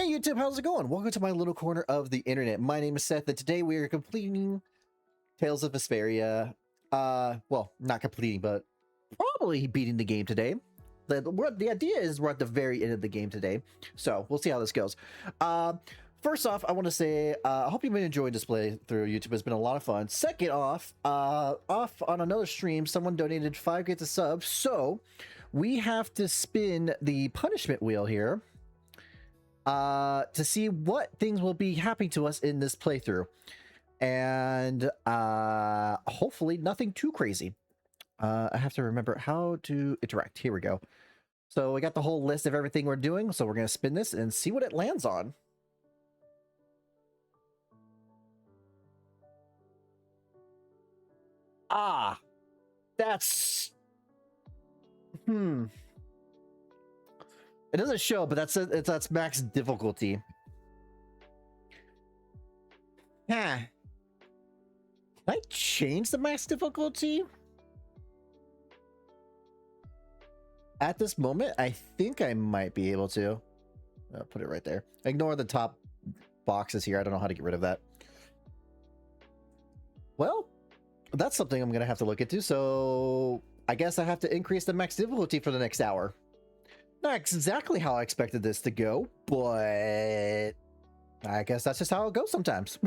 Hey YouTube, how's it going? Welcome to my little corner of the internet. My name is Seth, and today we are completing Tales of Vesperia. Well, not completing, but probably beating the game today. The idea is we're at the very end of the game today, so we'll see how this goes. First off, I want to say I hope you've been enjoying this playthrough. YouTube has been a lot of fun. Second off, off on another stream, someone donated 5 gifts of subs, so we have to spin the punishment wheel here to see what things will be happening to us in this playthrough, and hopefully nothing too crazy. I have to remember how to interact. Here we go. So we got the whole list of everything we're doing, so we're going to spin this and see what it lands on. That's it doesn't show, but that's max difficulty. Can I change the max difficulty? At this moment, I think I might be able to. I'll put it right there. Ignore the top boxes here. I don't know how to get rid of that. Well, that's something I'm going to have to look into. So I guess I have to increase the max difficulty for the next hour. Not exactly how I expected this to go, but I guess that's just how it goes sometimes.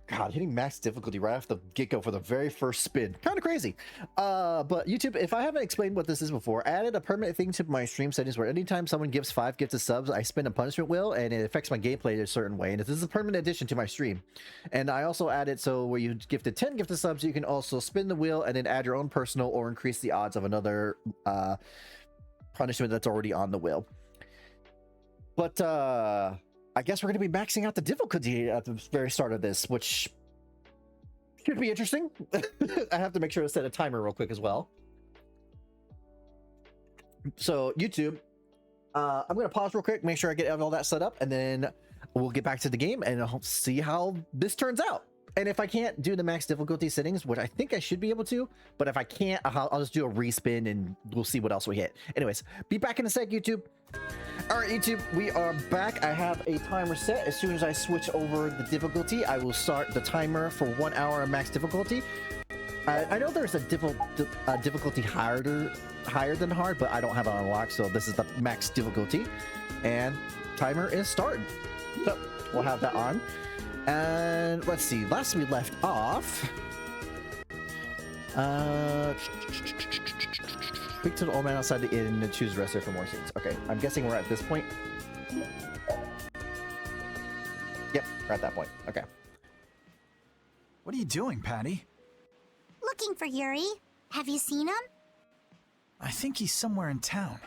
God, hitting max difficulty right off the get-go for the very first spin. Kind of crazy. But YouTube, if I haven't explained what this is before, I added a permanent thing to my stream settings where anytime someone gives 5 gifted subs, I spin a punishment wheel and it affects my gameplay in a certain way. And this is a permanent addition to my stream. And I also added so where you gifted 10 gifted subs, you can also spin the wheel and then add your own personal or increase the odds of another punishment that's already on the wheel. But I guess we're going to be maxing out the difficulty at the very start of this, which should be interesting. I have to make sure to set a timer real quick as well. So YouTube, I'm going to pause real quick, make sure I get all that set up, and then we'll get back to the game and I'll see how this turns out. And if I can't do the max difficulty settings, which I think I should be able to, but if I can't, I'll just do a respin and we'll see what else we hit. Anyways, be back in a sec, YouTube. All right, YouTube, we are back. I have a timer set. As soon as I switch over the difficulty, I will start the timer for 1 hour of max difficulty. I know there's a difficulty higher than hard, but I don't have it unlocked, so this is the max difficulty. And timer is starting. So we'll have that on. And let's see, last we left off, speak to the old man outside the inn and choose rest for more scenes. Okay, I'm guessing we're at this point. Yep, we're at that point. Okay. What are you doing, Patty? Looking for Yuri. Have you seen him? I think he's somewhere in town.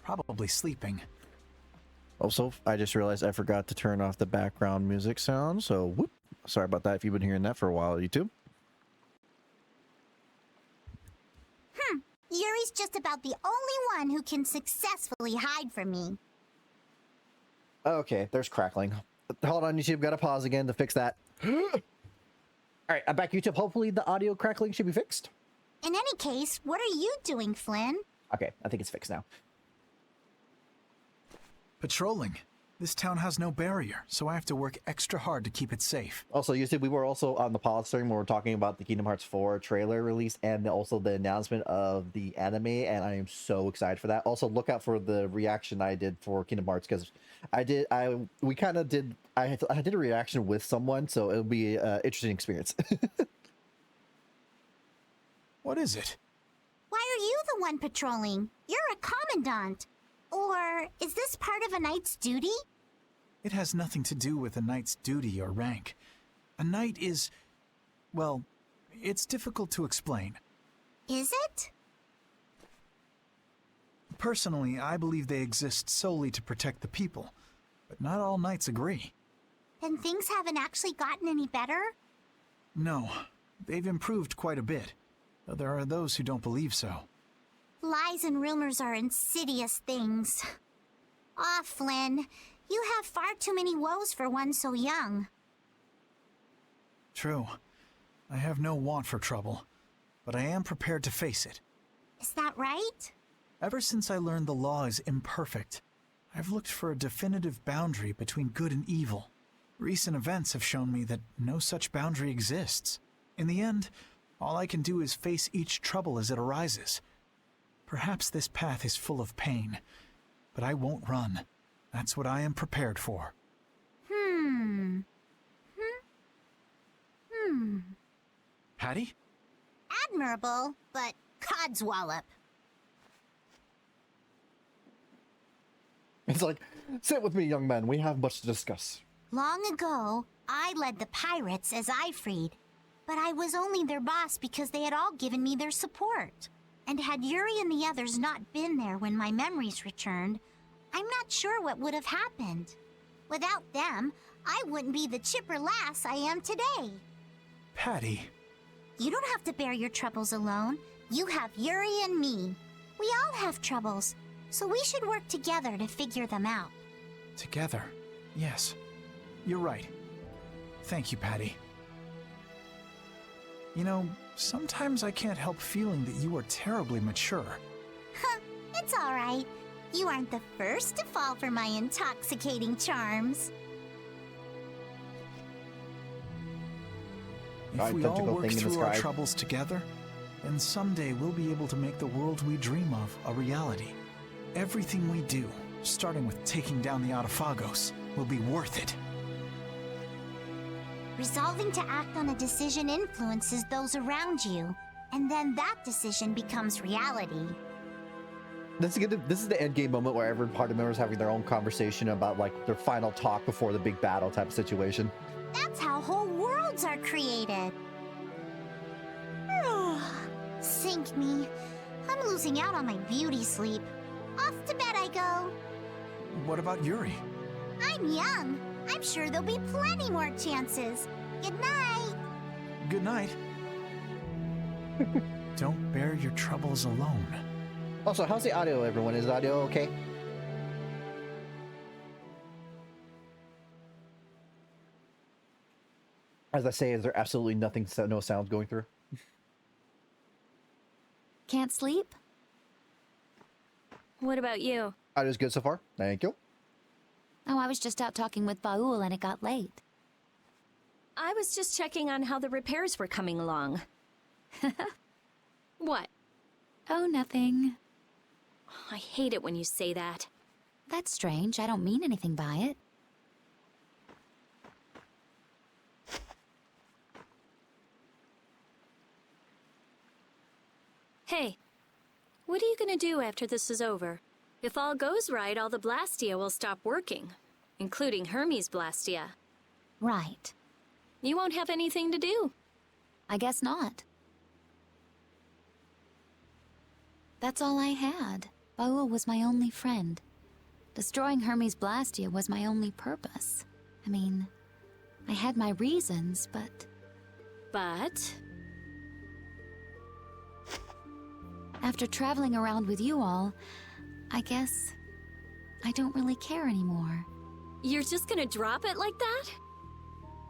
Probably sleeping. Also, I just realized I forgot to turn off the background music sound, so whoop. Sorry about that if you've been hearing that for a while, YouTube. Yuri's just about the only one who can successfully hide from me. Okay, there's crackling. Hold on, YouTube. Gotta pause again to fix that. Alright, I'm back, YouTube. Hopefully the audio crackling should be fixed. In any case, what are you doing, Flynn? Okay, I think it's fixed now. Patrolling. This town has no barrier, so I have to work extra hard to keep it safe. Also, YouTube, we were also on the pause stream where we're talking about the Kingdom Hearts 4 trailer release and also the announcement of the anime, and I am so excited for that. Also, look out for the reaction I did for Kingdom Hearts, because I did a reaction with someone, so it'll be an interesting experience. What is it? Why are you the one patrolling? You're a commandant. Or is this part of a knight's duty? It has nothing to do with a knight's duty or rank. A knight is... well, it's difficult to explain. Is it? Personally, I believe they exist solely to protect the people, but not all knights agree. And things haven't actually gotten any better? No, they've improved quite a bit, though there are those who don't believe so. Lies and rumors are insidious things. Ah, Flynn, you have far too many woes for one so young. True. I have no want for trouble, but I am prepared to face it. Is that right? Ever since I learned the law is imperfect, I've looked for a definitive boundary between good and evil. Recent events have shown me that no such boundary exists. In the end, all I can do is face each trouble as it arises. Perhaps this path is full of pain, but I won't run. That's what I am prepared for. Patty? Admirable, but codswallop. It's like, sit with me, young man. We have much to discuss. Long ago, I led the pirates as I freed, but I was only their boss because they had all given me their support. And had Yuri and the others not been there when my memories returned, I'm not sure what would have happened. Without them, I wouldn't be the chipper lass I am today. Patty. You don't have to bear your troubles alone. You have Yuri and me. We all have troubles, so we should work together to figure them out. Together. Yes. You're right. Thank you, Patty. You know, sometimes I can't help feeling that you are terribly mature. It's all right. You aren't the first to fall for my intoxicating charms. If we all work through our troubles together, then someday we'll be able to make the world we dream of a reality. Everything we do, starting with taking down the Autophagos, will be worth it. Resolving to act on a decision influences those around you, and then that decision becomes reality. This is the end game moment where every party member is having their own conversation about like their final talk before the big battle type of situation. That's how whole worlds are created. Sink me. I'm losing out on my beauty sleep. Off to bed I go. What about Yuri? I'm young. I'm sure there'll be plenty more chances. Good night. Good night. Don't bear your troubles alone. Also, how's the audio, everyone? Is the audio okay? As I say, is there absolutely nothing, no sounds going through? Can't sleep? What about you? Audio's good so far. Thank you. Oh, I was just out talking with Baul and it got late. I was just checking on how the repairs were coming along. What? Oh, nothing. I hate it when you say that. That's strange. I don't mean anything by it. Hey, what are you gonna do after this is over? If all goes right, all the Blastia will stop working, including Hermes' Blastia. Right. You won't have anything to do. I guess not. That's all I had. Baul was my only friend. Destroying Hermes' Blastia was my only purpose. I mean, I had my reasons, but... But... After traveling around with you all, I guess I don't really care anymore. You're just gonna drop it like that?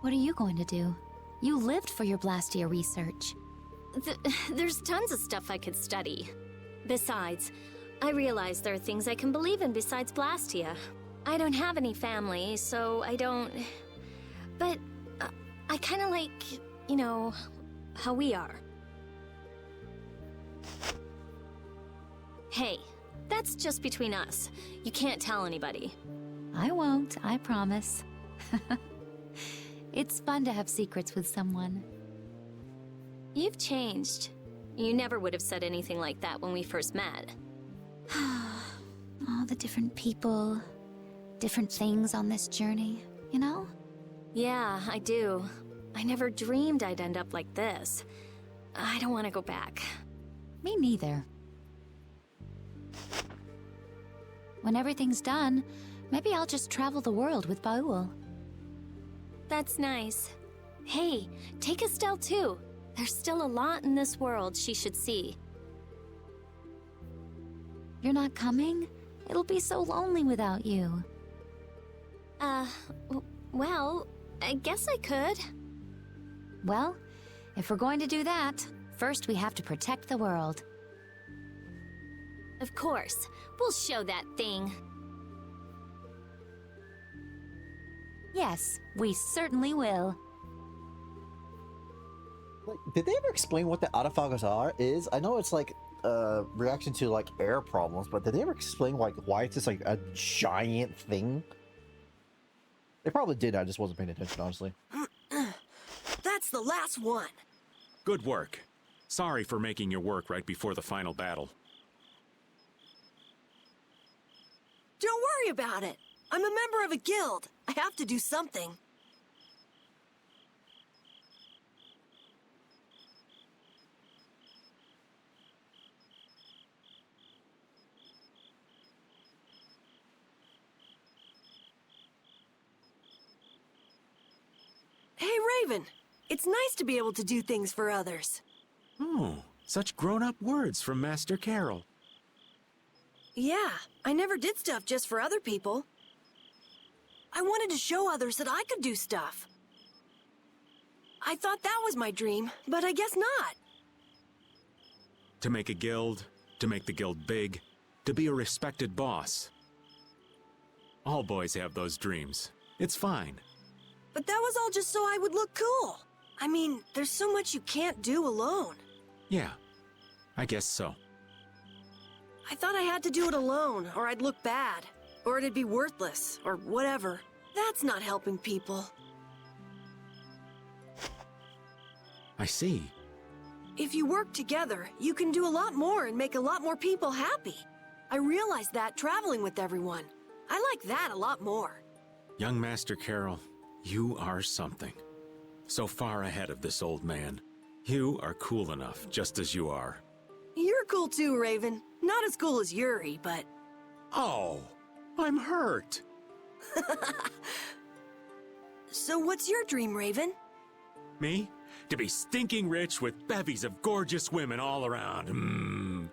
What are you going to do? You lived for your Blastia research. There's tons of stuff I could study. Besides, I realize there are things I can believe in besides Blastia. I don't have any family, so I don't... But I kinda like, you know, how we are. Hey, that's just between us. You can't tell anybody. I won't, I promise. It's fun to have secrets with someone. You've changed. You never would have said anything like that when we first met. All the different people, different things on this journey, you know? Yeah, I do. I never dreamed I'd end up like this. I don't want to go back. Me neither. When everything's done, maybe I'll just travel the world with Baul. That's nice. Hey, take Estelle too. There's still a lot in this world she should see. You're not coming? It'll be so lonely without you. Well, I guess I could. Well, if we're going to do that, first we have to protect the world. Of course. We'll show that thing. Yes, we certainly will. Like, did they ever explain what the autophagos is? I know it's like a reaction to like air problems, but did they ever explain like why it's just like a giant thing? They probably did. I just wasn't paying attention, honestly. That's the last one. Good work. Sorry for making your work right before the final battle. Don't worry about it. I'm a member of a guild. I have to do something. Hey, Raven. It's nice to be able to do things for others. Oh, such grown-up words from Master Carol. Yeah, I never did stuff just for other people. I wanted to show others that I could do stuff. I thought that was my dream, but I guess not. To make a guild, to make the guild big, to be a respected boss. All boys have those dreams. It's fine. But that was all just so I would look cool. I mean, there's so much you can't do alone. Yeah, I guess so. I thought I had to do it alone, or I'd look bad. Or it'd be worthless, or whatever. That's not helping people. I see. If you work together, you can do a lot more and make a lot more people happy. I realized that traveling with everyone. I like that a lot more. Young Master Carol, you are something. So far ahead of this old man. You are cool enough, just as you are. You're cool too, Raven. Not as cool as Yuri, but... Oh, I'm hurt. So what's your dream, Raven? Me? To be stinking rich with bevies of gorgeous women all around.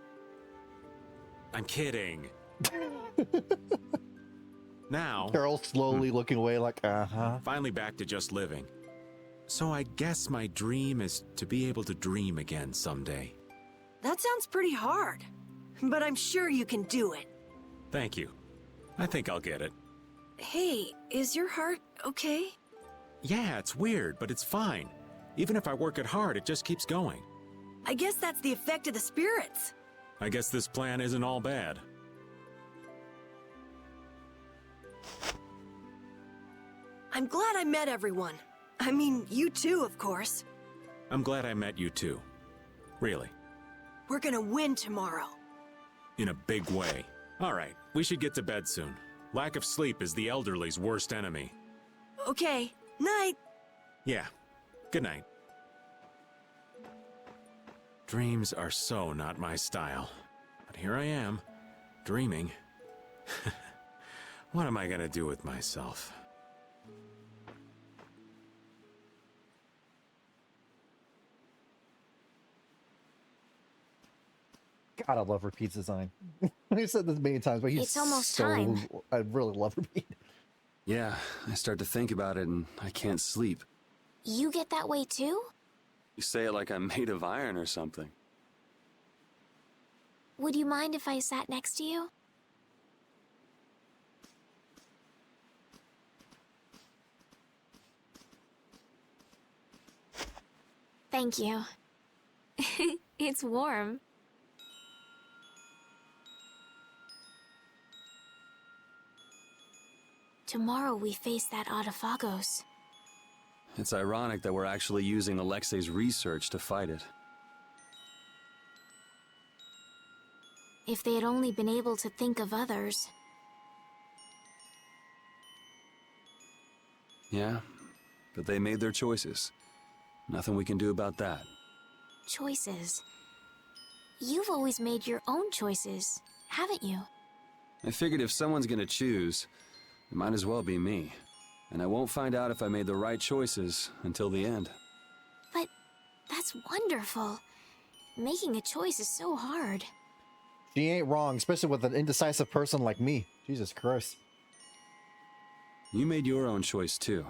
I'm kidding. Now... Carol slowly looking away like, Finally back to just living. So I guess my dream is to be able to dream again someday. That sounds pretty hard. But I'm sure you can do it. Thank you. I think I'll get it. Hey, is your heart okay? Yeah, it's weird, but it's fine. Even if I work it hard, it just keeps going. I guess that's the effect of the spirits. I guess this plan isn't all bad. I'm glad I met everyone. I mean, you too, of course. I'm glad I met you too. Really. We're gonna win tomorrow. In a big way. All right, we should get to bed soon. Lack of sleep is the elderly's worst enemy. Okay, night. Yeah, good night. Dreams are so not my style. But here I am, dreaming. What am I gonna do with myself? God, I love Repeat's design. I said this many times, but he's It's almost so... time. I really love Repeat. Yeah, I start to think about it and I can't sleep. You get that way too? You say it like I'm made of iron or something. Would you mind if I sat next to you? Thank you. It's warm. Tomorrow we face that Autophagos. It's ironic that we're actually using Alexei's research to fight it. If they had only been able to think of others. Yeah, but they made their choices. Nothing we can do about that. Choices. You've always made your own choices, haven't you? I figured if someone's gonna choose, it might as well be me. And I won't find out if I made the right choices until the end. But that's wonderful. Making a choice is so hard. She ain't wrong, especially with an indecisive person like me. Jesus Christ. You made your own choice too.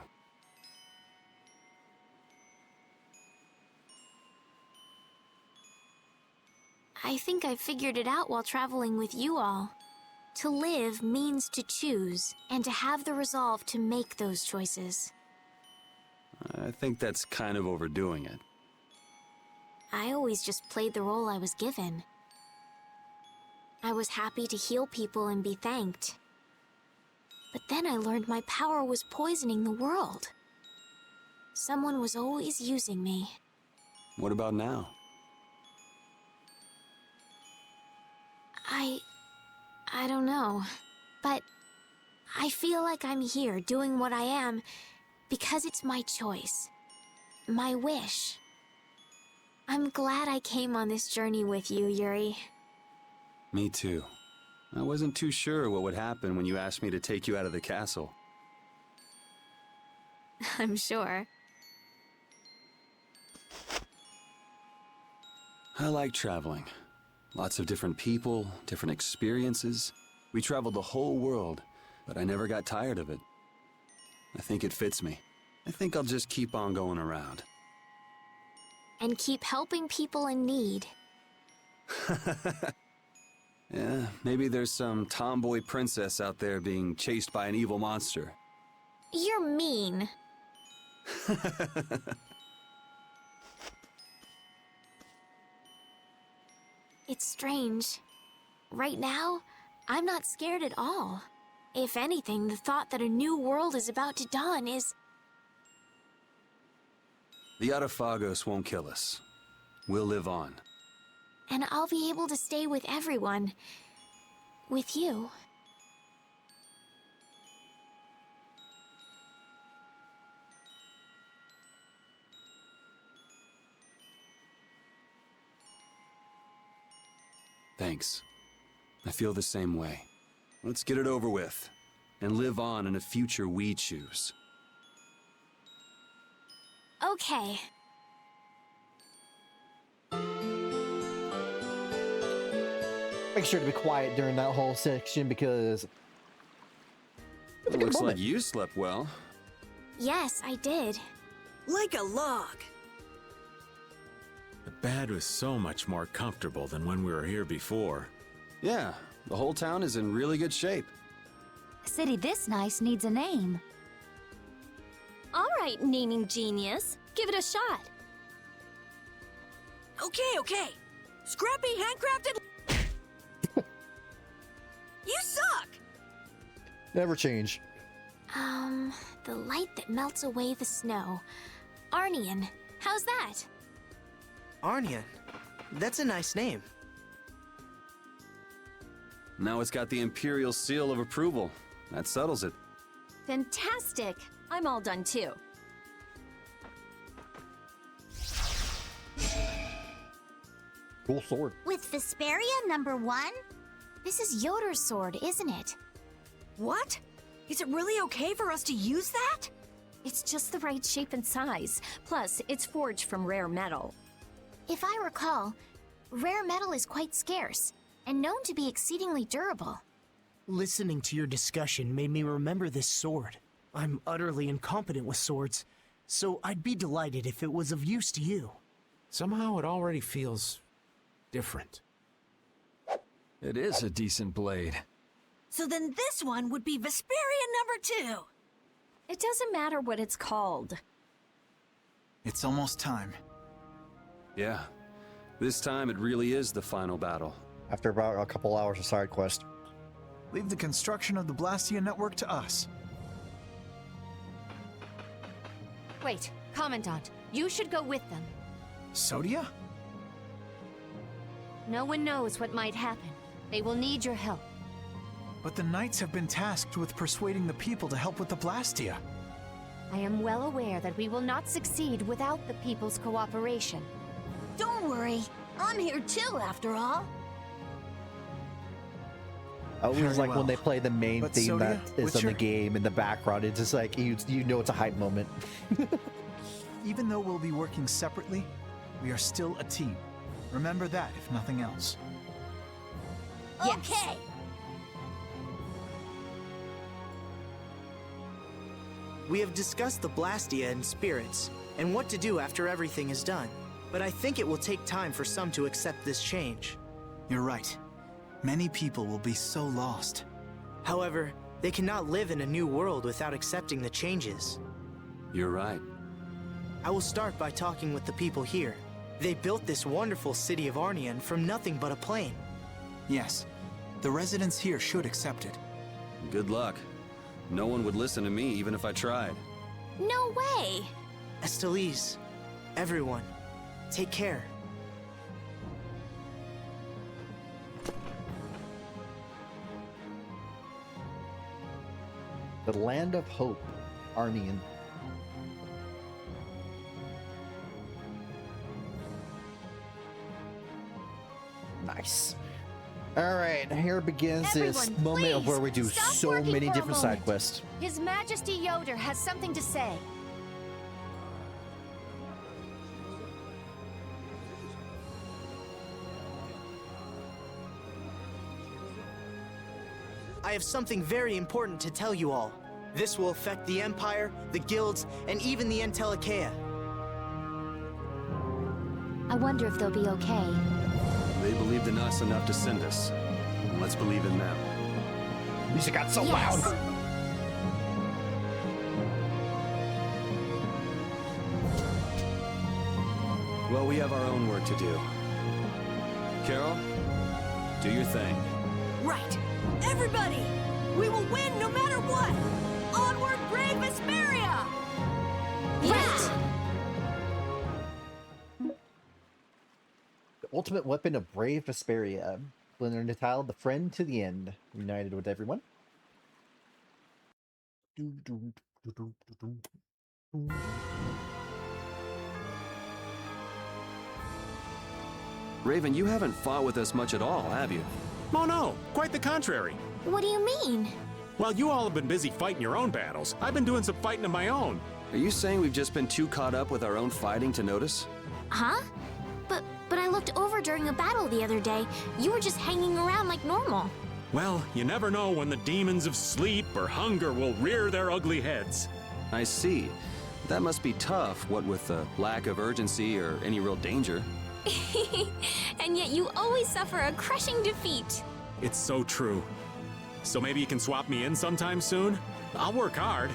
I think I figured it out while traveling with you all. To live means to choose, and to have the resolve to make those choices. I think that's kind of overdoing it. I always just played the role I was given. I was happy to heal people and be thanked. But then I learned my power was poisoning the world. Someone was always using me. What about now? I don't know. But I feel like I'm here doing what I am because it's my choice. My wish. I'm glad I came on this journey with you, Yuri. Me too. I wasn't too sure what would happen when you asked me to take you out of the castle. I'm sure. I like traveling. Lots of different people, different experiences. We traveled the whole world, but I never got tired of it. I think it fits me. I think I'll just keep on going around. And keep helping people in need. Yeah, maybe there's some tomboy princess out there being chased by an evil monster. You're mean. It's strange. Right now, I'm not scared at all. If anything, the thought that a new world is about to dawn is... The Arafagos won't kill us. We'll live on. And I'll be able to stay with everyone. With you. Thanks. I feel the same way. Let's get it over with, and live on in a future we choose. Okay. Make sure to be quiet during that whole section because it's a good Looks like moment. you slept well. Yes, I did. Like a log. The bed was so much more comfortable than when we were here before. Yeah, the whole town is in really good shape. A city this nice needs a name. All right, naming genius. Give it a shot. Okay. Scrappy, handcrafted... You suck! Never change. The light that melts away the snow. Arnian, how's that? Arnian. That's a nice name. Now it's got the Imperial seal of approval. That settles it. Fantastic. I'm all done too. Cool sword. With Vesperia #1? This is Yoder's sword, isn't it? What? Is it really okay for us to use that? It's just the right shape and size. Plus, it's forged from rare metal. If I recall, rare metal is quite scarce, and known to be exceedingly durable. Listening to your discussion made me remember this sword. I'm utterly incompetent with swords, so I'd be delighted if it was of use to you. Somehow it already feels different. It is a decent blade. So then this one would be Vesperia #2. It doesn't matter what it's called. It's almost time. Yeah, this time it really is the final battle. After about a couple hours of side quest. Leave the construction of the Blastia network to us. Wait, Commandant, you should go with them. Sodia? No one knows what might happen. They will need your help. But the Knights have been tasked with persuading the people to help with the Blastia. I am well aware that we will not succeed without the people's cooperation. Don't worry. I'm here too, after all. I always Very like well. when they play the main But theme that Sodia, is with on the your- game in the background. It's just like you know it's a hype moment. Even though we'll be working separately, we are still a team. Remember that, if nothing else. Yes. Okay. We have discussed the Blastia and spirits, and what to do after everything is done. But I think it will take time for some to accept this change. You're right. Many people will be so lost. However, they cannot live in a new world without accepting the changes. You're right. I will start by talking with the people here. They built this wonderful city of Arnian from nothing but a plain. Yes, the residents here should accept it. Good luck. No one would listen to me even if I tried. No way! Estelise, everyone, take care. The Land of Hope, Arnian. Nice. All right, here begins this Everyone, moment of please, where we do stop so working many for a different side moment. quests. His Majesty Yoder has something to say. I have something very important to tell you all. This will affect the Empire, the guilds, and even the Entelikeia. I wonder if they'll be okay. They believed in us enough to send us. Let's believe in them. Music got so Yes. loud. Well, we have our own work to do. Carol, do your thing. Right. Everybody! We will win no matter what! Onward, brave Vesperia! Right! The ultimate weapon of brave Vesperia. Blender Natal, the friend to the end. United with everyone. Raven, you haven't fought with us much at all, have you? Oh no, quite the contrary. What do you mean? While you all have been busy fighting your own battles, I've been doing some fighting of my own. Are you saying we've just been too caught up with our own fighting to notice? Huh? But I looked over during a battle the other day. You were just hanging around like normal. Well, you never know when the demons of sleep or hunger will rear their ugly heads. I see. That must be tough, what with the lack of urgency or any real danger. And yet you always suffer a crushing defeat. It's so true. So maybe you can swap me in sometime soon? I'll work hard.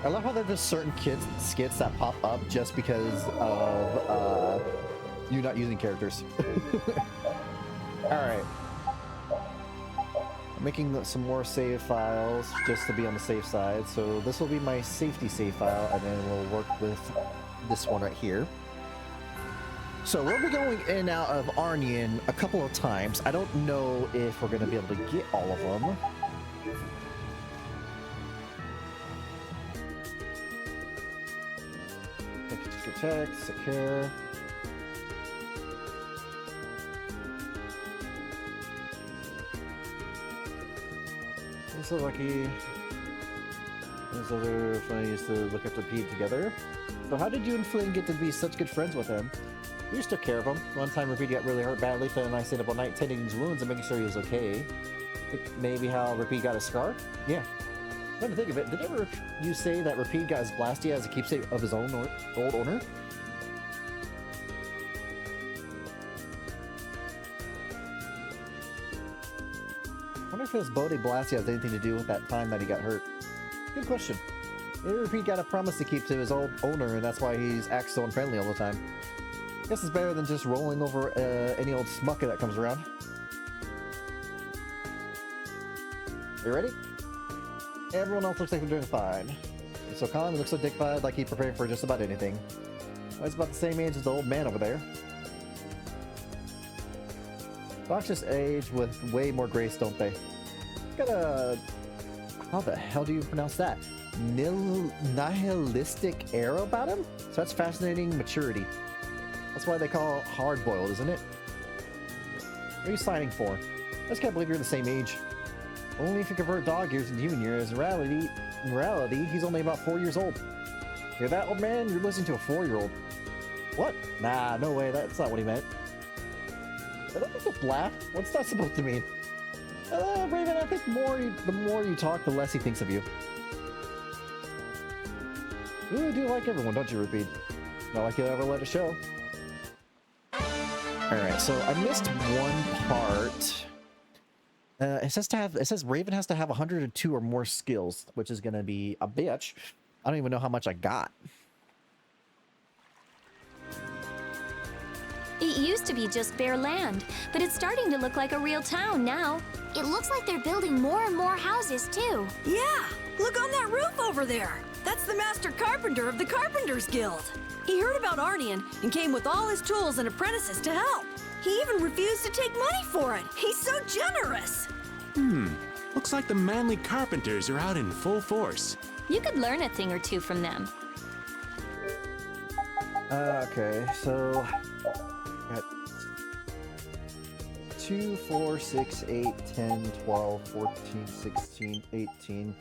I love how there's just certain skits that pop up just because of you not using characters. All right. I'm making some more save files just to be on the safe side. So this will be my safety save file, and then we'll work with this one right here. So we'll be going in and out of Arnian a couple of times. I don't know if we're going to be able to get all of them. Check, secure. So lucky. Those other funny used to look after Pete together. So how did you and Flynn get to be such good friends with him? We just took care of him. One time Repeat got really hurt badly, Flynn and I stayed up all night tending his wounds and making sure he was okay. Maybe how Repeat got a scar? Yeah. Come to think of it, did ever you say that Repeat got his Blastia as a keepsake of his own old owner? I wonder if his Bode Blastia has anything to do with that time that he got hurt. Good question. Maybe Repeat got a promise to keep to his old owner, and that's why he's acts so unfriendly all the time. Guess it's better than just rolling over any old smucker that comes around. You ready? Everyone else looks like they're doing fine. So Colin looks so dignified, like he's preparing for just about anything. Well, he's about the same age as the old man over there. Docs just age with way more grace, don't they? Got a... How the hell do you pronounce that? Nihilistic air about him? So that's fascinating maturity. That's why they call it hard-boiled, isn't it? What are you signing for? I just can't believe you're the same age. Only if you convert dog years into human years. In reality, he's only about 4 years old. You're that old man? You're listening to a 4-year-old. What? Nah, no way. That's not what he meant. Did I just laugh? What's that supposed to mean? Raven, I think the more you talk, the less he thinks of you. You really do like everyone, don't you, Repeat? Not like you'll ever let it show. All right, so I missed one part. It says Raven has to have 102 or more skills, which is gonna be a bitch. I don't even know how much I got. It used to be just bare land, but it's starting to look like a real town now. It looks like they're building more and more houses, too. Yeah, look on that roof over there. That's the master carpenter of the Carpenters Guild. He heard about Arnian and came with all his tools and apprentices to help. He even refused to take money for it. He's so generous. Looks like the manly carpenters are out in full force. You could learn a thing or two from them. Okay, so got 2, 4, 6, 8, 10, 12, 14, 16, 18.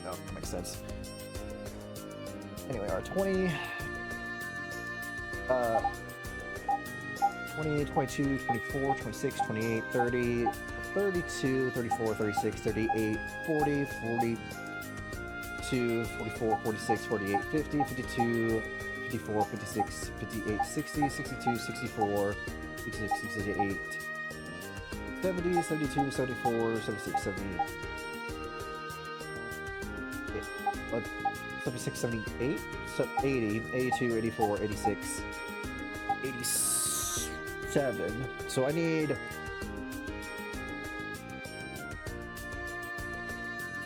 Oh, that makes sense. Anyway, our 20, 20, 22, 24, 26, 28, 30, 32, 34, 36, 38, 40, 42, 44, 46, 48, 50, 52, 54, 56, 58, 60, 62, 64, 66, 68, 70, 72, 74, 76, 78. 76, 78, 80, 82, 84, 86, 87. So I need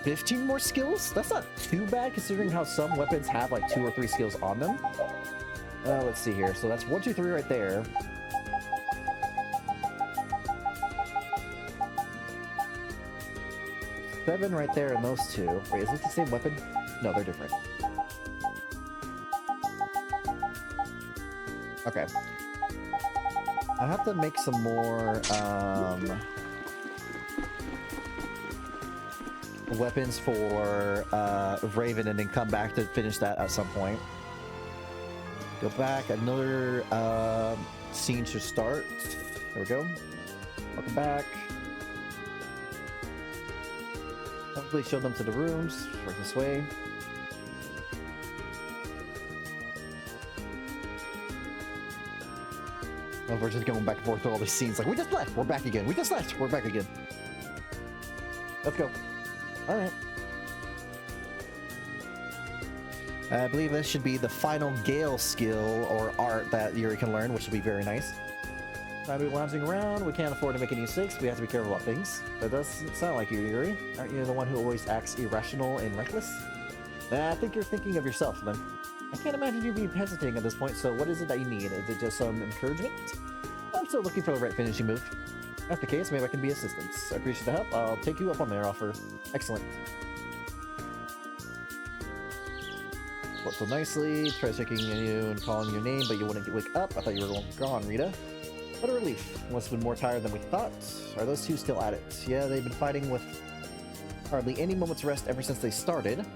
15 more skills? That's not too bad considering how some weapons have like 2 or 3 skills on them. Let's see here. So that's 1, 2, 3 right there. Seven right there and those two. Wait, is it the same weapon? No, they're different. Okay. I have to make some more weapons for Raven and then come back to finish that at some point. Go back, another scene should start. There we go. Welcome back. Hopefully show them to the rooms. Right this way. Oh, we're just going back and forth through all these scenes. Like, we just left. We're back again. We just left. We're back again. Let's go. All right. I believe this should be the final Gale skill or art that Yuri can learn, which would be very nice. I'll be lounging around. We can't afford to make any mistakes. We have to be careful about things. That does sound like you, Yuri. Aren't you the one who always acts irrational and reckless? I think you're thinking of yourself, then. I can't imagine you be hesitating at this point, so what is it that you need? Is it just some encouragement? I'm still looking for the right finishing move. If that's the case, maybe I can be assistance. I appreciate the help. I'll take you up on their offer. Excellent. Worked so nicely. Try checking you and calling your name, but you wouldn't wake up. I thought you were gone, Rita. What a relief. Must have been more tired than we thought. Are those two still at it? Yeah, they've been fighting with hardly any moment's rest ever since they started.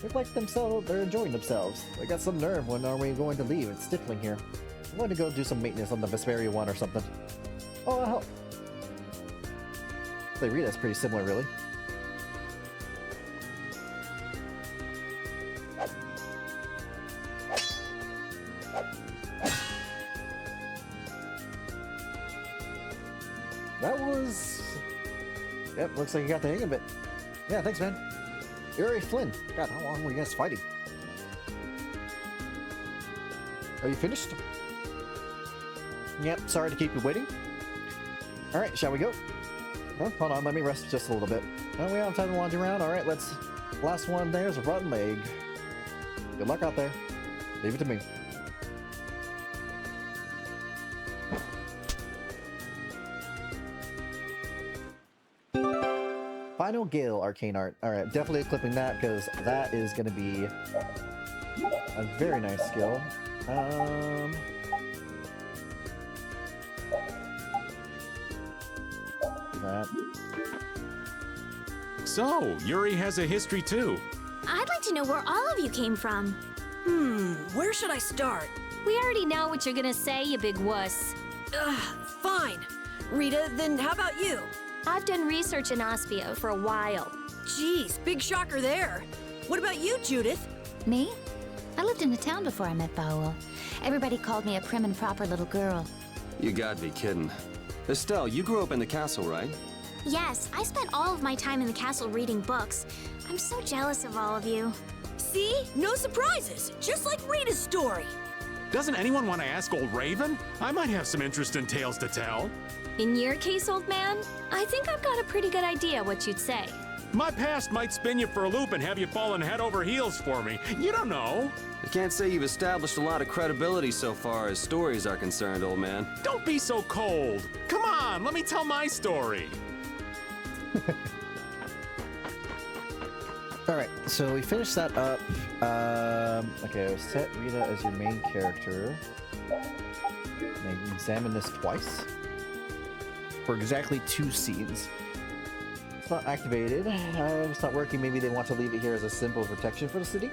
They're like themselves, they're enjoying themselves. They got some nerve. When are we going to leave? It's stifling here. I'm going to go do some maintenance on the Vesperia one or something. Oh, I'll help. They read that's pretty similar, really. That was... Yep, looks like you got the hang of it. Yeah, thanks, man. Yuri Flynn. God, how long were you guys fighting? Are you finished? Yep, sorry to keep you waiting. Alright, shall we go? Oh, hold on, let me rest just a little bit. Oh, we don't have time to wander around. Alright, let's... Last one there's a rotten leg. Good luck out there. Leave it to me. Final Gale arcane art. Alright, definitely clipping that because that is going to be a very nice skill. That. So, Yuri has a history too. I'd like to know where all of you came from. Where should I start? We already know what you're gonna say, you big wuss. Fine. Rita, then how about you? I've done research in Aspia for a while. Jeez, big shocker there. What about you, Judith? Me? I lived in a town before I met Baul. Everybody called me a prim and proper little girl. You gotta be kidding. Estelle, you grew up in the castle, right? Yes, I spent all of my time in the castle reading books. I'm so jealous of all of you. See? No surprises. Just like Rita's story. Doesn't anyone want to ask old Raven? I might have some interest in tales to tell. In your case, old man, I think I've got a pretty good idea what you'd say. My past might spin you for a loop and have you falling head over heels for me. You don't know. I can't say you've established a lot of credibility so far as stories are concerned, old man. Don't be so cold. Come on, let me tell my story. Alright, so we finished that up. Okay, set Rita as your main character. And examine this twice. For exactly 2 scenes. It's not activated. It's not working. Maybe they want to leave it here as a symbol of protection for the city.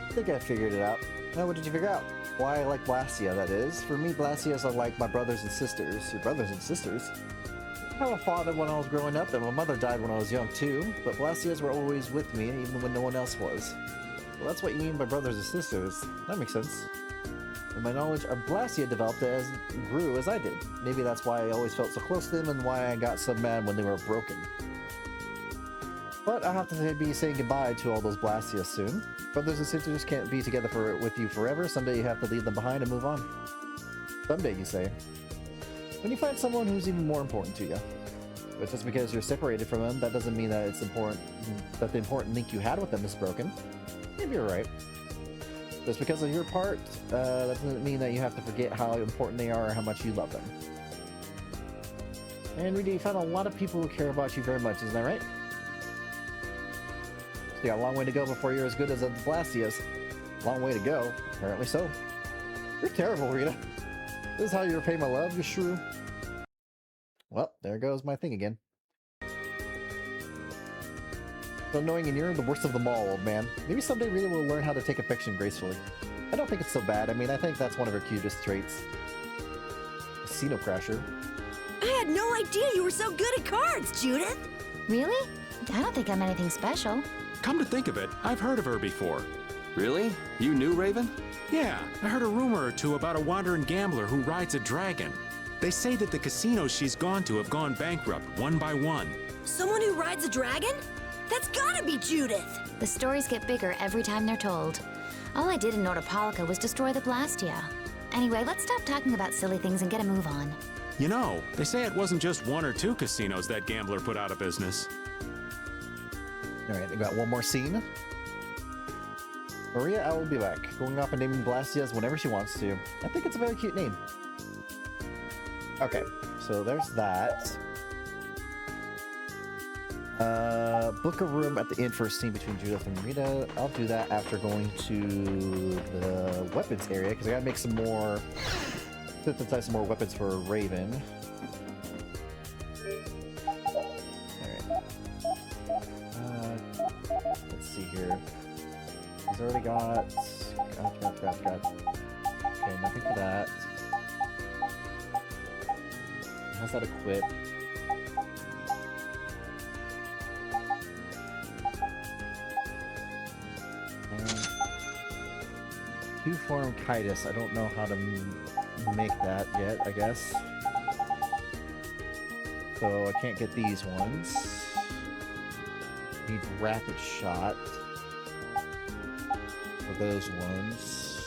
I think I figured it out. Now, what did you figure out? Why I like Blastia, that is. For me, Blastias are like my brothers and sisters. Your brothers and sisters? I had a father when I was growing up, and my mother died when I was young too, but Blastias were always with me, even when no one else was. Well, that's what you mean by brothers and sisters. That makes sense. And my knowledge of Blastia developed as grew as I did. Maybe that's why I always felt so close to them and why I got so mad when they were broken. But I have to be saying goodbye to all those Blastias soon. Brothers and sisters can't be together with you forever. Someday you have to leave them behind and move on. Someday, you say. When you find someone who's even more important to you. But just because you're separated from them, that doesn't mean that it's important that the important link you had with them is broken. Maybe you're right. Just because of your part, that doesn't mean that you have to forget how important they are or how much you love them. And Rita, you found a lot of people who care about you very much, isn't that right? So you got a long way to go before you're as good as the Blastias. Long way to go, apparently so. You're terrible, Rita. This is how you repay my love, you shrew. Well, there goes my thing again. So annoying, and you're the worst of them all, old man. Maybe someday Rita will learn how to take affection gracefully. I don't think it's so bad. I mean, I think that's one of her cutest traits. Casino Crasher. I had no idea you were so good at cards, Judith! Really? I don't think I'm anything special. Come to think of it, I've heard of her before. Really? You knew Raven? Yeah, I heard a rumor or two about a wandering gambler who rides a dragon. They say that the casinos she's gone to have gone bankrupt, one by one. Someone who rides a dragon? That's gotta be Judith! The stories get bigger every time they're told. All I did in Nordopolica was destroy the Blastia. Anyway, let's stop talking about silly things and get a move on. You know, they say it wasn't just 1 or 2 casinos that gambler put out of business. Alright, we got one more scene. Maria, I will be back. Going off and naming Blastias whenever she wants to. I think it's a very cute name. Okay, so there's that. Book a room at the inn for a scene between Judith and Rita. I'll do that after going to the weapons area, because I gotta make some more... synthesize some more weapons for Raven. Alright. Let's see here. He's already got... God. Okay, nothing for that. How's that equipped? Two-form chitis. I don't know how to make that yet, I guess. So I can't get these ones. Need rapid shot for those ones.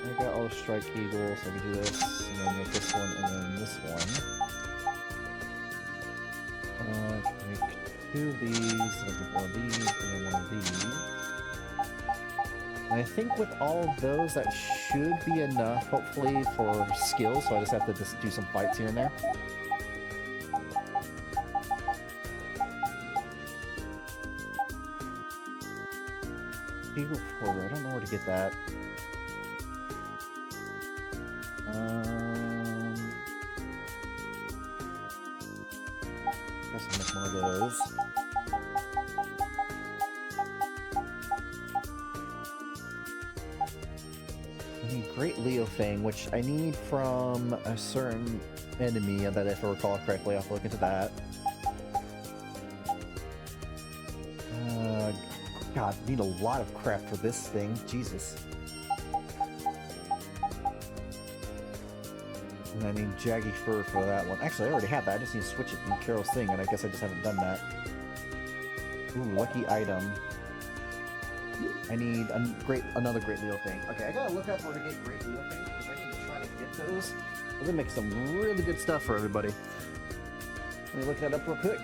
I got all the strike eagles, so I can do this, and then make this one, and then this one. I can make 2 of these, and one of these, and then one of these. And I think with all of those, that should be enough, hopefully, for skills, so I just have to just do some fights here and there. Eagle forward, I don't know where to get that. Guess I'll make more of those. I need Great Leo Fang, which I need from a certain enemy that, if I recall correctly, I'll have to look into that. God, need a lot of crap for this thing. Jesus. And I need Jaggy Fur for that one. Actually, I already have that. I just need to switch it in Carol's thing, and I guess I just haven't done that. Ooh, lucky item. I need another Great Leo Fang. Okay, I gotta look up where to get Great Leo Fang, because I need to try to get those. I'm gonna make some really good stuff for everybody. Let me look that up real quick.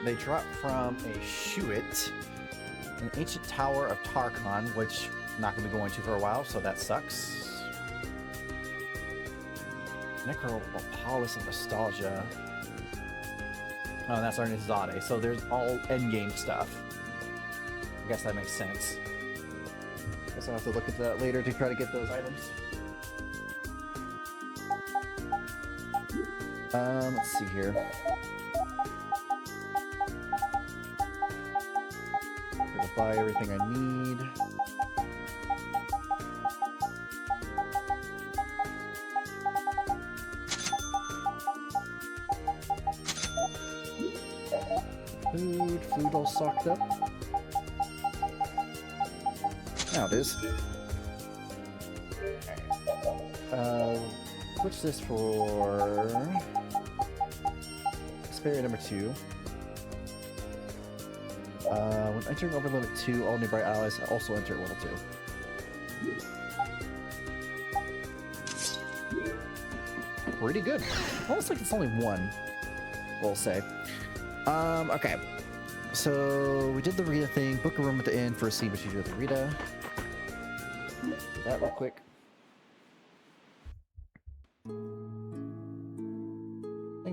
They drop from a Shuit, an ancient tower of Tarkon, which I'm not going to be going to for a while, so that sucks. Necropolis of Nostalgia. Oh, that's our Nizade, so there's all endgame stuff. I guess that makes sense. Guess I'll have to look at that later to try to get those items. Let's see here. Buy everything I need. Food all stocked up. Now it is. What's this for? Vesperia number 2. When entering over level 2, all nearby allies also enter at level 2. Pretty good. Almost like it's only one, we'll say. Okay. So, we did the Rita thing. Book a room at the inn for a scene procedure with Rita. Do that real quick.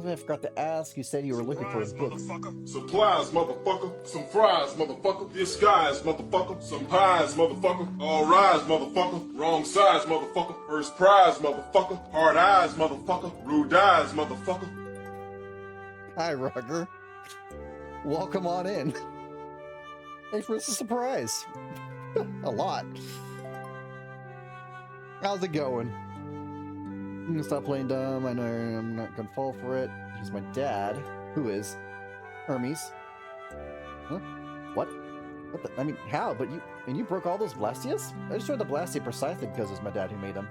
I forgot to ask. You said you were looking for a book. Supplies, motherfucker. Some fries, motherfucker. Disguise, motherfucker. Some pies, motherfucker. All rise, motherfucker. Wrong size, motherfucker. First prize, motherfucker. Hard eyes, motherfucker. Rude eyes, motherfucker. Hi, Roger. Welcome on in. Thanks for the surprise. A lot. How's it going? I'm gonna stop playing dumb. I know I'm not gonna fall for it. He's my dad. Who is? Hermes. Huh? What? What the? I mean, how? But you broke all those Blastias? I destroyed the Blastia precisely because it was my dad who made them.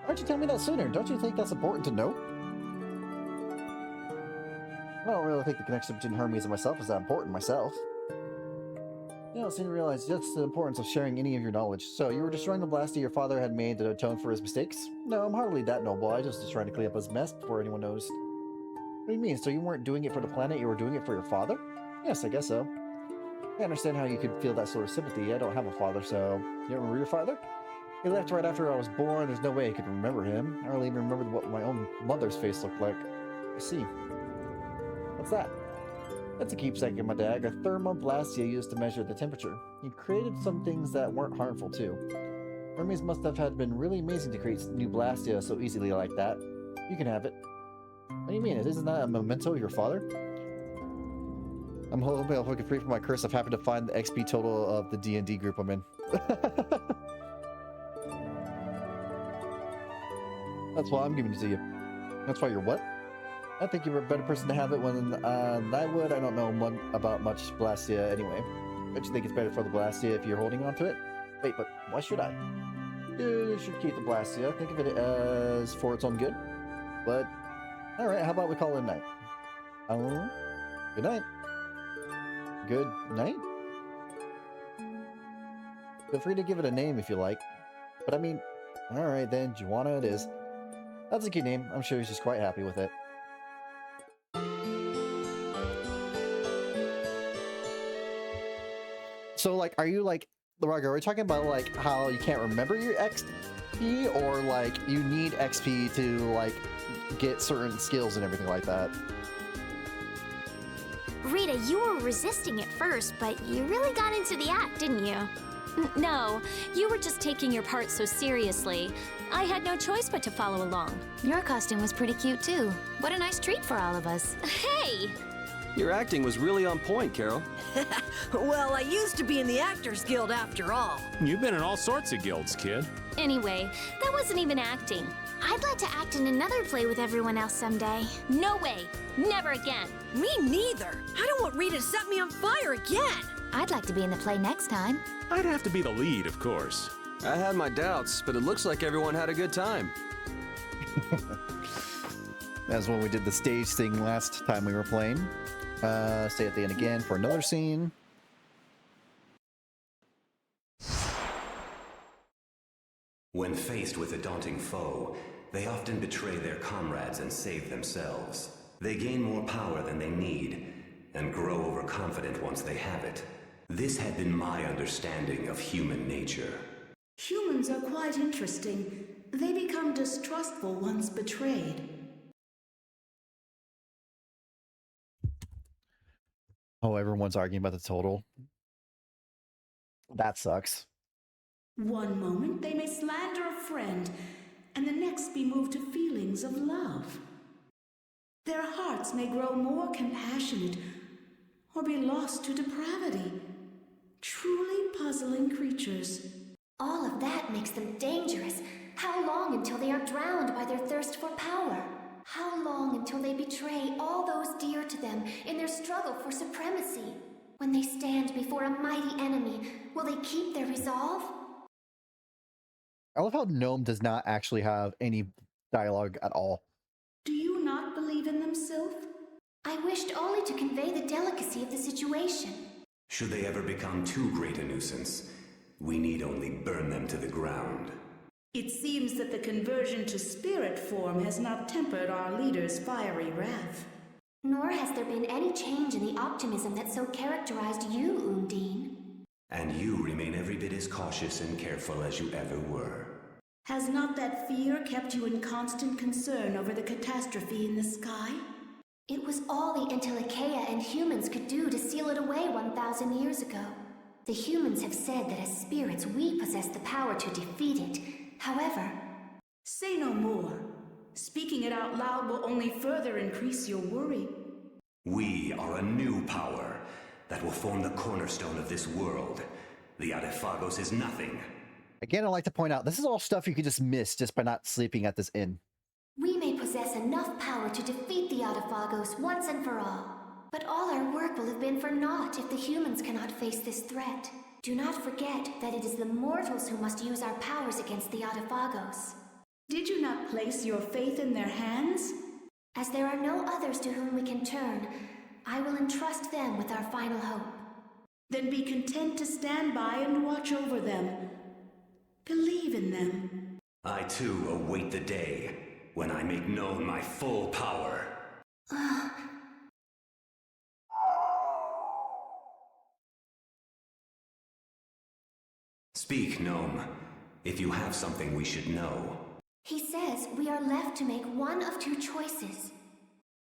Why don't you tell me that sooner? Don't you think that's important to know? I don't really think the connection between Hermes and myself is that important myself. You don't seem to realize just the importance of sharing any of your knowledge. So, you were destroying the Blastia your father had made to atone for his mistakes? No, I'm hardly that noble. I just trying to clean up his mess before anyone knows. What do you mean? So you weren't doing it for the planet, you were doing it for your father? Yes, I guess so. I understand how you could feel that sort of sympathy. I don't have a father, so... You don't remember your father? He left right after I was born. There's no way I could remember him. I don't even remember what my own mother's face looked like. I see. What's that? That's a keepsake of my dad, a thermoblastia used to measure the temperature. He created some things that weren't harmful, too. Hermes must have had been really amazing to create new Blastia so easily like that. You can have it. What do you mean? Isn't that a memento of your father? I'm hoping I'll get free from my curse. I've happened to find the XP total of the D&D group I'm in. That's why I'm giving it to you. That's why you're what? I think you're a better person to have it when I would. I don't know about much Blastia anyway. Don't you think it's better for the Blastia if you're holding on to it? Wait, but why should I? You should keep the Blastia. Think of it as for its own good. But, alright, how about we call it a night? Good night. Good night? Feel free to give it a name if you like. But I mean, alright then, Joanna it is. That's a cute name. I'm sure she's quite happy with it. So, like, are you, like, Roger, are we talking about, like, how you can't remember your XP, or, like, you need XP to, like, get certain skills and everything like that? Rita, you were resisting at first, but you really got into the act, didn't you? No, you were just taking your part so seriously. I had no choice but to follow along. Your costume was pretty cute too. What a nice treat for all of us. Hey! Your acting was really on point, Carol. Well, I used to be in the Actors Guild after all. You've been in all sorts of guilds, kid. Anyway, that wasn't even acting. I'd like to act in another play with everyone else someday. No way! Never again! Me neither. I don't want Rita to set me on fire again. I'd like to be in the play next time. I'd have to be the lead, of course. I had my doubts, but it looks like everyone had a good time. That's when we did the stage thing last time we were playing. Stay at the end again for another scene. When faced with a daunting foe, they often betray their comrades and save themselves. They gain more power than they need, and grow overconfident once they have it. This had been my understanding of human nature. Humans are quite interesting. They become distrustful once betrayed. Oh, everyone's arguing about the total. That sucks. One moment they may slander a friend, and the next be moved to feelings of love. Their hearts may grow more compassionate, or be lost to depravity. Truly puzzling creatures. All of that makes them dangerous. How long until they are drowned by their thirst for power? How long until they betray all those dear to them in their struggle for supremacy? When they stand before a mighty enemy, will they keep their resolve? I love how Gnome does not actually have any dialogue at all. Do you not believe in them, Sylph? I wished only to convey the delicacy of the situation. Should they ever become too great a nuisance, we need only burn them to the ground. It seems that the conversion to spirit form has not tempered our leader's fiery wrath. Nor has there been any change in the optimism that so characterized you, Undine. And you remain every bit as cautious and careful as you ever were. Has not that fear kept you in constant concern over the catastrophe in the sky? It was all the Entelecheia and humans could do to seal it away 1,000 years ago. The humans have said that as spirits we possess the power to defeat it. However... Say no more. Speaking it out loud will only further increase your worry. We are a new power that will form the cornerstone of this world. The Adephagos is nothing. Again, I'd like to point out, this is all stuff you could just miss just by not sleeping at this inn. We may possess enough power to defeat the Adephagos once and for all. But all our work will have been for naught if the humans cannot face this threat. Do not forget that it is the mortals who must use our powers against the Adephagos. Did you not place your faith in their hands? As there are no others to whom we can turn, I will entrust them with our final hope. Then be content to stand by and watch over them. Believe in them. I too await the day when I make known my full power. Speak, Gnome, if you have something we should know. He says we are left to make one of two choices.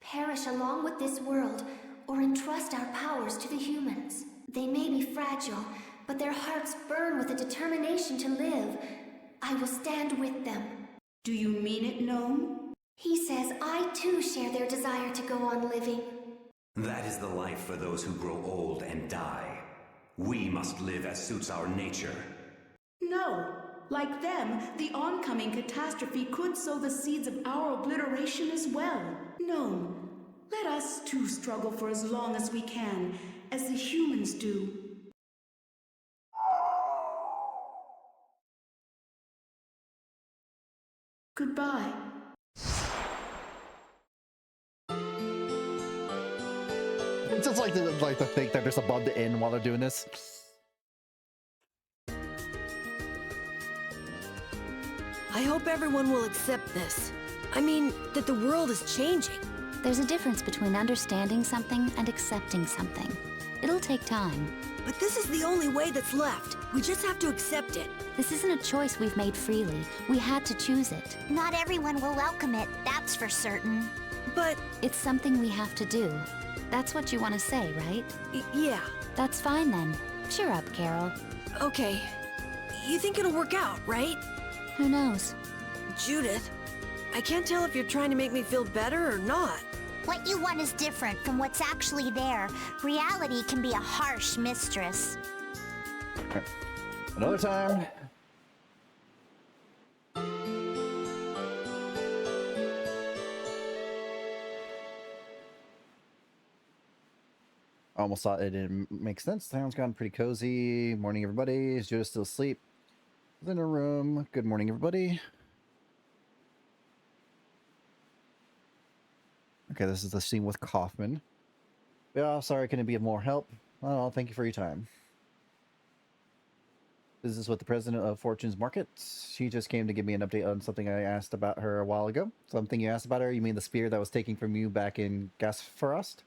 Perish along with this world, or entrust our powers to the humans. They may be fragile, but their hearts burn with a determination to live. I will stand with them. Do you mean it, Gnome? He says I too share their desire to go on living. That is the life for those who grow old and die. We must live as suits our nature. No. Like them, the oncoming catastrophe could sow the seeds of our obliteration as well. No. Let us too struggle for as long as we can, as the humans do. Goodbye. It's just like to think they're just above the inn while they're doing this. I hope everyone will accept this. I mean, that the world is changing. There's a difference between understanding something and accepting something. It'll take time. But this is the only way that's left. We just have to accept it. This isn't a choice we've made freely. We had to choose it. Not everyone will welcome it, that's for certain. But... it's something we have to do. That's what you want to say, right? Yeah. That's fine then. Cheer up, Carol. Okay. You think it'll work out, right? Who knows? Judith, I can't tell if you're trying to make me feel better or not. What you want is different from what's actually there. Reality can be a harsh mistress. Another time. Almost thought it didn't make sense. Town's gone pretty cozy. Morning, everybody. Is Judith still asleep? In her room. Good morning, everybody. Okay, this is the scene with Kaufman. Yeah, sorry, can it be of more help? Oh, thank you for your time. This is with the president of Fortune's Market. She just came to give me an update on something I asked about her a while ago. Something you asked about her? You mean the spear that was taken from you back in Gasfarost?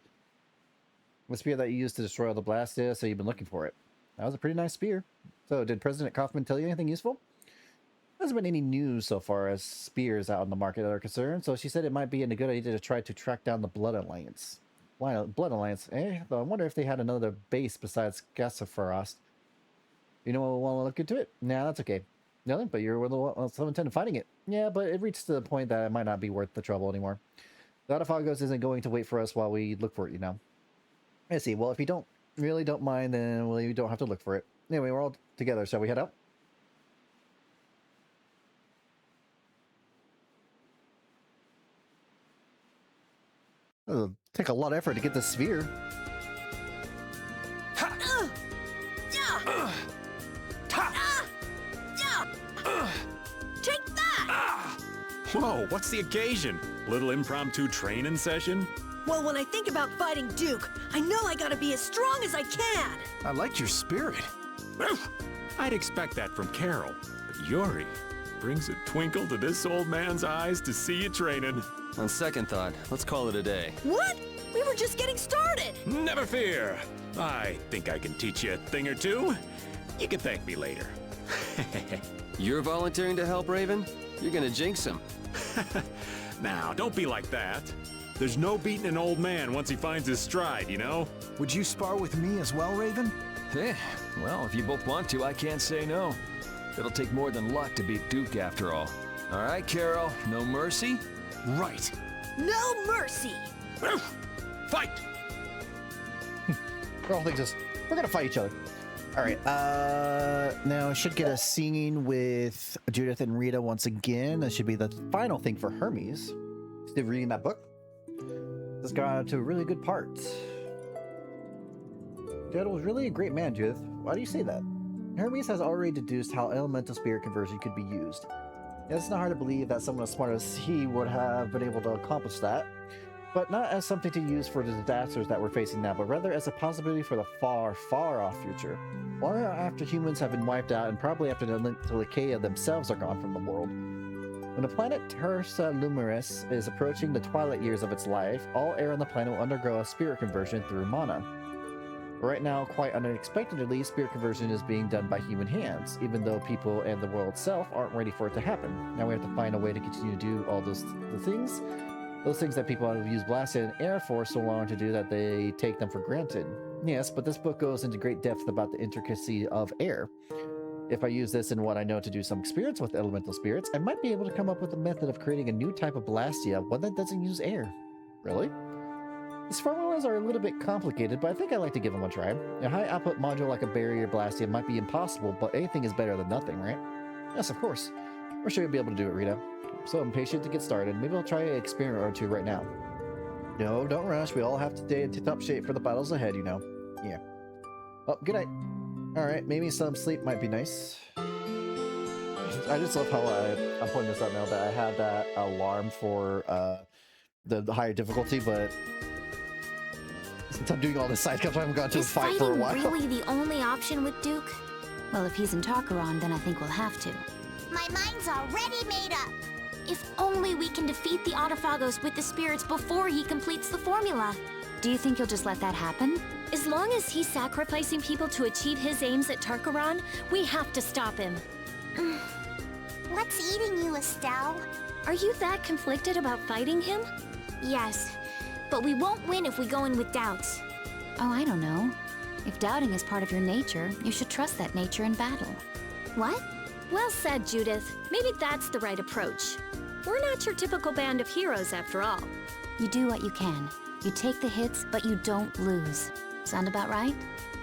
The spear that you used to destroy all the Blastia, so you've been looking for it. That was a pretty nice spear. So, did President Kaufman tell you anything useful? There hasn't been any news so far as spears out on the market that are concerned, so she said it might be a good idea to try to track down the Blood Alliance. Why Blood Alliance? Though I wonder if they had another base besides Gasfarost. You know what, we'll want to look into it? Nah, that's okay. Nothing, but you're so intent on fighting it. Yeah, but it reached to the point that it might not be worth the trouble anymore. The Autophagos isn't going to wait for us while we look for it, you know. I see. Well, if you really don't mind, then you don't have to look for it. Anyway, we're all together. Shall we head out? It'll take a lot of effort to get this sphere. Take that! Whoa, what's the occasion? Little impromptu training session? Well, when I think about fighting Duke, I know I gotta be as strong as I can! I liked your spirit. I'd expect that from Carol, but Yuri brings a twinkle to this old man's eyes to see you training. On second thought, let's call it a day. What? We were just getting started! Never fear. I think I can teach you a thing or two. You can thank me later. You're volunteering to help, Raven? You're gonna jinx him. Now, don't be like that. There's no beating an old man once he finds his stride, you know? Would you spar with me as well, Raven? Hey, well, if you both want to, I can't say no. It'll take more than luck to beat Duke after all. All right, Carol, no mercy? Right. No mercy! Fight! We're gonna fight each other. All right. Now I should get a scene with Judith and Rita once again. That should be the final thing for Hermes. Still reading that book. This got to a really good part. Dad was really a great man, Judith. Why do you say that? Hermes has already deduced how elemental spirit conversion could be used. It's not hard to believe that someone as smart as he would have been able to accomplish that, but not as something to use for the disasters that we're facing now, but rather as a possibility for the far, far off future. Long after humans have been wiped out and probably after the Lycaea themselves are gone from the world. When the planet Tersa Lumiris is approaching the twilight years of its life, all air on the planet will undergo a spirit conversion through mana. Right now, quite unexpectedly, spirit conversion is being done by human hands, even though people and the world itself aren't ready for it to happen. Now we have to find a way to continue to do all those things that people have used Blastia and Air for so long to do that they take them for granted. Yes, but this book goes into great depth about the intricacy of air. If I use this in what I know to do some experience with elemental spirits, I might be able to come up with a method of creating a new type of Blastia, one that doesn't use air. Really? These formulas are a little bit complicated, but I think I'd like to give them a try. A high output module like a barrier Blastia might be impossible, but anything is better than nothing, right? Yes, of course. We're sure you'll be able to do it, Rita. I'm so impatient to get started. Maybe I'll try an experiment or two right now. No, don't rush. We all have to stay in tip-top shape for the battles ahead, you know. Yeah. Oh, good night. Alright, maybe some sleep might be nice. I just love how I'm pointing this out now that I had that alarm for the higher difficulty, but since I'm doing all this side stuff, I haven't gone to the fight for a while. Is fighting really the only option with Duke? Well, if he's in Tarkaron, then I think we'll have to. My mind's already made up. If only we can defeat the Autophagos with the spirits before he completes the formula. Do you think you'll just let that happen? As long as he's sacrificing people to achieve his aims at Tarkaron, we have to stop him. What's eating you, Estelle? Are you that conflicted about fighting him? Yes, but we won't win if we go in with doubts. Oh, I don't know. If doubting is part of your nature, you should trust that nature in battle. What? Well said, Judith. Maybe that's the right approach. We're not your typical band of heroes, after all. You do what you can. You take the hits, but you don't lose. Sound about right?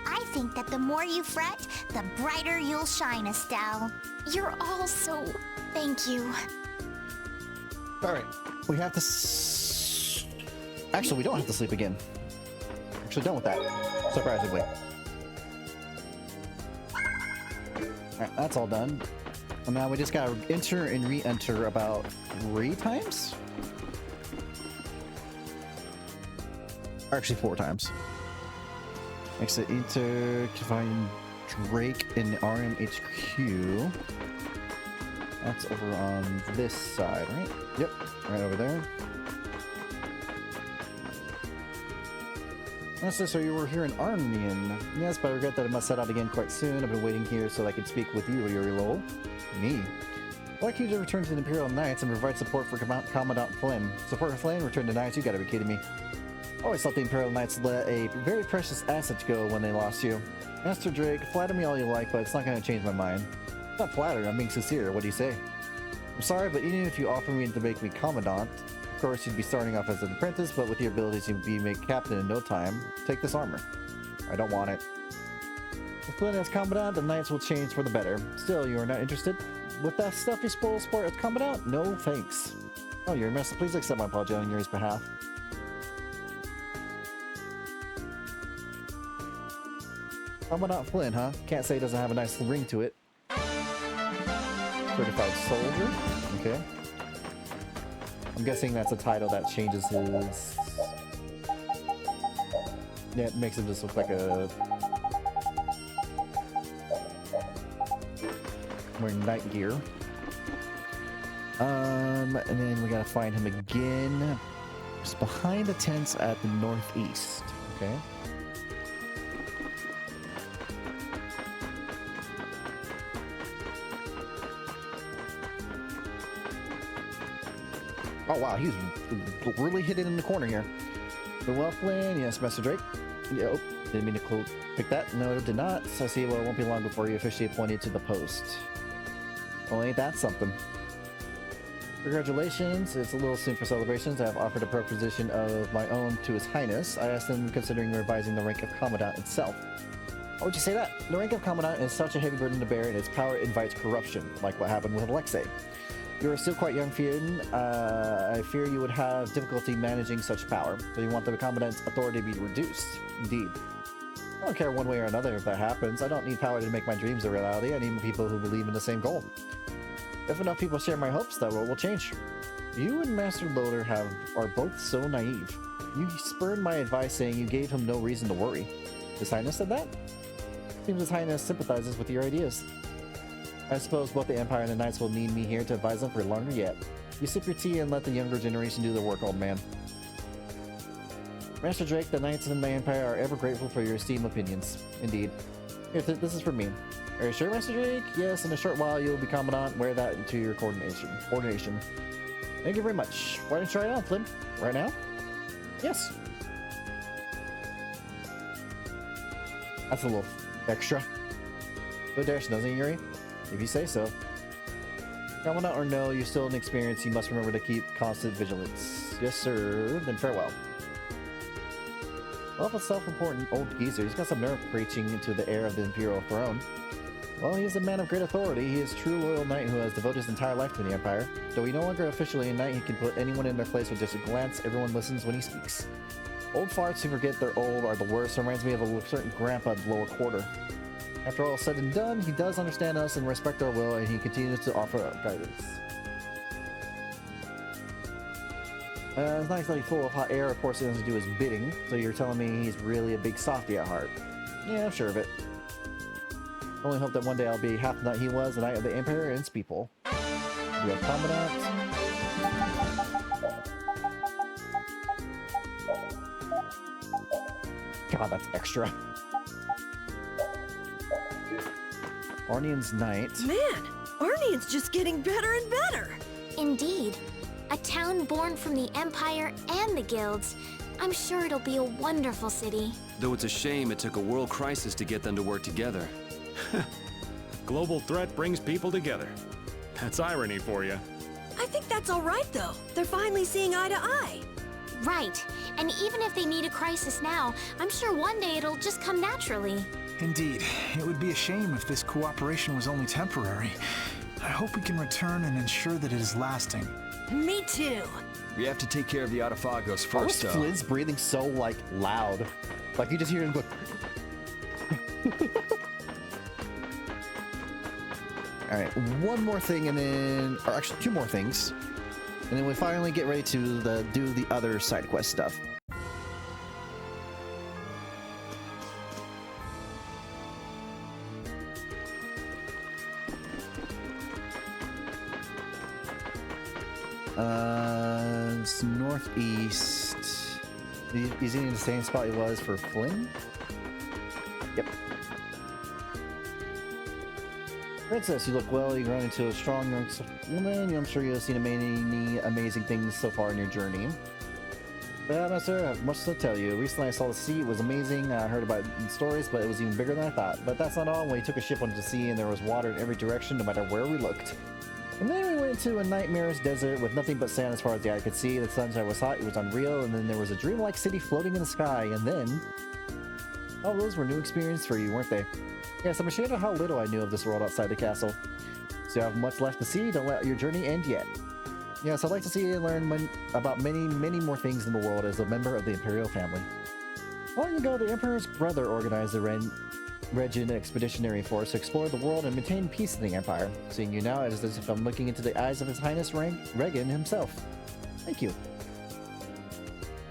I think that the more you fret, the brighter you'll shine, Estelle. You're all so... Thank you. All right, we have to. Actually, we don't have to sleep again. Actually, done with that, surprisingly. All right, that's all done. And now we just gotta enter and re-enter about 3 times. Or actually 4 times. Exit enter, find Drake in RMHQ. That's over on this side, right? Yep, right over there. That's just so you were here in Arnian. Yes, but I regret that I must set out again quite soon. I've been waiting here so I can speak with you, Yuri Lowell. Me? I'd like you to return to the Imperial Knights and provide support for Commandant Flynn. Support for Flynn? Return to Knights? You gotta be kidding me. I always thought the Imperial Knights let a very precious asset go when they lost you. Master Drake, flatter me all you like, but it's not gonna change my mind. Not flattered, I'm being sincere. What do you say? I'm sorry, but even if you offer me to make me Commandant, of course you'd be starting off as an apprentice, but with your abilities you'd be made captain in no time. Take this armor. I don't want it. With Flynn as Commandant, the Knights will change for the better. Still, you are not interested? With that stuffy spoil sport as Commandant? No, thanks. Oh, your master, please accept my apology on Yuri's behalf. Commandant Flynn, huh? Can't say he doesn't have a nice ring to it. Certified soldier. Okay. I'm guessing that's a title that changes his... Yeah, it makes him just look like a... wearing knight gear. And then we gotta find him again. It's behind the tents at the northeast. Okay. Oh wow, he's really hidden in the corner here. The well, Flynn. Yes, Master Drake. Yep. Didn't mean to pick that. No, it did not. So I see. Well, it won't be long before you officially appointed to the post. Well, ain't that something? Congratulations. It's a little soon for celebrations. I have offered a proposition of my own to His Highness. I asked him considering revising the rank of Commandant itself. Why would you say that? The rank of Commandant is such a heavy burden to bear, and its power invites corruption, like what happened with Alexei. You are still quite young, Fionn. I fear you would have difficulty managing such power, so you want the Commandant's authority to be reduced. Indeed. I don't care one way or another if that happens. I don't need power to make my dreams a reality. I need people who believe in the same goal. If enough people share my hopes, that role will change. You and Master Loader are both so naive. You spurned my advice saying you gave him no reason to worry. His Highness said that? Seems His Highness sympathizes with your ideas. I suppose both the Empire and the Knights will need me here to advise them for longer yet. You sip your tea and let the younger generation do their work, old man. Master Drake, the Knights and the Empire are ever grateful for your esteemed opinions. Indeed. Here, this is for me. Are you sure, Master Drake? Yes, in a short while you'll be Commandant. Wear that into your coordination. Thank you very much. Why don't you try it on, Flynn? Right now? Yes. That's a little extra. Good dash, doesn't it, Yuri? If you say so. Commandant or no, you're still inexperienced. You must remember to keep constant vigilance. Yes, sir. Then farewell. Well, if a self-important old geezer, he's got some nerve preaching into the air of the Imperial throne. Well, he is a man of great authority. He is a true loyal knight who has devoted his entire life to the Empire. Though he no longer officially a knight, he can put anyone in their place with just a glance. Everyone listens when he speaks. Old farts who forget they're old are the worst. Reminds me of a certain grandpa at the lower quarter. After all said and done, he does understand us and respect our will, and he continues to offer guidance. It's nice that he's full of hot air. Of course, he doesn't do his bidding, so you're telling me he's really a big softy at heart. Yeah, I'm sure of it. Only hope that one day I'll be half the knight he was, the knight of the Empire and its people. We have Commandant. God, that's extra. Arnian's Knight. Man, Arnian's just getting better and better. Indeed. A town born from the Empire and the guilds. I'm sure it'll be a wonderful city. Though it's a shame it took a world crisis to get them to work together. Global threat brings people together. That's irony for you. I think that's all right, though. They're finally seeing eye to eye. Right. And even if they need a crisis now, I'm sure one day it'll just come naturally. Indeed, it would be a shame if this cooperation was only temporary. I hope we can return and ensure that it is lasting. Me too. We have to take care of the Autophagos Why was first, though. Flynn's breathing so, like, loud? Like, you just hear him go... Alright, one more thing and then... Or actually, two more things. And then we finally get ready to do the other side quest stuff. It's northeast. Is he in the same spot he was for Flynn? Yep. Princess, you look well. You run into a strong woman. I'm sure you've seen many amazing things so far in your journey. But master, I have much to tell you. Recently I saw the sea. It was amazing. I heard about it in stories, but it was even bigger than I thought. But that's not all. When we took a ship onto the sea and there was water in every direction, no matter where we looked. And then we went to a nightmare's desert with nothing but sand as far as the eye could see. The sunshine was hot, it was unreal, and then there was a dreamlike city floating in the sky, and then... all those were new experiences for you, weren't they? Yes, I'm ashamed of how little I knew of this world outside the castle. So you have much left to see, don't let your journey end yet. Yes, I'd like to see you learn about many more things in the world as a member of the Imperial family. Long ago, the Emperor's brother organized the Regin Expeditionary Force to explore the world and maintain peace in the Empire. Seeing you now, it is as if I'm looking into the eyes of His Highness Regan himself. Thank you.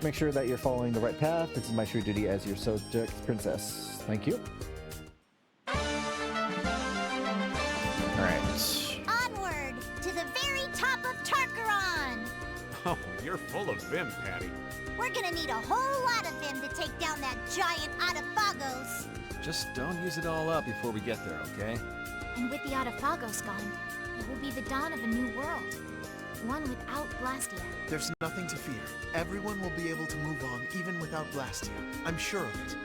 Make sure that you're following the right path. This is my true duty as your subject princess. Thank you. Alright. Onward to the very top of Tarkaron! Oh, you're full of vim, Patty. We're gonna need a whole lot of them to take down that giant Autophagos. Just don't use it all up before we get there, okay? And with the Autophagos gone, it will be the dawn of a new world. One without Blastia. There's nothing to fear. Everyone will be able to move on even without Blastia. I'm sure of it.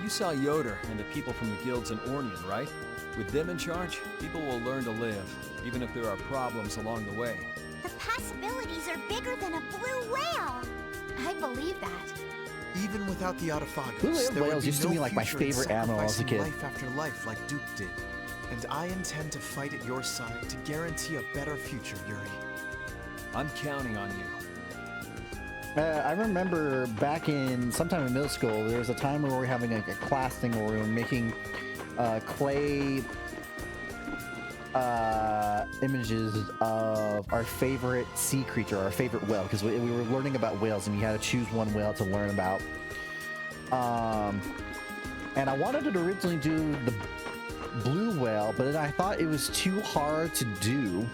You saw Yoder and the people from the guilds in Ornian, right? With them in charge, people will learn to live, even if there are problems along the way. The possibilities are bigger than a blue whale. I believe that. Even without the Autophagos, Blue there would whales be used to no be like my future in favorite animal as a sacrificing kid. life after life like Duke did. And I intend to fight at your side to guarantee a better future, Yuri. I'm counting on you. I remember back in sometime in middle school, there was a time where we were having a class thing where we were making clay images of our favorite sea creature, our favorite whale, because we were learning about whales and you had to choose one whale to learn about. And I wanted to originally do the blue whale, but then I thought it was too hard to do.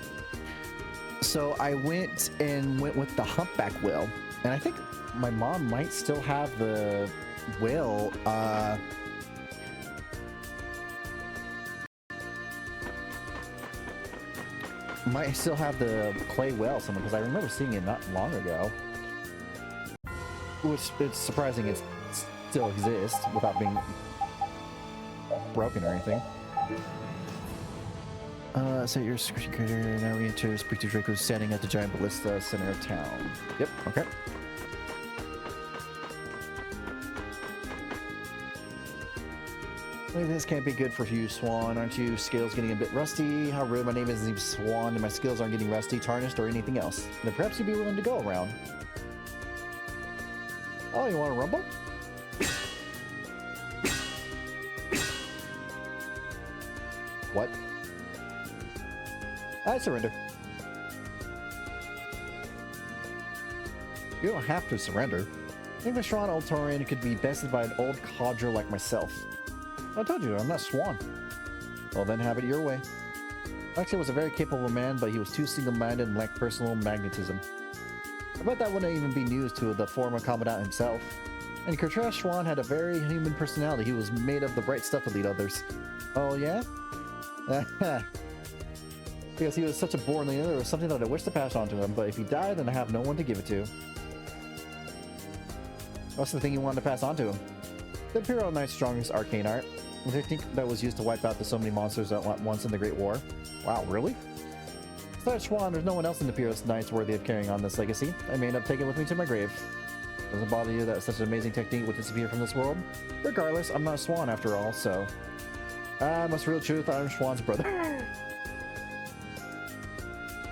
So I went with the humpback whale. And I think my mom might still have the whale, might still have the clay whale somewhere, because I remember seeing it not long ago. Which, it's surprising it still exists without being broken or anything. Set your screen creator, now we enter speak to Draco standing at the giant ballista center of town. Yep, okay. Maybe this can't be good for you, Swan. Aren't you skills getting a bit rusty? How rude, my name isn't Swan and my skills aren't getting rusty, tarnished, or anything else. Then perhaps you'd be willing to go around. Oh, you want to rumble? What? I surrender. You don't have to surrender. I think the strong old Taurian could be bested by an old codger like myself. I told you, I'm not Swan. Well, then have it your way. Alexia was a very capable man, but he was too single-minded and lacked personal magnetism. I bet that wouldn't even be news to the former commandant himself. And Kertrash Swan had a very human personality. He was made of the bright stuff to lead others. Oh, yeah? Because he was such a born leader, there was something that I wish to pass on to him, but if he died, then I have no one to give it to. What's the thing you wanted to pass on to him? The Imperial Knight's strongest arcane art. The technique that was used to wipe out so many monsters at once in the Great War. Wow, really? Besides Schwan, there's no one else in the Imperial Knights worthy of carrying on this legacy. I may end up taking it with me to my grave. Doesn't bother you that such an amazing technique would disappear from this world? Regardless, I'm not a Swan after all, so... must real truth, I'm Schwan's brother.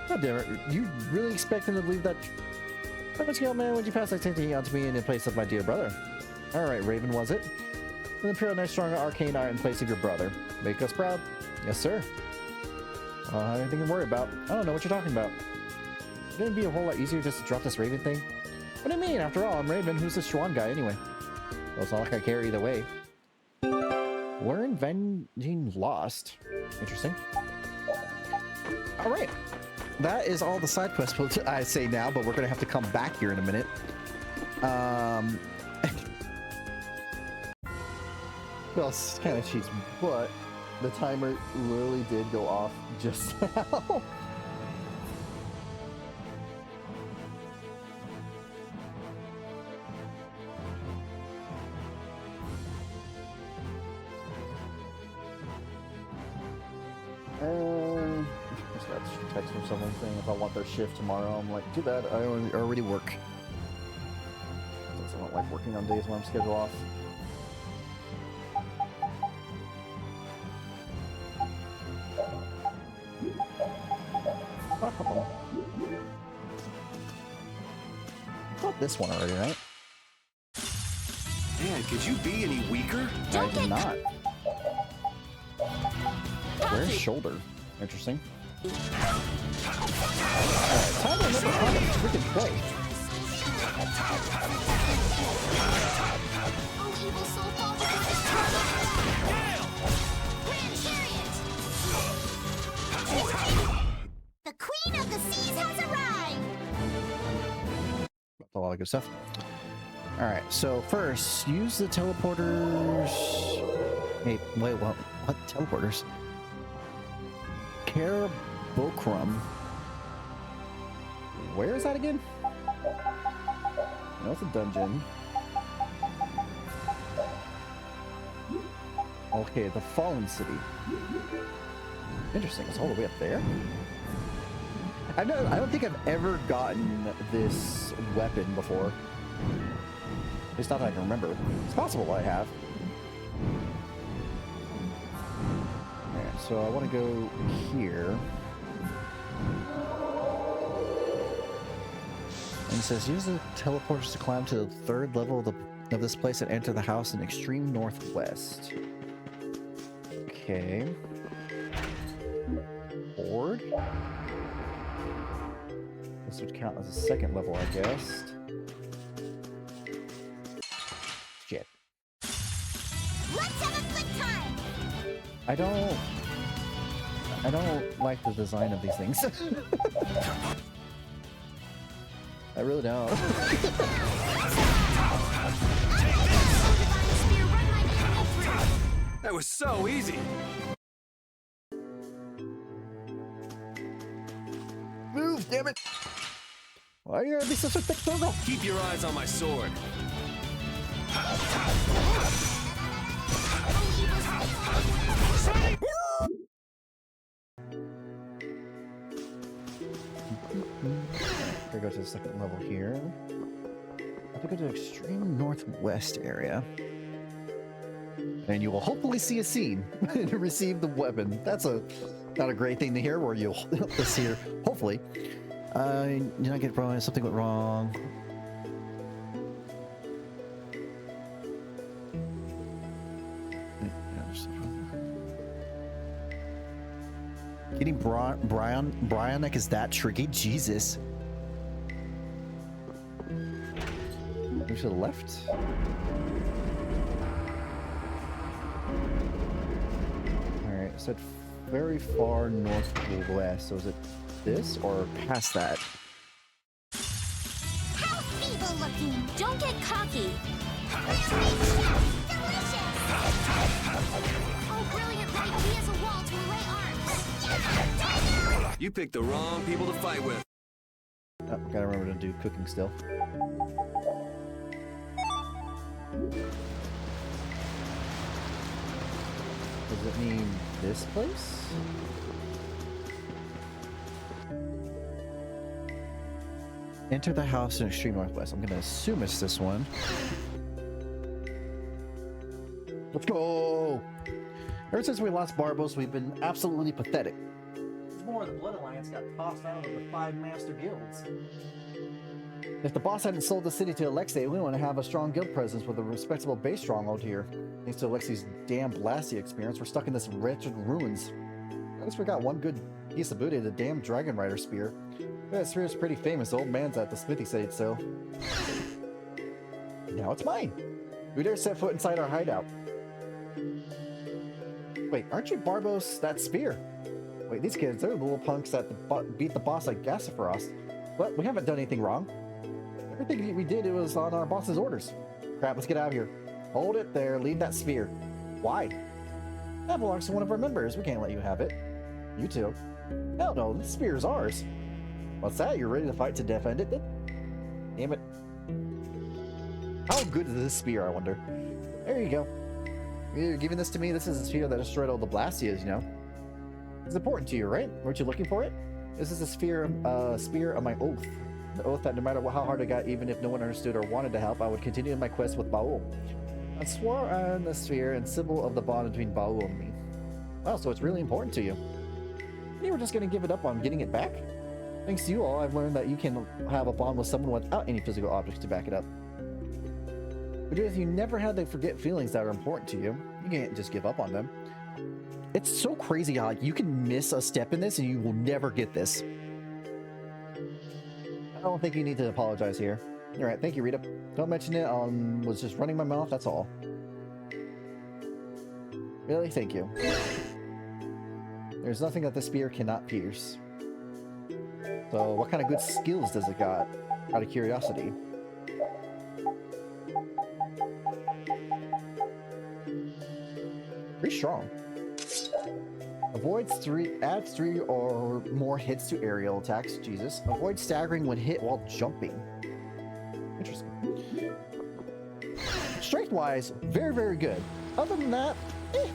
God damn it, you really expect him to leave that... How much scale, man, would you pass that technique on to me in the place of my dear brother? Alright, Raven, was it? The Imperial Knight's stronger arcane art in place of your brother. Make us proud. Yes, sir. I don't have anything to worry about. I don't know what you're talking about. Wouldn't it be a whole lot easier just to drop this Raven thing? What do you mean? After all, I'm Raven. Who's the Schwan guy anyway? Well, it's not like I care either way. We're avenging Lost. Interesting. Alright. That is all the side quests I say now, but we're going to have to come back here in a minute. Well, it's kind of cheats, but the timer literally did go off just now. Just got a text from someone saying if I want their shift tomorrow. I'm like, too bad, I already work. I don't like working on days when I'm scheduled off. Got this one already, right? Man, could you be any weaker? I did not. Where's shoulder? Interesting. Alright, time to remember how to freaking play. The Queen of the Seas has arrived! A lot of good stuff. Alright, so first, use the teleporters... Hey, wait, what teleporters? Carabocrum. Where is that again? No, it's a dungeon. Okay, the Fallen City. Interesting, it's all the way up there? I don't think I've ever gotten this weapon before. At least not that I can remember. It's possible I have. Alright, so I want to go here. And it says, use the teleporters to climb to the 3rd level of this place and enter the house in extreme northwest. Okay. Board. This would count as a 2nd level, I guess. Shit. Let's have a good time! I don't like the design of these things. I really don't. That was so easy. Move, damn it! Why are you gonna be such a thick turtle? Keep your eyes on my sword. Gotta go to the 2nd level here. I have to go to the extreme northwest area. And you will hopefully see a scene and receive the weapon. That's not a great thing to hear, where you'll just hear, hopefully. Did not get wrong, something went wrong. Getting Brionic is that tricky? Jesus. Move to the left. Alright, so it's very far northwest. So is it this or past that? How feeble looking! Don't get cocky. Delicious! Oh, brilliant light! He has a wall to array arms! You picked the wrong people to fight with. Oh, gotta remember to do cooking still. Does it mean this place? Enter the house in extreme northwest. I'm gonna assume it's this one. Let's go! Ever since we lost Barbos, we've been absolutely pathetic. More, the Blood Alliance got tossed out of the 5 master guilds. If the boss hadn't sold the city to Alexei, we wouldn't have a strong guild presence with a respectable base stronghold here. Thanks to Alexei's damn Blasty experience, we're stuck in this wretched ruins. At least we got one good piece of booty, the damn Dragon Rider spear. That spear is pretty famous. The old man's at the smithy said so. Now it's mine. We dare set foot inside our hideout. Wait, aren't you Barbos that spear? Wait, these kids, they're the little punks that beat the boss like Gassifrost. But we haven't done anything wrong. Everything we did, it was on our boss's orders. Crap, let's get out of here. Hold it there, leave that spear. Why? That belongs to one of our members. We can't let you have it. You too. Hell no, this spear is ours. What's that? You're ready to fight to defend it then? Damn it. How good is this spear, I wonder? There you go. You're giving this to me? This is a spear that destroyed all the Blastias, you know? It's important to you, right? Weren't you looking for it? This is a spear of my oath. The oath that no matter how hard I got, even if no one understood or wanted to help, I would continue my quest with Baul. I swore on the sphere and symbol of the bond between Baul and me. Wow, so it's really important to you. And you were just gonna give it up on getting it back? Thanks to you all, I've learned that you can have a bond with someone without any physical objects to back it up. But if you never had to forget feelings that are important to you, you can't just give up on them. It's so crazy how like, you can miss a step in this and you will never get this. I don't think you need to apologize here. Alright, thank you, Rita. Don't mention it, was just running my mouth, that's all. Really? Thank you. There's nothing that the spear cannot pierce. So, what kind of good skills does it got? Out of curiosity. Pretty strong. Adds 3 or more hits to aerial attacks. Jesus. Avoid staggering when hit while jumping. Interesting. Strength-wise, very, very good. Other than that, eh.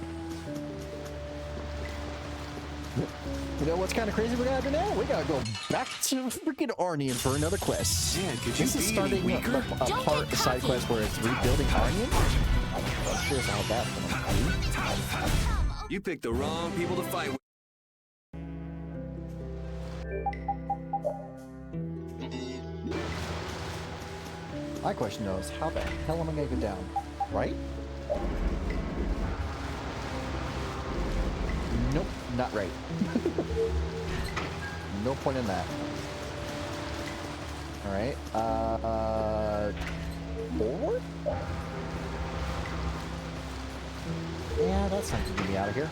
You know what's kind of crazy we gotta do now? We gotta go back to freaking Arnian for another quest. Man, could this you is be starting any weaker? a part side quest where it's rebuilding Arnian. I'm not sure how that's gonna be. You picked the wrong people to fight with. My question though is, how the hell am I gonna go down? Right? Nope, not right. No point in that. Alright, forward? Yeah, that's not gonna get me out of here.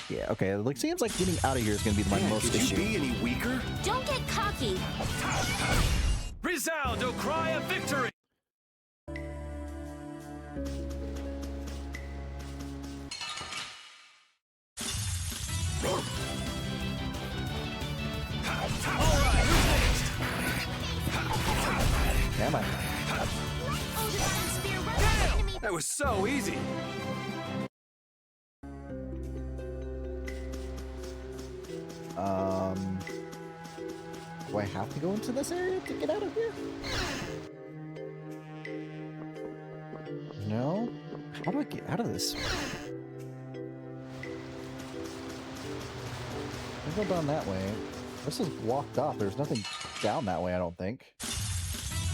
Yeah, okay, it seems like getting out of here is gonna be my most issue. Could you be any weaker? Don't get cocky. Resound, O cry of victory! Am I? That was so easy. Do I have to go into this area to get out of here? No? How do I get out of this? I'll go down that way. This is blocked off. There's nothing down that way, I don't think.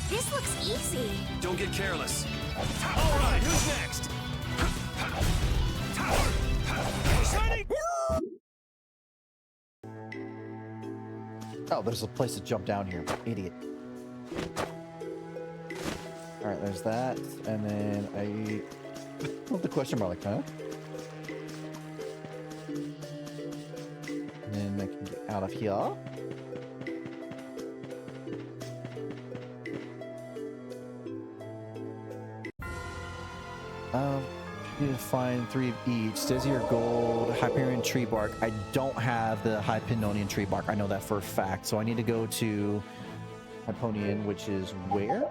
This looks easy. Don't get careless. All right, who's next? Ready? Oh, there's a place to jump down here. Idiot. Alright, there's that. And then I love the question mark, huh? And then I can get out of here. Need to find 3 of each. Stizzy or gold, Hyperion tree bark. I don't have the Hyperionian tree bark. I know that for a fact. So I need to go to Hyperion, which is where?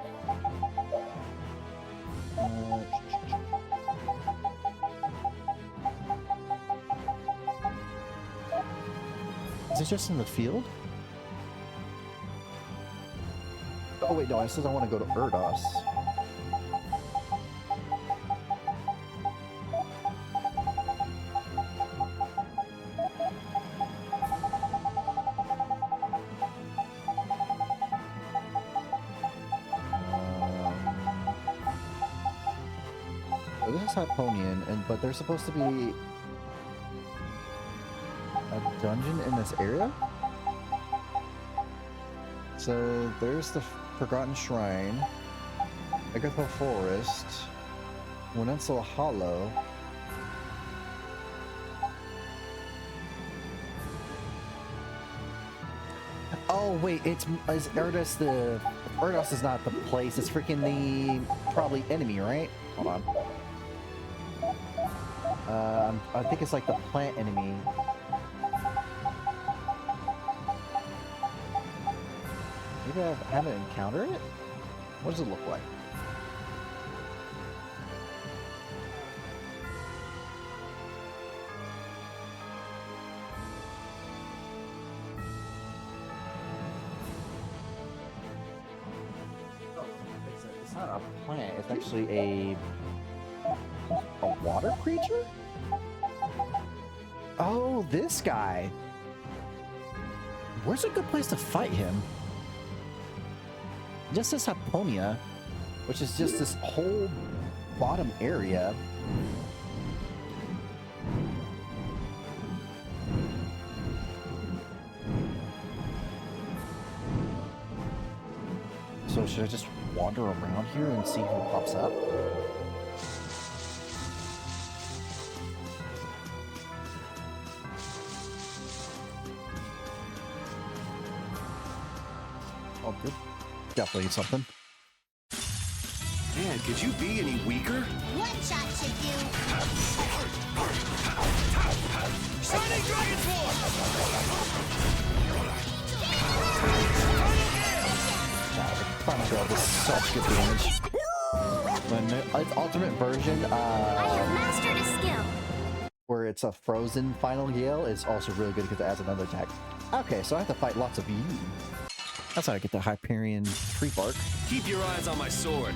Is it just in the field? Oh wait, no, it says I want to go to Erdos. So this is Hyponian, but there's supposed to be a dungeon in this area? So there's the Forgotten Shrine, Agatha Forest, Winensel Hollow. Oh wait, is Erdos the... Erdos is not the place, it's freaking the probably enemy, right? Hold on. I think it's like the plant enemy. Maybe I haven't encountered it? What does it look like? Oh, it's not a plant, it's actually a water creature? Oh, this guy. Where's a good place to fight him? Just this Hyponia, which is just this whole bottom area. So should I just wander around here and see who pops up? Oh, good. Definitely something. Man, could you be any weaker? One shot should do. Shining Dragon Force! Final Girl does such good damage. When its ultimate version, I have mastered a skill. where it's a frozen Final Gale, is also really good because it adds another attack. Okay, so I have to fight lots of you. That's how I get the Hyperion tree bark. Keep your eyes on my sword.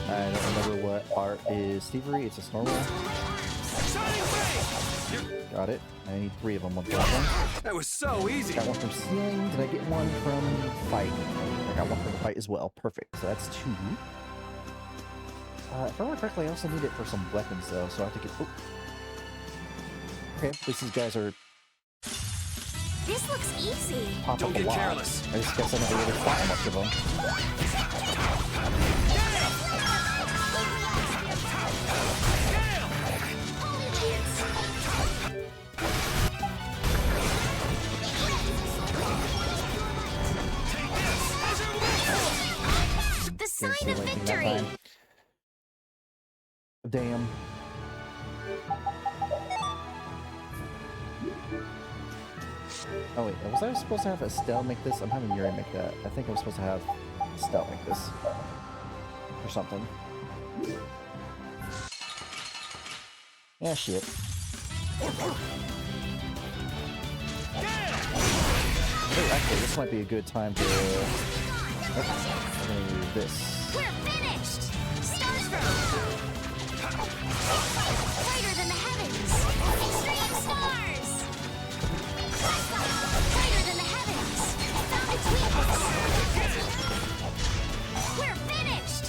I don't remember what art is. Thievery, it's just normal. Got it. I need 3 of them on that one. That was so easy. Got one from Sealing. Did I get one from Fight? I got one from Fight as well. Perfect. So that's 2. If I remember correctly, I also need it for some weapons though, so I have to get... Oh. Okay, at least these guys are... This looks easy. Pop Don't up a get lot. careless. I just guess I never really fought much of them. The sign Didn't see of anything that victory. time. Damn. Oh wait, was I supposed to have Estelle make this? I'm having Yuri make that. I think I'm supposed to have Estelle make this. Or something. Yeah, shit. Oh, actually, this might be a good time to... Oh, I'm gonna do this. We're finished. Stars brighter than the heavens. Extreme stars. Brighter than the heavens. Found its weakness. We're finished.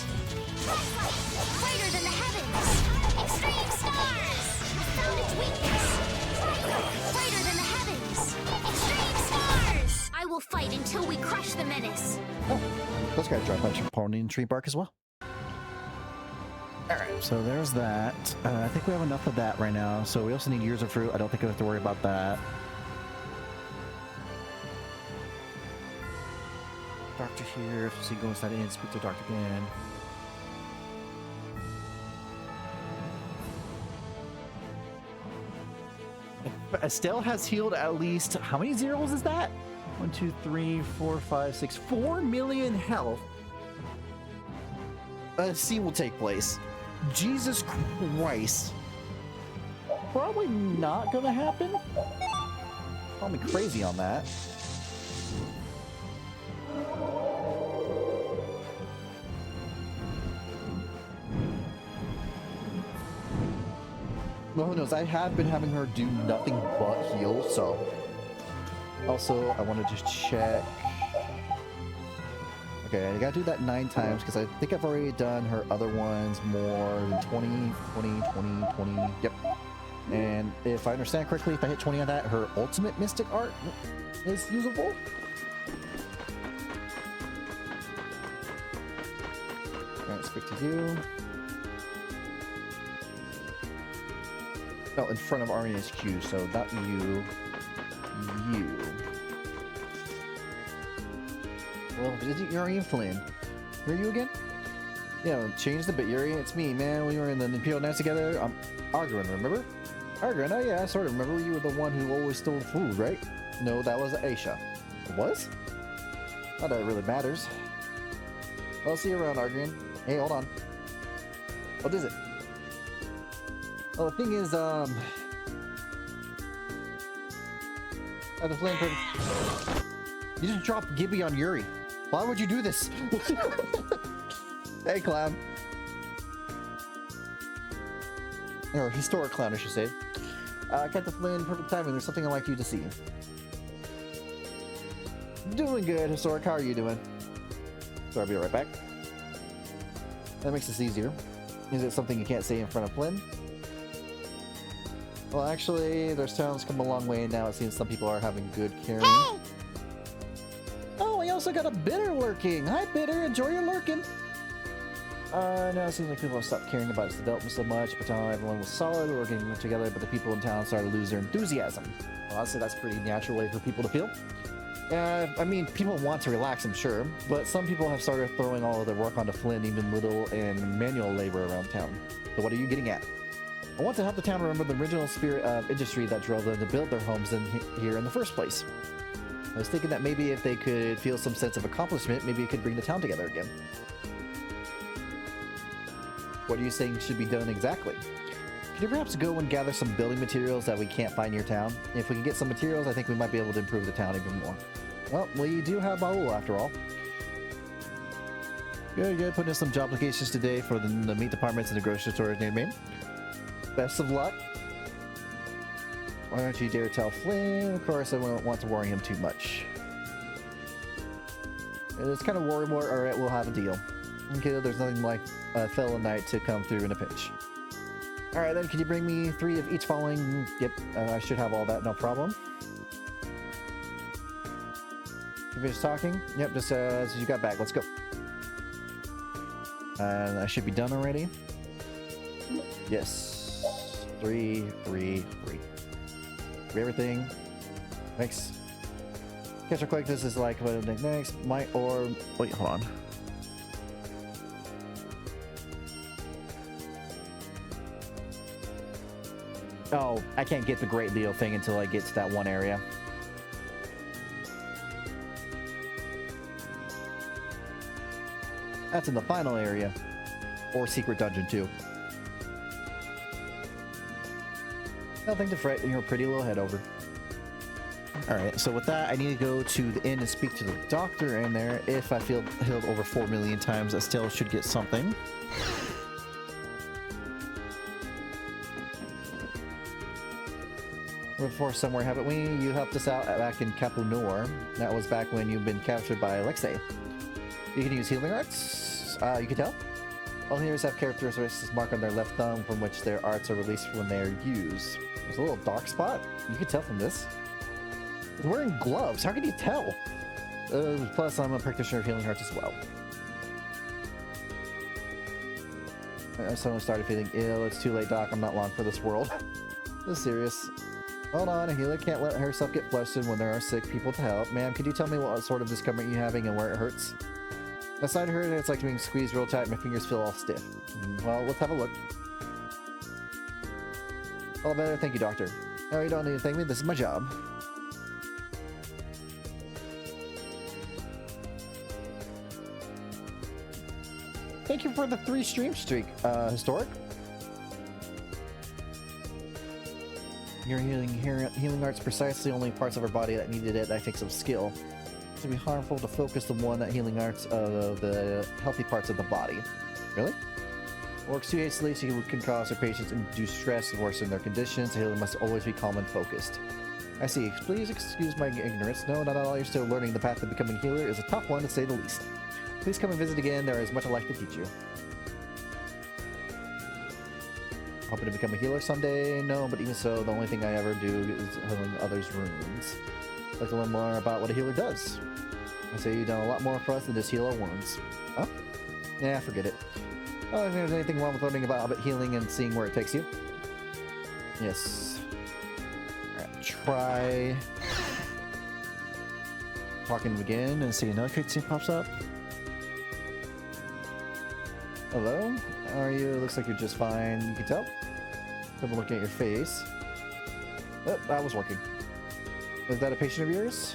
Brighter than the heavens. Extreme stars. Found its weakness. Brighter than the heavens. Extreme stars. I will fight until we crush the menace. Oh, those guys drop a bunch of pony and tree bark as well. Alright, so there's that. I think we have enough of that right now. So we also need Years of Fruit. I don't think I have to worry about that. Doctor here. If he goes that in, speak to Doctor again. Estelle has healed at least... How many zeros is that? 1, 2, 3, 4, 5, 6, 4 million health. A scene will take place. Jesus Christ. Probably not gonna happen. Call me crazy on that. Well, who knows? I have been having her do nothing but heal, so. Also, I want to just check. Okay, I gotta do that 9 times because I think I've already done her other ones more than 20, 20, 20, 20. Yep. And if I understand correctly, if I hit 20 on that, her ultimate mystic art is usable. Alright, speak to you. No, in front of Army HQ, so not you. You. Well, you're Ian Flynn. Who are you again? Yeah, change the bit, Yuri. It's me, man. We were in the Imperial Knights together. I'm Argarin, remember? Argarin, oh yeah, I sort of remember. You were the one who always stole food, right? No, that was Aisha. It was? Not that it really matters. I'll see you around, Argarin. Hey, hold on. What is it? Oh, the thing is, the flame. You just dropped Gibby on Yuri. Why would you do this? Hey, clown. Or historic clown, I should say. Captain Flynn, perfect timing. There's something I'd like you to see. Doing good, historic. How are you doing? So I'll be right back. That makes this easier. Is it something you can't say in front of Flynn? Well, actually, their sounds come a long way now. It seems some people are having good caring. Hey! Oh, we also got a Bitter lurking. Hi, Bitter. Enjoy your lurking. No, it seems like people have stopped caring about its development so much. But everyone was solid, we were getting together, but the people in town started to lose their enthusiasm. Well, I'd say that's a pretty natural way for people to feel. I mean, people want to relax, I'm sure, but some people have started throwing all of their work onto Flynn, even little and manual labor around town. So what are you getting at? I want to help the town remember the original spirit of industry that drove them to build their homes here in the first place. I was thinking that maybe if they could feel some sense of accomplishment, maybe it could bring the town together again. What are you saying should be done exactly? Could you perhaps go and gather some building materials that we can't find near town? If we can get some materials, I think we might be able to improve the town even more. Well, we do have Baul after all. Good. Putting in some job applications today for the meat departments and the grocery stores near me. Best of luck. Why don't you dare tell Flynn? Of course, I won't want to worry him too much. It's kind of worry. Alright, we'll have a deal. Okay, there's nothing like a fellow knight to come through in a pinch. Alright then, can you bring me 3 of each following? Yep, I should have all that, no problem. You finished talking? Yep, just as you got back, let's go. And I should be done already. Yes. 3. Everything. Thanks. Catch real quick, this is like what next. My orb. Wait, hold on. Oh, I can't get the Great Leo thing until I get to that one area. That's in the final area. Or secret dungeon too. Nothing to fret, and you're a pretty little head over. Alright, so with that, I need to go to the inn and speak to the doctor in there. If I feel healed over 4 million times, I still should get something. Before somewhere, haven't we? You helped us out back in Capunor. That was back when you've been captured by Alexei. You can use healing arts. You can tell. All healers have characteristics marked on their left thumb from which their arts are released when they are used. There's a little dark spot. You can tell from this. He's wearing gloves. How can you tell? Plus, I'm a practitioner of healing arts as well. Someone started feeling ill. It's too late, Doc. I'm not long for this world. This is serious. Hold on, a healer can't let herself get flustered when there are sick people to help. Ma'am, could you tell me what sort of discomfort you're having and where it hurts? My side hurt and it's like being squeezed real tight. My fingers feel all stiff. Well, let's have a look. All better, thank you, doctor. No, you don't need to thank me. This is my job. thank you for the 3 stream streak, Historic. Your healing arts precisely only parts of our body that needed it. That takes some skill. It would be harmful to focus the one that healing arts of the healthy parts of the body. Really? Works too hastily, so can cause our patients induce stress and worsen their conditions. Healing must always be calm and focused. I see. Please excuse my ignorance. No, not at all. You're still learning. The path to becoming a healer is a tough one, to say the least. Please come and visit again. There is much I'd like to teach you. Hoping to become a healer someday? No, but even so, the only thing I ever do is healing others' wounds. I'd like to learn more about what a healer does. I say you've done a lot more for us than just heal our wounds. Huh? Yeah, forget it. I don't think there's anything wrong with learning about healing and seeing where it takes you. Yes. Alright, try talking again and see another cutscene pops up. Hello? How are you? Looks like you're just fine. You can tell. Have a look at your face. Oh, that was working. Is that a patient of yours?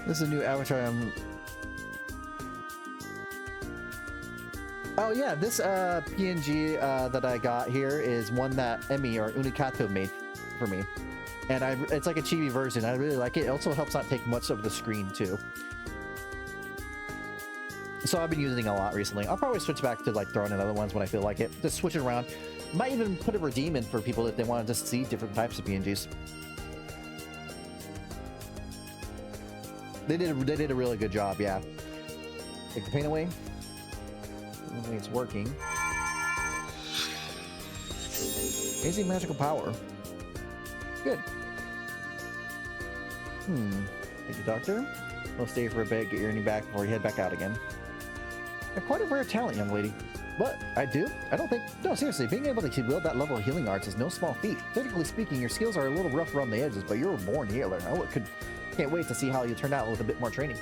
This is a new avatar. Oh yeah, this PNG that I got here is one that Emi or Unikato made for me. And it's like a chibi version. I really like it. It also helps not take much of the screen too. So I've been using it a lot recently. I'll probably switch back to like throwing in other ones when I feel like it. Just switch it around. Might even put a redeem in for people if they want to just see different types of PNGs. They did a really good job, yeah. Take the pain away. I don't think it's working. Amazing magical power. Good. Thank you, Doctor. We'll stay for a bit, get your earning back before you head back out again. You're quite a rare talent, young lady. What? I do? I don't think... No, seriously, being able to wield that level of healing arts is no small feat. Technically speaking, your skills are a little rough around the edges, but you're a born healer. Can't wait to see how you turn out with a bit more training.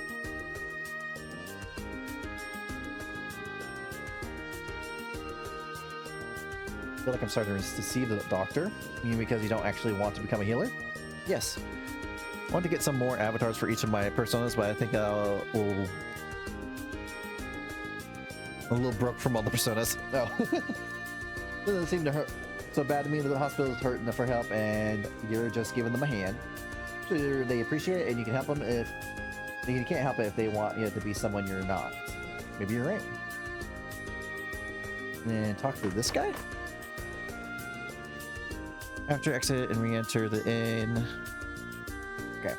I feel like I'm starting to see the Doctor. You mean because you don't actually want to become a healer? Yes. I want to get some more avatars for each of my personas, but I think I'm a little broke from all the personas. No. Doesn't seem to hurt so bad to me that the hospital is hurting for help and you're just giving them a hand. Sure, they appreciate it and you can help them if... You can't help it if they want you to be someone you're not. Maybe you're right. And talk to this guy? After exit and re-enter the inn. Okay.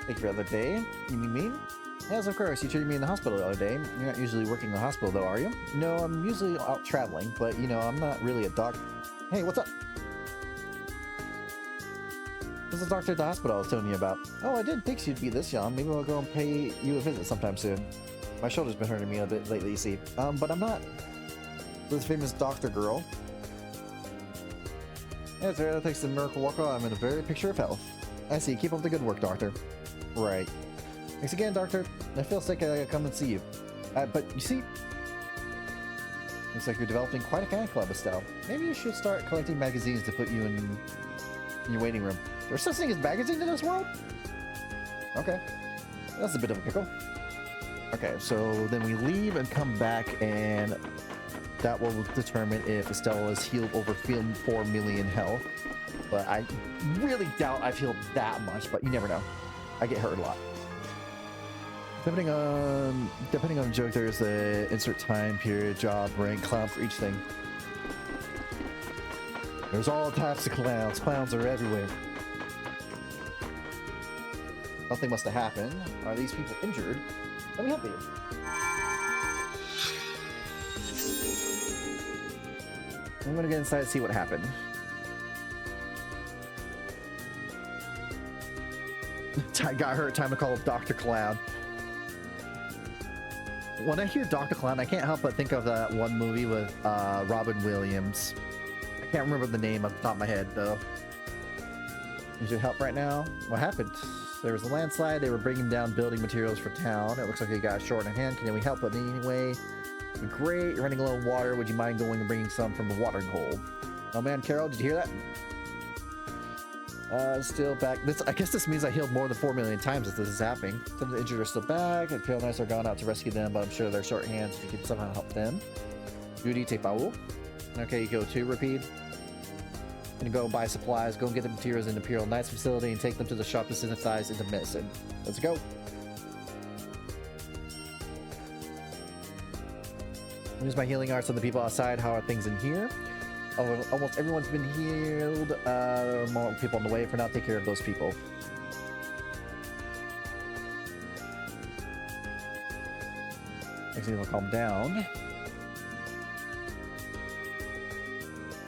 Thank you for the other day. You mean me? Yes, of course. You treated me in the hospital the other day. You're not usually working in the hospital, though, are you? No, I'm usually out traveling, but, you know, I'm not really a doc... Hey, what's up? This is the doctor at the hospital I was telling you about. Oh, I didn't think she'd be this young. Maybe I'll go and pay you a visit sometime soon. My shoulder's been hurting me a bit lately, you see. But I'm not this famous doctor girl. That's right, thanks to Miracle Walker, I'm in a very picture of health. I see. Keep up the good work, Doctor. Right. Thanks again, Doctor. I feel sick. I gotta come and see you. But you see, looks like you're developing quite a fan club, Estelle. Maybe you should start collecting magazines to put you in your waiting room. There's such thing as magazines in this world? Okay. That's a bit of a pickle. Okay, so then we leave and come back, and that will determine if Estelle is healed over 4 million health. But I really doubt I've healed that much, but you never know. I get hurt a lot. Depending on the joke, there's the insert time period, job, rank, clown for each thing. There's all types of clowns. Clowns are everywhere. Something must have happened. Are these people injured? Let me help you. I'm gonna get inside and see what happened. I got hurt. Time to call Dr. Clown. When I hear Dr. Clown, I can't help but think of that one movie with Robin Williams. I can't remember the name off the top of my head, though. Need your help right now? What happened? There was a landslide. They were bringing down building materials for town. It looks like they got short in hand. Can we help in any way? Great. You're running low on water. Would you mind going and bringing some from the watering hole? Oh man, Carol, did you hear that? Still back. I guess this means I healed more than 4 million times as this is happening. Some of the injured are still back, and Pale Knights are gone out to rescue them, but I'm sure they're short hands if you can somehow help them. Judy, take Baul. Okay, you go to Rapide. And go buy supplies, go and get the materials in the Imperial Knights facility, and take them to the shop to synthesize into medicine. Let's go. Use my healing arts on the people outside. How are things in here? Almost everyone's been healed. More people on the way. For now, take care of those people. Next thing will calm down.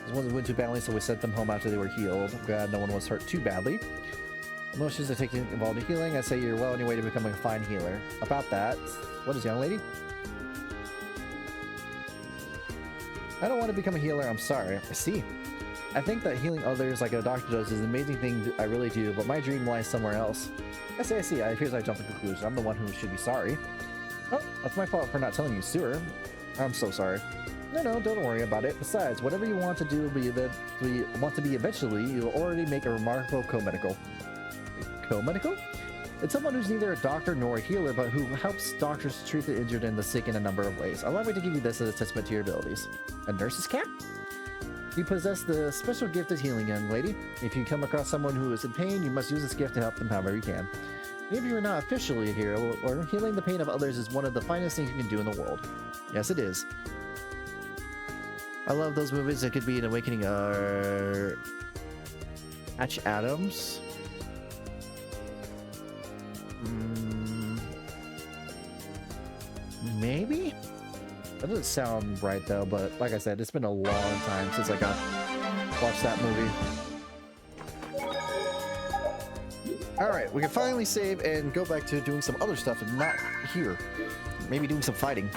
Those ones went too badly, so we sent them home after they were healed. I'm glad no one was hurt too badly. Emotions are taking involved in healing. I say you're well on your way to becoming a fine healer. About that, what is young lady? I don't want to become a healer, I'm sorry. I see. I think that healing others like a doctor does is an amazing thing I really do, but my dream lies somewhere else. I see. It appears I jumped to conclusion. I'm the one who should be sorry. Oh, that's my fault for not telling you sooner. I'm so sorry. No, don't worry about it. Besides, whatever you want to do eventually, you'll already make a remarkable co-medical. Co-medical? It's someone who's neither a doctor nor a healer, but who helps doctors treat the injured and the sick in a number of ways. Allow me to give you this as a testament to your abilities. A nurse's cap? You possess the special gift of healing, young lady. If you come across someone who is in pain, you must use this gift to help them however you can. Maybe you're not officially a hero, or healing the pain of others is one of the finest things you can do in the world. Yes, it is. I love those movies that could be an awakening. Patch Adams. Maybe? That doesn't sound right though, but like I said, it's been a long time since I watched that movie. Alright, we can finally save and go back to doing some other stuff and not here. Maybe doing some fighting.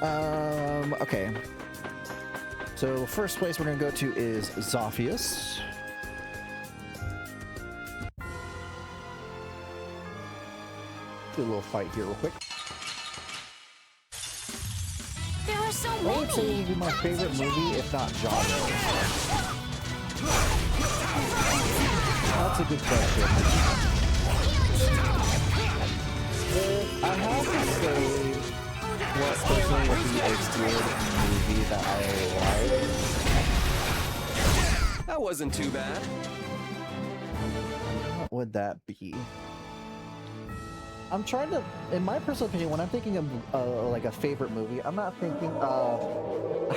Okay. So first place we're gonna go to is Zophius. Do a little fight here real quick. There are so many. I would say it would be my favorite movie, if not genre. That's a good question. If I have to say what personally would be a good movie that I like. That wasn't too bad. What would that be? I'm trying to, in my personal opinion, when I'm thinking of like a favorite movie, I'm not thinking of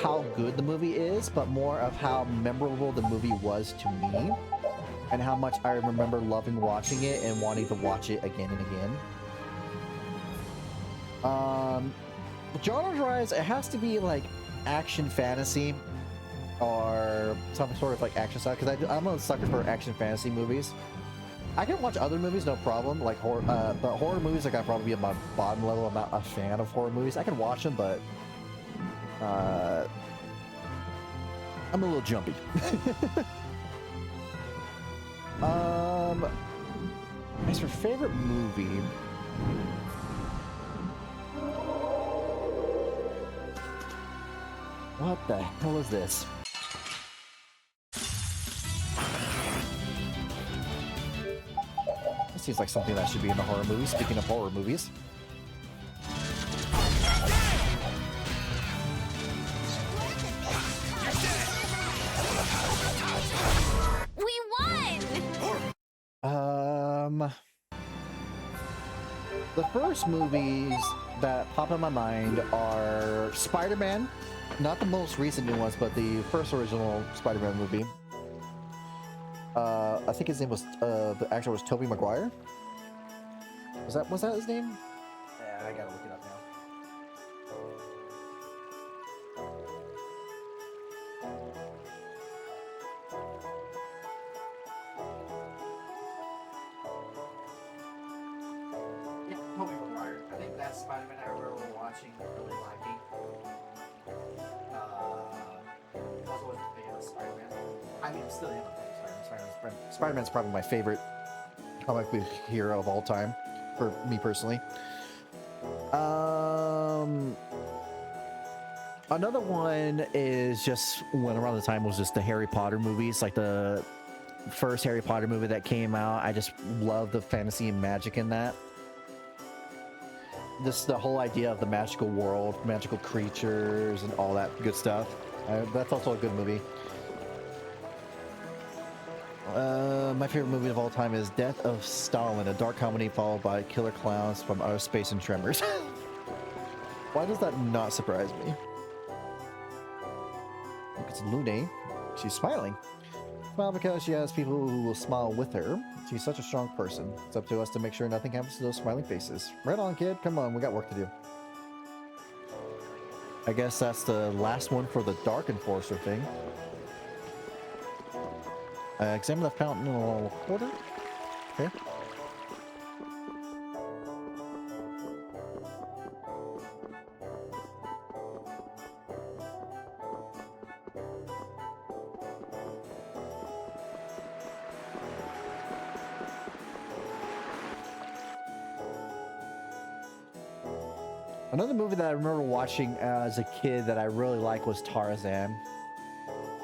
how good the movie is, but more of how memorable the movie was to me, and how much I remember loving watching it and wanting to watch it again and again. Genre-wise, it has to be like action fantasy or some sort of like action style, because I'm a sucker for action fantasy movies. I can watch other movies, no problem, like horror, but horror movies, like, I'd probably be at my bottom level. I'm not a fan of horror movies. I can watch them, but I'm a little jumpy. As for favorite movie, what the hell is this? Seems like something that should be in a horror movie. Speaking of horror movies. We won! The first movies that pop in my mind are Spider-Man. Not the most recent new ones, but the first original Spider-Man movie. I think his name was, the actor was Tobey Maguire. Was that his name? Yeah, I gotta look it up now. Yeah, Tobey Maguire. I think that's Spider-Man I remember watching and really liking. Also was a fan of Spider-Man. I mean, I'm still in Spider-Man's probably my favorite comic book hero of all time, for me personally. Another one is just when around the time was just the Harry Potter movies, like the first Harry Potter movie that came out. I just love the fantasy and magic in that. Just the whole idea of the magical world, magical creatures, and all that good stuff. That's also a good movie. My favorite movie of all time is Death of Stalin, a dark comedy followed by Killer Clowns from Outer Space and Tremors. Why does that not surprise me? Look, it's Lune. She's smiling. Smile because she has people who will smile with her. She's such a strong person. It's up to us to make sure nothing happens to those smiling faces. Right on, kid. Come on, we got work to do. I guess that's the last one for the Dark Enforcer thing. Examine the fountain in a little quarter. Okay. Another movie that I remember watching as a kid that I really liked was Tarzan.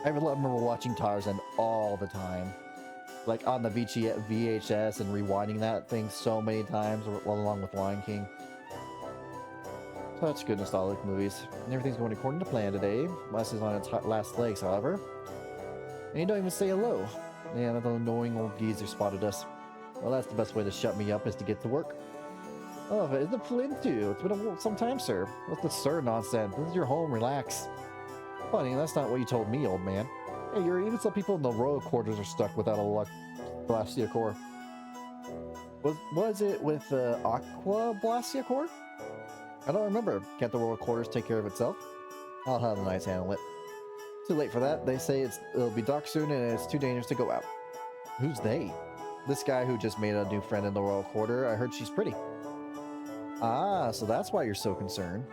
I remember watching Tarzan all the time. Like on the VHS and rewinding that thing so many times along with Lion King. Such good nostalgic movies. And everything's going according to plan today. Les is on its last legs, however. And you don't even say hello. Yeah, that annoying old geezer spotted us. Well, that's the best way to shut me up is to get to work. Oh, but isn't Flynn too? It's been some time, sir. What's the sir nonsense? This is your home, relax. Funny, that's not what you told me, old man. Hey, even some people in the royal quarters are stuck without a Blastia core. Was it with Aqua Blastia core? I don't remember. Can't the royal quarters take care of itself? I'll have the knights handle it. Too late for that. They say it'll be dark soon and it's too dangerous to go out. Who's they? This guy who just made a new friend in the royal quarter. I heard she's pretty. Ah, so that's why you're so concerned.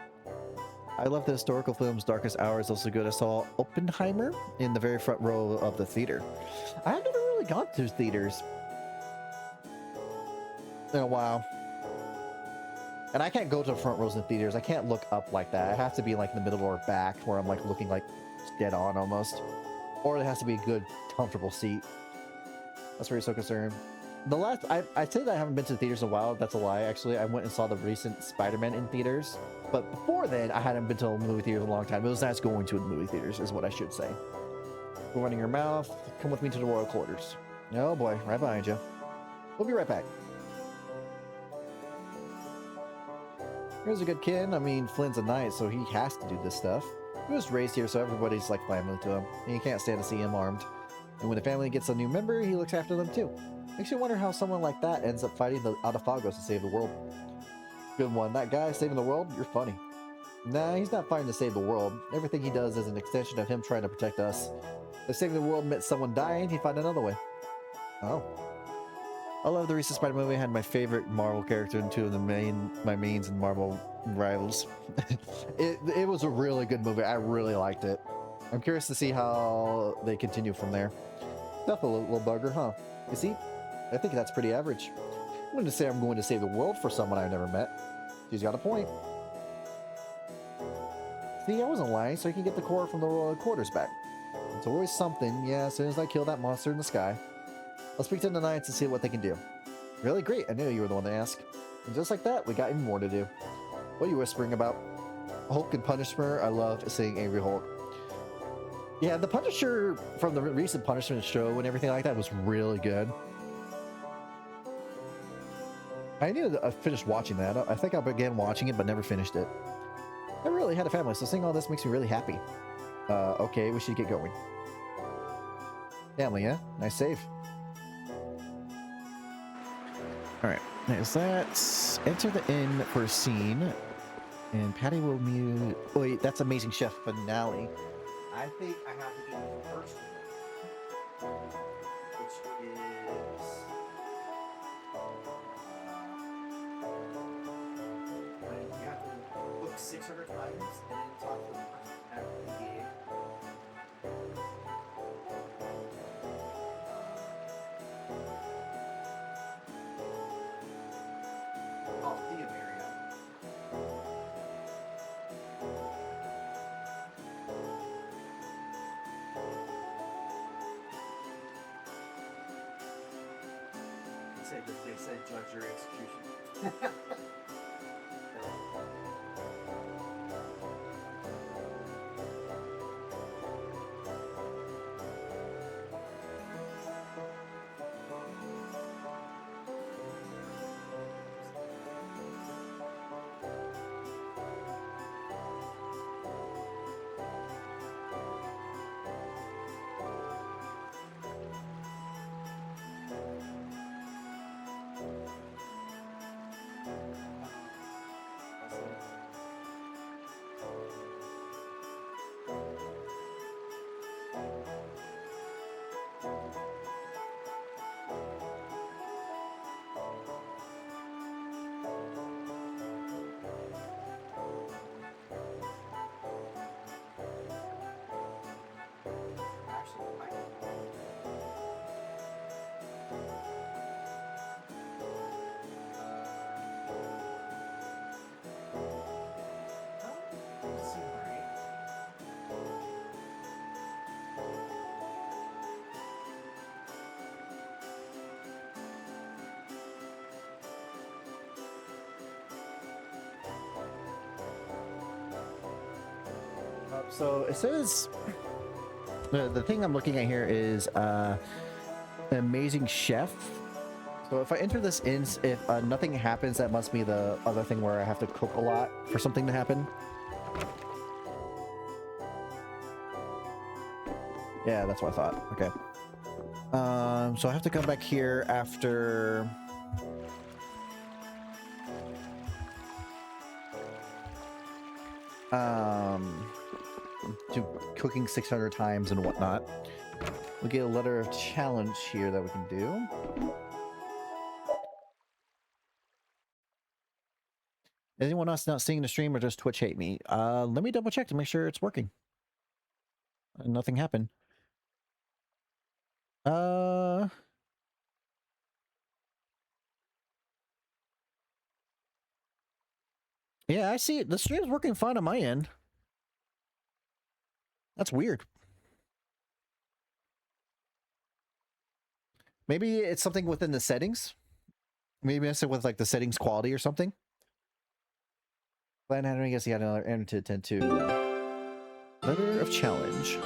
I love the historical film's Darkest Hour is also good. I saw Oppenheimer in the very front row of the theater. I have never really gone to theaters in a while. And I can't go to front rows in theaters. I can't look up like that. I have to be like in the middle or back where I'm like looking like dead on almost. Or it has to be a good, comfortable seat. That's why you're so concerned. I say that I haven't been to the theaters in a while. That's a lie, actually. I went and saw the recent Spider-Man in theaters. But before then, I hadn't been to a movie theater in a long time. It was nice going to the movie theaters, is what I should say. Go running your mouth. Come with me to the royal quarters. Oh boy, right behind you. We'll be right back. Here's a good kid. I mean, Flynn's a knight, so he has to do this stuff. He was raised here, so everybody's like family to him. And you can't stand to see him armed. And when the family gets a new member, he looks after them too. Makes you wonder how someone like that ends up fighting the Autophagos to save the world. Good one. That guy saving the world? You're funny. Nah, he's not fighting to save the world. Everything he does is an extension of him trying to protect us. If saving the world meant someone dying, he'd find another way. Oh. I love the recent Spider movie. I had my favorite Marvel character and two of my mains in Marvel rivals. it was a really good movie. I really liked it. I'm curious to see how they continue from there. Tough a little bugger, huh? You see? I think that's pretty average. I'm going to say I'm going to save the world for someone I've never met. She's got a point. See, I wasn't lying, so you can get the core from the royal quarters back. It's always something, yeah, as soon as I kill that monster in the sky. I'll speak to the knights and see what they can do. Really? Great, I knew you were the one to ask. And just like that, we got even more to do. What are you whispering about? Hulk and Punisher? I love seeing Angry Hulk. Yeah, the Punisher from the recent Punishment show and everything like that was really good. I need to finish watching that. I think I began watching it, but never finished it. I really had a family, so seeing all this makes me really happy. Okay, we should get going. Family, yeah? Nice save. Alright, there's that. Enter the inn for a scene. And Patty will mute... Oh, wait, that's Amazing Chef finale. I think I have to do the first one. Which is... you have to look 600 times and then talk to the person after the game. Oh, Thea Maria. They say judge your execution. So it says the thing I'm looking at here is an amazing chef. So if I enter this in, if nothing happens, that must be the other thing where I have to cook a lot for something to happen. Yeah, that's what I thought. Okay. So I have to come back here after. To cooking 600 times and whatnot. We'll get a letter of challenge here that we can do. Anyone else not seeing the stream or just Twitch hate me? Let me double check to make sure it's working. Nothing happened. Yeah, I see it. The stream's working fine on my end. That's weird. Maybe it's something within the settings. Maybe I said with like the settings quality or something. Glenn Henry, I guess he had another end to attend to. Letter of challenge.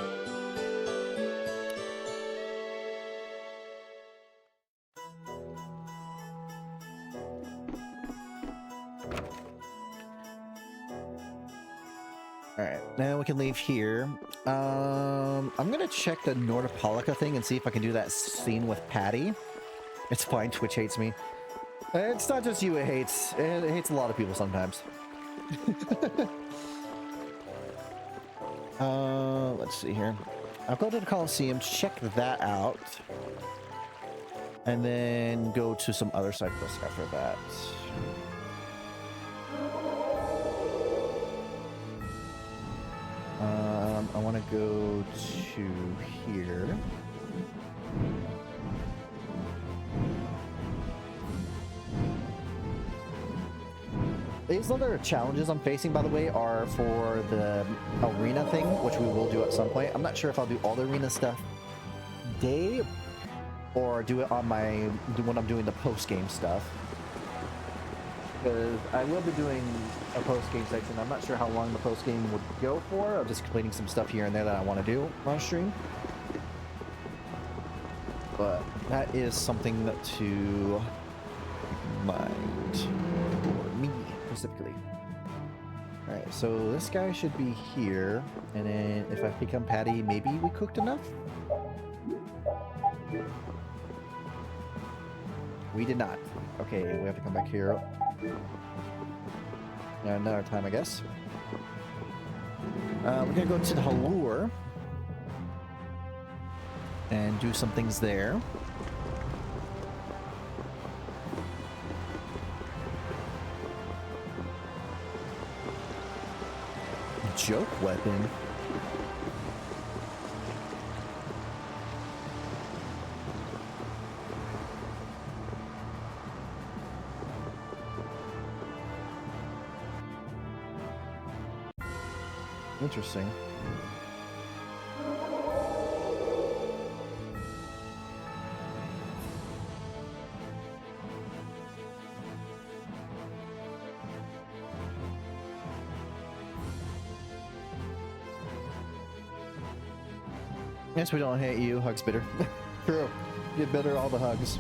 Alright, now we can leave here. I'm gonna check the Nordopolica thing and see if I can do that scene with Patty. It's fine, Twitch hates me. It's not just you it hates a lot of people sometimes. Let's see here. I'll go to the Coliseum, check that out. And then go to some other side quests after that. I want to go to here. These other challenges I'm facing, by the way, are for the arena thing, which we will do at some point. I'm not sure if I'll do all the arena stuff today or do it on when I'm doing the post-game stuff. Because I will be doing a post-game section. I'm not sure how long the post-game would go for. I'm just completing some stuff here and there that I want to do on stream. But that is something to mind for me specifically. Alright, so this guy should be here. And then if I become Patty, maybe we cooked enough? We did not. Okay, we have to come back here. Another time, I guess. We're gonna go to the Halure and do some things there. Joke weapon. Interesting. Yes, we don't hate you, Hugs Bitter. True. Get bitter all the hugs.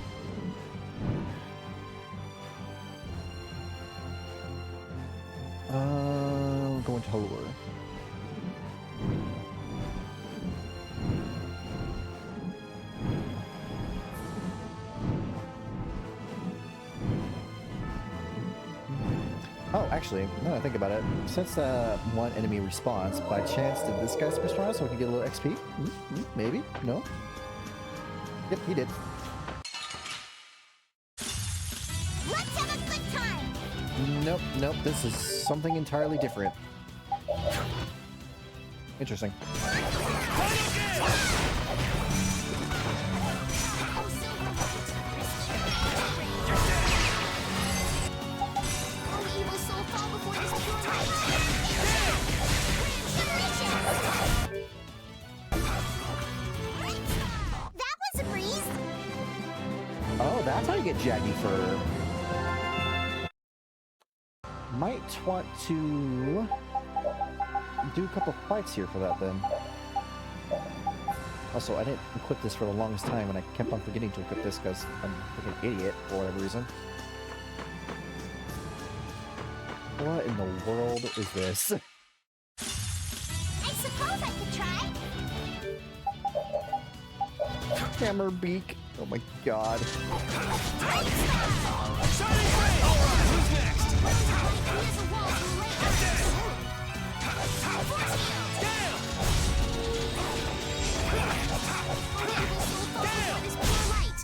We're going to Halure. Oh, actually, now that I think about it, since one enemy respawns, by chance did this guy respawn so we can get a little XP? Maybe? No? Yep, he did. Let's have a good time! Nope, nope, this is something entirely different. Interesting. That was a breeze! Oh, that's how you get Jaggy Fur. Might want to do a couple fights here for that then. Also, I didn't equip this for the longest time and I kept on forgetting to equip this because I'm a freaking idiot for whatever reason. What in the world is this? I suppose I could try. Hammer beak. Oh my god.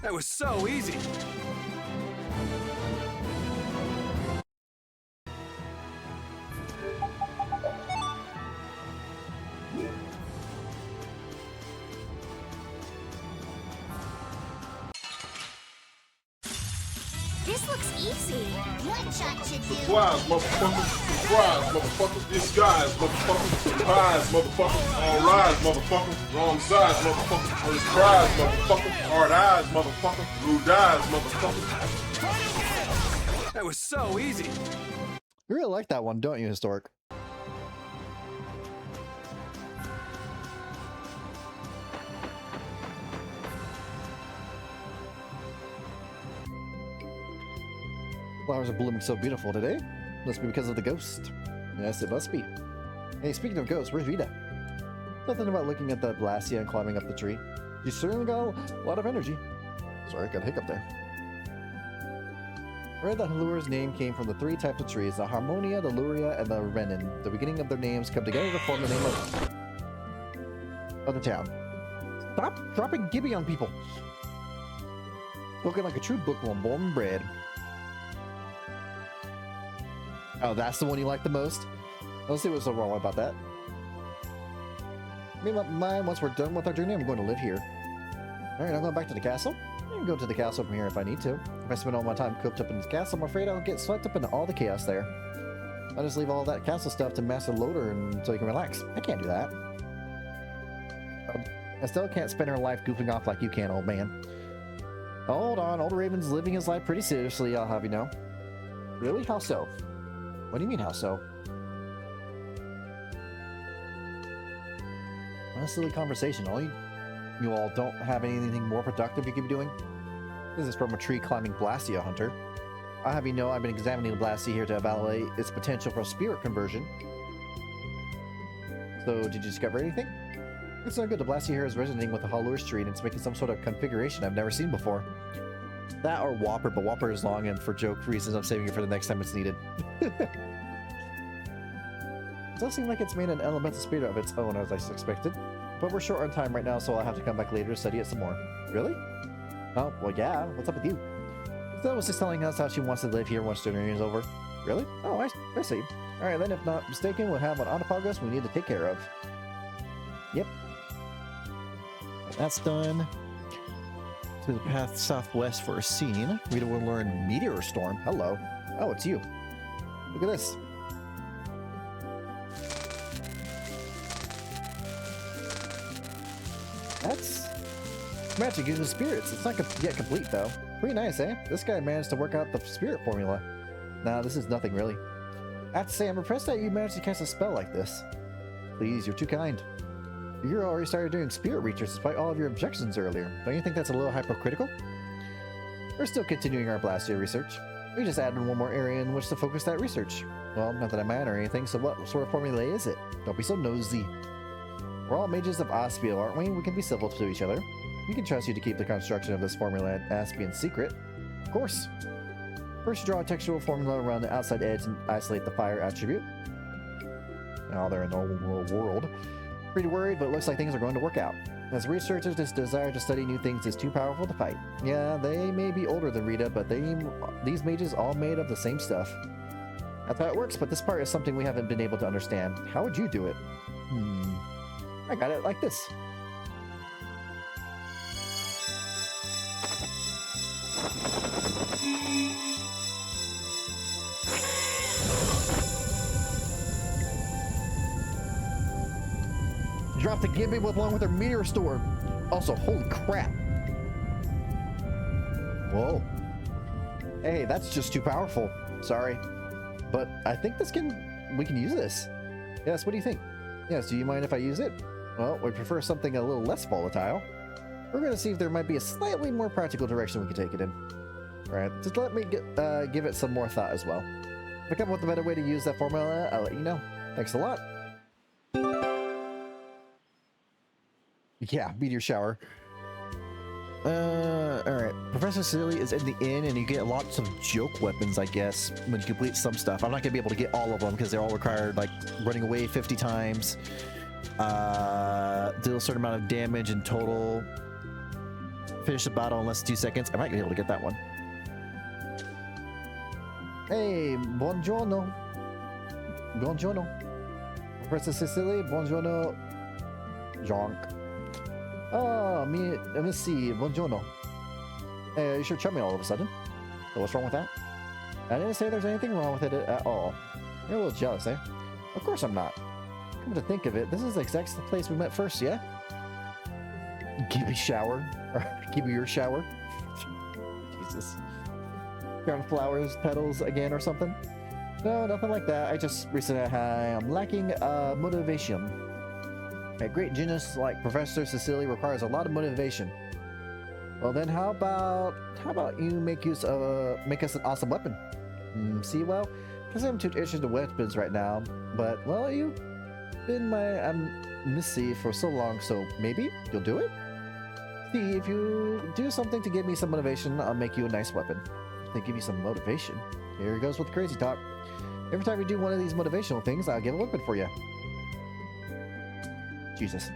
That was so easy. This looks easy. One shot should do. Supplies, motherfucker. Surprise, motherfucker. Disguise, motherfucker. Surprise, motherfucker. All rise, motherfucker. Wrong size, motherfucker. First prize, motherfucker. Hard eyes, motherfucker. Blue dyes, motherfucker. That was so easy. You really like that one, don't you, Historic? Flowers are blooming so beautiful today. Must be because of the ghost. Yes, it must be. Hey, speaking of ghosts, where's Vita? Nothing about looking at that Blastia and climbing up the tree. You certainly got a lot of energy. Sorry, got a hiccup there. I read that Halure's name came from the three types of trees, the Harmonia, the Luria, and the Renin. The beginning of their names come together to form the name of the town. Stop dropping Gibby on people! Looking like a true bookworm, born and bred. Oh, that's the one you like the most? Let's see what's so wrong about that. Me and mine, once we're done with our journey, I'm going to live here. Alright, I'm going back to the castle. I can go to the castle from here if I need to. If I spend all my time cooped up in the castle, I'm afraid I'll get swept up into all the chaos there. I'll just leave all that castle stuff to Master Loader so you can relax. I can't do that. I still can't spend her life goofing off like you can, old man. Hold on, old Raven's living his life pretty seriously, I'll have you know. Really? How so? What do you mean, how so? What a silly conversation. You all don't have anything more productive you could be doing? This is from a tree-climbing Blastia hunter. I'll have you know I've been examining the Blastia here to evaluate its potential for spirit conversion. So, did you discover anything? It's not good. The Blastia here is resonating with the Halure's tree and it's making some sort of configuration I've never seen before. That or Whopper, but Whopper is long and for joke reasons I'm saving it for the next time it's needed. It does seem like it's made an elemental spirit of its own as I expected. But we're short on time right now, so I'll have to come back later to study it some more. Really? Oh, well yeah, what's up with you? Stella was just telling us how she wants to live here once the journey is over. Really? Oh, I see. Alright then, if not mistaken, we'll have an autophagus we need to take care of. Yep. That's done. To the path southwest for a scene. Rita will learn Meteor Storm. Hello. Oh, it's you. Look at this. That's magic using spirits. It's not yet complete though. Pretty nice, eh? This guy managed to work out the spirit formula. Nah, this is nothing really. I have to say, I'm impressed that you managed to cast a spell like this. Please, you're too kind. You already started doing spirit research despite all of your objections earlier. Don't you think that's a little hypocritical? We're still continuing our Blastia research. We just added one more area in which to focus that research. Well, not that I'm mad or anything, so what sort of formula is it? Don't be so nosy. We're all mages of Aspiel, aren't we? We can be civil to each other. We can trust you to keep the construction of this formula at Aspian secret. Of course. First, you draw a textual formula around the outside edge and isolate the fire attribute. Now they're in the world. Pretty worried, but it looks like things are going to work out. As researchers, this desire to study new things is too powerful to fight. Yeah, they may be older than Rita, but these mages all made of the same stuff. That's how it works, but this part is something we haven't been able to understand. How would you do it? I got it like this. Dropped the Gimby along with her meteor storm. Also, holy crap. Whoa. Hey, that's just too powerful. Sorry. But I think we can use this. Yes, what do you think? Yes, do you mind if I use it? Well, we prefer something a little less volatile. We're going to see if there might be a slightly more practical direction we can take it in. Alright, just let me give it some more thought as well. If I come up with a better way to use that formula, I'll let you know. Thanks a lot. Yeah, meteor shower. Alright. Professor Silly is in the inn, and you get lots of joke weapons, I guess, when you complete some stuff. I'm not gonna be able to get all of them because they all require, like, running away 50 times, deal a certain amount of damage in total, finish the battle in less than 2 seconds. I might be able to get that one. Hey, buongiorno. Buongiorno. Professor Cecily, buongiorno. Jonk. Oh, me see. Buongiorno. Hey, you sure chummy all of a sudden. So what's wrong with that? I didn't say there's anything wrong with it at all. You're a little jealous, eh? Of course I'm not. Come to think of it, this is the exact place we met first, yeah? Give me shower. Or give me your shower. Jesus. Ground flowers, petals again or something? No, nothing like that. I just recently I'm lacking motivation. A great genius like Professor Cecily requires a lot of motivation. Well then, how about you make us an awesome weapon? See, well, because I'm too interested in weapons right now, but well, you've been my missy for so long, so maybe you'll do it. See, if you do something to give me some motivation, I'll make you a nice weapon. They give you some motivation. Here goes with the crazy talk. Every time you do one of these motivational things, I'll give a weapon for you. Jesus.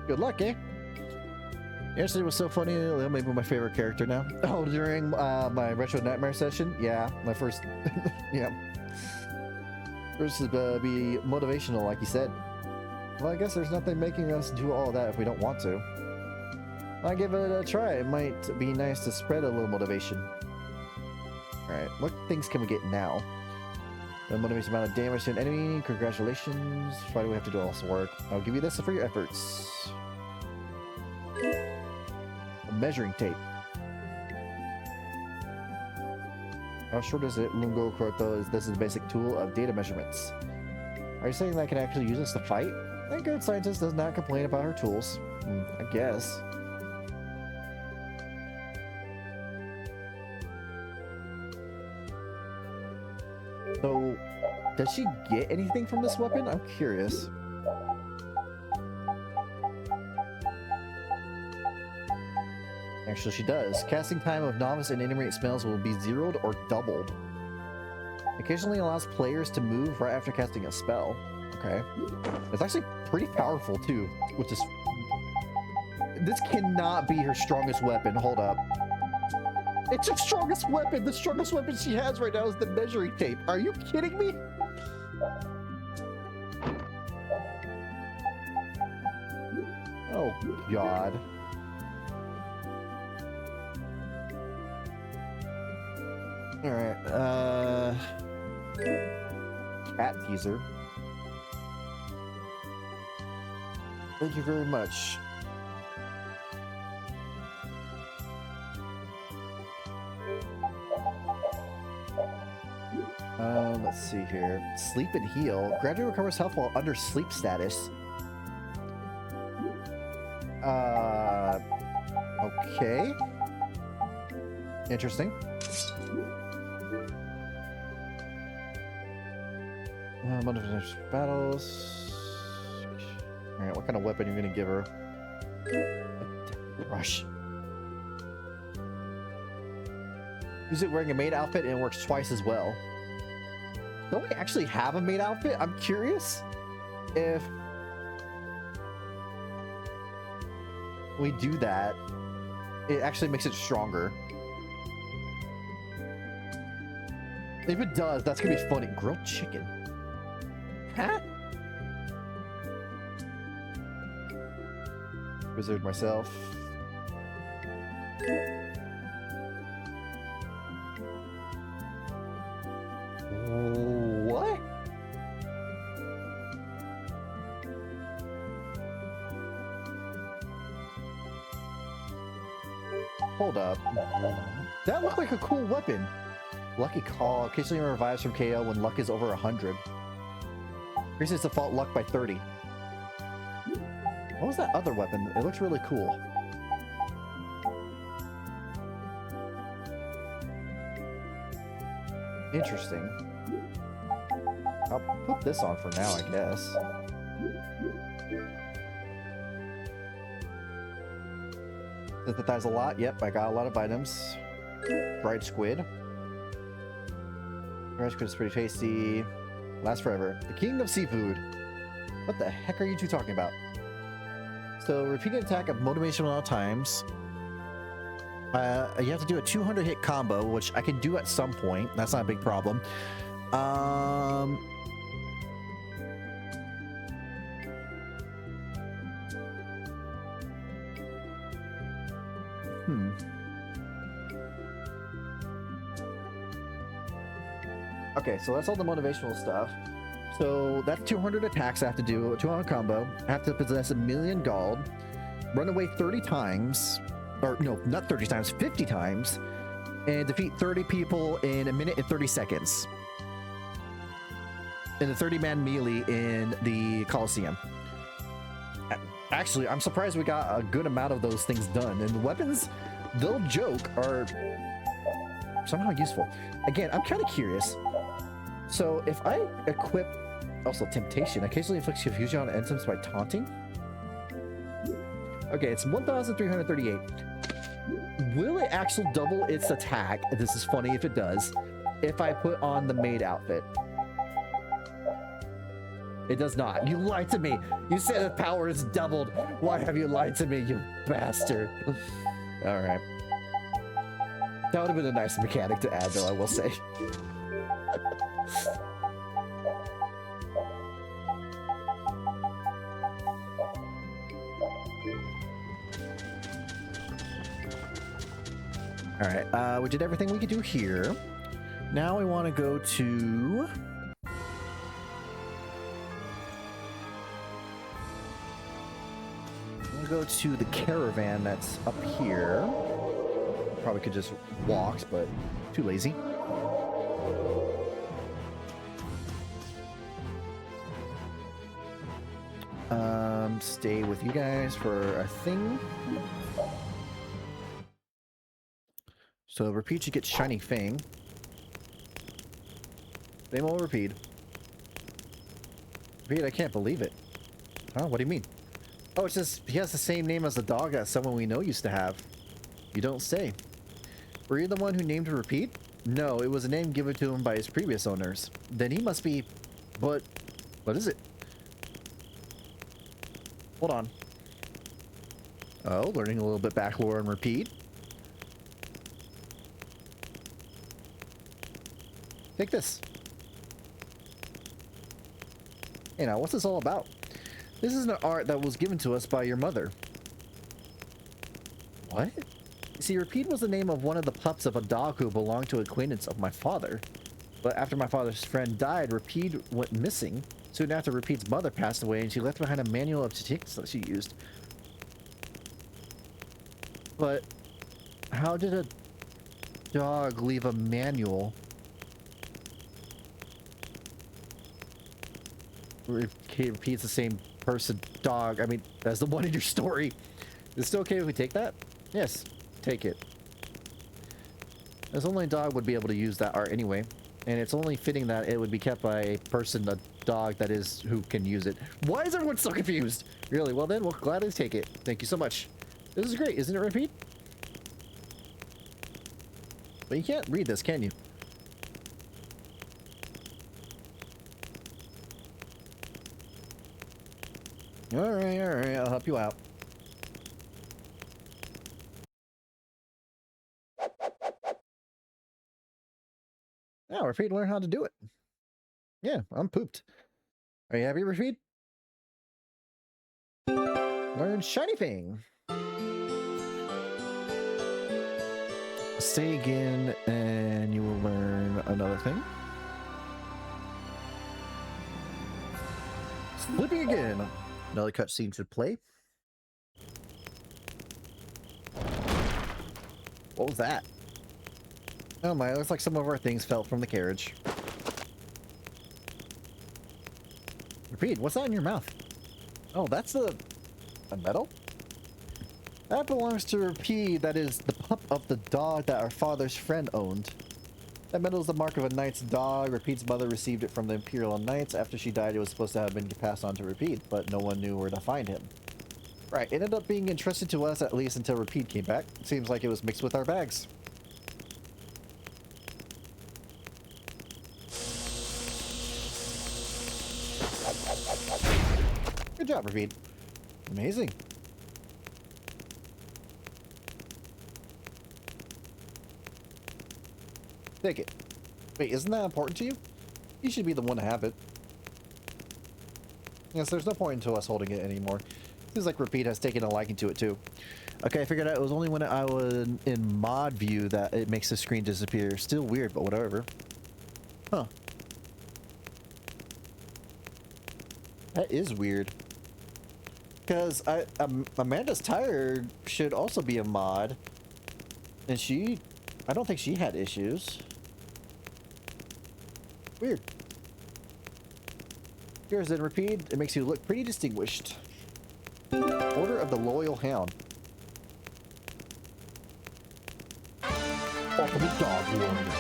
Good luck, eh? Yesterday was so funny. Maybe my favorite character now. Oh, during my Retro Nightmare session? Yeah, my first... yeah. First is be motivational, like you said. Well, I guess there's nothing making us do all that if we don't want to. I'll give it a try. It might be nice to spread a little motivation. Alright, what things can we get now? The motivation amount of damage to an enemy. Congratulations. Why do we have to do all this work? I'll give you this for your efforts. A measuring tape. How short is it? Lungo Corto is this is the basic tool of data measurements. Are you saying that I can actually use this to fight? A good scientist does not complain about her tools. I guess. So, does she get anything from this weapon? I'm curious. Actually, she does. Casting time of novice and intermediate spells will be zeroed or doubled. Occasionally allows players to move right after casting a spell. Okay. It's actually pretty powerful too, which is... This cannot be her strongest weapon. Hold up. It's her strongest weapon! The strongest weapon she has right now is the measuring tape. Are you kidding me? Oh, God. Alright, cat teaser. Thank you very much. Let's see here. Sleep and heal. Gradually recovers health while under sleep status. Okay. Interesting. Battles. Alright, what kind of weapon are you gonna give her? Rush. Use it wearing a maid outfit and it works twice as well. Don't we actually have a maid outfit? I'm curious if we do that, it actually makes it stronger. If it does, that's gonna be funny. Grilled chicken. Huh? Wizard myself. What? Hold up. That looked like a cool weapon. Lucky Call occasionally revives from KO when luck is over 100. Increases default luck by 30. What was that other weapon? It looks really cool. Interesting. I'll put this on for now, I guess. Synthesize a lot. Yep, I got a lot of items. Dried squid. Dried squid is pretty tasty. Lasts forever. The king of seafood. What the heck are you two talking about? So, repeated attack of motivational all times. You have to do a 200 hit combo, which I can do at some point. That's not a big problem. Okay, so that's all the motivational stuff. So that's 200 attacks I have to do, a 200 combo. I have to possess 1,000,000 gold, run away 30 times, or no, not 30 times, 50 times, and defeat 30 people in 1 minute and 30 seconds. In the 30-man melee in the Coliseum. Actually, I'm surprised we got a good amount of those things done. And the weapons, they'll joke, are somehow useful. Again, I'm kind of curious. So if I equip, also temptation, occasionally inflicts confusion on enemies by taunting. Okay, it's 1,338. Will it actually double its attack? This is funny if it does. If I put on the maid outfit. It does not. You lied to me. You said the power is doubled. Why have you lied to me, you bastard? All right. That would have been a nice mechanic to add, though, I will say. All right, we did everything we could do here. Now we want to go to... go to the caravan that's up here. Probably could just walk, but too lazy. Stay with you guys for a thing. So repeat, you get shiny fang. Same old repeat. Repeat, I can't believe it. Huh? What do you mean? Oh, it's just, he has the same name as the dog that someone we know used to have. You don't say. Were you the one who named Repeat? No, it was a name given to him by his previous owners. Then he must be... But... What is it? Hold on. Oh, learning a little bit back lore and Repeat. Take this. Hey now, what's this all about? This is an art that was given to us by your mother. What? You see, Repeat was the name of one of the pups of a dog who belonged to an acquaintance of my father. But after my father's friend died, Repeat went missing. Soon after, Repeat's mother passed away, and she left behind a manual of techniques that she used. But how did a dog leave a manual? repeats the same person, dog. I mean, that's the one in your story. Is it still okay if we take that? Yes, take it. As only a dog would be able to use that art anyway. And it's only fitting that it would be kept by a person, a dog that is, who can use it. Why is everyone so confused? Really? Well then, we'll gladly take it. Thank you so much. This is great, isn't it, Repeat? But you can't read this, can you? Alright, I'll help you out. Now, Repeat, learn how to do it. Yeah, I'm pooped. Are you happy, Repeat? Learn Shiny Thing. Stay again, and you will learn another thing. Flipping again. Another cutscene should play. What was that? Oh my, it looks like some of our things fell from the carriage. Repeat, what's that in your mouth? Oh, that's a medal? That belongs to Repeat. That is the pup of the dog that our father's friend owned. That medal is the mark of a knight's dog. Repeat's mother received it from the Imperial Knights. After she died, it was supposed to have been passed on to Repeat, but no one knew where to find him. Right, it ended up being entrusted to us, at least until Repeat came back. It seems like it was mixed with our bags. Good job, Repeat. Amazing. Take it. Wait, isn't that important to you? You should be the one to have it. Yes, there's no point into us holding it anymore. Seems like Repeat has taken a liking to it too. Okay, I figured out it was only when I was in mod view that it makes the screen disappear. Still weird, but whatever. Huh. That is weird. Because Amanda's Tire should also be a mod. And I don't think she had issues. Weird. Here's then Repeat. It makes you look pretty distinguished. Order of the Loyal Hound. Ultimate Dog Warrior.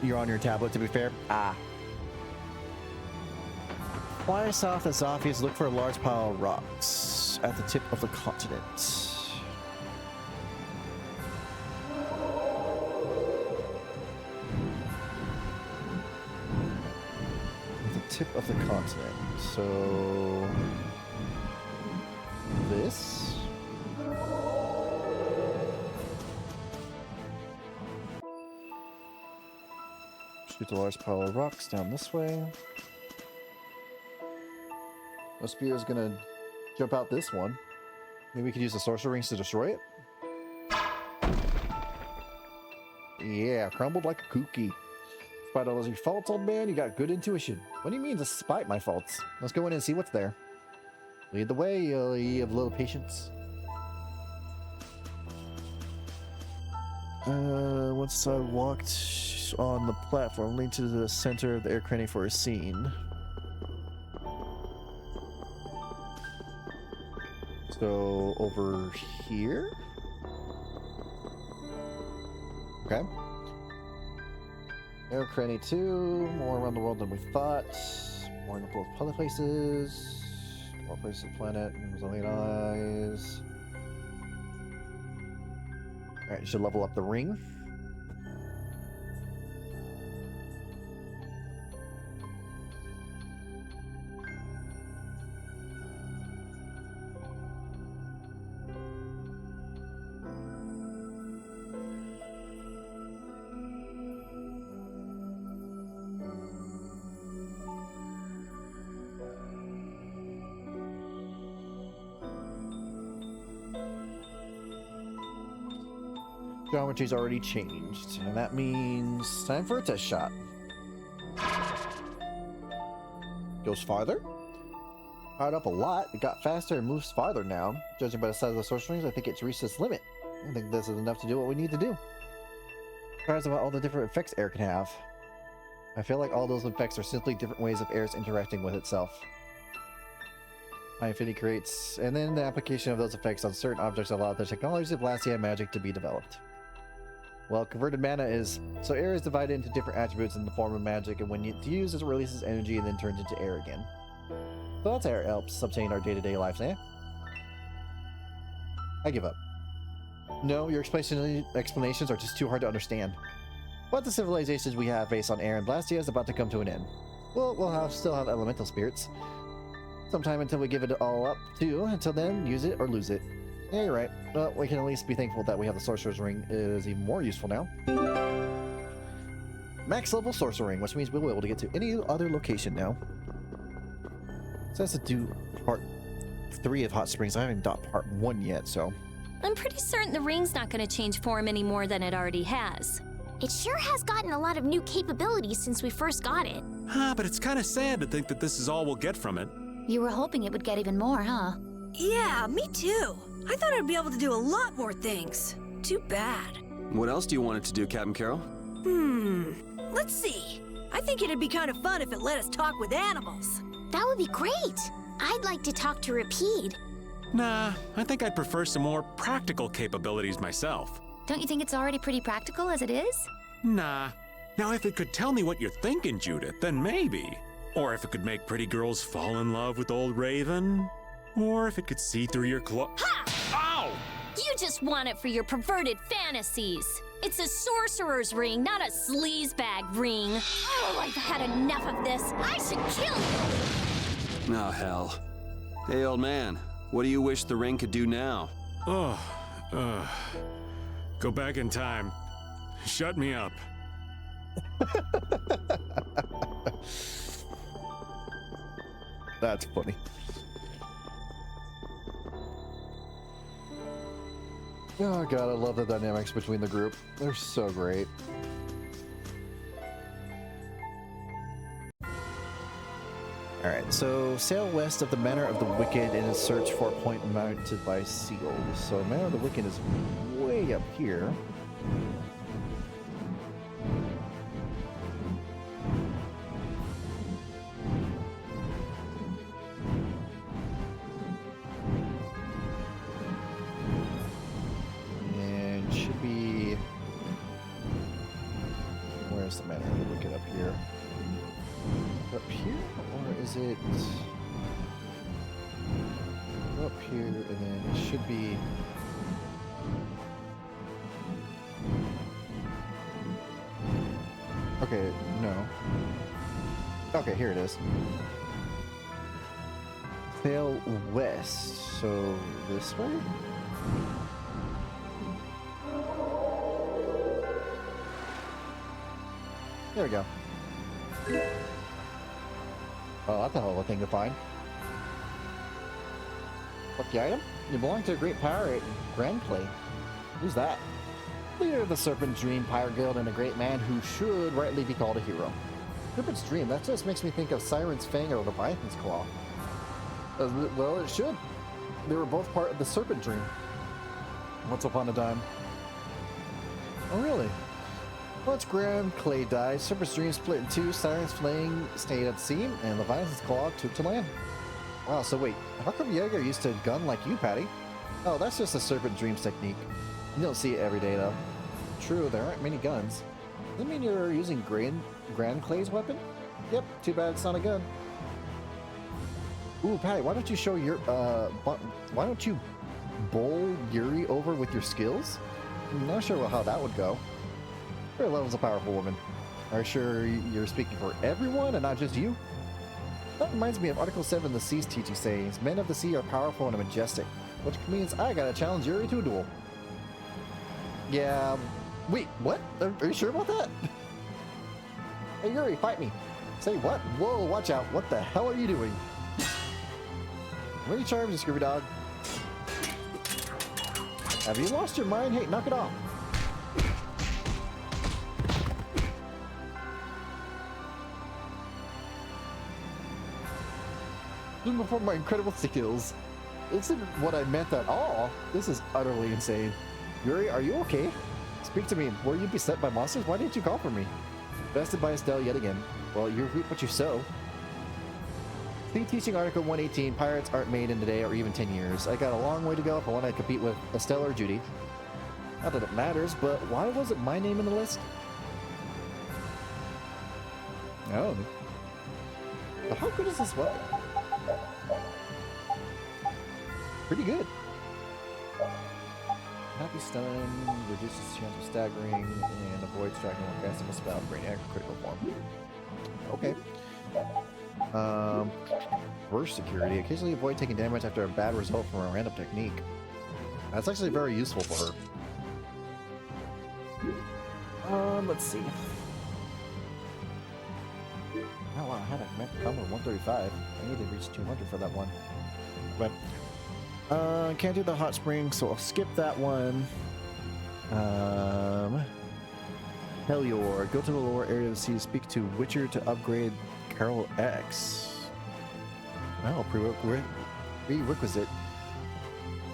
You're on your tablet, to be fair. Fly south as Zophius, look for a large pile of rocks at the tip of the continent. At the tip of the continent. So this. Shoot a large pile of rocks down this way. No spear is gonna jump out this one. Maybe we could use the sorcerer rings to destroy it. Yeah, crumbled like a cookie. Despite all your faults, old man, you got good intuition. What do you mean, despite my faults? Let's go in and see what's there. Lead the way, ye of little patience. Once I walked on the platform, lead to the center of the air crane for a scene. So over here? Okay. Air Cranny 2, more around the world than we thought. More in both other places. More places of the planet, Zillion Eyes. Alright, you should level up the ring. Geometry's already changed, and that means time for a test shot. Goes farther. Powered up a lot. It got faster and moves farther now. Judging by the size of the sorcery rings, I think it's reached its limit. I think this is enough to do what we need to do. Surprised about all the different effects air can have. I feel like all those effects are simply different ways of air's interacting with itself. High Infinity creates, and then the application of those effects on certain objects allow the technology of Blastia magic to be developed. Well, converted mana is... So air is divided into different attributes in the form of magic, and when it's used, it releases energy and then turns into air again. So that's how air helps obtain our day-to-day lives, eh? I give up. No, your explanations are just too hard to understand. But the civilizations we have based on air and Blastia is about to come to an end. Well, we'll still have elemental spirits. Sometime until we give it all up, too. Until then, use it or lose it. Yeah, you're right. Well, we can at least be thankful that we have the Sorcerer's Ring. It is even more useful now. Max level Sorcerer Ring, which means we'll be able to get to any other location now. So that's to do part 3 of Hot Springs. I haven't done part 1 yet, so... I'm pretty certain the ring's not going to change form any more than it already has. It sure has gotten a lot of new capabilities since we first got it. But it's kind of sad to think that this is all we'll get from it. You were hoping it would get even more, huh? Yeah, me too. I thought I'd be able to do a lot more things. Too bad. What else do you want it to do, Captain Carol? Let's see. I think it'd be kind of fun if it let us talk with animals. That would be great. I'd like to talk to Rapide. Nah, I think I'd prefer some more practical capabilities myself. Don't you think it's already pretty practical as it is? Nah. Now, if it could tell me what you're thinking, Judith, then maybe. Or if it could make pretty girls fall in love with old Raven. Or if it could see through your Ha! Ow! You just want it for your perverted fantasies. It's a sorcerer's ring, not a sleazebag ring. Oh, I've had enough of this. I should kill you! Oh, hell. Hey, old man. What do you wish the ring could do now? Go back in time. Shut me up. That's funny. Oh god, I love the dynamics between the group. They're so great. Alright, so sail west of the Manor of the Wicked in a search for a point mounted by seagulls. So Manor of the Wicked is way up here. And should be... Where's the Manor of the Wicked up here? Up here? Or is it up here, and then it should be okay, no. Okay, here it is. Sail west, so this way? There we go. Oh, that's a hell of a thing to find. Lucky item? You belong to a great pirate, Grand Clay. Who's that? Leader of the Serpent Dream Pirate Guild and a great man who should rightly be called a hero. Serpent's Dream, that just makes me think of Siren's Fang or Leviathan's Claw. Well, it should. They were both part of the Serpent Dream. Once upon a time. Oh, really? Once Grand Clay died, Serpent's Dream split in two, Siren's Fang stayed at sea, and Leviathan's Claw took to land. Wow, so wait, how come Jaeger used to gun like you, Patty? Oh, that's just a Serpent Dreams technique. You don't see it every day, though. True, there aren't many guns. Does that mean you're using Grand Clay's weapon? Yep, too bad it's not a gun. Ooh, Patty, why don't you show your, why don't you bowl Yuri over with your skills? I'm not sure how that would go. Your level's a powerful woman. Are you sure you're speaking for everyone and not just you? That reminds me of Article 7 of the Sea's teaching sayings. Men of the sea are powerful and majestic, which means I gotta challenge Yuri to a duel. Yeah, wait, what? Are you sure about that? Hey Yuri, fight me. Say what? Whoa, watch out. What the hell are you doing? Many charms, you scurvy dog. Have you lost your mind? Hey, knock it off. Even before my incredible skills. This isn't what I meant at all. This is utterly insane. Yuri, are you okay? Speak to me. Were you beset by monsters? Why didn't you call for me? Bested by Estelle yet again. Well, you reap what you sow. See teaching article 118, pirates aren't made in today or even 10 years. I got a long way to go if I want to compete with Estelle or Judy. Not that it matters, but why wasn't my name in the list? Oh. But how good is this weapon? Pretty good. Happy stun, reduces chance of staggering, and avoids striking while casting a spell, brainiac critical form. Okay. Burst security. Occasionally avoid taking damage after a bad result from a random technique. That's actually very useful for her. Let's see. Oh wow, I had a common 135. I need to reach 200 for that one. But can't do the hot spring, so I'll skip that one. Helior, go to the lower area of the sea to speak to Witcher to upgrade Carol X. Wow, prerequisite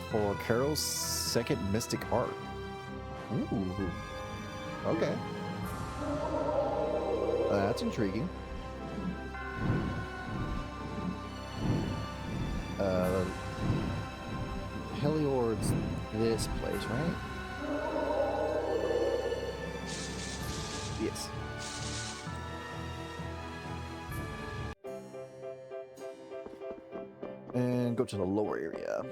for Carol's second mystic art. Ooh. Okay. That's intriguing. Heliord's this place, right? Yes. And go to the lower area.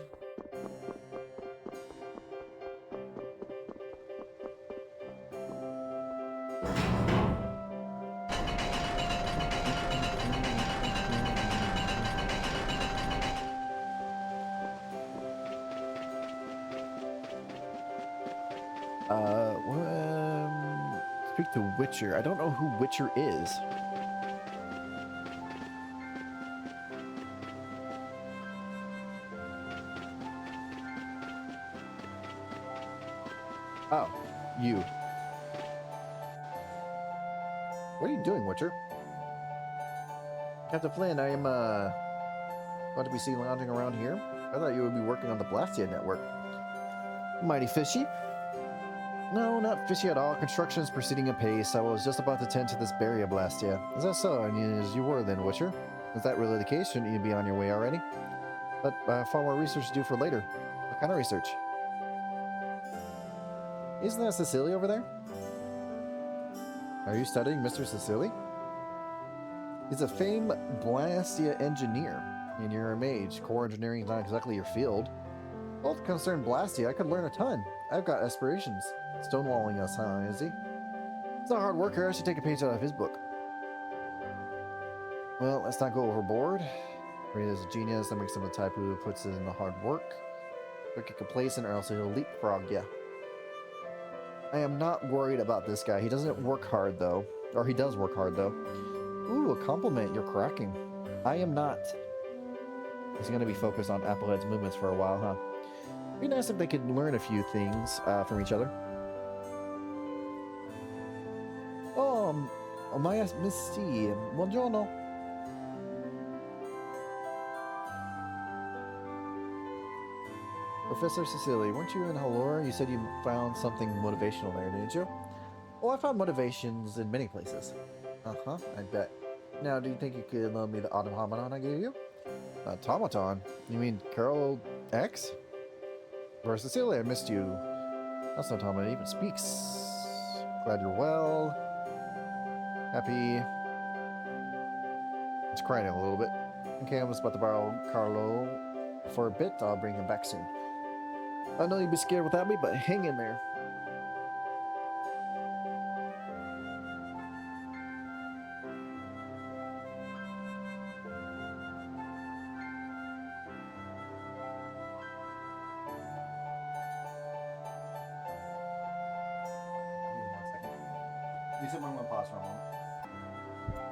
Speak to Witcher. I don't know who Witcher is. Oh, you. What are you doing, Witcher? Captain Flynn, I am going to be seen lounging around here. I thought you would be working on the Blastia network. Mighty fishy? No, not fishy at all. Construction is proceeding apace. I was just about to tend to this Beria Blastia. Is that so? I mean, as you were then, Witcher. Is that really the case? Shouldn't you be on your way already? But far more research to do for later. What kind of research? Isn't that Cecilia over there? Are you studying Mr. Cecily? He's a famed Blastia engineer, and you're a mage. Core engineering is not exactly your field. Both concern Blastia, I could learn a ton. I've got aspirations. Stonewalling us, huh, is he? He's a hard worker. I should take a page out of his book. Well, let's not go overboard. He is a genius. That makes him the type who puts in the hard work. Don't get complacent or else he'll leapfrog ya. I am not worried about this guy. He doesn't work hard, though. Or he does work hard, though. Ooh, a compliment. You're cracking. I am not. He's going to be focused on Applehead's movements for a while, huh? It'd be nice if they could learn a few things from each other. Oh, my Misty. Buongiorno. Professor Cecily, weren't you in Halora? You said you found something motivational there, didn't you? Oh, I found motivations in many places. Uh-huh, I bet. Now, do you think you could loan me the automaton I gave you? Automaton? You mean Carol X? Or Cecilia, I missed you. That's not how it even speaks. Glad you're well. Happy. It's crying a little bit. Okay, I was about to borrow Carlo for a bit. I'll bring him back soon. I know you'd be scared without me, but hang in there.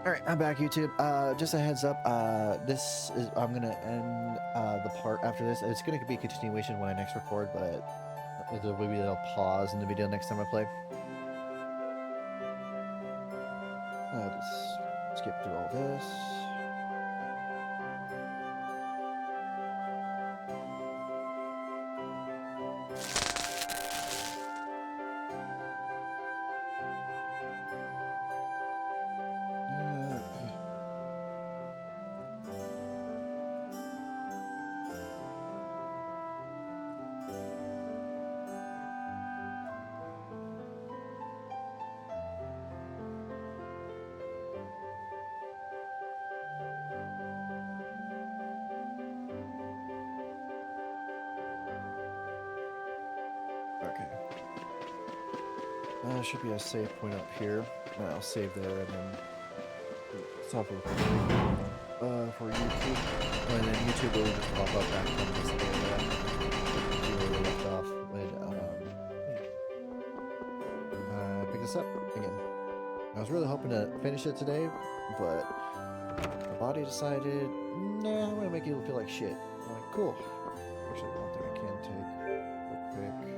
Alright, I'm back, YouTube. Just a heads up, this is, I'm gonna end the part after this. It's gonna be a continuation when I next record, but maybe they'll pause in the video next time I play. I'll just skip through all this. Should be a save point up here. I'll save there and then stop for YouTube. And then YouTube will just pop up back from this area. Where we left off when pick this up again. I was really hoping to finish it today, but my body decided, nah, I'm gonna make you feel like shit. I'm like, cool. Actually, one thing I can take real quick.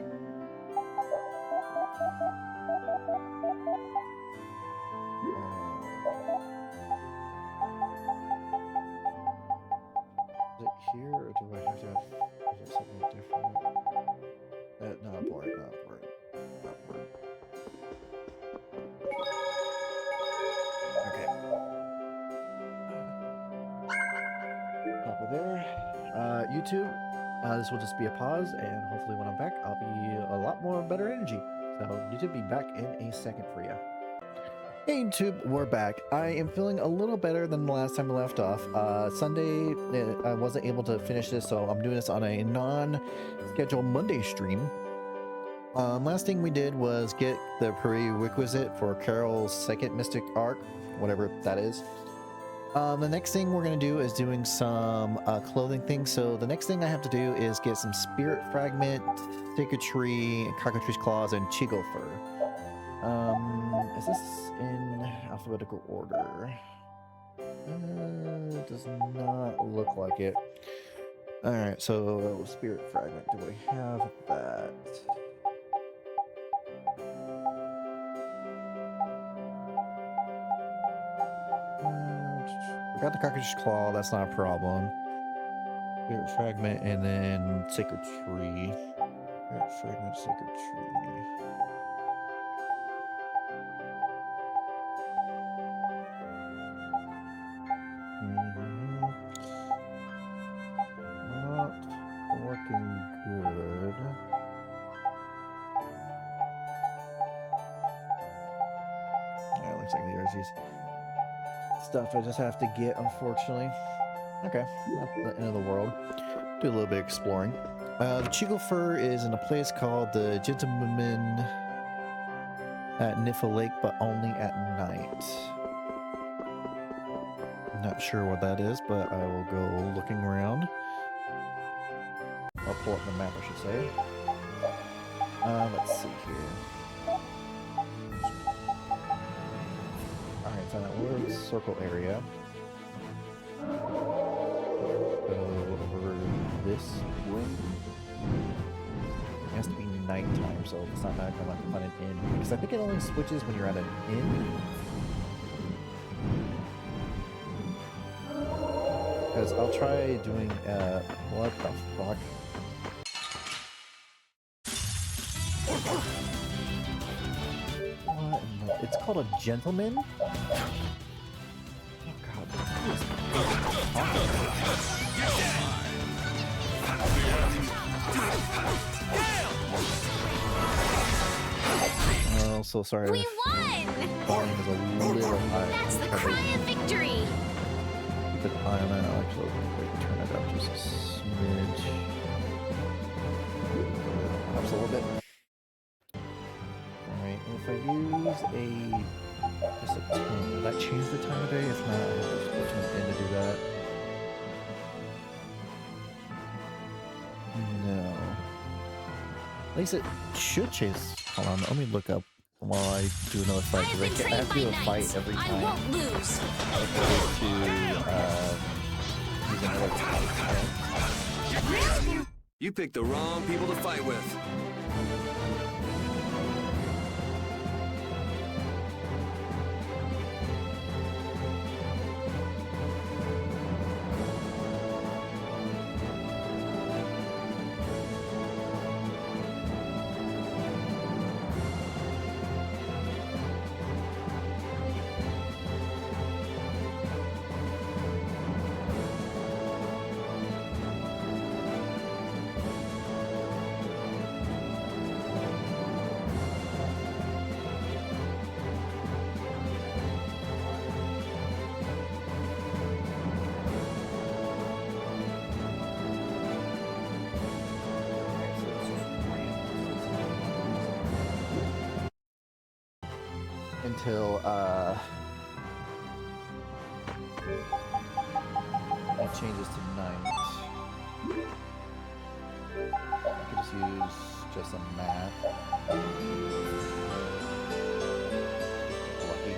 Is it here, or do I have to have, is it something different? Not important, not important, not important. Okay. Top of there. YouTube, this will just be a pause, and hopefully when I'm back, I'll be a lot more better energy. So YouTube be back in a second for you. Hey YouTube, we're back. I am feeling a little better than the last time I left off. Sunday, I wasn't able to finish this, so I'm doing this on a non-scheduled Monday stream. Last thing we did was get the prerequisite for Carol's second Mystic Arc, whatever that is. The next thing we're going to do is doing some clothing things. So the next thing I have to do is get some Spirit Fragment, Sacred Tree, Cockatrice Claws, and Chigo Fur. Is this in alphabetical order? It does not look like it. Alright, so Spirit Fragment, do we have that? We got the Cockatrice Claw, that's not a problem. Spirit Fragment, and then Sacred Tree. Spirit Fragment, Sacred Tree. Not looking good. Yeah, it looks like there's these stuff I just have to get, unfortunately. Okay, not the end of the world. Do a little bit of exploring. The Chigo Fur is in a place called the Gentleman at Niffa Lake, but only at night. Not sure what that is, but I will go looking around. I'll pull up the map, I should say. Let's see here. Alright, found that little circle area. Go over this way. It has to be nighttime, so it's not nighttime, I can find an inn. Because I think it only switches when you're at an inn. Because I'll try doing, what the fuck? What? It's called a gentleman? Oh god. Oh, so sorry. We won! Volume is a little high. That's the cry of victory! Keep an eye on that. I'll actually wait, turn it up just a smidge. Perhaps a little bit. Alright, if I use just a tone, will that change the time of day? If not, I have to just go to an end to do that. No. At least it should change. Hold on, let me look up while I do another fight. Because I have to do a fight every time. I won't lose. Opposed to using another fight. You picked the wrong people to fight with. until it changes to night. I could just use just a map. Lucky.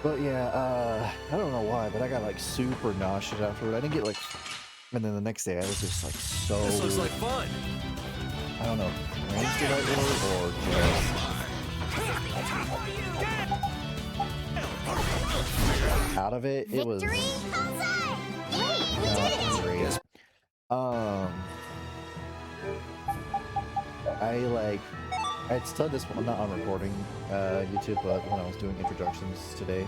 But yeah, I don't know why, but I got like super nauseous afterward. I didn't get like, and then the next day I was just like so. This looks like fun. I don't know, range did I or just out of it. It was. Victory! Huzzah! Wait, we did it! I'd said this one not on recording YouTube, but when I was doing introductions today.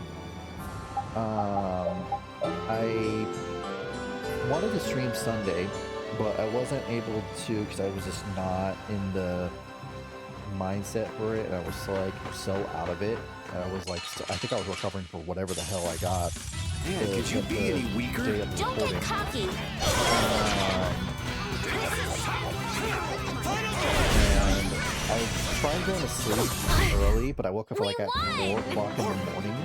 I wanted to stream Sunday, but I wasn't able to because I was just not in the mindset for it, and I was like so out of it. And I was like, I think I was recovering for whatever the hell I got. Man, could you be any weaker? Don't get cocky! And I tried going to sleep early, but I woke up like at 4 o'clock in the morning.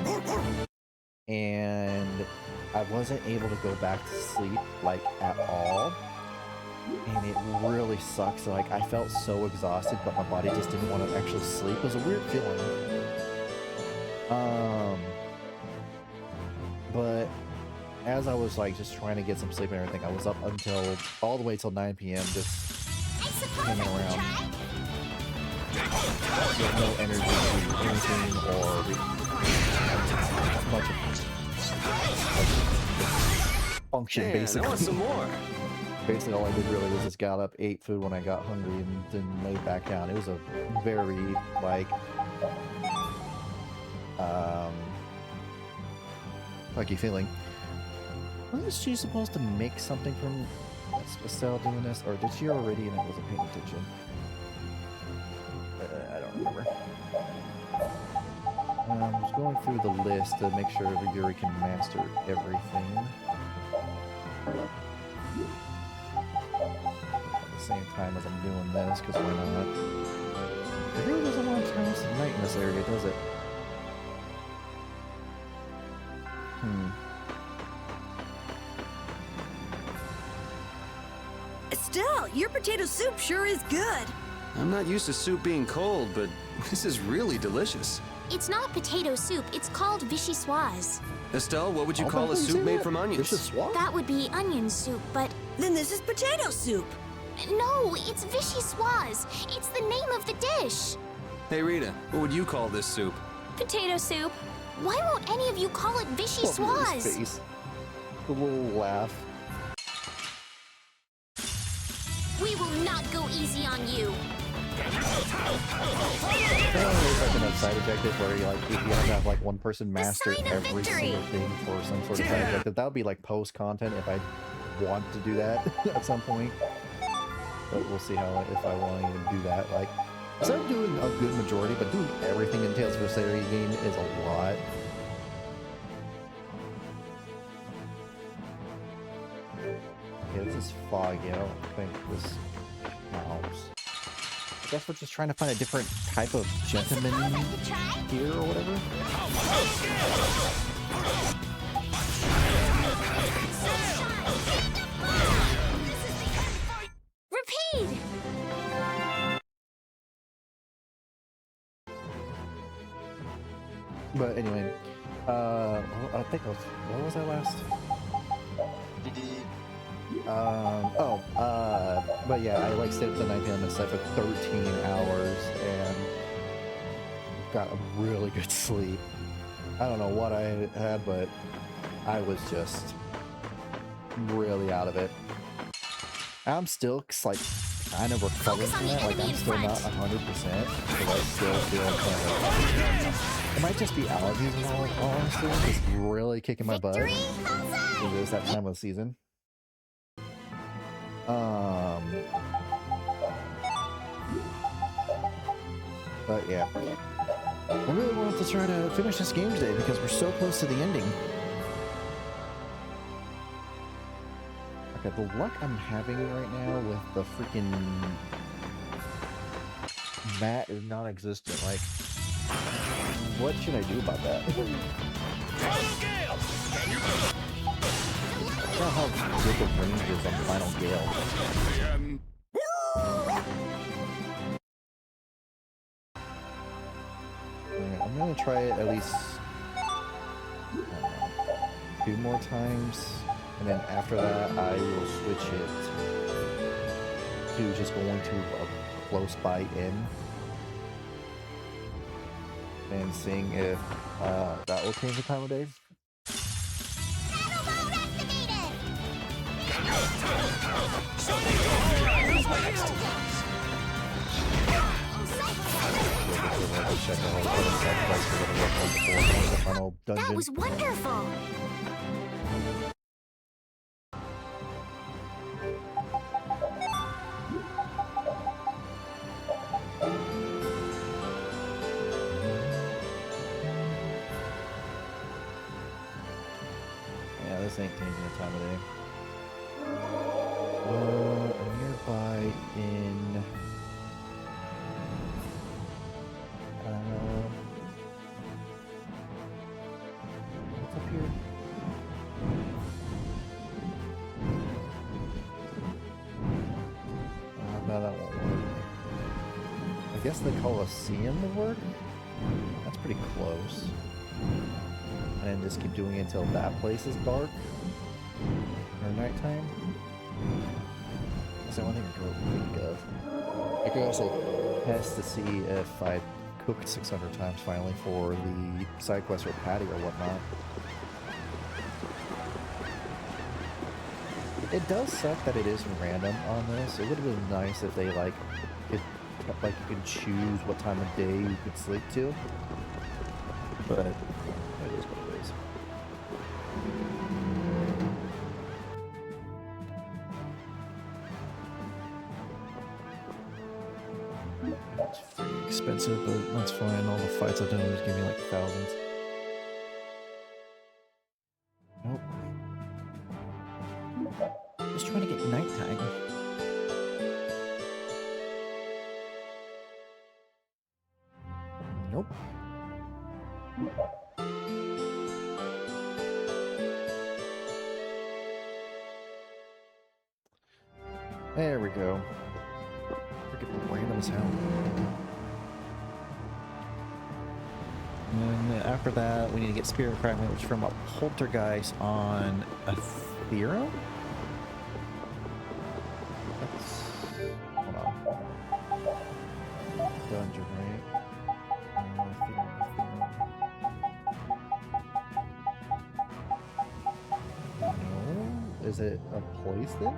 And I wasn't able to go back to sleep like at all. And it really sucks. Like I felt so exhausted, but my body just didn't want to actually sleep. It was a weird feeling. But as I was like just trying to get some sleep and everything, I was up until all the way till 9 p.m. just hanging around. With no energy to do anything or much of function, basically. I want some more. Basically, all I did really was just got up, ate food when I got hungry, and then laid back down. It was a very, like, lucky feeling. Wasn't she supposed to make something from Estelle doing this, or did she already and I wasn't paying attention? I don't remember. I was going through the list to make sure Yuri can master everything. At the same time as I'm doing this, because why not? It really doesn't want to turn us at night in this area, does it? Estelle, your potato soup sure is good. I'm not used to soup being cold, but this is really delicious. It's not potato soup, it's called vichyssoise. Estelle, what would you call a soup made from onions? That would be onion soup, but... Then this is potato soup. No, it's vichyssoise. It's the name of the dish. Hey Rita, what would you call this soup? Potato soup. Why won't any of you call it vichyssoise? The little laugh. We will not go easy on you. There's like a side objective where you like if you have to have like one person master every single thing for some sort of side objective. That would be like post content if I want to do that at some point. But we'll see how if I want to even do that. Like, instead of doing a good majority, but doing everything in Tales of Vesperia game is a lot. Yeah, this is foggy. I don't think this helps. I guess we're just trying to find a different type of gentleman here or whatever. Repeat! But anyway, I think what was I last? But yeah, I like stayed up to 9 p.m. and slept for 13 hours and got a really good sleep. I don't know what I had, but I was just really out of it. I'm still like kind of recovering from that. Like I'm still not 100%, because I still feel kind of. It might just be allergies in all honesty. It's really kicking my butt. It is that time of the season. But yeah, I really wanted to try to finish this game today because we're so close to the ending. Okay, the luck I'm having right now with the freaking mat is non-existent. Like, what should I do about that? I don't know how good the range is on Final Gale. Alright, I'm gonna try it at least 2 more times, and then after that I will switch it to just going to a close by inn and seeing if that will change the time of day. That was wonderful! Yeah, this ain't changing the time of day. Nearby in... what's up here? No, that won't work. I guess the Colosseum would work? That's pretty close. And then just keep doing it until that place is dark? Or nighttime? That's the one thing I can think of. I could also test to see if I cooked 600 times finally for the side quest or patty or whatnot. It does suck that it is random on this. It would have been nice if they you could choose what time of day you could sleep to. But it is what it is. It's pretty expensive, but that's fine. All the fights I've done just give me like thousands. Nope. Just trying to get nighttime. Nope. There we go. Freaking random as hell. And then after that, we need to get Spirit Fragment, which is from a Poltergeist on a Theorem? That's... hold on. Dungeon, right? No? Is it a place then?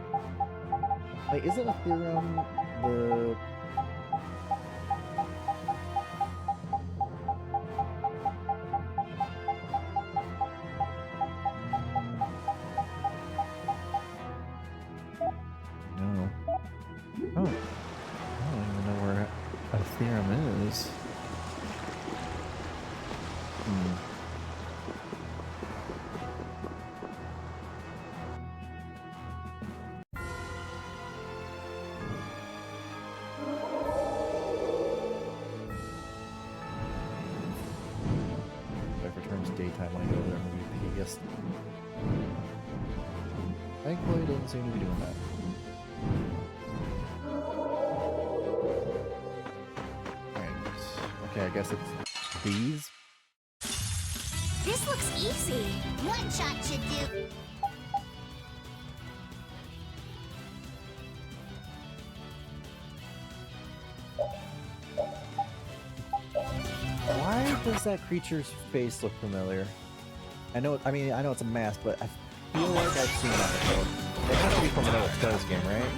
Like, isn't a Theorem the... No. Oh. I don't even know where a theorem is. If it returns daytime when I go there, I'm going to be pissed. Thankfully, it doesn't seem to be doing that. Okay, I guess it's these. This looks easy. One shot should do. Why does that creature's face look familiar? I know it's a mask, but I feel like I've seen that before. It has to be from another Tales game, right?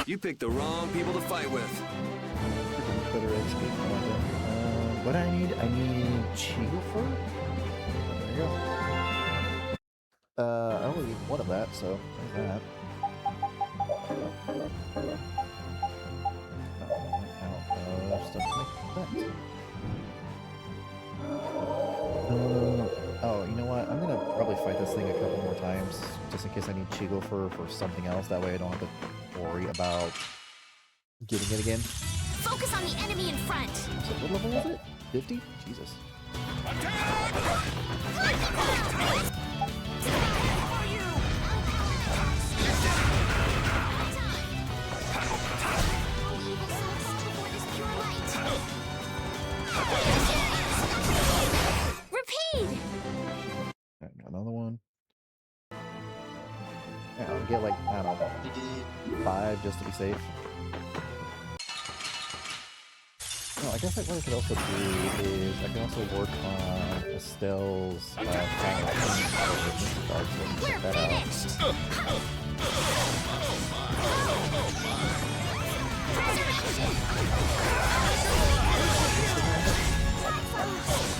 You picked the wrong people to fight with. Better XP. What do I need? I need Cheetle Fur? There you go. I only need one of that, so there's that. Stuff to make that. Oh, you know what? I'm gonna probably fight this thing a couple more times, just in case I need Chigo for something else. That way I don't have to worry about getting it again. Focus on the enemy in front. So what level was it? 50? Jesus. Repeat. Another one. Yeah, I'll get like, I don't know, 5 just to be safe. No, I guess like what I could also do is I can also work on Estelle's final card, so check that out.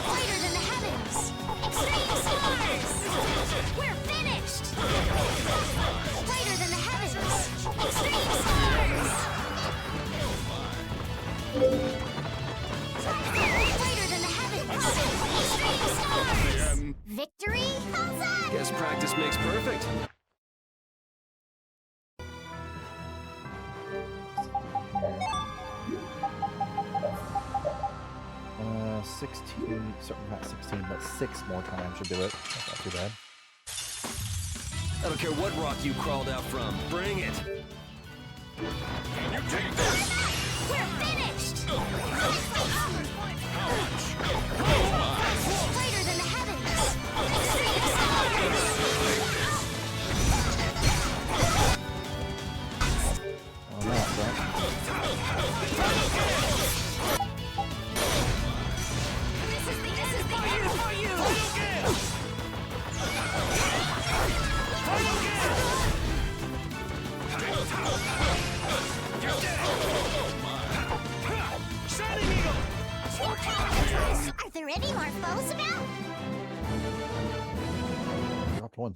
Brighter than the heavens. Extreme stars. We're finished. Brighter than the heavens. Extreme stars. Brighter than the heavens. Extreme stars. Victory? Guess practice makes perfect. 16, sorry, not 16, but 6 more times should do it. That's not too bad. I don't care what rock you crawled out from. Bring it. Can you take this? We're finished. Brighter than the heavens. Extreme stars. Oh, no, bro. Are there any more foes about? Dropped one.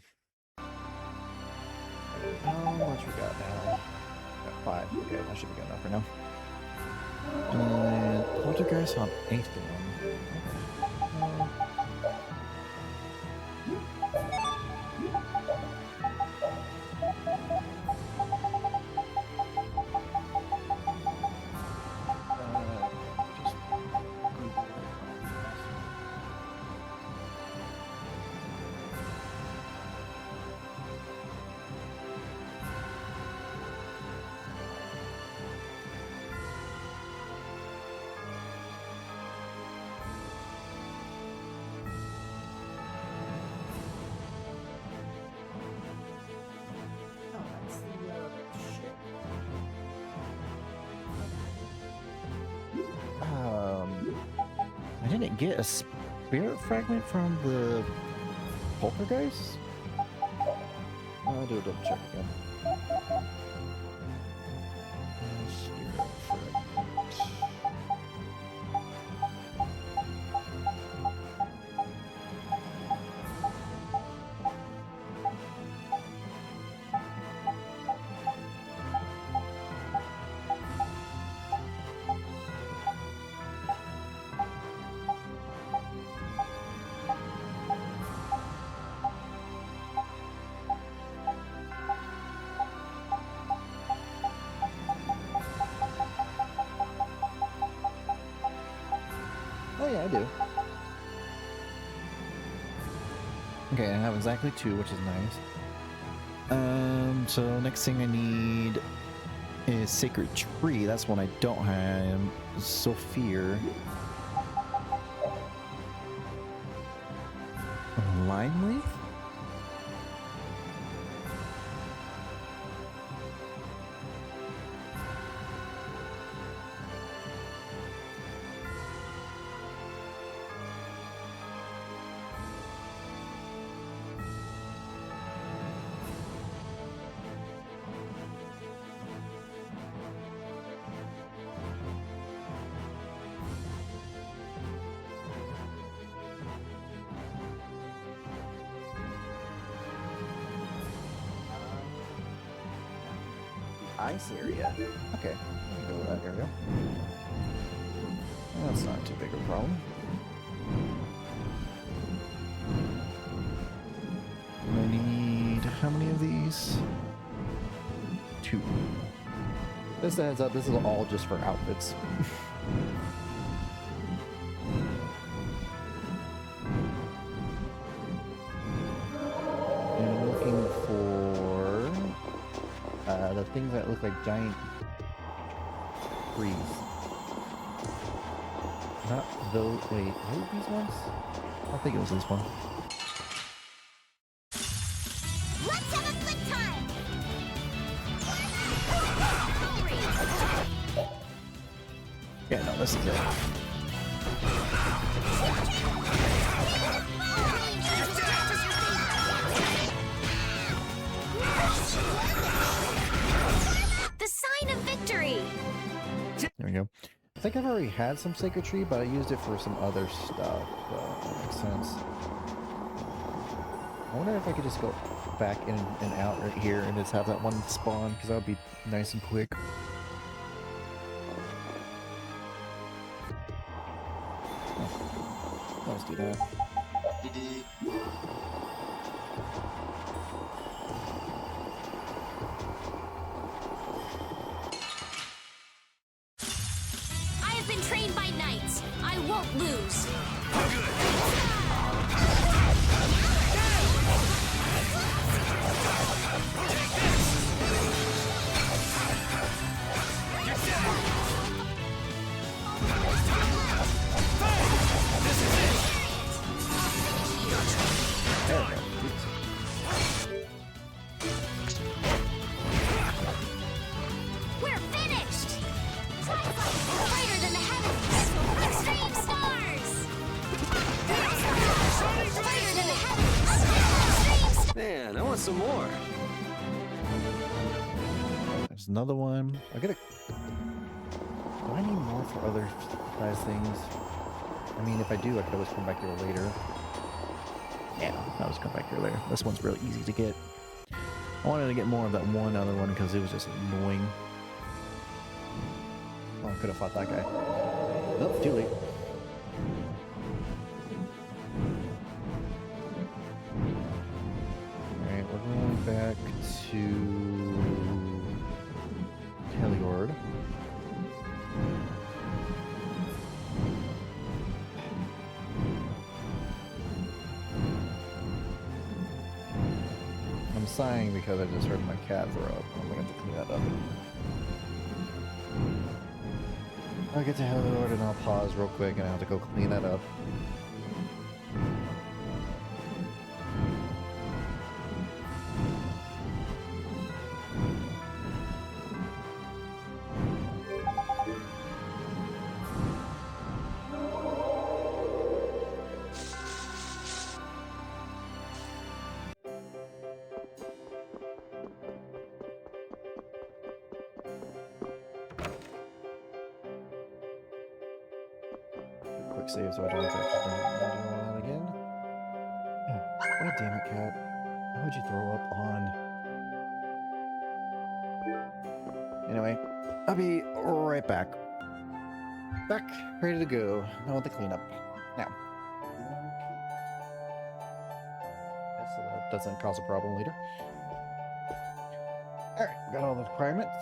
How much we got now? Got 5. Okay, that should be good enough for now. And Poltergeist on 8th one. I didn't get a spirit fragment from the Poltergeist? I'll do a double check again. Spirit fragment. Oh yeah, I do. Okay, I have exactly 2, which is nice. So next thing I need is Sacred Tree. That's one I don't have. Sophia. Lime Leaf? Ice area. Okay, we can go with that area. That's not too big of a problem. how many of these? 2. Just a heads up, this is all just for outfits. And I'm looking for the things that look like giant trees. Not those. Wait, were these ones? I think it was this one. Let's have a good time! Yeah, no, this is it. The sign of victory! There we go. I think I've already had some Sacred Tree, but I used it for some other stuff. That makes sense. I wonder if I could just go back in and out right here and just have that one spawn, because that would be nice and quick. Oh. Let's do that. I have been trained by knights. I won't lose. There we go. We're finished! Brighter than the heavens! Extreme stars! Brighter than the heavens! Extreme Man, I want some more. There's another one. I gotta. Do I need more for other size things? I mean, if I do, I could always come back here later. Yeah, I'll just come back here later. This one's really easy to get. I wanted to get more of that one other one because it was just annoying. Oh, I could have fought that guy. Oh, too late. Alright, we're going back to Heliord. I'm sighing because I just heard my cat throw up. I'm gonna have to clean that up. I'll get to Heliord and I'll pause real quick and I have to go clean that up. Quick save so I don't have to actually do all that again. God damn it, cat. Why would you throw up on? Anyway, I'll be right back. Back, ready to go. I want the cleanup now. So that doesn't cause a problem later. Alright, got all the requirements.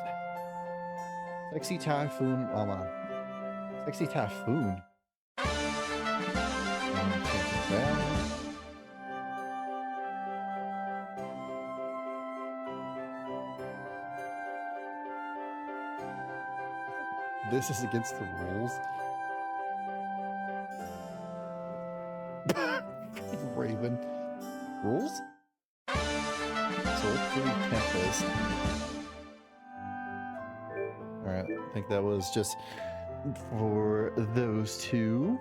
Sexy Typhoon Mama. Sexy Typhoon. This is against the rules. Raven. Rules? Soul Free Tempest. Alright, I think that was just for those two.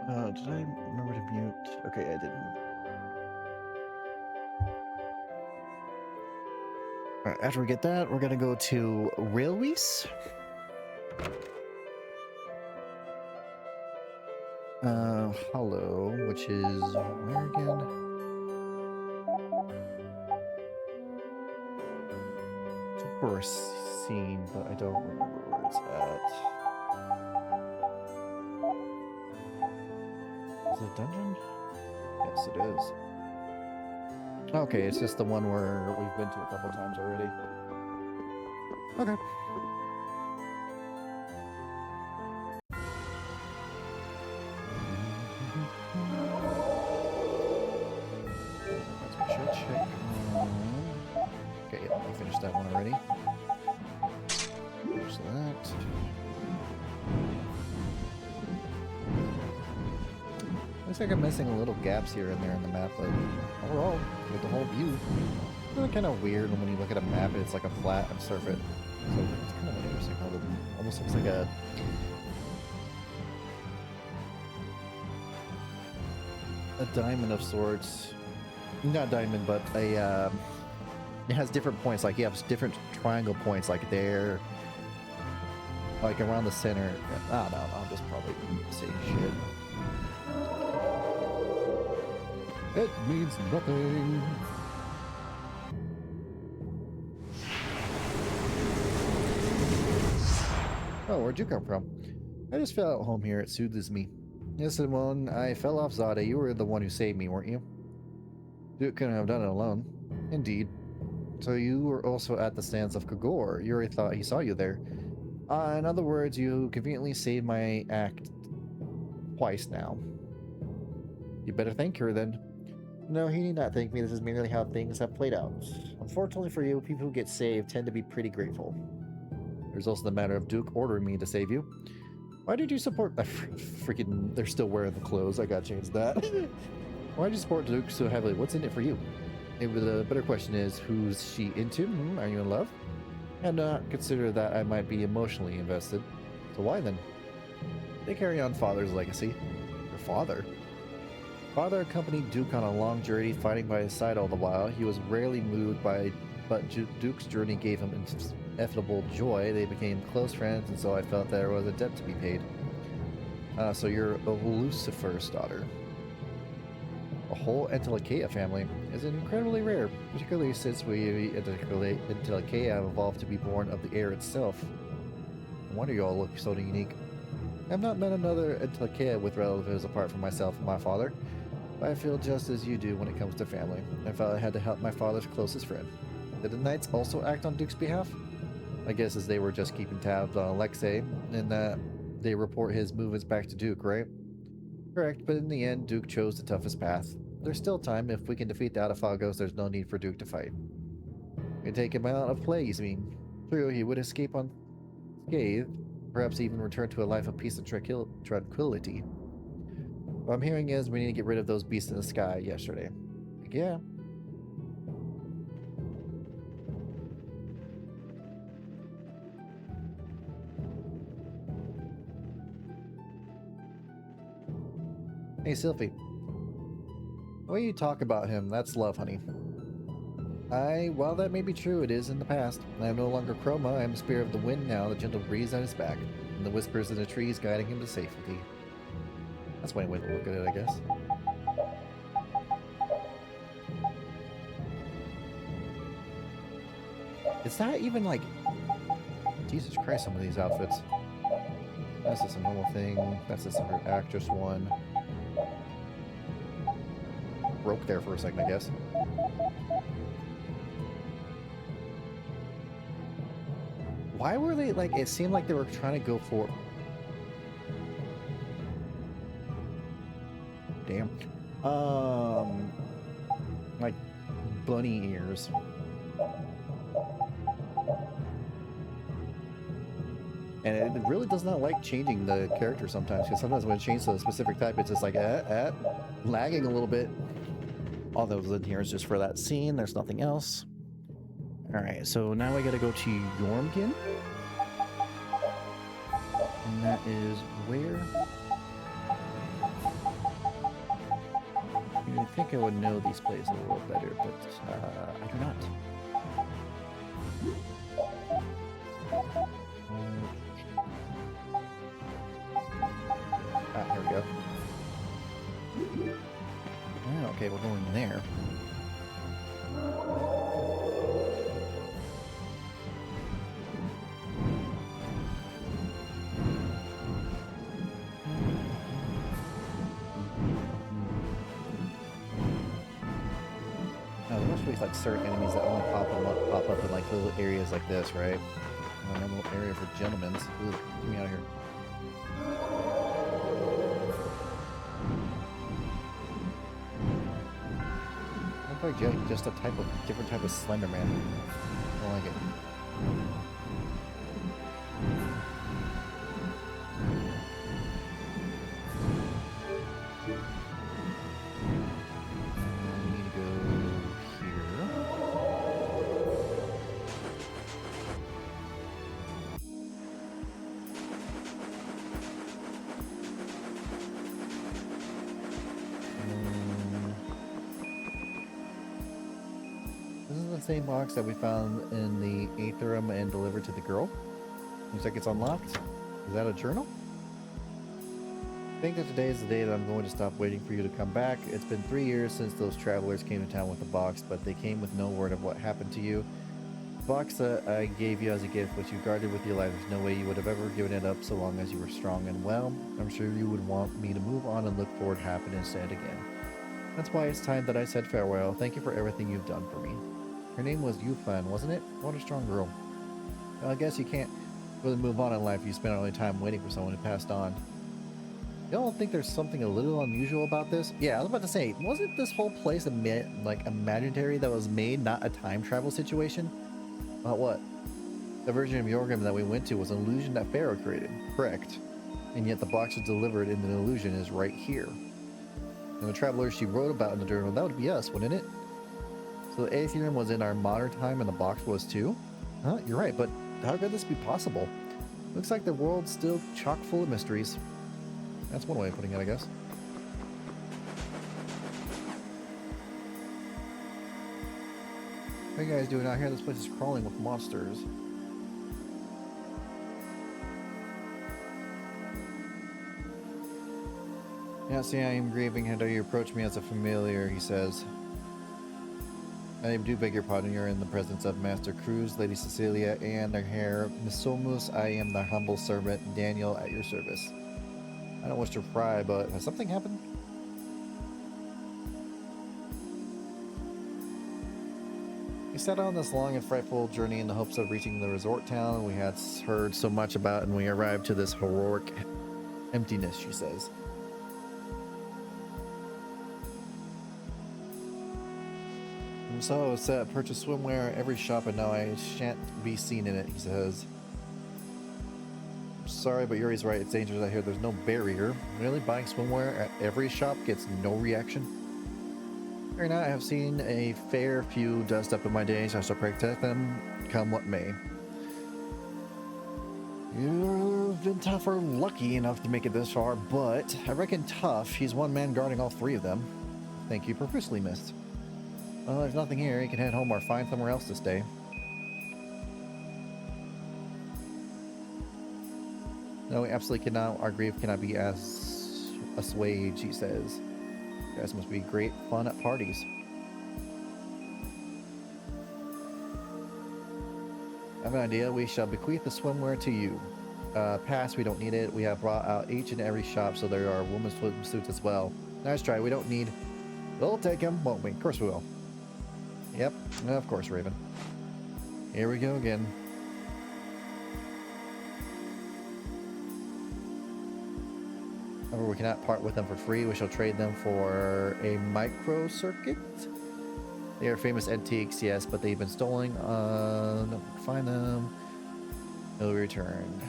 Did I remember to mute? Okay, I didn't. Alright, after we get that, we're gonna go to Railways. Hollow, which is where again? It's a forest scene, but I don't remember where it's at. Is it a dungeon? Yes, it is. Okay, it's just the one where we've been to a couple times already. Okay. We should check on... Okay, yeah, we finished that one already. There's that. Looks like I'm missing little gaps here and there in the map, but overall, with the whole view, it's really kind of weird when you look at a map and it's like a flat surface. So it's kind of interesting how it almost looks like a diamond of sorts. Not diamond, but a it has different points. Like you have different triangle points, like there, like around the center. I don't know. I'm just probably saying shit. It means nothing. Oh, where'd you come from? I just felt at home here. It soothes me. Yes, and when I fell off Zada, you were the one who saved me, weren't you? Duke couldn't have done it alone. Indeed. So you were also at the stands of Kagor. You already thought he saw you there. In other words, you conveniently saved my act twice now. You better thank her then. No, he need not thank me. This is merely how things have played out. Unfortunately for you, people who get saved tend to be pretty grateful. There's also the matter of Duke ordering me to save you. Why did you support... freaking... They're still wearing the clothes. I gotta change that. Why did you support Duke so heavily? What's in it for you? Maybe the better question is, who's she into? Are you in love? And not consider that I might be emotionally invested. So why then? They carry on Father's legacy. Your father? Father accompanied Duke on a long journey, fighting by his side all the while. He was rarely moved by... But Duke's journey gave him ineffable joy. They became close friends, and so I felt there was a debt to be paid. So you're a Lucifer's daughter. A whole Entelekea family is incredibly rare, particularly since we Entelekea have evolved to be born of the air itself. No wonder you all look so unique. I've not met another Entelekea with relatives apart from myself and my father, but I feel just as you do when it comes to family. I felt I had to help my father's closest friend. Did the Knights also act on Duke's behalf? My guess is they were just keeping tabs on Alexei, and that they report his movements back to Duke, right? Correct, but in the end, Duke chose the toughest path. There's still time. If we can defeat the Outafagos, there's no need for Duke to fight. We can take him out of play, you mean? True, he would escape unscathed, perhaps even return to a life of peace and tranquility. What I'm hearing is we need to get rid of those beasts in the sky yesterday. Like, yeah. Hey, Sylphie. The way you talk about him, that's love, honey. While that may be true, it is in the past. I am no longer Chroma, I am the spirit of the wind now, the gentle breeze on his back, and the whispers in the trees guiding him to safety. That's one way to look at it, I guess. Is that even like... Jesus Christ, some of these outfits. That's just a normal thing. That's just a actress one. Broke there for a second, I guess. Why were they like... It seemed like they were trying to go for... Damn. Like bunny ears. And it really does not like changing the character sometimes, because sometimes when it changes to a specific type, it's just like, lagging a little bit. All those in here is just for that scene. There's nothing else. Alright, so now I gotta go to Jormungand. And that is where? I think I would know these places a little better, but I do not. Here we go. Oh, okay, we're going there. face like certain enemies that only pop up in like little areas like this, right? A normal area for gentlemen's. Ooh, get me out of here. Looks like just a different type of Slender Man. I don't like it. We need to go here. This is the same box that we found in the 8th room and delivered to the girl. Looks like it's unlocked. Is that a journal? I think that today is the day that I'm going to stop waiting for you to come back. It's been 3 years since those travelers came to town with the box, but they came with no word of what happened to you. The box that I gave you as a gift, which you guarded with your life, there's no way you would have ever given it up so long as you were strong and well. I'm sure you would want me to move on and look forward to happiness and again. That's why it's time that I said farewell. Thank you for everything you've done for me. Her name was Yufan, wasn't it? What a strong girl. Well, I guess you can't really move on in life if you spend all your time waiting for someone who passed on. Y'all don't think there's something a little unusual about this? Yeah, I was about to say, wasn't this whole place imaginary that was made, not a time travel situation? About what? The version of Yorgrim that we went to was an illusion that Pharaoh created, correct? And yet the box was delivered and the illusion is right here. And the travelers she wrote about in the journal, that would be us, wouldn't it? So the Aetherium was in our modern time and the box was too? Huh, you're right, but how could this be possible? Looks like the world's still chock full of mysteries. That's one way of putting it, I guess. What are you guys doing out here? This place is crawling with monsters. Yeah, see, I am grieving. How do you approach me as a familiar, he says. I do beg your pardon. You're in the presence of Master Cruz, Lady Cecilia, and their Herr Misomus. I am the humble servant, Daniel, at your service. I don't wish to pry, but has something happened? We set on this long and frightful journey in the hopes of reaching the resort town we had heard so much about, and we arrived to this heroic emptiness, she says. And so I was set, purchase swimwear at every shop, and now I shan't be seen in it, he says. Sorry, but Yuri's right. It's dangerous out here. There's no barrier. Really? Buying swimwear at every shop gets no reaction? Fair enough. I have seen a fair few dust up in my days. I shall protect them, come what may. You've been tough or lucky enough to make it this far, but I reckon tough. He's one man guarding all three of them. Thank you profusely, miss. Well, there's nothing here. You can head home or find somewhere else to stay. No, we absolutely cannot. Our grief cannot be as assuaged, he says. You guys must be great fun at parties. I have an idea. We shall bequeath the swimwear to you. Pass, we don't need it. We have brought out each and every shop, so there are women's swimsuits as well. Nice try. We don't need... We'll take them, won't we? Of course we will. Yep, of course, Raven. Here we go again. However, we cannot part with them for free. We shall trade them for a micro circuit. They are famous antiques, yes, but they've been stolen. No, find them. They'll be returned.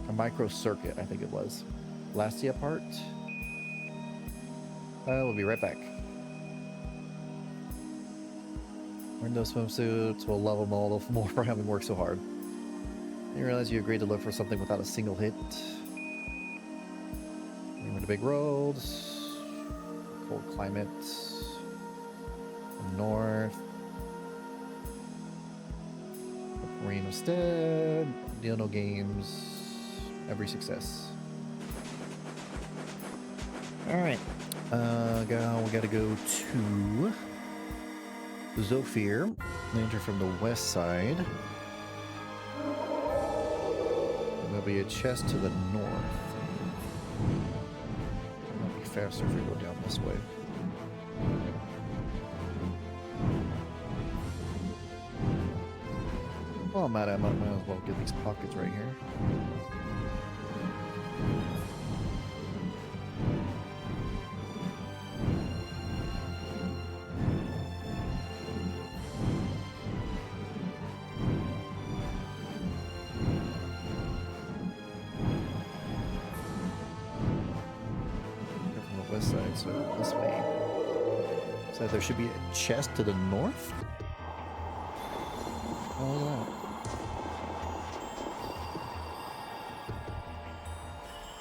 A micro circuit, I think it was. Lastia part. We'll be right back. Wearing those swimsuits. We'll love them all a little more for having worked so hard. You realize you agreed to look for something without a single hit. The big roads, cold climate, north, rain instead, deal no games, every success. Alright, we gotta go to Zofir, enter from the west side. There'll be a chest to the north. Faster if we go down this way. Well, I'm at it. I might as well get these pockets right here. From the west side, so this way. So there should be a chest to the north? Oh, look at that.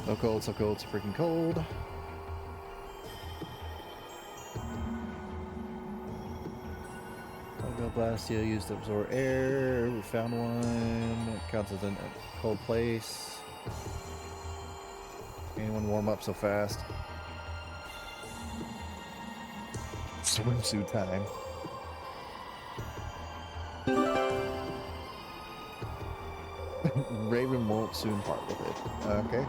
So cold, so cold, so freaking cold. Blastia used to absorb air. We found one. It counts as a cold place. Anyone warm up so fast? Swimsuit time. Raven won't soon part with it. Okay.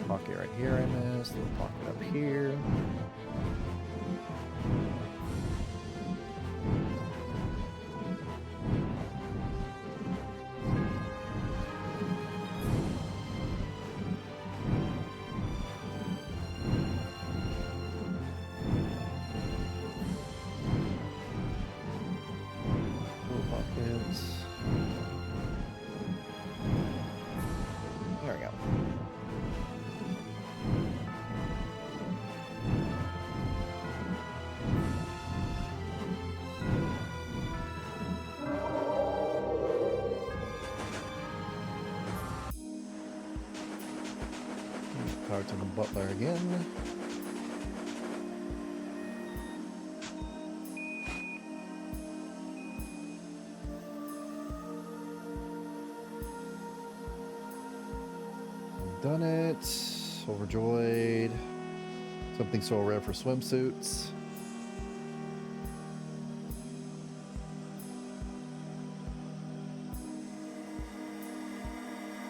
Pocket right here I missed. Little pocket up here. Little pockets. There we go. Card to the butler again. Done it. Overjoyed. Something so rare for swimsuits.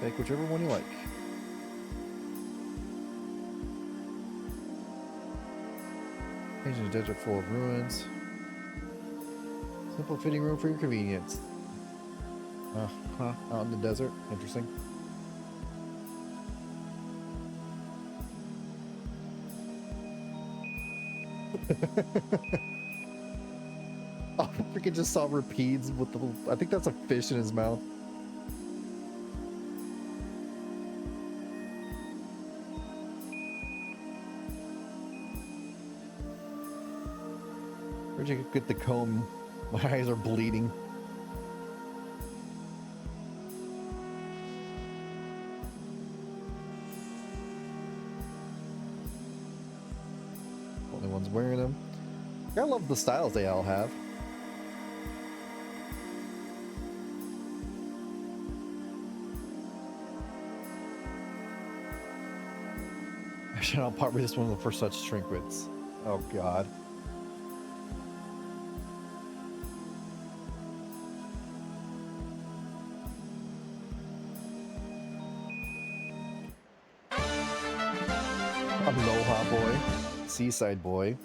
Take whichever one you like. Ancient desert full of ruins. Simple fitting room for your convenience. Out in the desert. Interesting. Oh, freaking just saw Rapides with the little, I think that's a fish in his mouth. Where'd you get the comb? My eyes are bleeding. Only one's wearing them. I love the styles they all have. Actually, I'll part with this one for such trinkets. Oh god. Aloha boy, seaside boy,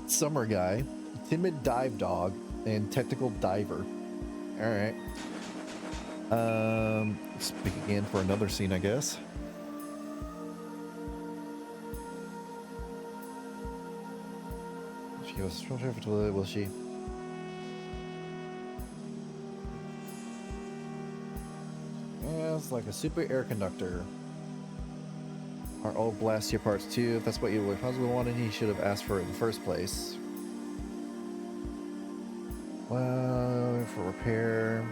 summer guy, timid dive dog, and technical diver. All right. Speak again for another scene, I guess. She goes straight to the toilet, will she? Yeah, it's like a super air conductor. Our old Blastia parts too. If that's what your husband wanted, he should have asked for it in the first place. Well, for repair.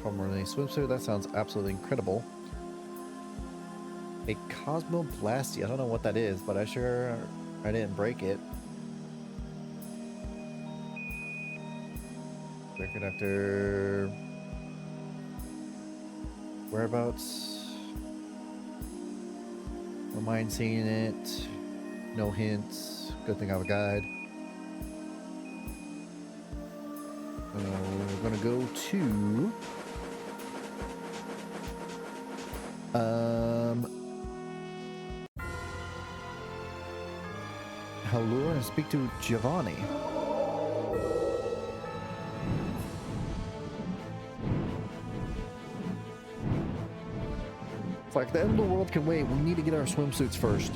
From a swimsuit, that sounds absolutely incredible. A Cosmo Blastia. I don't know what that is, but I didn't break it. Air conductor. Whereabouts? Don't mind seeing it. No hints. Good thing I have a guide. We're gonna go to Hello, and speak to Giovanni. It's like the end of the world can wait. We need to get our swimsuits first.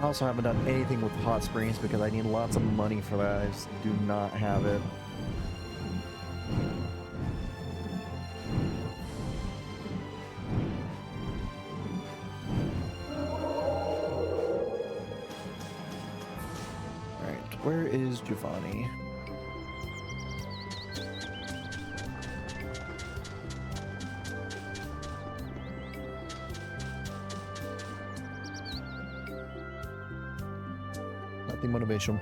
I also haven't done anything with hot springs because I need lots of money for that. I just do not have it. Alright, where is Giovanni? Nothing motivation.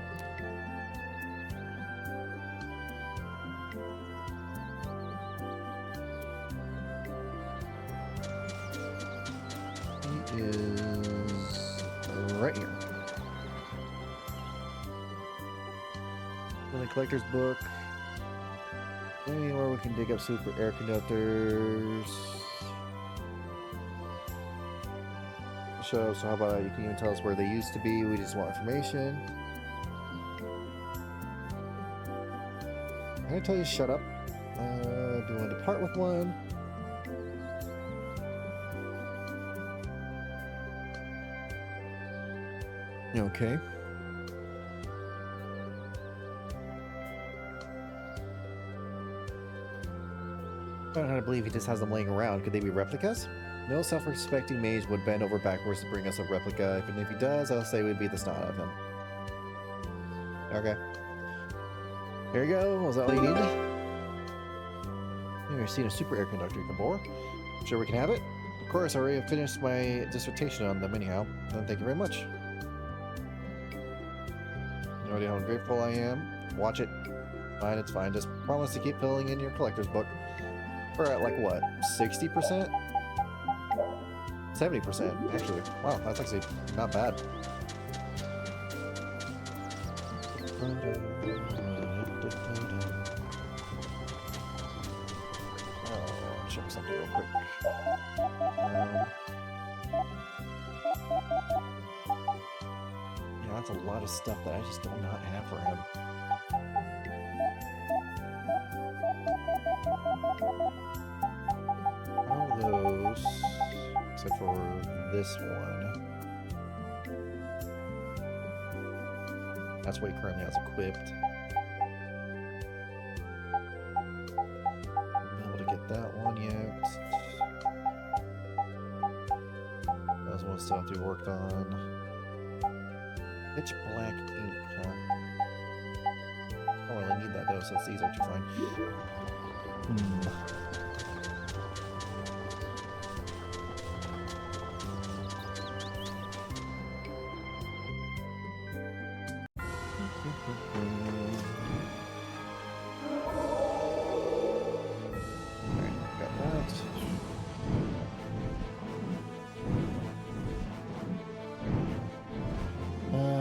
He is right here. In the collector's book. Anywhere we can dig up super air conductors. So how about you can even tell us where they used to be? We just want information. Can I tell you shut up? Do you want to depart with one? Okay. I don't know how to believe he just has them laying around. Could they be replicas? No self-respecting mage would bend over backwards to bring us a replica. And if he does, I'll say we'd beat the snot out of him. Okay. Here you go. Was that all you need? You've seen a super air conductor you can bore. Sure we can have it? Of course, I already finished my dissertation on them anyhow. Thank you very much. You know how grateful I am? Watch it. Fine, it's fine. Just promise to keep filling in your collector's book. We're at like what? 60%? 70%, actually. Wow, that's actually not bad. Oh, check something real quick. Yeah, that's a lot of stuff that I just do not have for him. All of those, except for this one. That's what he currently has equipped. I'm able to get that one yet. Those ones still have to be worked on. Pitch black ink, huh? I don't really need that though, so these are too fine.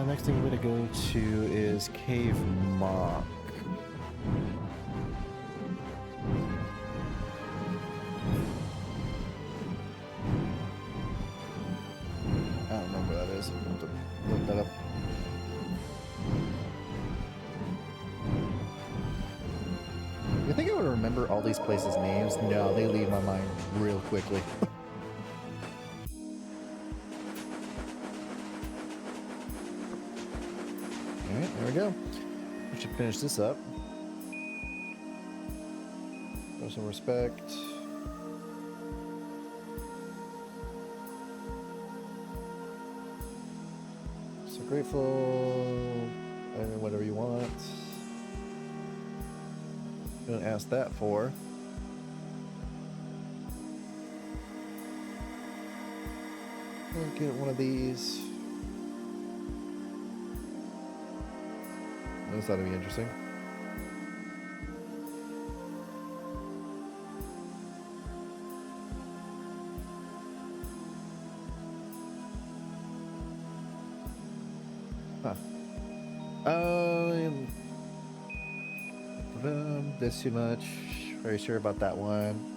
Next thing we're going to go to is Cave Mock. I don't remember what that is. I'll have to look that up. You think I would remember all these places' names? No, they leave my mind real quickly. Alright, there we go. We should finish this up. Show some respect. So grateful. I mean, whatever you want. Don't ask that for. I'll get one of these. This ought to be interesting. Huh. This too much. Very sure about that one.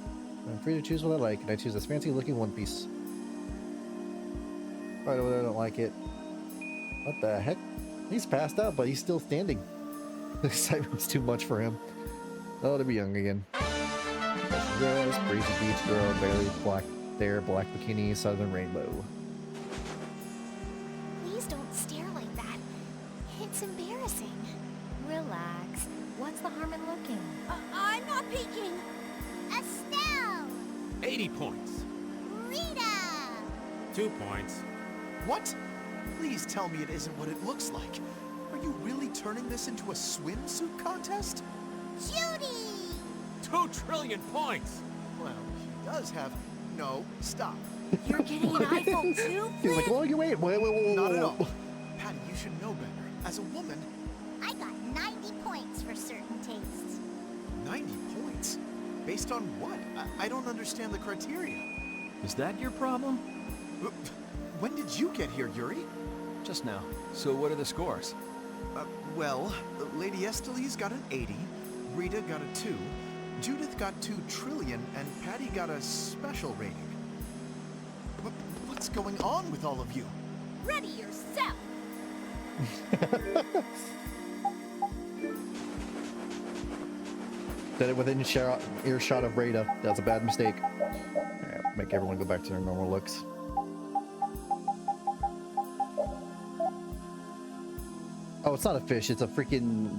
I'm free to choose what I like, and I choose this fancy looking one piece. Right over there, I don't like it. What the heck? He's passed out, but he's still standing. The excitement's too much for him. Oh, to be young again. Dress, breezy beach girl, barely black there, black bikini, southern rainbow. Please don't stare like that. It's embarrassing. Relax. What's the harm in looking? I'm not peeking. Estelle! 80 points. Rita! 2 points. What? Please tell me it isn't what it looks like. Are you really turning this into a swimsuit contest? Judy! 2 trillion points. Well, he does have... No, stop. You're getting an iPhone too, He's like, well, you wait. Not at all. Patty, you should know better. As a woman... I got 90 points for certain tastes. 90 points? Based on what? I don't understand the criteria. Is that your problem? When did you get here, Yuri? Just now. So what are the scores? Well, Lady Esteli's got an 80, Rita got a 2, Judith got 2 trillion, and Patty got a special rating. What's going on with all of you? Ready yourself! Did it within earshot of Rita. That's a bad mistake. Yeah, make everyone go back to their normal looks. Oh, it's not a fish. It's a freaking,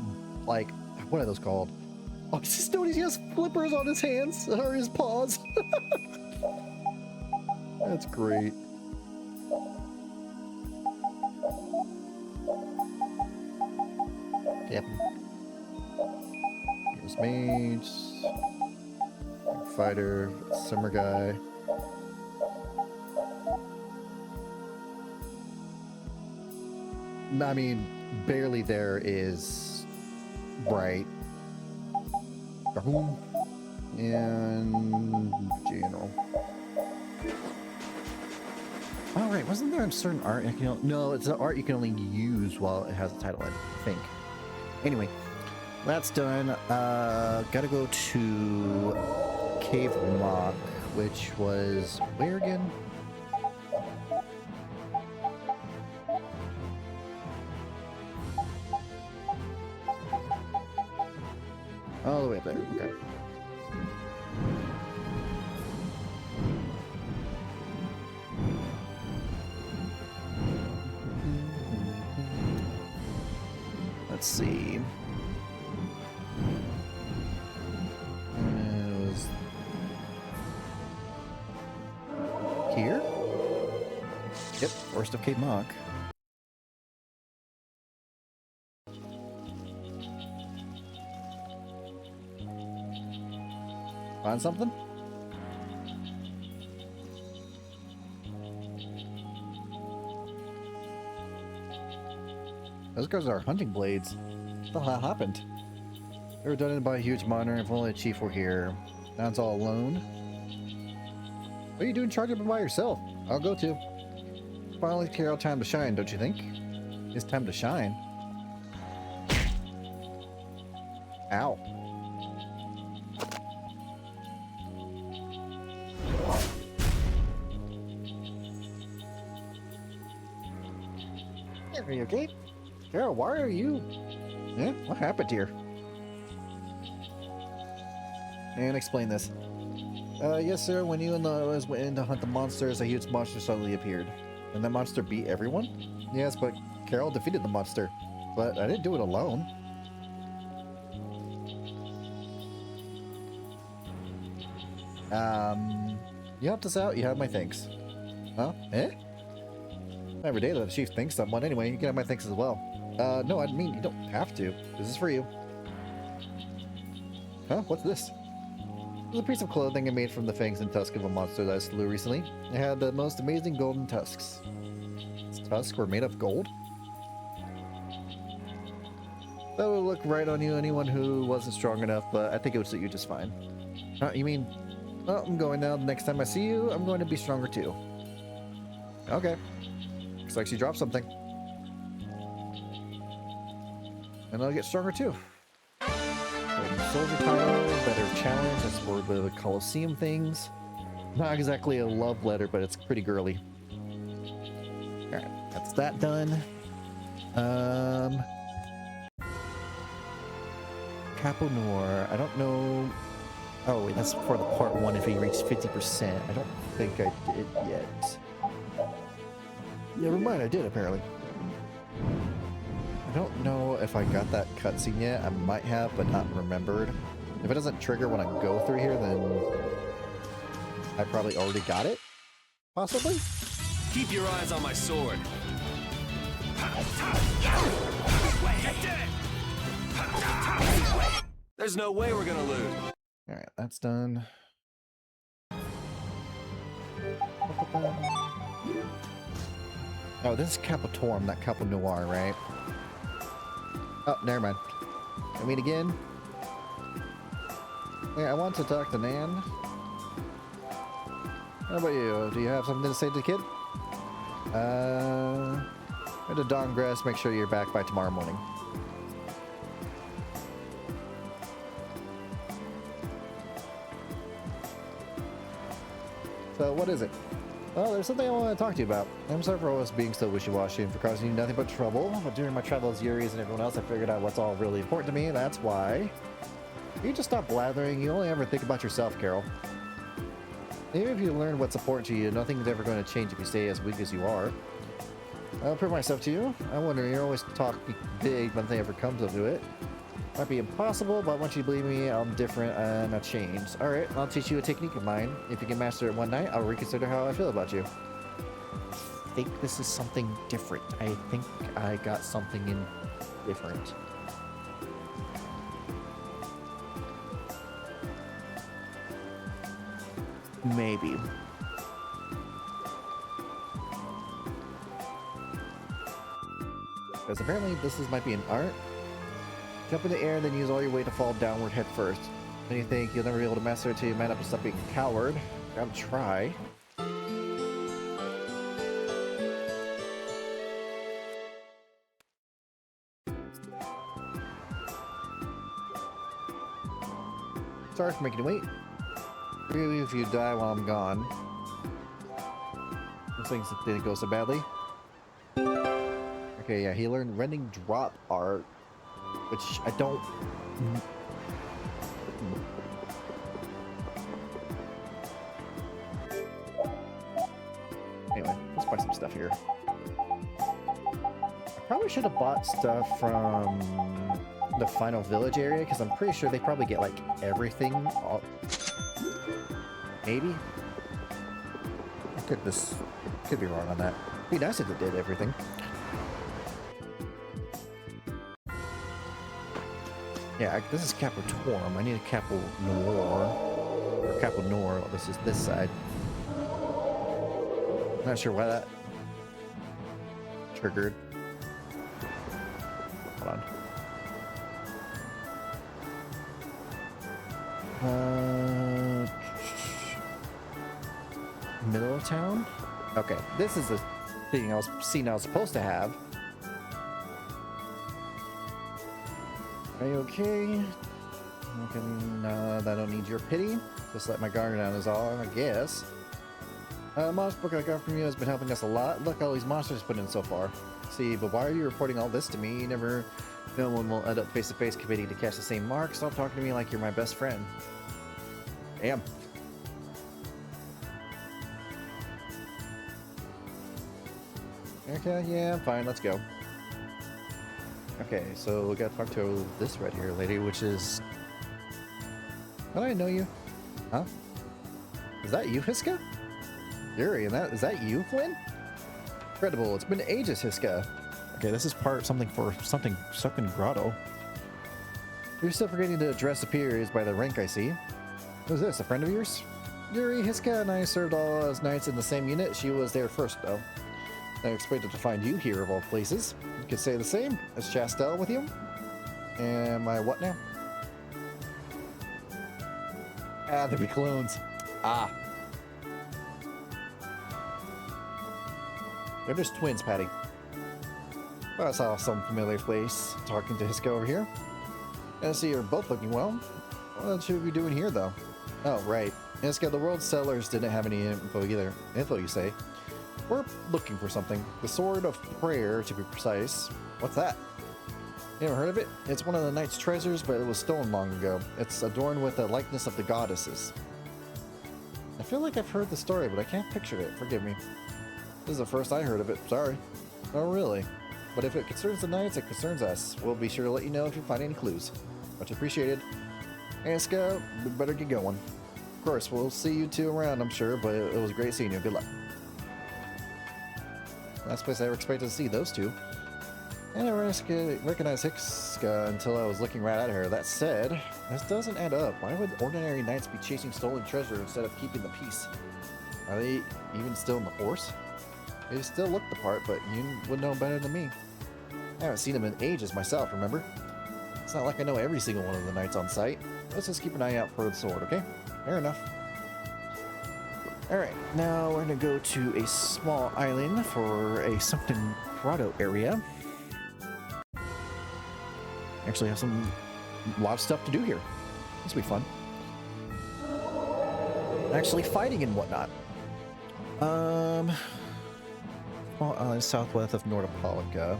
like, what are those called? Oh, it's just noticed he has flippers on his hands, or his paws. That's great. Yep. Here's mage, fighter, summer guy. I mean, barely there is bright. And general. Oh, right. Wasn't there a certain art? No, it's an art you can only use while it has a title, I think. Anyway, that's done. Gotta go to Cave Mock, which was where again? All the way up there. Okay. Let's see. It was here? Yep, Forest of Cape Mock. Find something? Those guys are hunting blades. What the hell happened? They were done in by a huge monitor, and if only the chief were here. Now it's all alone. What are you doing charging by yourself? I'll go too. Finally, Carol, time to shine, don't you think? It's time to shine. Ow. Are you okay? Carol, why are you... Yeah, what happened here? And explain this. Yes, sir. When you and I went in to hunt the monsters, a huge monster suddenly appeared. And that monster beat everyone? Yes, but Carol defeated the monster. But I didn't do it alone. You helped us out. You have my thanks. Huh? Eh? Every day that the chief thanks someone. Anyway, you can have my thanks as well. No, I mean, you don't have to. This is for you. Huh? What's this? It's a piece of clothing I made from the fangs and tusks of a monster that I slew recently. It had the most amazing golden tusks. Its tusks were made of gold? That would look right on you, anyone who wasn't strong enough, but I think it would suit you just fine. You mean... Oh, I'm going now. The next time I see you, I'm going to be stronger too. Okay. Looks like she dropped something. And I'll get stronger too. Golden soldier title, better challenge. That's for the Colosseum things. Not exactly a love letter, but it's pretty girly. Alright, that's that done. Capo Noir. I don't know. Oh, wait, that's for the part 1 if he reached 50%. I don't think I did yet. Never mind, I did apparently. I don't know if I got that cutscene yet. I might have, but not remembered. If it doesn't trigger when I go through here, then I probably already got it. Possibly? Keep your eyes on my sword. There's no way we're gonna lose. Alright, that's done. Oh, this is Capotorm, not Capo Noir, right? Oh, never mind. I mean again. Yeah, I want to talk to Nan. How about you? Do you have something to say to the kid? Go to Dawngrass, make sure you're back by tomorrow morning. So, what is it? Well, there's something I want to talk to you about. I'm sorry for always being so wishy-washy and for causing you nothing but trouble, but during my travels, Yuri's and everyone else, I figured out what's all really important to me, and that's why. You just stop blathering. You only ever think about yourself, Carol. Even if you learn what's important to you, nothing's ever going to change if you stay as weak as you are. I'll prove myself to you. I wonder, you're always talking big, but nothing ever comes of it. Might be impossible, but once you believe me, I'm different and I've changed. Alright, I'll teach you a technique of mine. If you can master it one night, I'll reconsider how I feel about you. I think this is something different. I think I got something in different. Maybe. Because apparently might be an art. Jump in the air and then use all your weight to fall downward head first. Then you think you'll never be able to master it until you man up and stop being a coward. Gotta try. Sorry for making you wait. Forgive you if you die while I'm gone. Those things didn't go so badly. Okay, yeah, he learned rending drop art, which I don't... Anyway, let's buy some stuff here. I probably should have bought stuff from the final village area, because I'm pretty sure they probably get, like, everything. Maybe? Could be wrong on that. It'd be nice if it did everything. Yeah, this is Capotorm. I need a Capo Noir. Or Capo Noir. This is this side. Not sure why that triggered. Hold on. Middle of town? Okay, this is the thing I was supposed to have. Are you okay? I don't need your pity. Just let my guard down is all, I guess. Monster book I got from you has been helping us a lot. Look, all these monsters put in so far. See, but why are you reporting all this to me? No one will end up face-to-face committing to catch the same mark. Stop talking to me like you're my best friend. Damn. Okay, yeah, I'm fine. Let's go. Okay, so we gotta talk to this red hair lady, which is... How do I know you? Huh? Is that you, Hiska? Yuri, and is that you, Flynn? Incredible, it's been ages, Hiska. Okay, this is something grotto. You're still forgetting to address superiors by the rank I see. Who's this, a friend of yours? Yuri, Hiska and I served all as knights in the same unit. She was there first, though. I expected to find you here, of all places. You could say the same. Is Chastel with you? Am I what now? Ah, they'd be clones. Ah. They're just twins, Patty. Oh, I saw some familiar face talking to Hiska over here. I see you're both looking well. What should we be doing here, though? Oh, right. Iska, the world sellers didn't have any info either. Info, you say? We're looking for something. The Sword of Prayer, to be precise. What's that? You ever heard of it? It's one of the knight's treasures, but it was stolen long ago. It's adorned with a likeness of the goddesses. I feel like I've heard the story, but I can't picture it. Forgive me. This is the first I heard of it. Sorry. Oh, really? But if it concerns the knights, it concerns us. We'll be sure to let you know if you find any clues. Much appreciated. Iska, we better get going. Of course, we'll see you two around, I'm sure, but it was great seeing you. Good luck. Last place I ever expected to see those two. I never recognized Hiska until I was looking right at her. That said, this doesn't add up. Why would ordinary knights be chasing stolen treasure instead of keeping the peace? Are they even still in the horse? They still look the part, but you would know better than me. I haven't seen them in ages myself, remember? It's not like I know every single one of the knights on site. Let's just keep an eye out for the sword, okay? Fair enough. Alright, now we're gonna go to a small island for a sunken grotto area. Actually have a lot of stuff to do here. This will be fun. Actually fighting and whatnot. Small island southwest of Nordopolica.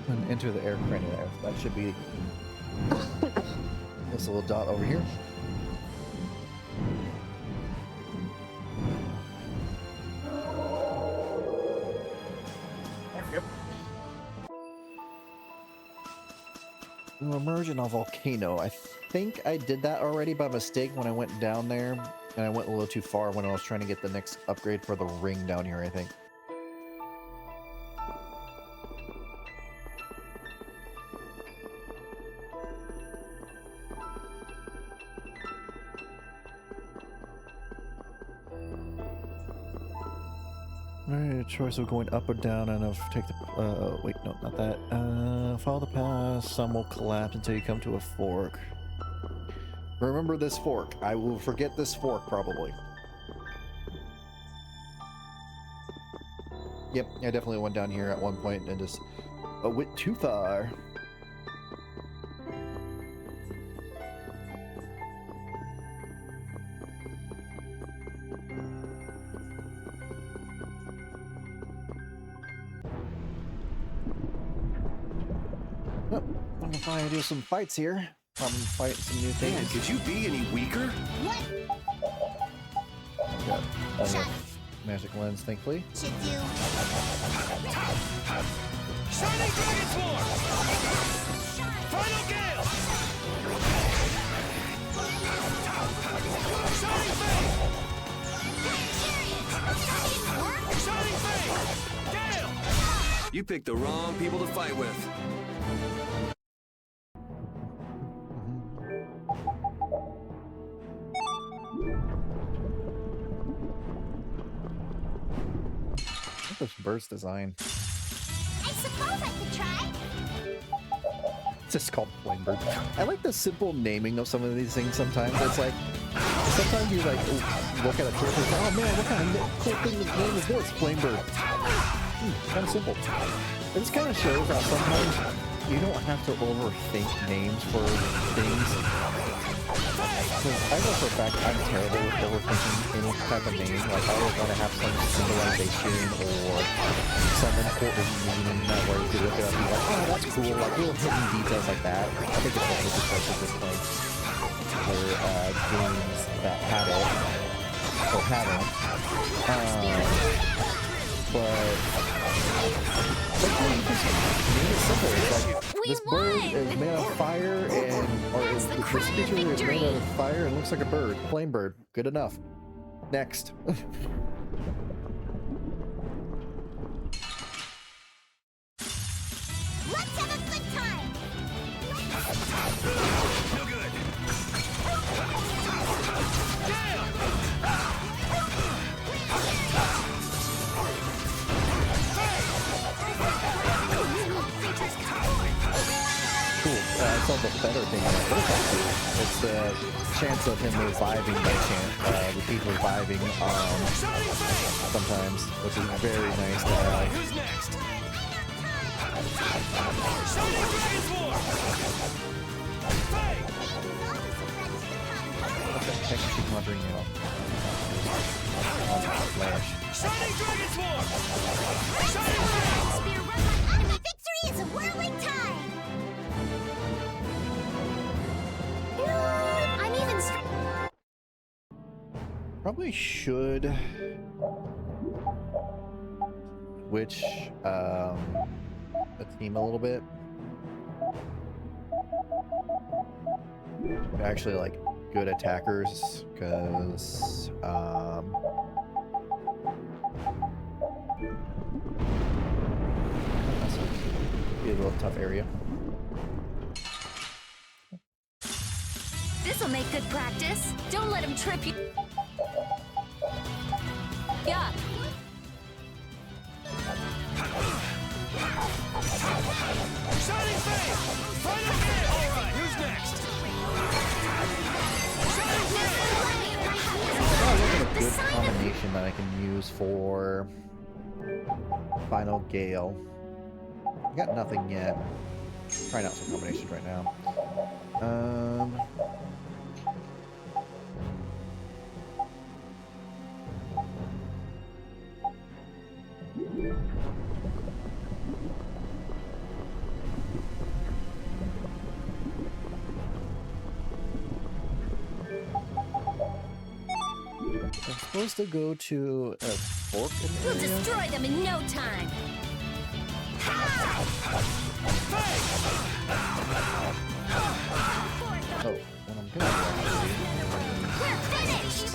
And enter the air crane there. That should be this little dot over here. Yep. You emerge in a volcano. I think I did that already by mistake when I went down there, and I went a little too far when I was trying to get the next upgrade for the ring down here, I think. Alright, choice of going up or down, and I'll take the, wait, no, not that. Follow the path, some will collapse until you come to a fork. Remember this fork. I will forget this fork, probably. Yep, I definitely went down here at one point and just went too far. I'm gonna finally do some fights here. Fight some new things. Man, could you be any weaker? What? Got magic lens, thankfully. Should do. Shining Dragon Swarm! Final Gale! Shining Fang! Shining Fang! Gale! You picked the wrong people to fight with. This bird's design. I suppose I could try. It's just called Flame Bird. I like the simple naming of some of these things sometimes. It's like, sometimes you like look at a tool and say, oh man, what kind of cool thing name is this? Flame Bird. Kind of simple. It just kind of shows that sometimes you don't have to overthink names for things. Because I know for a fact I'm terrible with overthinking any type of name. Like I always want to have some symbolization or some important meaning that where you could look it up and be like, oh, that's cool. Like little hidden details like that. I think it's also because of this point for games that have it or haven't. But sometimes you just name it simple. It's like this bird is made of fire and this creature is made out of fire and looks like a bird. Flame bird. Good enough. Next. Let's have a good time. No good. Cool. I saw the better thing in it, but it's actually, it's the chance of him reviving by chance, repeat reviving, sometimes, which is very nice to have. Who's next? Okay, thank you for wondering, you know. Flash. Shining Dragon Swarm! Spear run like enemy victory is a whirling tide! I'm even Probably should switch the team a little bit. Actually, like good attackers, because that's be a little tough area. This'll make good practice. Don't let him trip you. Yeah. Shining Flame! Final hit! Alright, who's next? Shining Oh, look at a good combination that I can use for Final Gale. I got nothing yet. Trying out some combinations right now. I'm supposed to go to a fork in the We'll area? destroy them in no time. Oh, what I'm gonna do We're finished.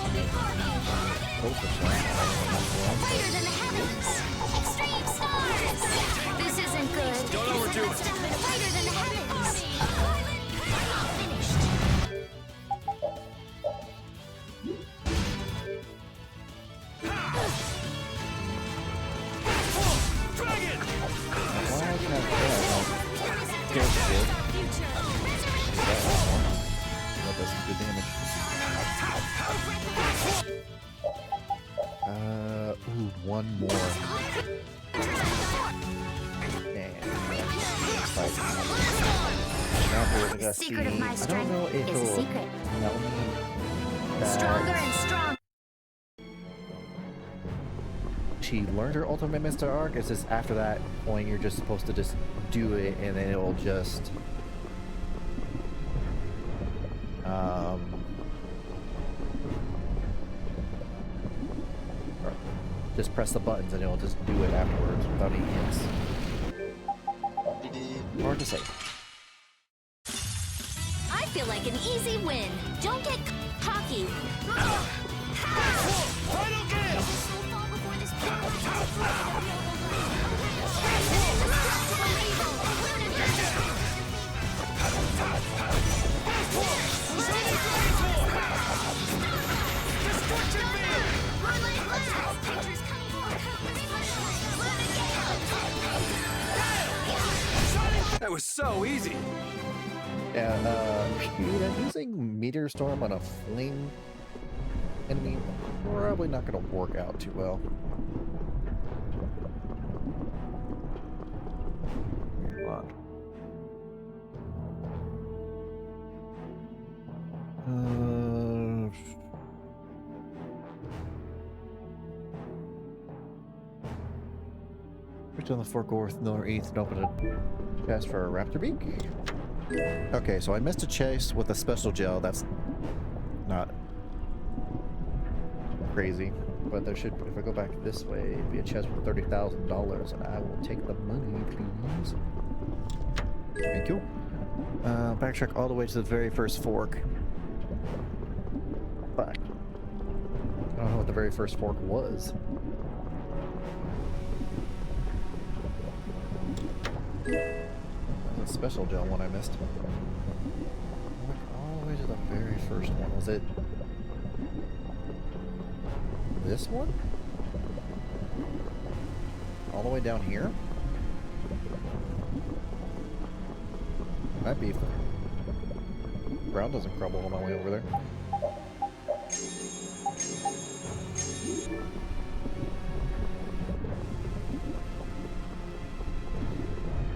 Greater than the heavens. Extreme stars. This isn't good. Don't overdo it. Greater than the heavens. Finished. Dragon! Why I can have that does some good damage. Ooh, one more. The secret of my I don't strength know if is a it'll secret. tell me that Stronger and stronger. she learned her ultimate Mr. Arc. It's just after that point you're just supposed to just do it and then it'll just just press the buttons and it'll just do it afterwards without any hints. Hard to say. I feel like an easy win. Don't get cocky. Final Gale! Destruction Beam! That was so easy. Yeah, using Meteor Storm on a fling enemy probably not going to work out too well. Come on. Reach on the Fort Worth, Miller 8th, and open a chest for a raptor beak. Okay, so I missed a chase with a special gel. That's not crazy, but there should, if I go back this way, it'd be a chest with $30,000, and I will take the money, please. Thank you. Backtrack all the way to the very first fork. Fuck. I don't know what the very first fork was. That was a special gel one I missed. All the way to the very first one. Was it this one? All the way down here? Might be. ground doesn't crumble on my way over there.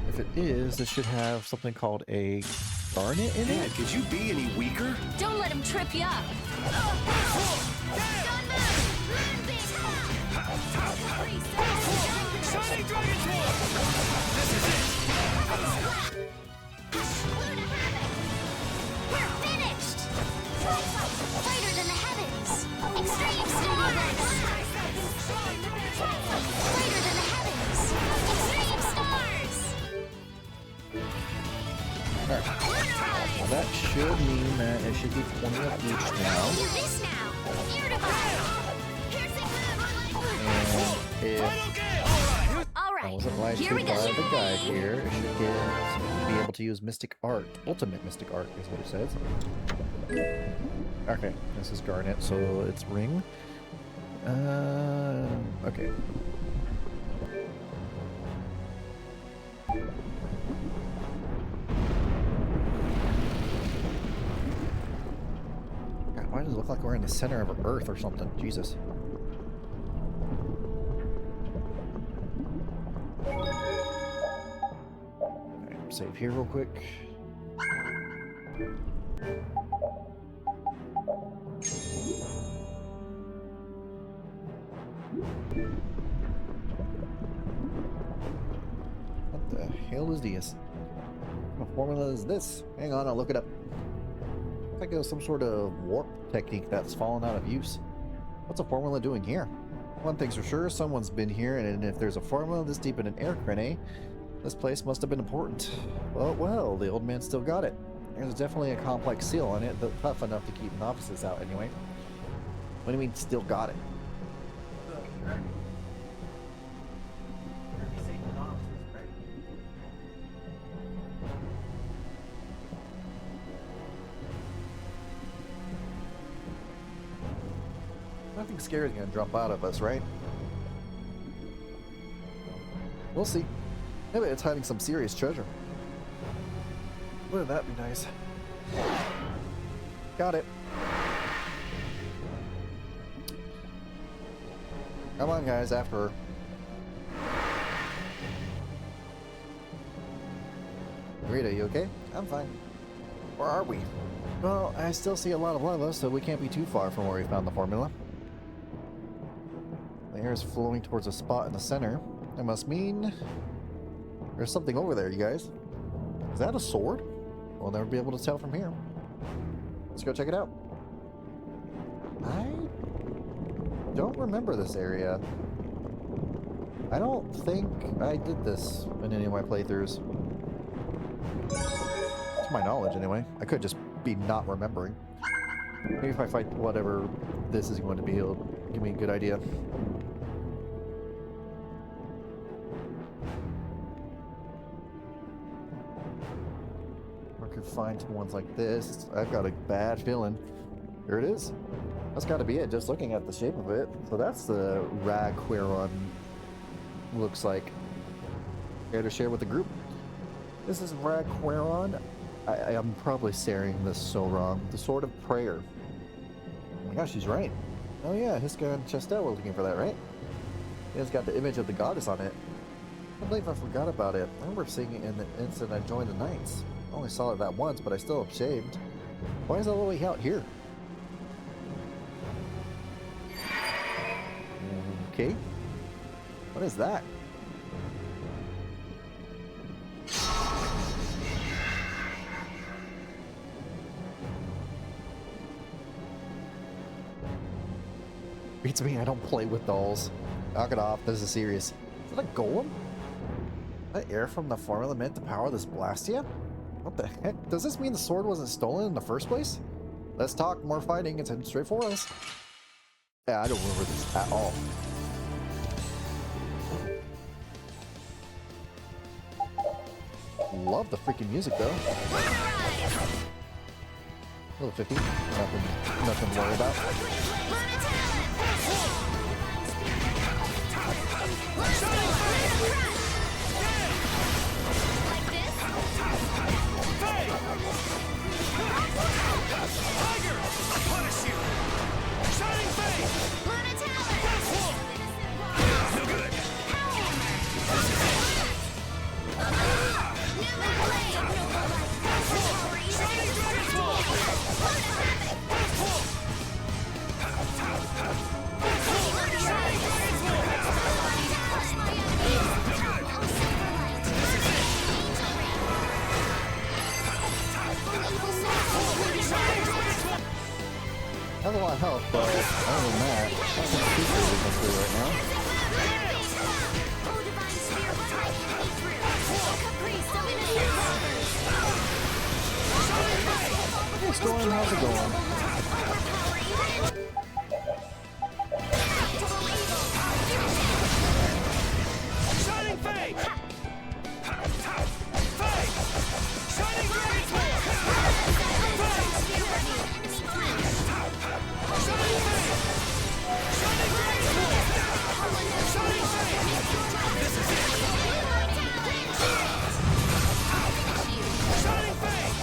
If it is, this should have something called a garnet in it. Could you be any weaker? Don't let him trip you up. Shining Dragon Sword! This is it! We're finished! Brighter than the heavens! Extreme stars! Brighter than the heavens! Extreme stars! Alright. Well, that should mean that it should be 20 of each now. Do this now! Ear divide! And if I wasn't lied to by the guy here, it should be able to use Mystic Art. Ultimate Mystic Art is what it says. Okay, this is Garnet, so it's Ring. Okay. God, why does it look like we're in the center of Earth or something? Jesus. Save here real quick. What the hell is this? What formula is this? Hang on, I'll look it up. Looks like it was some sort of warp technique that's fallen out of use. What's a formula doing here? One thing's for sure, someone's been here, and if there's a formula this deep in an air crane, this place must have been important. Well, the old man still got it. There's definitely a complex seal on it, but tough enough to keep novices out anyway. What do you mean, still got it? Nothing scary is gonna jump out of us, right? We'll see. Maybe it's hiding some serious treasure. Wouldn't that be nice? Got it. Come on, guys, after her. Rita, you okay? I'm fine. Where are we? Well, I still see a lot of lava, so we can't be too far from where we found the formula. The air is flowing towards a spot in the center. That must mean there's something over there, you guys. Is that a sword? We'll never be able to tell from here. Let's go check it out. I don't remember this area. I don't think I did this in any of my playthroughs. To my knowledge, anyway. I could just be not remembering. Maybe if I fight whatever this is going to be, it'll give me a good idea. Find ones like this. I've got a bad feeling. Here it is. That's got to be it, just looking at the shape of it. So that's the Ragquaron looks like. Here to share with the group. This is Ragquaron. I am probably saying this so wrong. The Sword of Prayer. Oh my gosh, she's right. Oh yeah, Hiska and Chestel were looking for that, right? It's got the image of the goddess on it. I believe I forgot about it. I remember seeing it in the instant I joined the Knights. I only saw it that once, but I still am shamed. Why is it all the way out here? Okay. What is that? Beats me, I don't play with dolls. Knock it off, this is serious. Is that a golem? Is that air from the formula meant to power this Blastia? What the heck? Does this mean the sword wasn't stolen in the first place? Let's talk, more fighting, it's heading straight for us. Yeah, I don't remember this at all. Love the freaking music though. Level 50, nothing to worry about. lot of health, but other than that, that's not too crazy to go through right now. Hey, Storm, how's it going? Shining Fate! Fate! Shining Dragon's War! Fate! Shining Fate! Shining Dragon's War! Shining Fate! This is it! Shining Fate!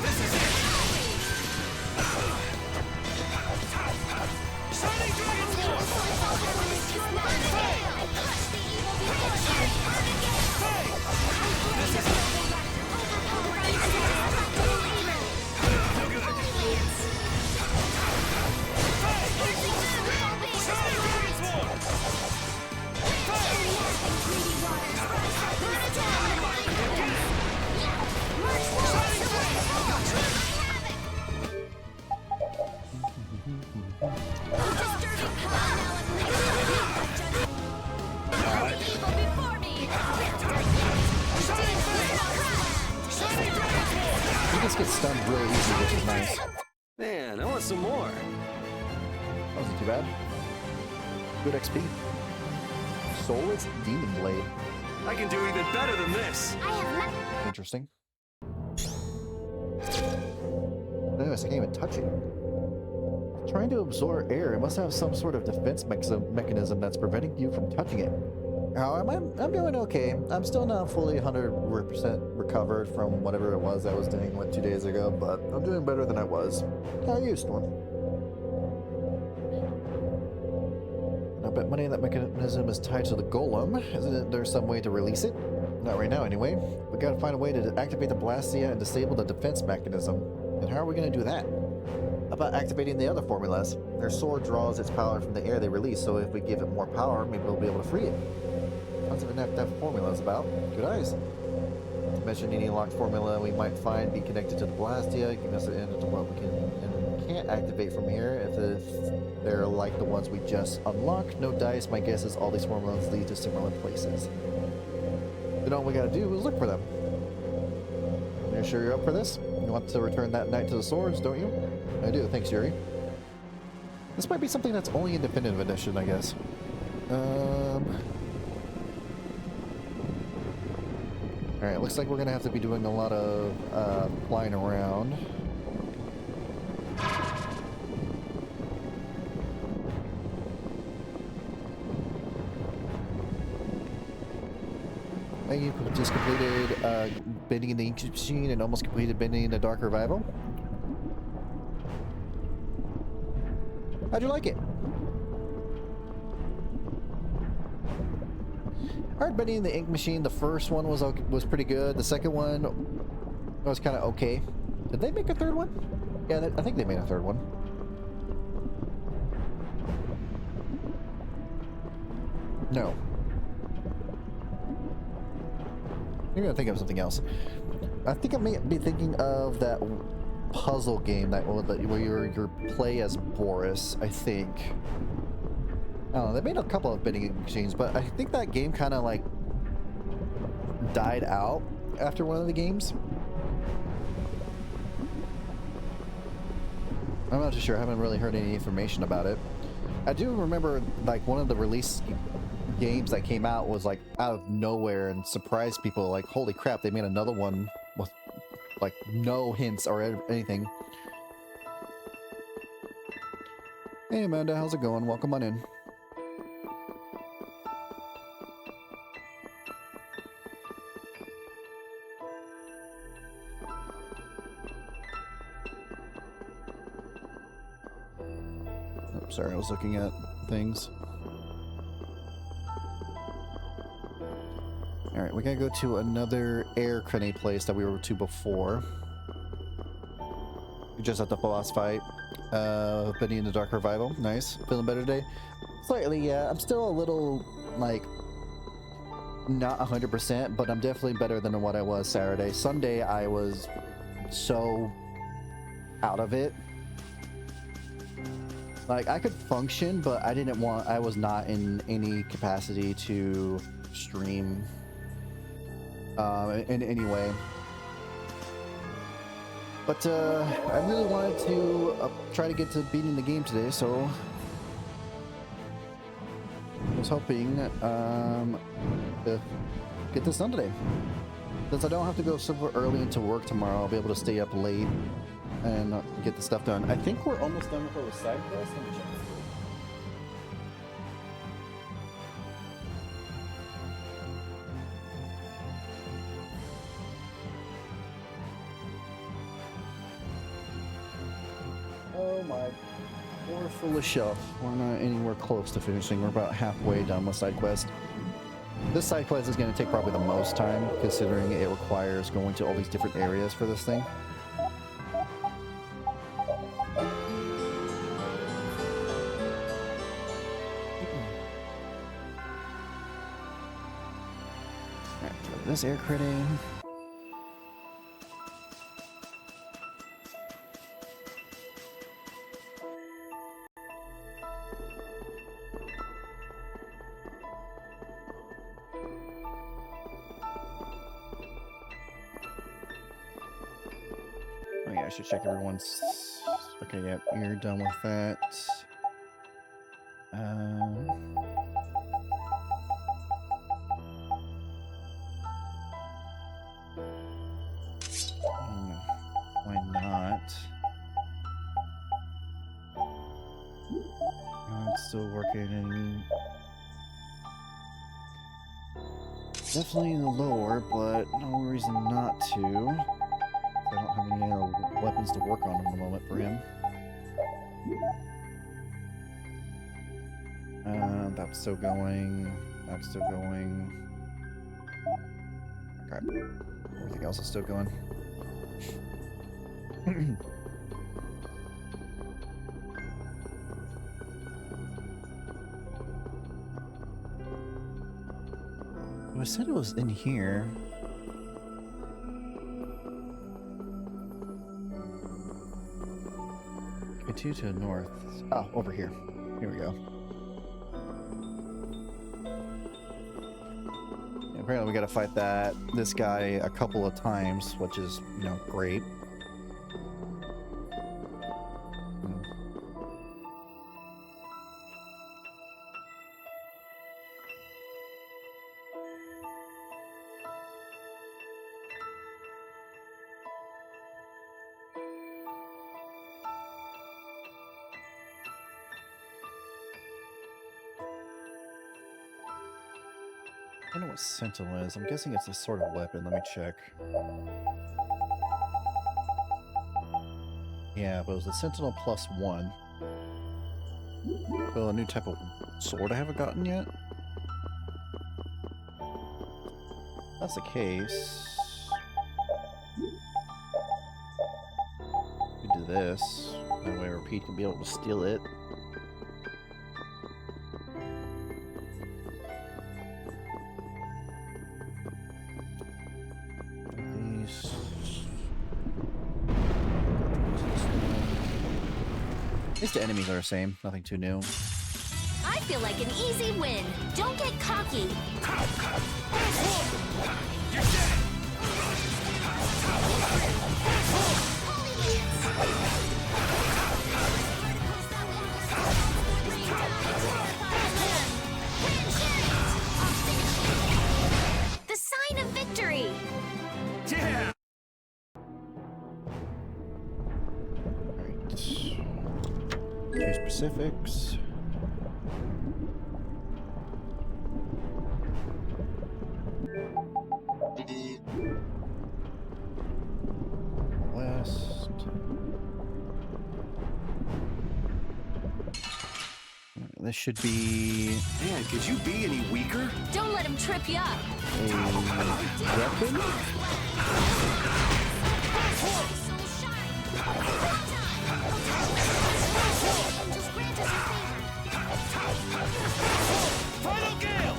This is it! Shining Dragon's War! Fate! Fate! This is it! No good! Fate! Shining Dragon's War! He just gets stunned really easy, which is nice. Man, I want some more. That wasn't too bad. Good XP. Soulless Demon Blade. I can do even better than this. Interesting. Anyways, I can't even touch it. Trying to absorb air, it must have some sort of defense mechanism that's preventing you from touching it. I'm doing okay. I'm still not fully 100% recovered from whatever it was I was doing 2 days ago, but I'm doing better than I was. How are you, Storm? I bet money that mechanism is tied to the golem. Isn't there some way to release it? Not right now, anyway. We gotta find a way to activate the Blastia and disable the defense mechanism. And how are we gonna do that? How about activating the other formulas? Their sword draws its power from the air they release, so if we give it more power, maybe we'll be able to free it. Sounds like that formula is about. Good eyes. To mention any locked formula we might find be connected to the Blastia, giving us an end to what we can and can't activate from here. If they're like the ones we just unlocked, no dice, my guess is all these formulas lead to similar places. Then all we gotta do is look for them. You're sure you're up for this? You want to return that knight to the swords, don't you? I do, thanks, Yuri. This might be something that's only in Definitive Edition, I guess. Alright, looks like we're gonna have to be doing a lot of flying around. You just completed bending in the ink machine and almost completed bending in the Dark Revival. How'd you like it? Alright, bending in the ink machine. The first one was pretty good. The second one was kind of okay. Did they make a third one? Yeah, I think they made a third one. No. You're gonna think of something else. I think I may be thinking of that puzzle game where you play as Boris, I think. I don't know, they made a couple of bending machines, but I think that game kind of like died out after one of the games. I'm not too sure, I haven't really heard any information about it. I do remember like one of the release games that came out was like out of nowhere and surprised people, like holy crap, they made another one with like no hints or anything. Hey Amanda, how's it going? Welcome on in. Oh, sorry, I was looking at things. Alright, we gotta go to another air grenade place that we were to before. We just had the boss fight. Bending in the Dark Revival. Nice. Feeling better today? Slightly, yeah. I'm still a little, like, not 100%, but I'm definitely better than what I was Saturday. Sunday, I was so out of it. Like, I could function, but I was not in any capacity to stream in any way. But I really wanted to try to get to beating the game today, so I was hoping to get this done today. Since I don't have to go super early into work tomorrow, I'll be able to stay up late and get the stuff done. I think we're almost done with our side quest. Let me check. Oh my, we're full of shelf. We're not anywhere close to finishing. We're about halfway done with side quest. This side quest is going to take probably the most time, considering it requires going to all these different areas for this thing. Alright, throw this air crit in. Oh yeah, I should check everyone's... Okay, yeah, you're done with that. Why not? It's still working. Definitely in the lower, but no reason not to. I don't have any weapons to work on in the moment for him. That's still going. That's still going. Okay. Everything else is still going. Well, I said it was in here. Continue to the north. Oh, over here. Here we go. Yeah, apparently we gotta fight this guy a couple of times, which is, you know, great. I don't know what Sentinel is. I'm guessing it's a sort of weapon. Let me check. Yeah, but it was a Sentinel +1. So a new type of sword I haven't gotten yet. If that's the case. We do this. That way Repeat can be able to steal it. At least the enemies are the same, nothing too new. I feel like an easy win. Don't get cocky. The sign of victory. Yeah. Two specifics. West. This should be... Man, could you be any weaker? Don't let him trip you up. a weapon? Final gale!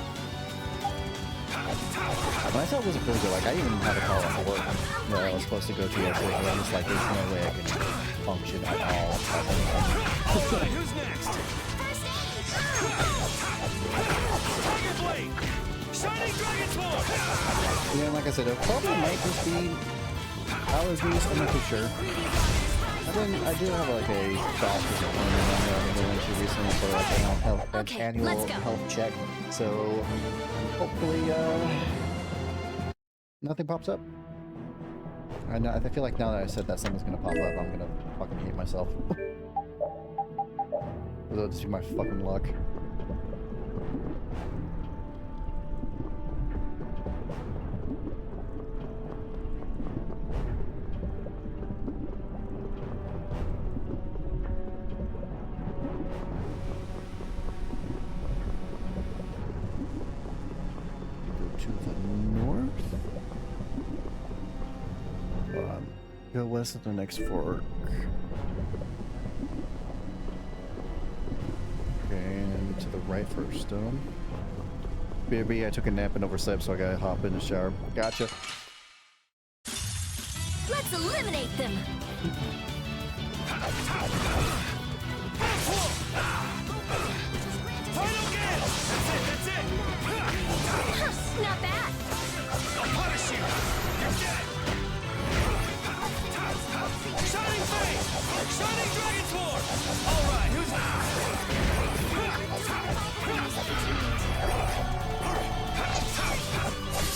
When I saw it wasn't feeling good, like I even had a call off work that I was supposed to go to yesterday, and I'm just like, there's no way I can function at all. Alright, who's next? Tiger Blade! Shining Dragon Sword! Yeah, like I said, it probably might just be allergies, I'm not too sure. I do have like a doctor's appointment I'm going to recently for like an annual health check, so hopefully nothing pops up. I feel like now that I said that something's gonna pop up, I'm gonna fucking hate myself. That'll just be my fucking luck. Go west at the next fork. Okay, and to the right first. Baby, I took a nap and overslept, so I gotta hop in the shower. Gotcha. Let's eliminate them. That's it! Not bad. I'll punish you! You're dead! Shining Flame! Shining Dragon Sword! Alright, who's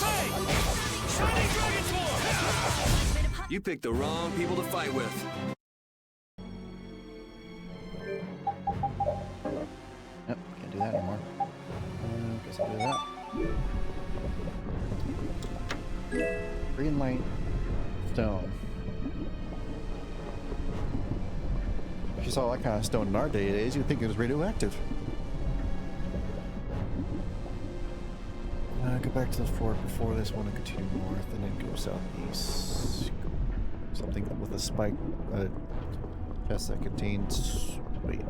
Hey! Shining Dragon Sword! You picked the wrong people to fight with. Yep, can't do that anymore. Guess I'll do that. Green light, stone. If you saw that kind of stone in our day and age, you'd think it was radioactive. Go back to the fort before this one and continue north, and then go southeast. Something with a spike chest that contains. Wait.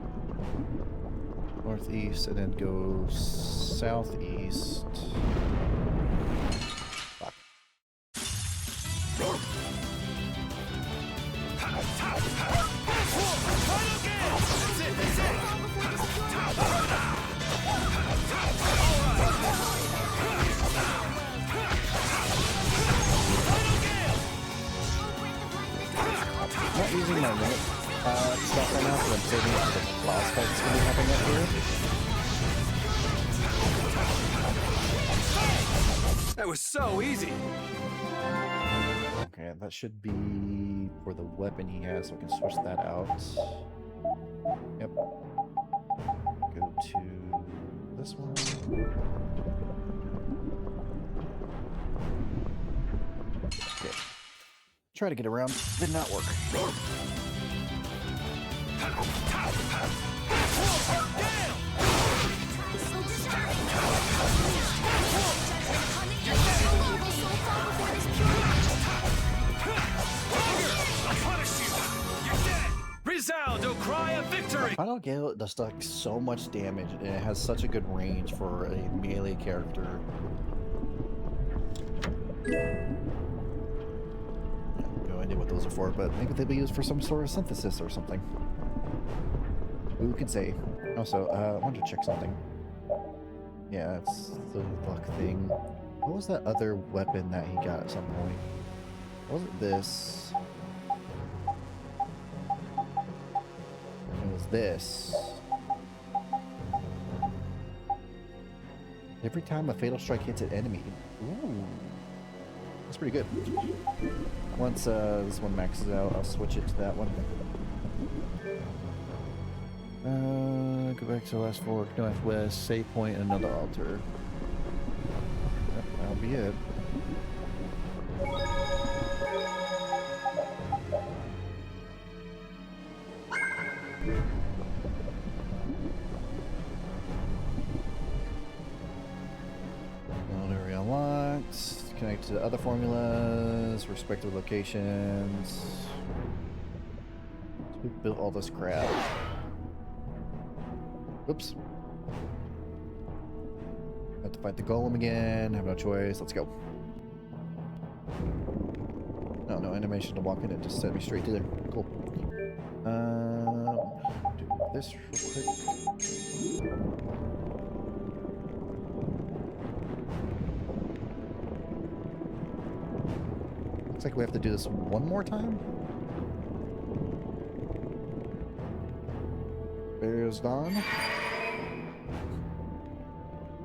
Northeast, and then go southeast. Fuck. I'm not using my limit stuff right now, because I'm saving it for the boss fight that's going to be happening up here. That was so easy. Okay, that should be for the weapon he has, so I can switch that out. Yep. Go to this one. Okay. Try to get around. Did not work. Resound, O cry of victory! I don't get it. It does like so much damage, and it has such a good range for a melee character. No idea what those are for, but maybe they'll be used for some sort of synthesis or something. Who can say? Also, I wanted to check something. Yeah, it's the luck thing. What was that other weapon that he got at some point? Was it this? It was this. Every time a fatal strike hits an enemy. Ooh. That's pretty good. Once this one maxes out, I'll switch it to that one. Go back to the last fork, northwest, save point, and another altar. Yep, that'll be it. Area unlocked. Connect to other formulas, respective locations. We built all this crap. Oops. Have to fight the golem again. Have no choice. Let's go. animation to walk in, it just sent me straight to there. Cool. Do this real quick. Looks like we have to do this one more time. Barrier's done.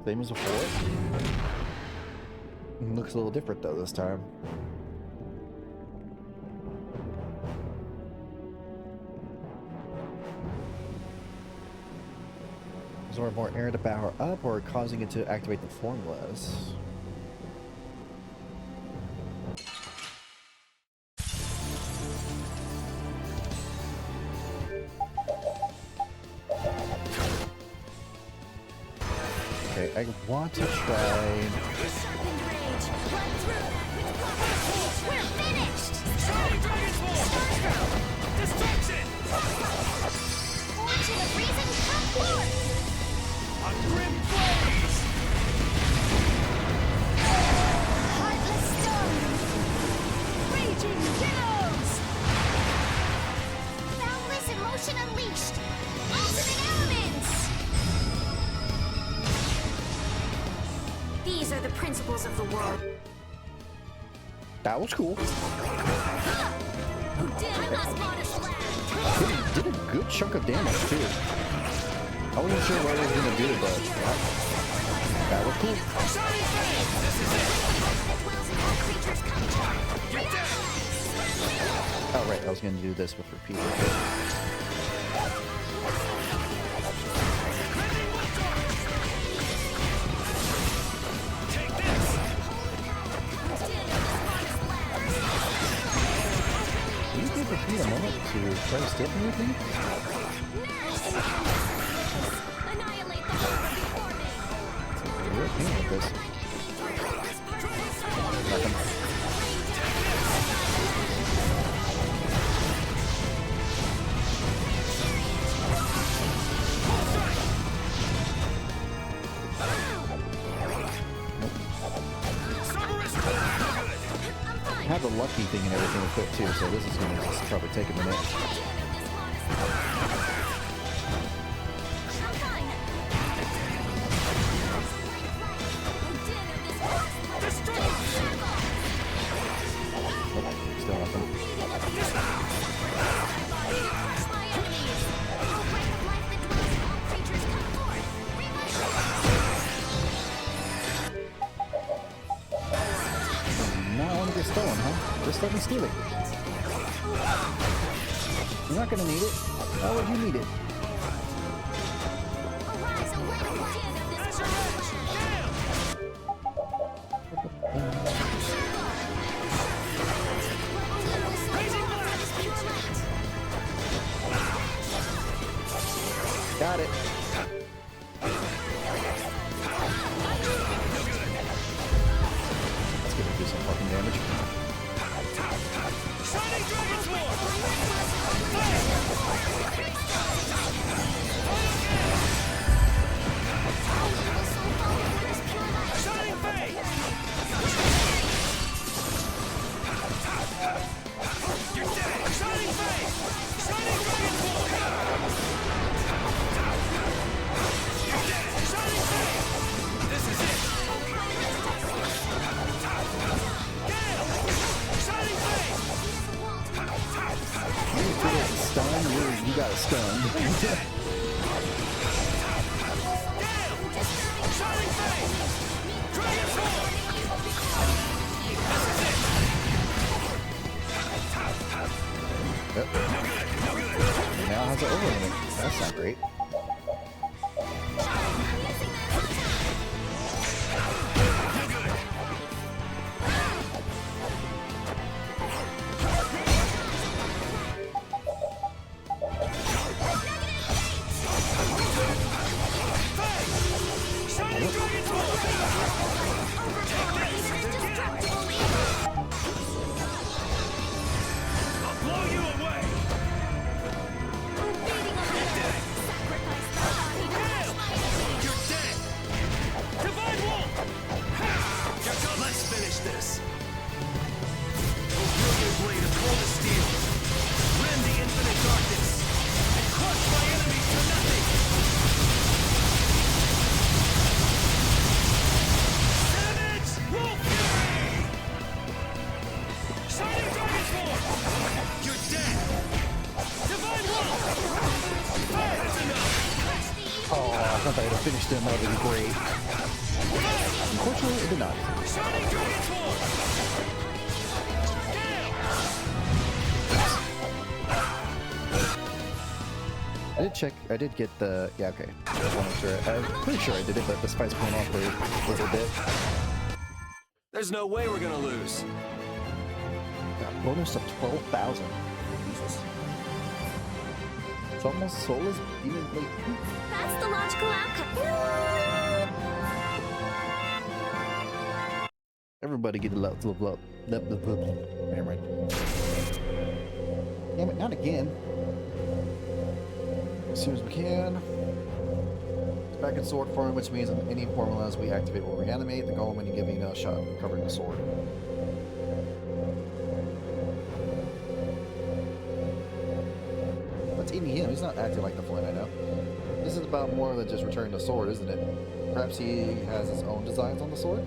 Same as before. Looks a little different though this time. Absorb more air to power up, or causing it to activate the formulas. Okay, I want to try. We're finished! Shining Dragon's Wall! Destruction! Fortune of reason, come forth! A grim blaze! Heartless storm! Raging billows! Boundless emotion unleashed! Ultimate elements! These are the principles of the world. That was cool. Did a good chunk of damage too. I wasn't sure what I was gonna do, but that was cool. Oh right, I was gonna do this with repeater. Need a moment to try to steal from me, please? We're okay with this. Nothing. I have the lucky thing and everything equipped too, so this is going to just probably take a minute. Oh, still nothing. Stolen, huh? Just let me steal it. You're not gonna need it. Why would you need it? Got it. Let's get it do some fucking damage. Shining Dragon's War! Shining Fate! You're dead! Shining Fate! Shining Dragon's War! You're dead! Shining Fate! This is it! You got stunned. Yep. Now has it over. That's not great. Oh, I thought I would have finished him. That would be great. Unfortunately, it did not. I did check. I did get the. Yeah, okay. I just want to make sure. I'm pretty sure I did it, but this fight's going on for a little bit. There's no way we're gonna lose. Got bonus of 12,000. Jesus. It's almost soulless demon blade. That's the logical outcome. Everybody get a level up. Never mind. Damn it, not again. As soon as we can. It's back in sword form, which means any formulas we activate will reanimate the golem and give you a shot covering the sword. What's eating him? He's not acting like the Flynn I know. This is about more than just returning the sword, isn't it? Perhaps he has his own designs on the sword?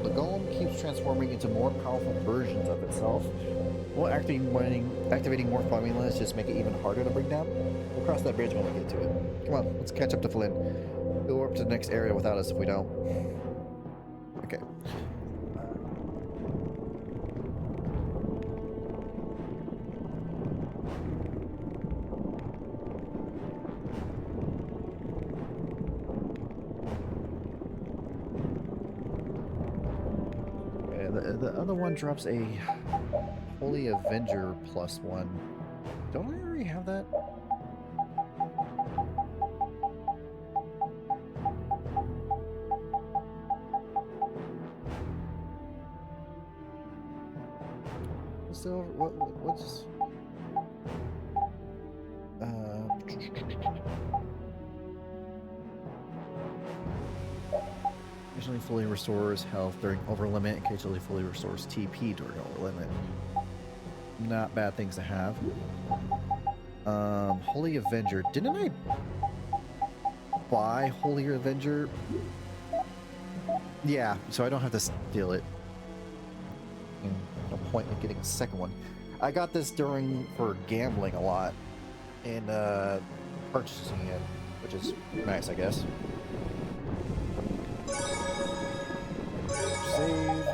The golem keeps transforming into more powerful versions of itself. Will activating more formulas just make it even harder to bring down? We'll cross that bridge when we get to it. Come on, let's catch up to Flynn. He'll warp to the next area without us if we don't. Okay. The other one drops a Holy Avenger +1. Don't I already have that? So what's occasionally fully restores health during over limit, occasionally fully restores TP during over limit. Not bad things to have. Holy Avenger. Didn't I buy Holy Avenger? Yeah, so I don't have to steal it. And no point in getting a second one. I got this for gambling a lot and purchasing it, which is nice, I guess. Save.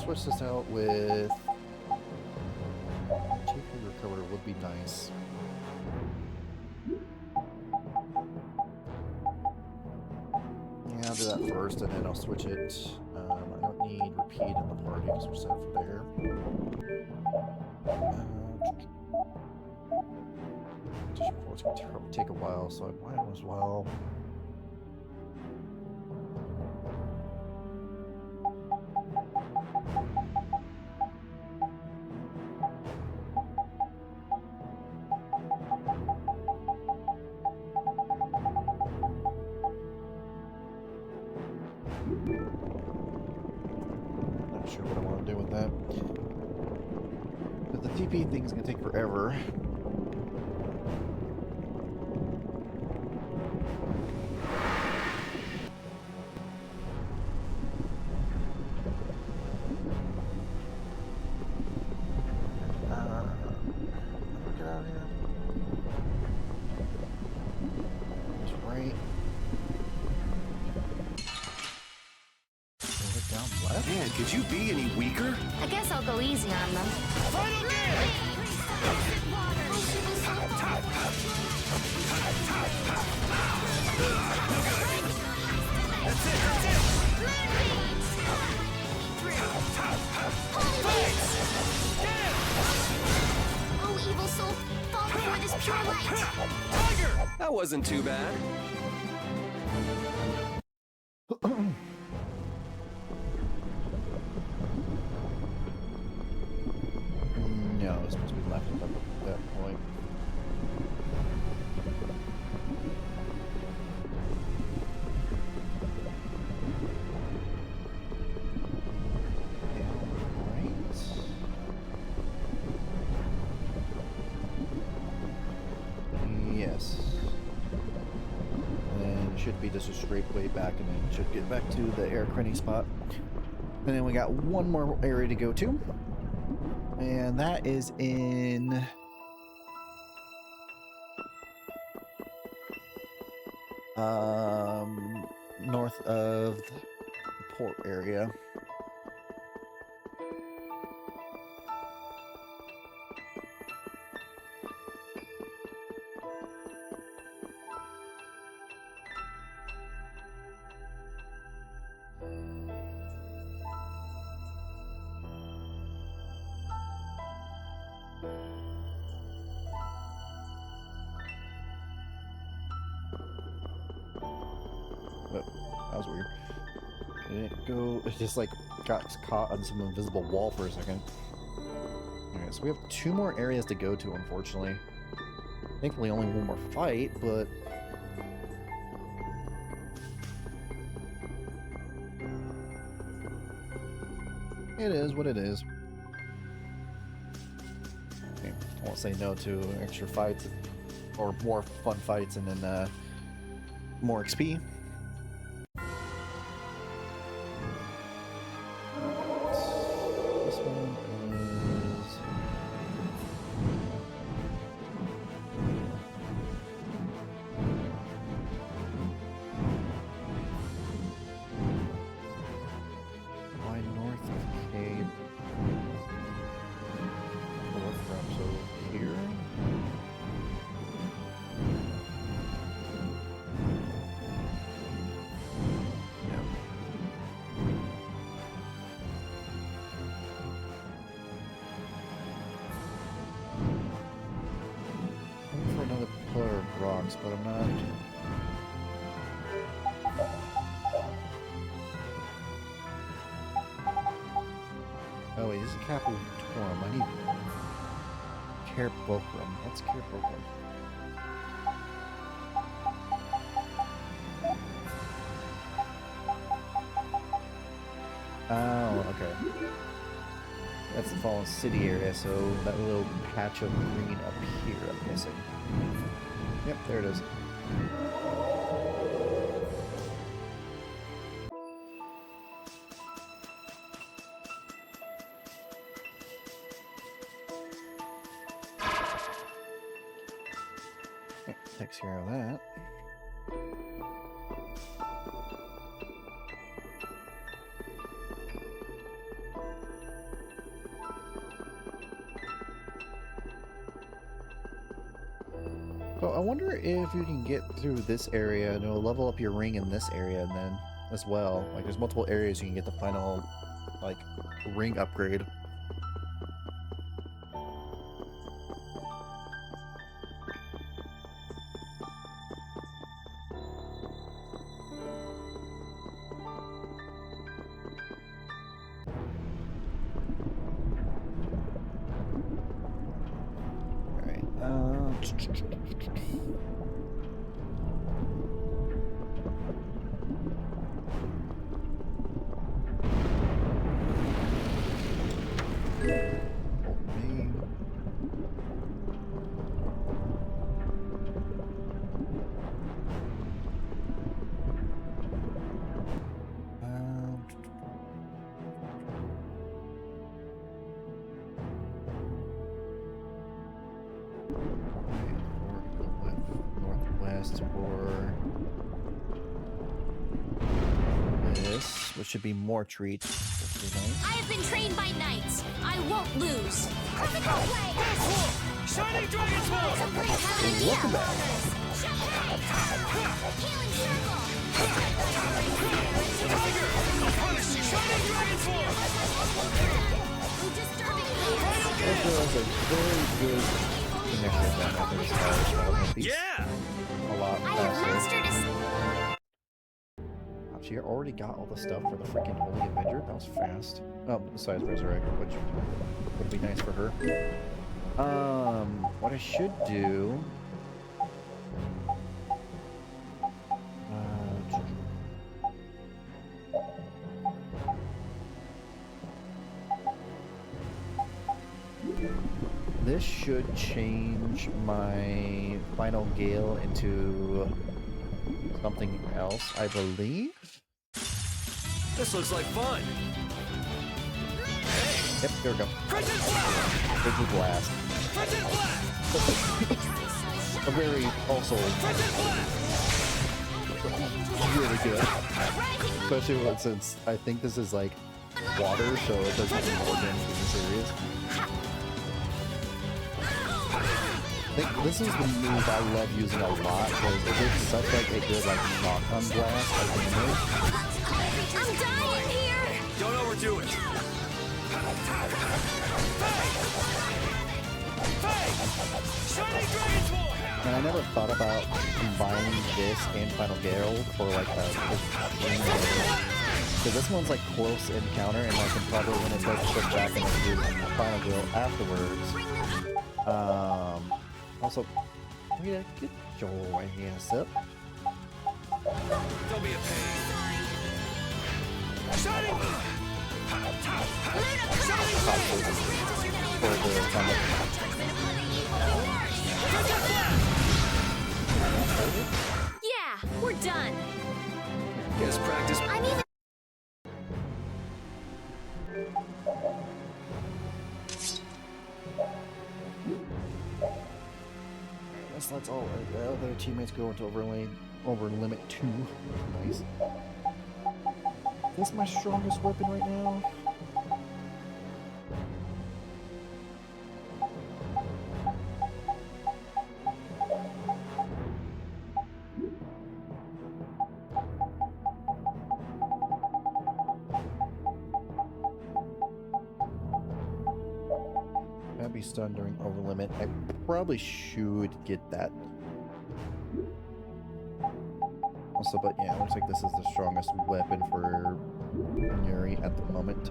Switch this out with GP recover would be nice. Yeah, I'll do that first and then I'll switch it. I don't need repeat in the party because we're set for there. It's going to probably take a while, so I might as well. Not sure what I want to do with that. But the TP thing is going to take forever. Man, could you be any weaker? I guess I'll go easy on them. Final game! That's it, that's it! Oh, evil soul, fall before this pure light! Tiger! That wasn't too bad. No, it's supposed to be left at that point. Yes. And it should be just a straight way back and then should get back to the air craning spot. And then we got one more area to go to. And that is in... north of the port area. That was weird. It didn't go. It just like got caught on some invisible wall for a second. Alright, so we have 2 more areas to go to, unfortunately. Thankfully, only one more fight, but. It is what it is. Okay, I won't say no to extra fights or more fun fights and then more XP. This one is why north of Cape? North from so here. For another pillar of rocks, but I'm not. Oh wait, this is Capital Torum. I need Carebulcrum. What's Carebulcrum? Oh, okay. That's the Fallen City area, so that little patch of green up here, I'm guessing. Yep, there it is. Okay, takes care of that. So I wonder if you can get through this area and it'll level up your ring in this area and then as well. Like there's multiple areas you can get the final like ring upgrade. Northwest for this, which should be more treats. Which be nice. I have been trained by knights. I won't lose. Shining Dragon Sword! Welcome back. Healing Circle! Tiger! Shining Dragon Sword! This was a very good connection that happened as far as Yeah! A lot I have faster. mastered a... Wow, she already got all the stuff for the freaking Holy Avenger. That was fast. Oh, besides Resurrect, which would be nice for her. What I should do... This should change my final Gale into something else, I believe. This looks like fun. Yep, here we go. Frigid Blast. A very, also, really good. Especially since I think this is like water, so it does even more damage in this area. I think this is the move I love using a lot because it gives such like a good like shotgun blast at the end. I'm dying here! Don't overdo it. And I never thought about combining this and Final Gale for like a because this one's like close encounter, and I can probably when it does shift back and do Final Gale afterwards. Also, way to get your ass up. Don't be a pain. For the combat. Yeah, we're done. Guess practice. I'm even. Guess that's all right. The other teammates go into over limit 2. Nice. This is my strongest weapon right now. I'd be stunned during over limit. I probably should get that. Also, but yeah, it looks like this is the strongest weapon for Yuri at the moment.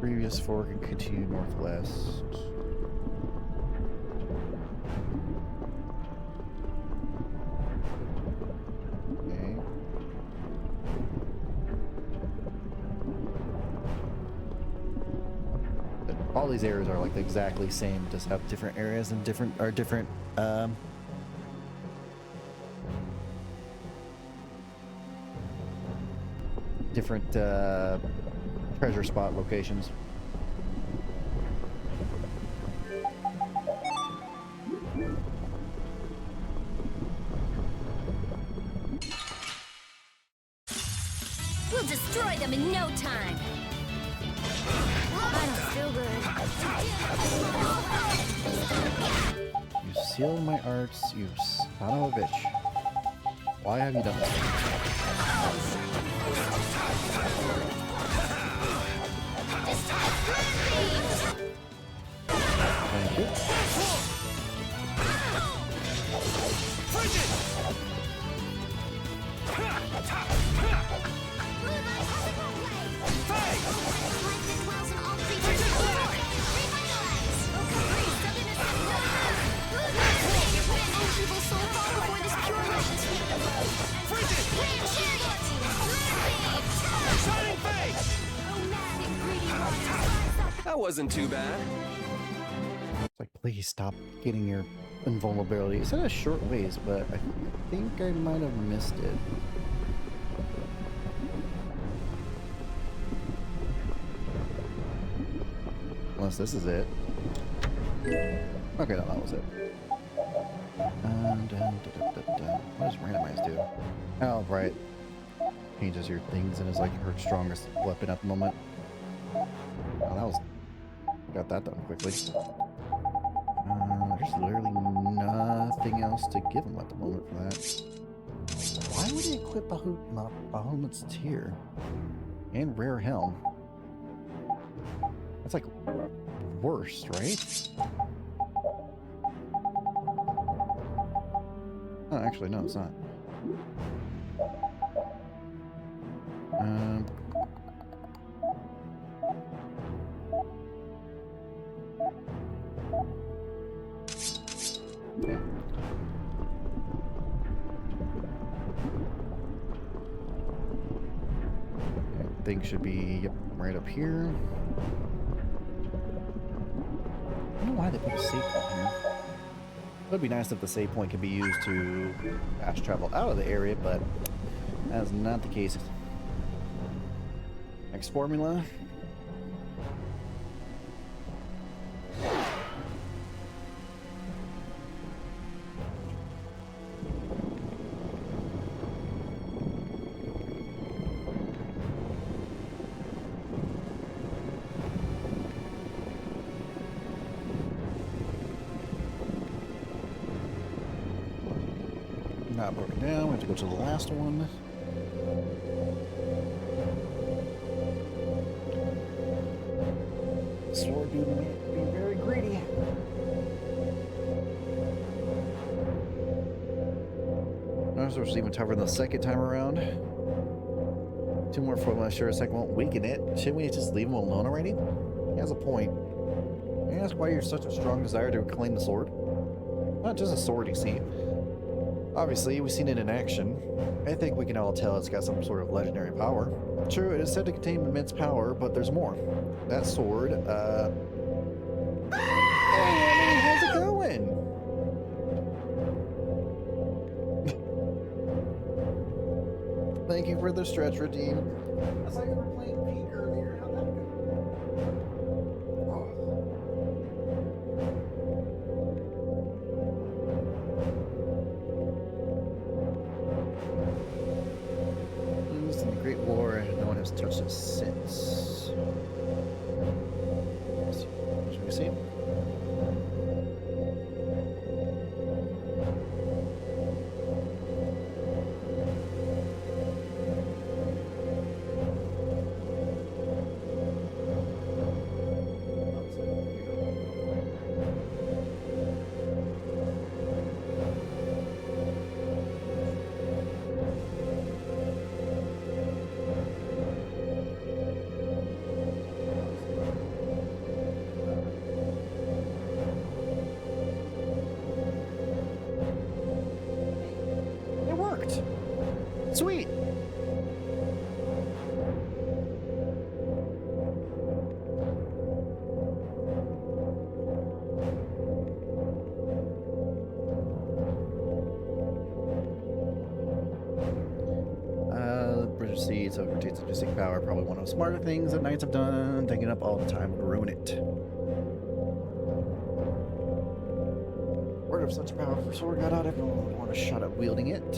Previous fork and continue northwest. Okay. All these areas are like exactly same, just have different areas and different treasure spot locations. We'll destroy them in no time. I don't feel good. You sealed my arts, you son of a bitch. Why have you done this? Thank you. That wasn't too bad. It's like, please stop getting your invulnerability. It said a short ways, but I think I might have missed it. Unless this is it. Okay, no, that was it. What does randomize do? Oh, right. Changes your things and is like her strongest weapon at the moment. Oh, that was... Got that done quickly. There's literally nothing else to give him at the moment for that. Why would he equip Bahamut's Tear? And Rare Helm? That's like worst, right? Oh, actually, no, it's not. Thing should be, yep, right up here. I don't know why they put a safe up here. It would be nice if the save point could be used to fast travel out of the area, but that is not the case. Next formula. Not broken down. We have to go to the last one. Sword dude being very greedy. Notice we're even tougher the second time around. 2 more formula. Sure, a second won't weaken it. Shouldn't we just leave him alone already? He has a point. May I ask why you're such a strong desire to reclaim the sword? Not just a sword, you see. Obviously, we've seen it in action. I think we can all tell it's got some sort of legendary power. True, it is said to contain immense power, but there's more. That sword, Hey, how's it going? Thank you for the stretch routine. I thought you were playing Pete earlier. How'd that go? Used in the Great War, no one has touched it since. Should we see? It worked. Sweet. British seeds so it retains its distinct power. Probably one of the smarter things that knights have done, taking up all the time to ruin it. Word of such powerful sword got out, everyone would want a shot at wielding it.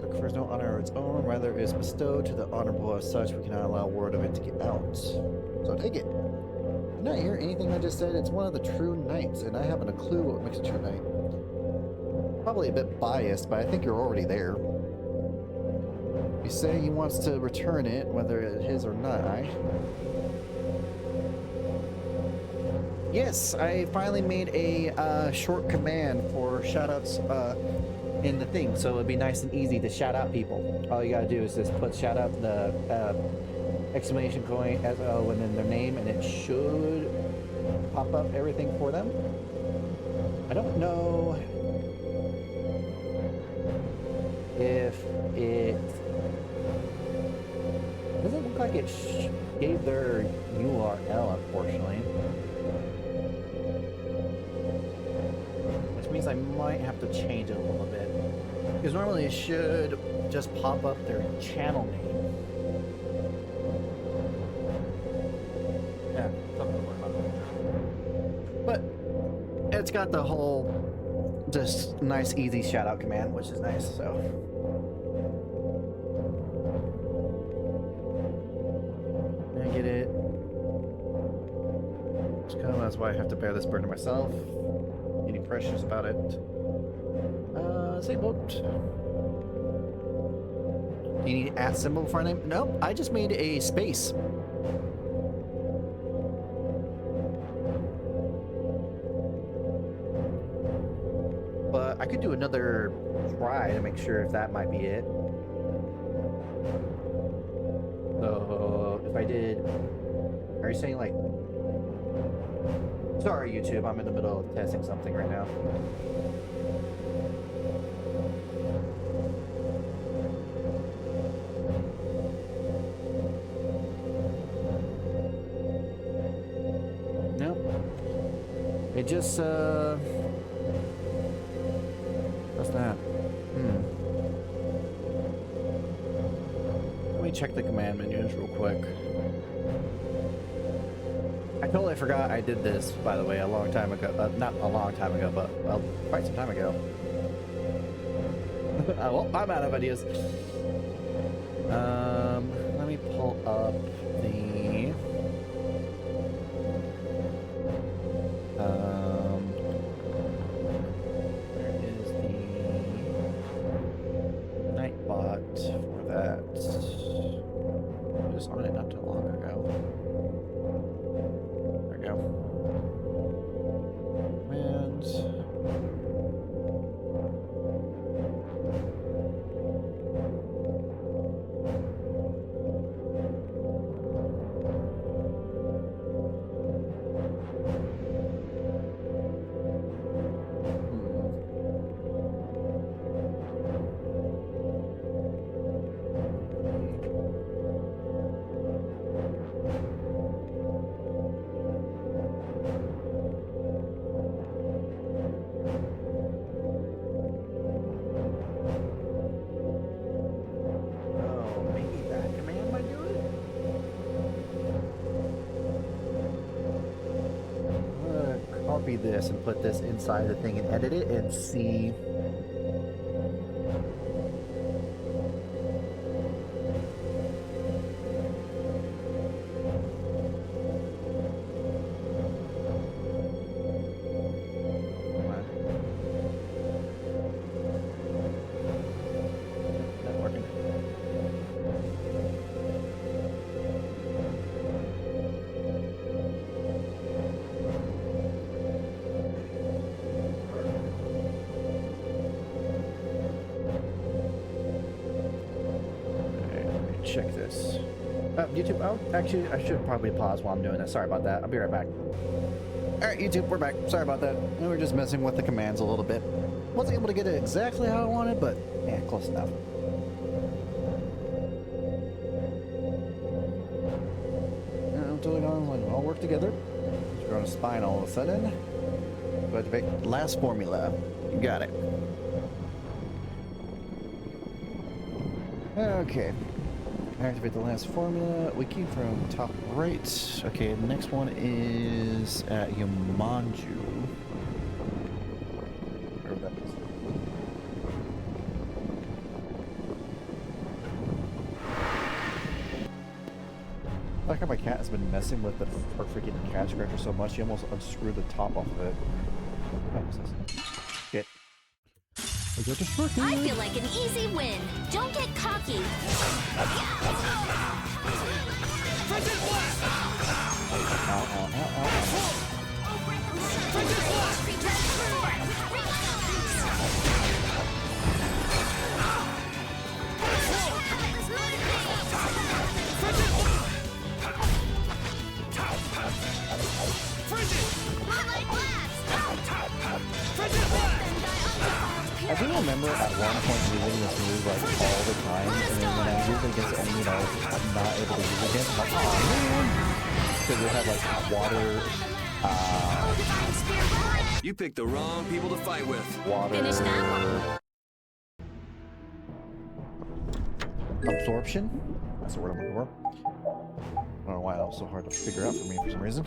The confers no honor of its own, rather it is bestowed to the honorable. As such, we cannot allow word of it to get out. So take it. Did not hear anything I just said. It's one of the true knights, and I haven't a clue what makes a true knight. Probably a bit biased, but I think you're already there. You say he wants to return it, whether it is or not, eh? Yes, I finally made a short command for shoutouts in the thing, so it'd be nice and easy to shout out people. All you gotta do is just put shout out the exclamation point as and then their name, and it should pop up everything for them. I don't know if it doesn't look like it gave their URL, unfortunately. Which means I might have to change it a little bit. Because normally it should just pop up their channel name. Yeah, something to worry about. But it's got the whole just nice, easy shout out command, which is nice, so. Get it. That's why I have to bear this burden myself. Any pressures about it? Same boat. Do you need an @ symbol for a name? Nope, I just made a space. But I could do another try to make sure if that might be it. So if I did, are you saying like? Sorry, YouTube, I'm in the middle of testing something right now. No, it just what's that? Let me check the command menus real quick. I totally forgot I did this, by the way, a long time ago. Not a long time ago, but well, quite some time ago. Well, I'm out of ideas. Let me pull up the where is the Nightbot for that? I was on it not too long ago. There we go. And this and put this inside the thing and edit it and see. Not working. Check this. YouTube, oh, actually, I should probably pause while I'm doing this. Sorry about that. I'll be right back. Alright, YouTube, we're back. Sorry about that. We were just messing with the commands a little bit. Wasn't able to get it exactly how I wanted, but yeah, close enough. Until we all work together. We're on a spine all of a sudden. Go to pick last formula. You got it. Okay. Activate the last formula. We came from top right. Okay, the next one is at Yamanju. Wherever that is. I like how my cat has been messing with the freaking cat scratcher so much, he almost unscrewed the top off of it. What is this? Get. I feel like an easy win. Don't get cocky. I do remember at one point using this move like all the time, and then when I use it against enemy that I'm not able to use against, I'm like, oh man! Because it had like water, You picked the wrong people to fight with. Water. Finish that Absorption? That's the word I'm looking for. I don't know why that was so hard to figure out for me for some reason.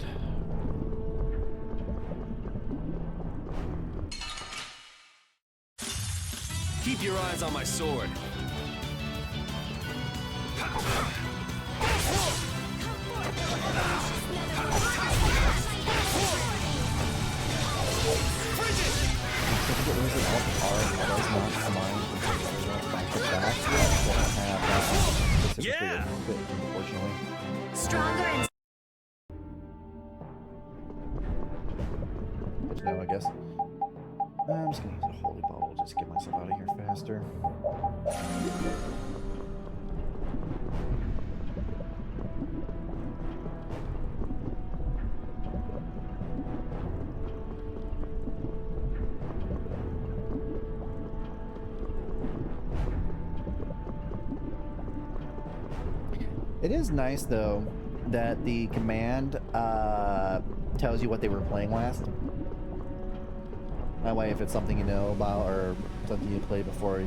Keep your eyes on my sword. Yeah. Unfortunately. Stronger and But no, I guess. I'm just gonna use a holy bottle just to get myself out of here faster. It is nice though that the command tells you what they were playing last. That way, if it's something you know about or something you played before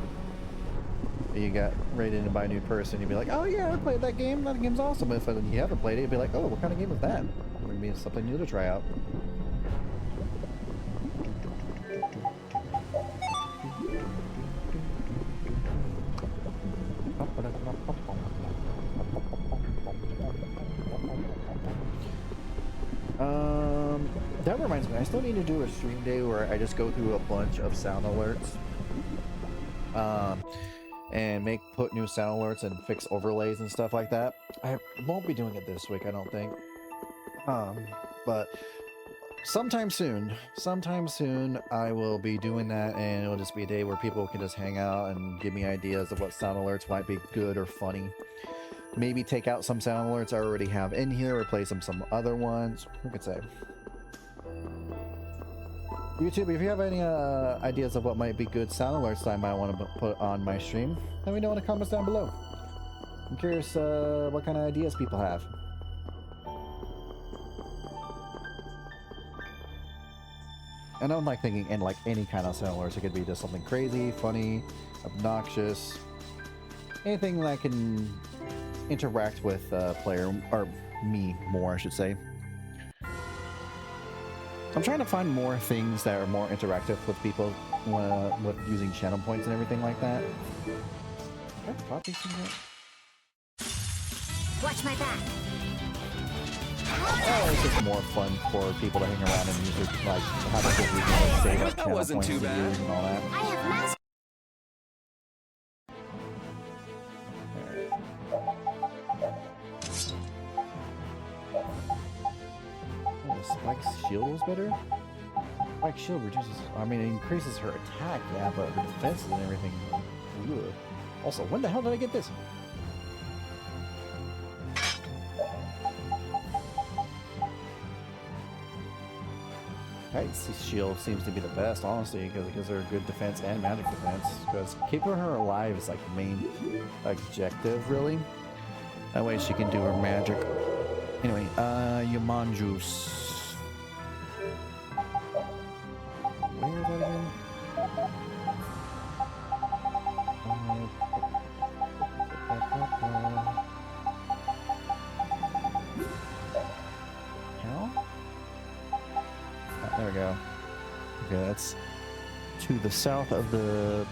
you got rated in by a new person, you'd be like, oh yeah, I played that game. That game's awesome. If you haven't played it, you'd be like, oh, what kind of game was that? Maybe it's something new to try out. That reminds me, I still need to do a stream day where I just go through a bunch of sound alerts. And put new sound alerts and fix overlays and stuff like that. I won't be doing it this week, I don't think. But sometime soon, I will be doing that, and it'll just be a day where people can just hang out and give me ideas of what sound alerts might be good or funny. Maybe take out some sound alerts I already have in here, replace them with some other ones. Who could say? YouTube, if you have any ideas of what might be good sound alerts that I might want to put on my stream, let me know in the comments down below. I'm curious what kind of ideas people have. And I'm like thinking in like any kind of sound alerts. It could be just something crazy, funny, obnoxious, anything that can interact with player, or me more, I should say. I'm trying to find more things that are more interactive with people with using channel points and everything like that. Watch my back. Oh, it's just more fun for people to hang around and use it, like have a good weekend and save up channel points to use and all that. I have mastered. Spike's shield was better? Spike's shield reduces... I mean, it increases her attack, yeah, but her defenses and everything... Ugh. Also, when the hell did I get this? Titan's shield seems to be the best, honestly, because it gives her good defense and magic defense. Because keeping her alive is like the main objective, really. That way she can do her magic. Anyway, Yamanjus. Where is that again? How? There we go. Okay, that's to the south of the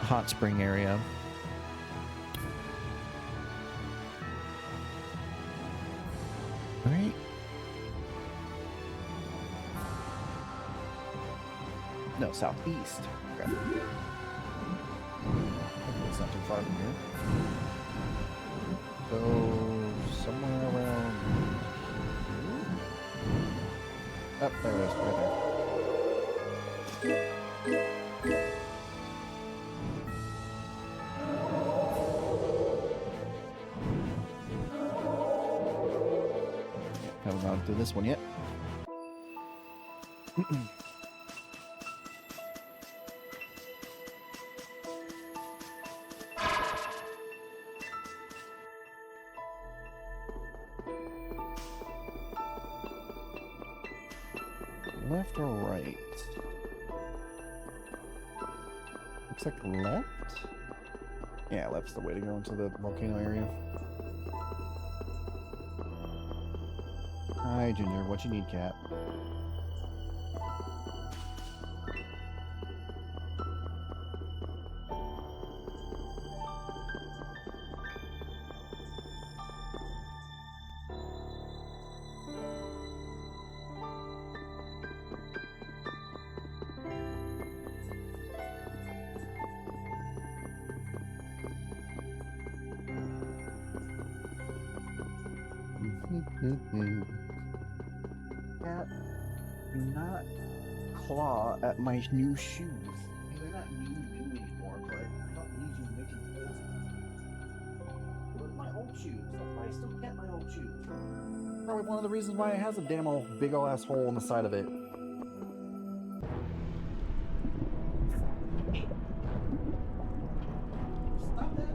hot spring area. Right? No, southeast. Okay. It's not too far from here. So, somewhere around... Oh, there it is, right there. Haven't gone through this one yet. Left or right? Looks like left? Yeah, left's the way to go into the volcano area. Hi, Junior. What you need, cat? Cat, do not claw at my new shoes. They're not new anymore, but I don't need you making holes in them. Look at my old shoes. That's why I still get my old shoes. Probably one of the reasons why it has a damn old big ol' ass hole in the side of it. Stop that.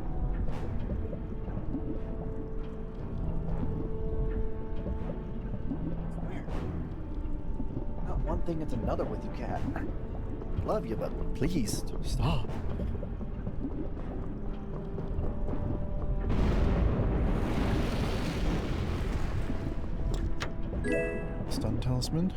Not one thing, it's another with you, cat. love you, but please stop. Stun talisman.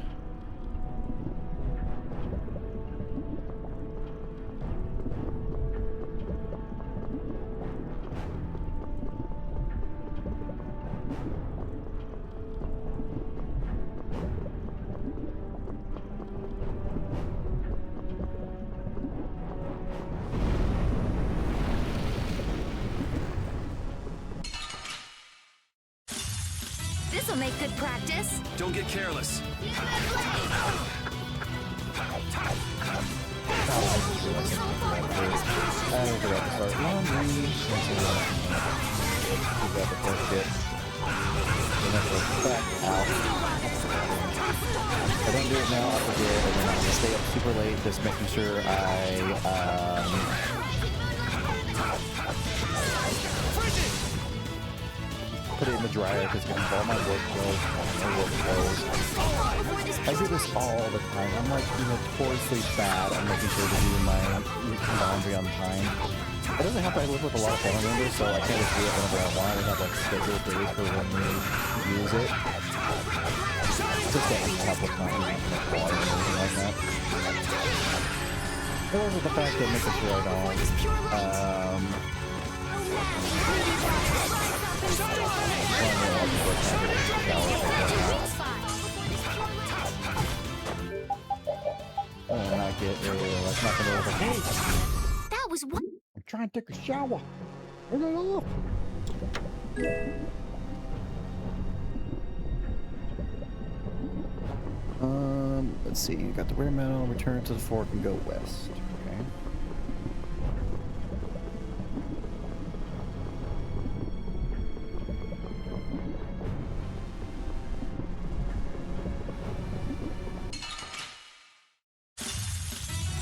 This'll make good practice. Don't get careless. And I forgot to start laundry. We got the first bit. And then we're back out. If I don't do it now, I'll forget, and then I'm gonna stay up super late, just making sure I put it in the dryer because all my work clothes. I do this all the time. I'm like notoriously bad at making sure to do my laundry on time. It doesn't help that I live with a lot of family members, so I can't just do it whenever I want. I have like scheduled days for when we use it. Just getting help with not using enough water or anything like that. It wasn't the fact that making sure I don't oh, not get that's not gonna work. Hey, That was what? I'm trying to take a shower. Turn it off. Let's see. You got the rare metal. Return to the fork and go west. Okay.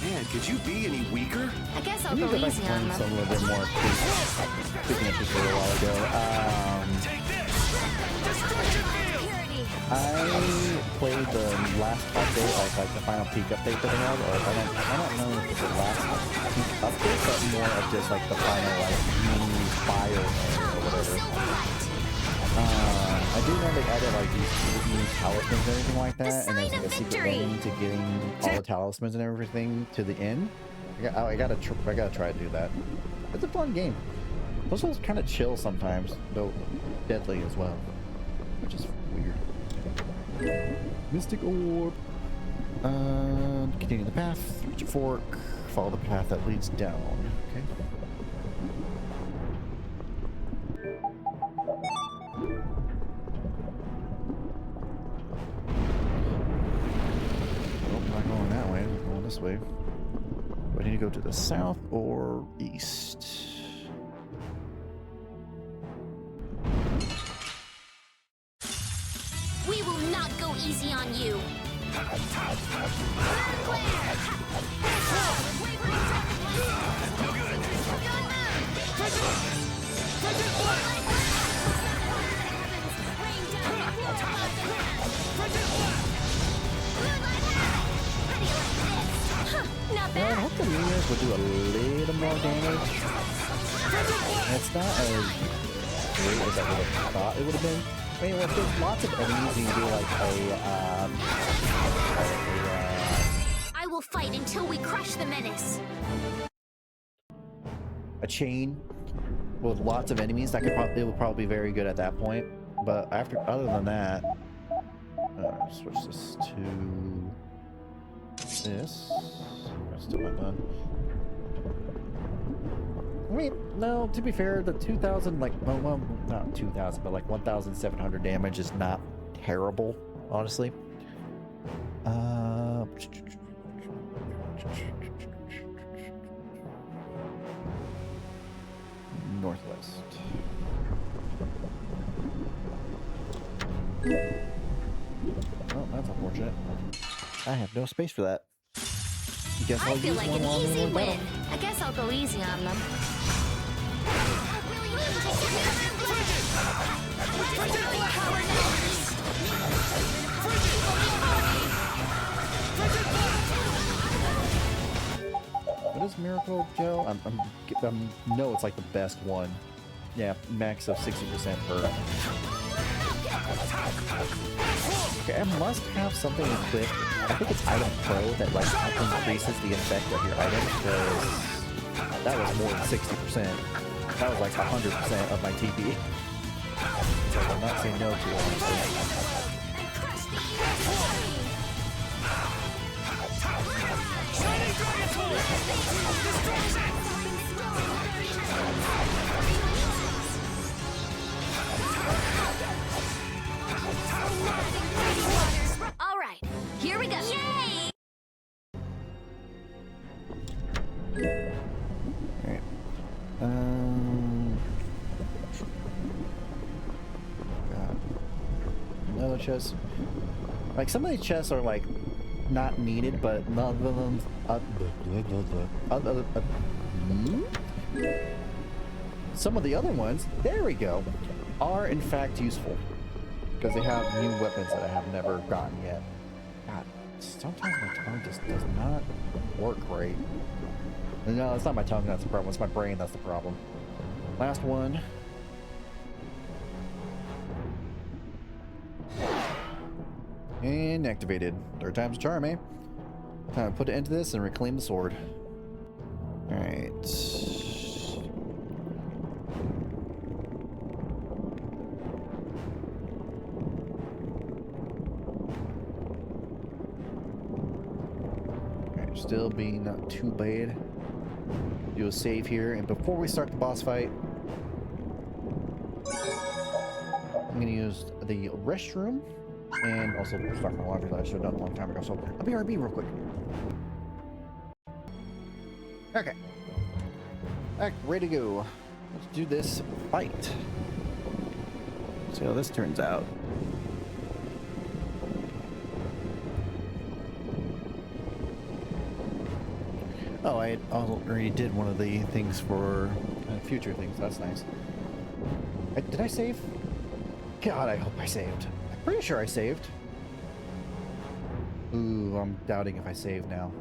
Man, could you be any weaker? I guess I'll I go think easy on I them. a little bit more speaking of this a while ago. I played the last update, like the final peak update that they had, or I don't know if it's the last peak update, but more of just like the final like new fire or whatever. I do know they added like these new talismans and everything like that, and there's like a secret ending to getting all the talismans and everything to the end. I gotta try to do that. It's a fun game. Those ones kind of chill sometimes, though deadly as well, which is weird. Mystic orb. Continue the path. Reach a fork. Follow the path that leads down. Okay. Nope, not going that way. I'm going this way. Do I need to go to the south or east? We will not go easy on you. Not I hope the minions would do a little more damage. It's not as great as I would have thought it would have been. I mean, if there's lots of enemies, you can do like I will fight until we crush the menace. a chain with lots of enemies. That it would probably be very good at that point. But other than that, switch this to this. That's still not done. I mean, no, to be fair, the 2,000, like, well, not 2,000, but like 1,700 damage is not terrible, honestly. Northwest. Oh, that's unfortunate. I have no space for that. Guess I I'll feel use like one an while I'm easy in battle. win. I guess I'll go easy on them. What is Miracle Gel? No, it's like the best one. Yeah, max of 60% per. Okay, I must have something equipped. I think it's Item Pro that like increases the effect of your item, because that was more than 60%. That was like 100% of my TP. So I'll not say no to it, honestly. All right, here we go. Yay! Alright. God. Another chest. Like, some of these chests are, like, not needed, but none of them... Some of the other ones, there we go, are in fact useful. Because they have new weapons that I have never gotten yet. God, sometimes my tongue just does not work right. No, it's not my tongue that's the problem, it's my brain that's the problem. Last one. And activated. Third time's a charm, eh? Time to put it into this and reclaim the sword. Alright. Alright, still being not too bad. Do a save here, and before we start the boss fight, I'm gonna use the restroom and also start my laundry that I should have done a long time ago. So I'll be RB real quick. Okay. Back, ready to go. Let's do this fight. See how this turns out. Oh, I already did one of the things for future things. That's nice. Did I save? God, I hope I saved. I'm pretty sure I saved. Ooh, I'm doubting if I save now.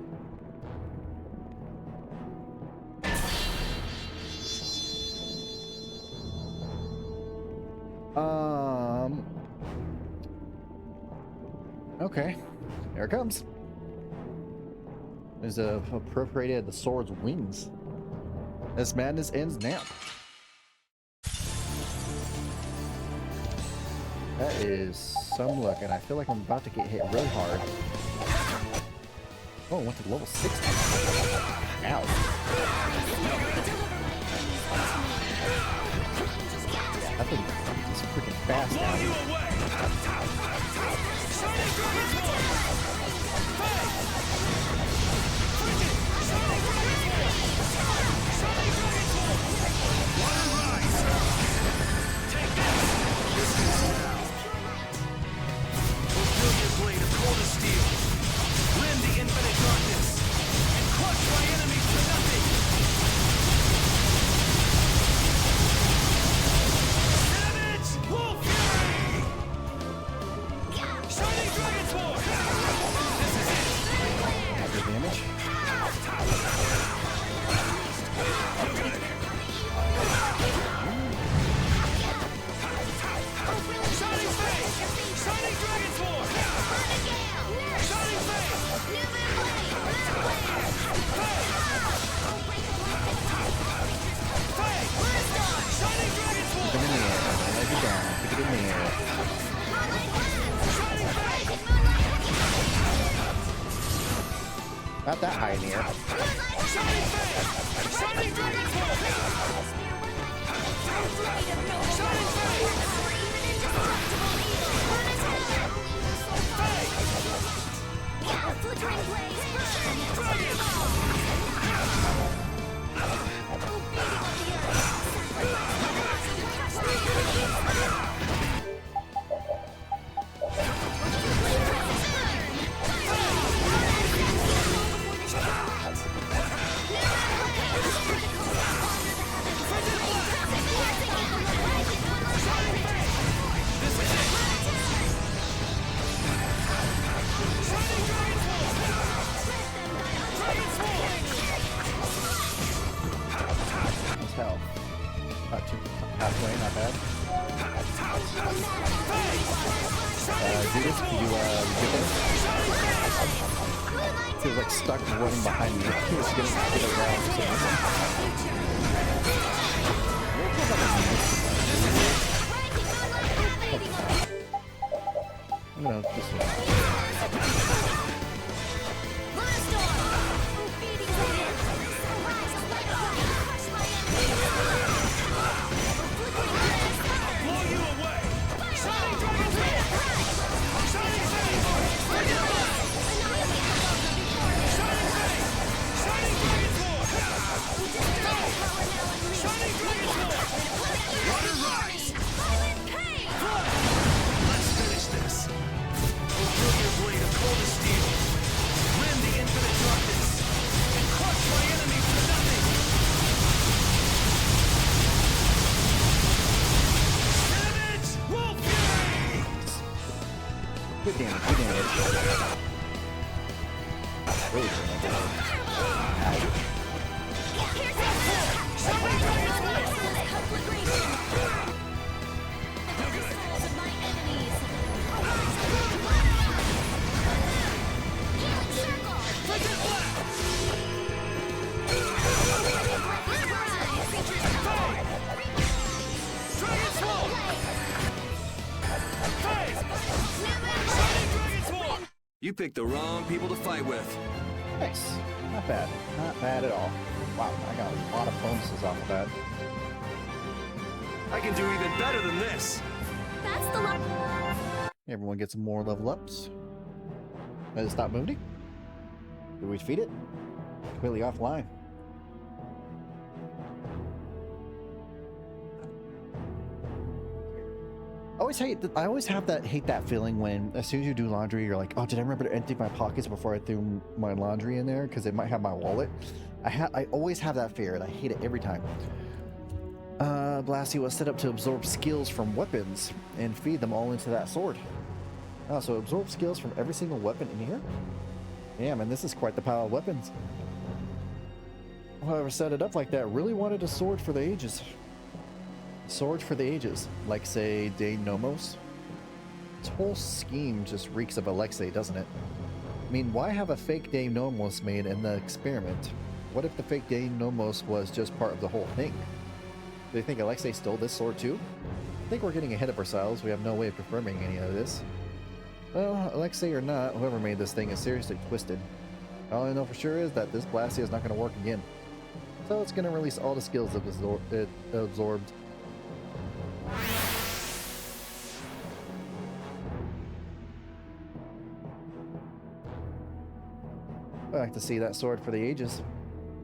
Okay. Here it comes. There's appropriated the sword's wings. This madness ends now. That is some luck, and I feel like I'm about to get hit really hard. Oh, went to level 60. Ow. That thing is freaking fast now. Not that high in the air. Halfway, not bad. Judas, can you get there? He was like stuck running behind me. He was gonna get around to I'm gonna just good damage, good damage. Really good damage. You picked the wrong people to fight with. Nice. Not bad. Not bad at all. Wow, I got a lot of bonuses off of that. I can do even better than this. That's the lot. Everyone gets more level ups. Does it stop moving? Did we defeat it? Completely offline. I always have that hate that feeling when as soon as you do laundry, you're like, oh, did I remember to empty my pockets before I threw my laundry in there? Because it might have my wallet. I always have that fear, and I hate it every time. Blasty was set up to absorb skills from weapons and feed them all into that sword. Oh, so absorb skills from every single weapon in here? Yeah, man, this is quite the pile of weapons. Whoever set it up like that really wanted a sword for the ages. Sword for the ages, like say Dane Nomos. This whole scheme just reeks of Alexei, doesn't it? I mean, why have a fake Dane Nomos made in the experiment? What if the fake Dane Nomos was just part of the whole thing? Do they think Alexei stole this sword too? I think we're getting ahead of ourselves. We have no way of confirming any of this. Well, Alexei or not, whoever made this thing is seriously twisted. All I know for sure is that this Blastia is not going to work again. So it's going to release all the skills it absorbed. I'd like to see that sword for the ages.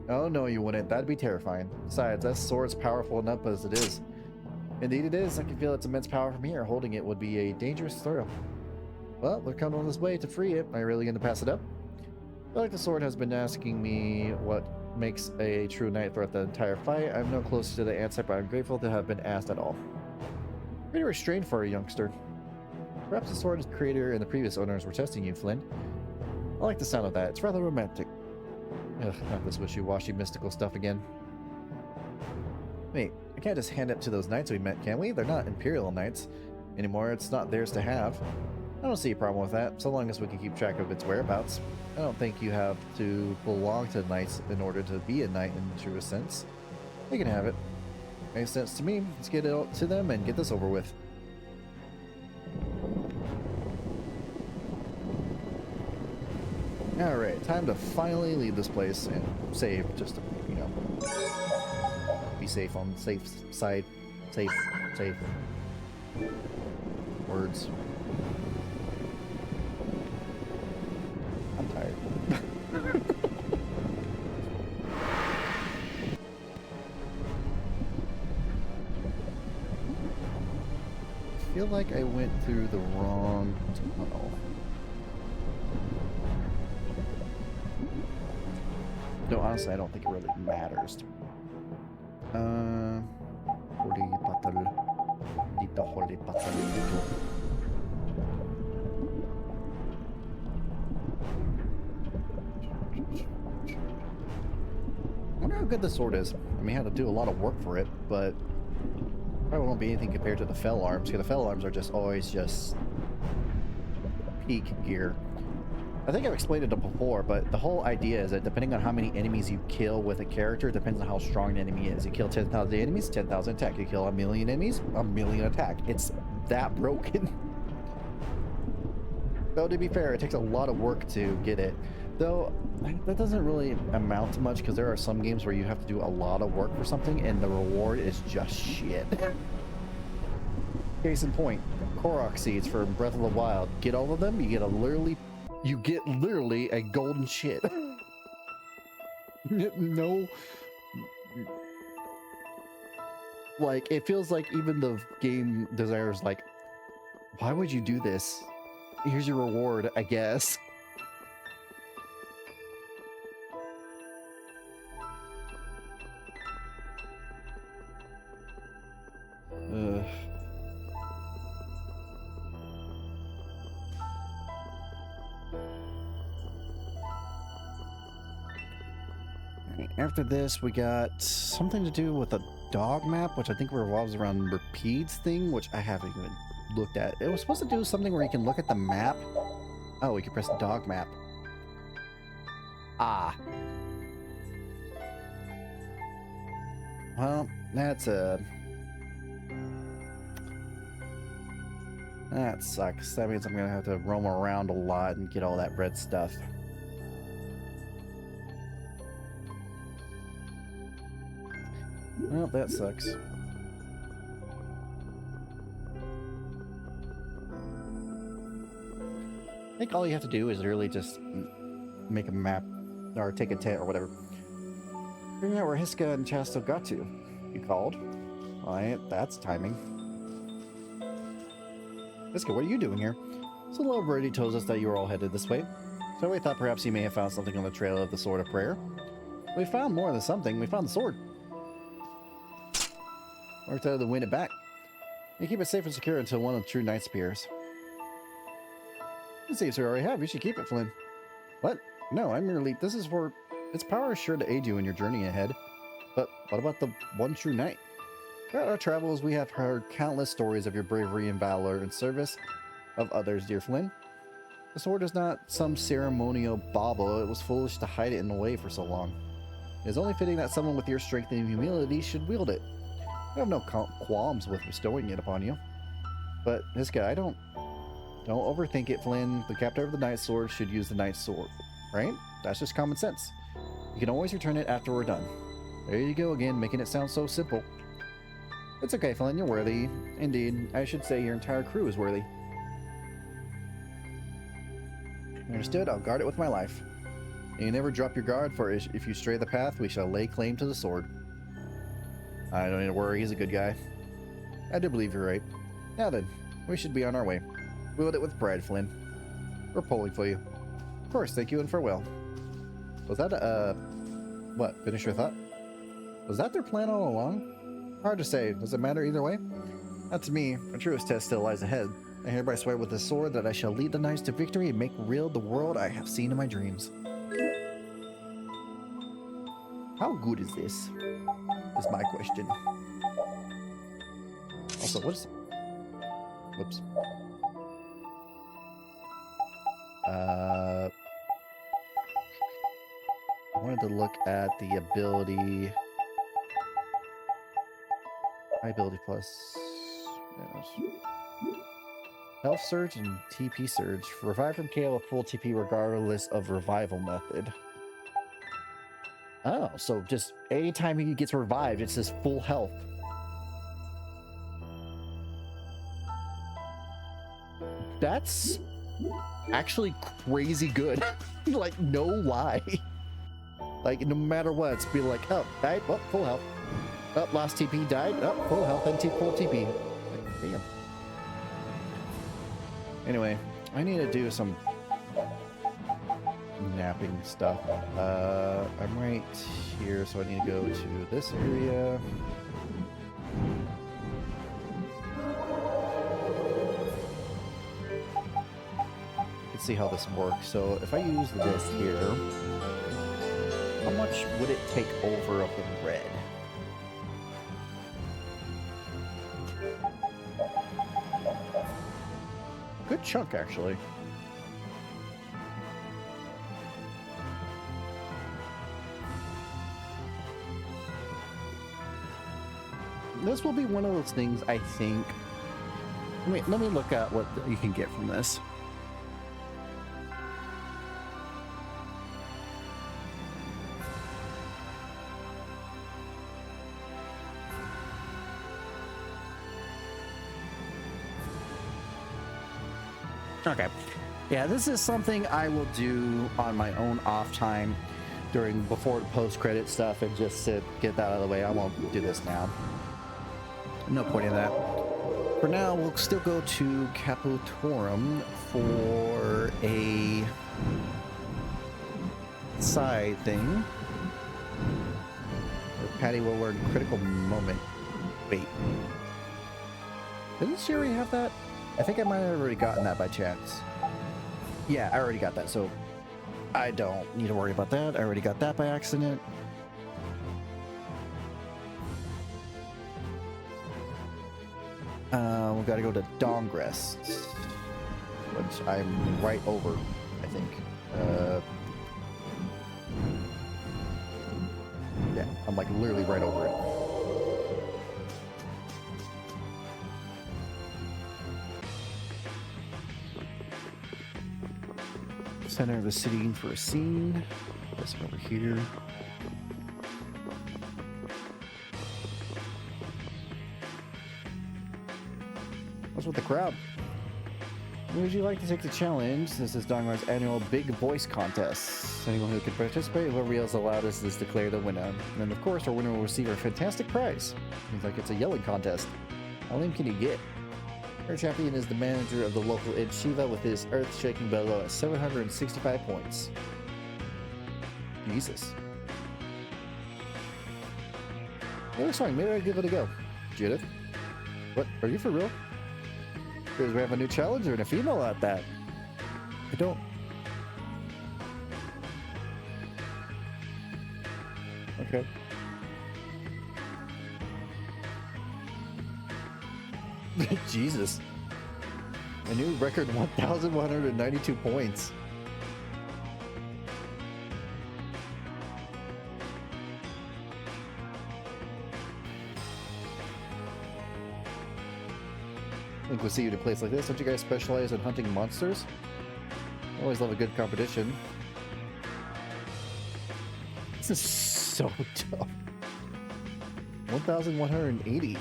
Oh no, you wouldn't. That'd be terrifying. Besides, that sword's powerful enough as it is. Indeed it is. I can feel its immense power from here. Holding it would be a dangerous throw. Well, they're coming on this way to free it. Am I really going to pass it up? I feel like the sword has been asking me what makes a true knight throughout the entire fight. I'm no closer to the answer, but I'm grateful to have been asked at all. Pretty restrained for a youngster. Perhaps the sword's creator and the previous owners were testing you, Flynn. I like the sound of that. It's rather romantic. Ugh, not this wishy-washy mystical stuff again. Wait, I can't just hand it to those knights we met, can we? They're not Imperial knights anymore. It's not theirs to have. I don't see a problem with that, so long as we can keep track of its whereabouts. I don't think you have to belong to the knights in order to be a knight in the truest sense. They can have it. Makes sense to me. Let's get it to them and get this over with. Alright, time to finally leave this place and save, just to, you know, be safe on the safe side. Safe. Words. I'm tired. I feel like I went through the wrong tunnel. No, honestly, I don't think it really matters. Holy battle. Dito holy battle. I wonder how good this sword is. I mean, I had to do a lot of work for it, but Probably won't be anything compared to the fell arms, because the fell arms are just always just peak gear. I think I've explained it before, but the whole idea is that depending on how many enemies you kill with a character, depends on how strong an enemy is. You kill 10,000 enemies, 10,000 attack. You kill 1,000,000 enemies, 1,000,000 attack. It's that broken. Though, to be fair, it takes a lot of work to get it. Though, that doesn't really amount to much, because there are some games where you have to do a lot of work for something, and the reward is just shit. Case in point, Korok seeds for Breath of the Wild. Get all of them, you get literally a golden shit. No. Like, it feels like even the game designers like, why would you do this? Here's your reward, I guess. After this, we got something to do with a dog map, which I think revolves around Rapide's thing, which I haven't even looked at. It was supposed to do something where you can look at the map. Oh, we can press the dog map. Ah. Well, that sucks. That means I'm gonna have to roam around a lot and get all that red stuff. Well, that sucks. I think all you have to do is really just make a map or take a tent or whatever. Figuring out where Hiska and Chasto got to. You called? That's timing. Hiska, what are you doing here? So the little birdie tells us that you were all headed this way. So we thought perhaps you may have found something on the trail of the Sword of Prayer. We found more than something. We found the sword. Worked out to win it back. You keep it safe and secure until one of the true knights appears. It seems we already have. You should keep it, Flynn. What? No, I'm merely... This is for... Its power is sure to aid you in your journey ahead. But what about the one true knight? Throughout our travels, we have heard countless stories of your bravery and valor in service of others, dear Flynn. The sword is not some ceremonial bauble. It was foolish to hide it in the way for so long. It is only fitting that someone with your strength and humility should wield it. I have no qualms with bestowing it upon you. But, Hiska, don't overthink it, Flynn. The captor of the Knight's Sword should use the Knight's Sword, right? That's just common sense. You can always return it after we're done. There you go again, making it sound so simple. It's okay, Flynn, you're worthy. Indeed, I should say your entire crew is worthy. Understood, I'll guard it with my life. And you never drop your guard, for if you stray the path, we shall lay claim to the sword. I don't need to worry, he's a good guy. I do believe you're right. Now then, we should be on our way. Wield it with pride, Flynn. We're pulling for you. Of course, thank you and farewell. Was that what? Finish your thought? Was that their plan all along? Hard to say. Does it matter either way? Not to me. Our truest test still lies ahead. I hereby swear with this sword that I shall lead the knights to victory and make real the world I have seen in my dreams. How good is this? Is my question. Also, what is... Whoops. I wanted to look at the ability... High ability plus... Health Surge and TP Surge. Revive from KO with full TP regardless of revival method. Oh, so just anytime he gets revived, it's his full health. That's actually crazy good. Like, no lie. Like, no matter what, it's be like, oh, died, oh, full health. Oh, lost TP, died, oh, full health, and full TP. Like, damn. Anyway, I need to do some napping stuff. I'm right here, so I need to go to this area. Let's see how this works. So if I use this here, how much would it take over of the red? chunk, actually. This will be one of those things, I think. Let me look at what you can get from this. Okay. Yeah, this is something I will do on my own off time before the post-credit stuff and just get that out of the way. I won't do this now. No point in that. For now, we'll still go to Caputorum for a side thing. Or Patty will learn critical moment. Wait. Didn't she already have that? I think I might have already gotten that by chance. Yeah, I already got that, so I don't need to worry about that. I already got that by accident. We gotta go to Dongrest, which I'm right over, I think. Yeah, I'm like literally right over it. Center of the city for a scene. This over here. What's with the crowd? Would you like to take the challenge? This is Dongmar's annual Big Voice Contest. Anyone who can participate, whoever yells the loudest is declared the winner. And of course, our winner will receive a fantastic prize. Seems like it's a yelling contest. How lame can you get? Our champion is the manager of the local inn Shiva with his earth-shaking bellow at 765 points. Jesus. Oh, sorry, maybe I'll give it a go. Judith? What? Are you for real? Because we have a new challenger and a female at that. I don't... Okay. Jesus. A new record 1,192 points. I think we'll see you in a place like this. Don't you guys specialize in hunting monsters? I always love a good competition. This is so tough. 1,180.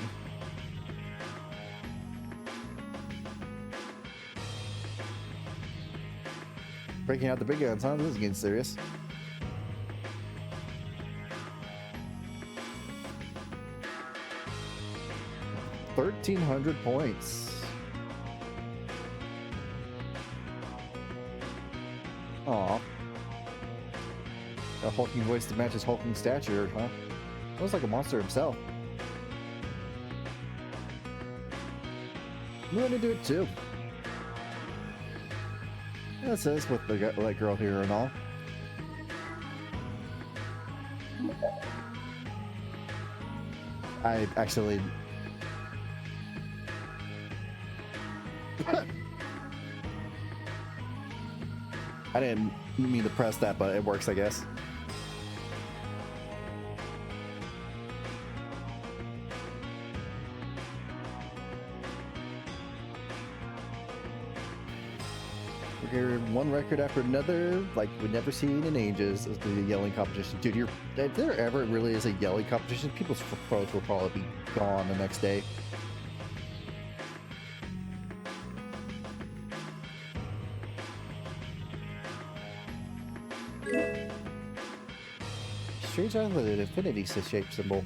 Breaking out the big guns, huh? This is getting serious. $1,300 points. Aw. A hulking voice to match his hulking stature, huh? Looks like a monster himself. I'm gonna do it too. That's this with the that girl here and all. I actually... I didn't mean to press that, but it works, I guess. We're one record after another, like we've never seen in ages. Is the yelling competition, dude. If there ever really is a yelling competition, people's throats will probably be gone the next day. Strange island with an infinity shape symbol.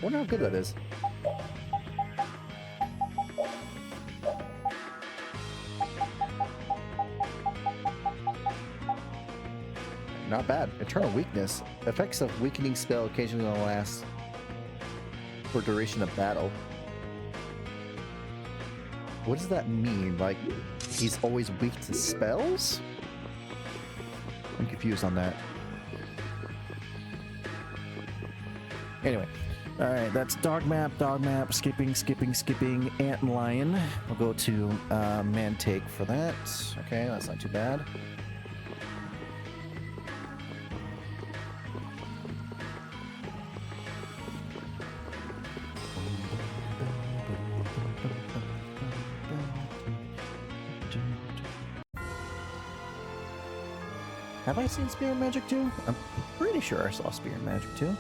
Wonder how good that is. Not bad. Eternal weakness. Effects of weakening spell occasionally will last for duration of battle. What does that mean? Like, he's always weak to spells? I'm confused on that. Anyway, All right, that's dog map, skipping, ant and lion. We'll go to man take for that. Okay, that's not too bad. Have I seen Spear Magic 2? I'm pretty sure I saw Spear Magic 2.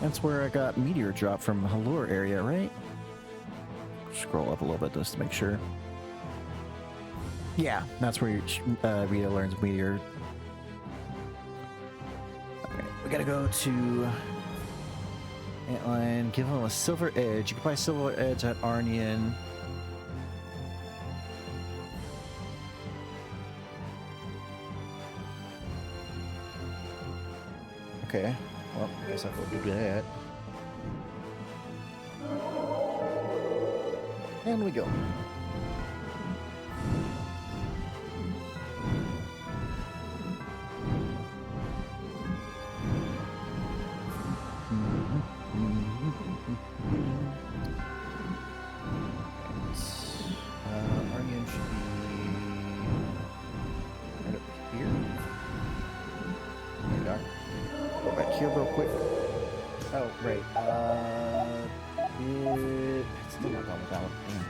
That's where I got Meteor Drop from Halure area, right? Scroll up a little bit just to make sure. Yeah, that's where Rita learns Meteor. Okay, we gotta go to Antlion, give him a Silver Edge. You can buy Silver Edge at Arnian. Okay, well, I guess I will do that. And we go. Arnian should be right up here. There we are. Go back here real quick. Oh, right. It's still not going without. Damn.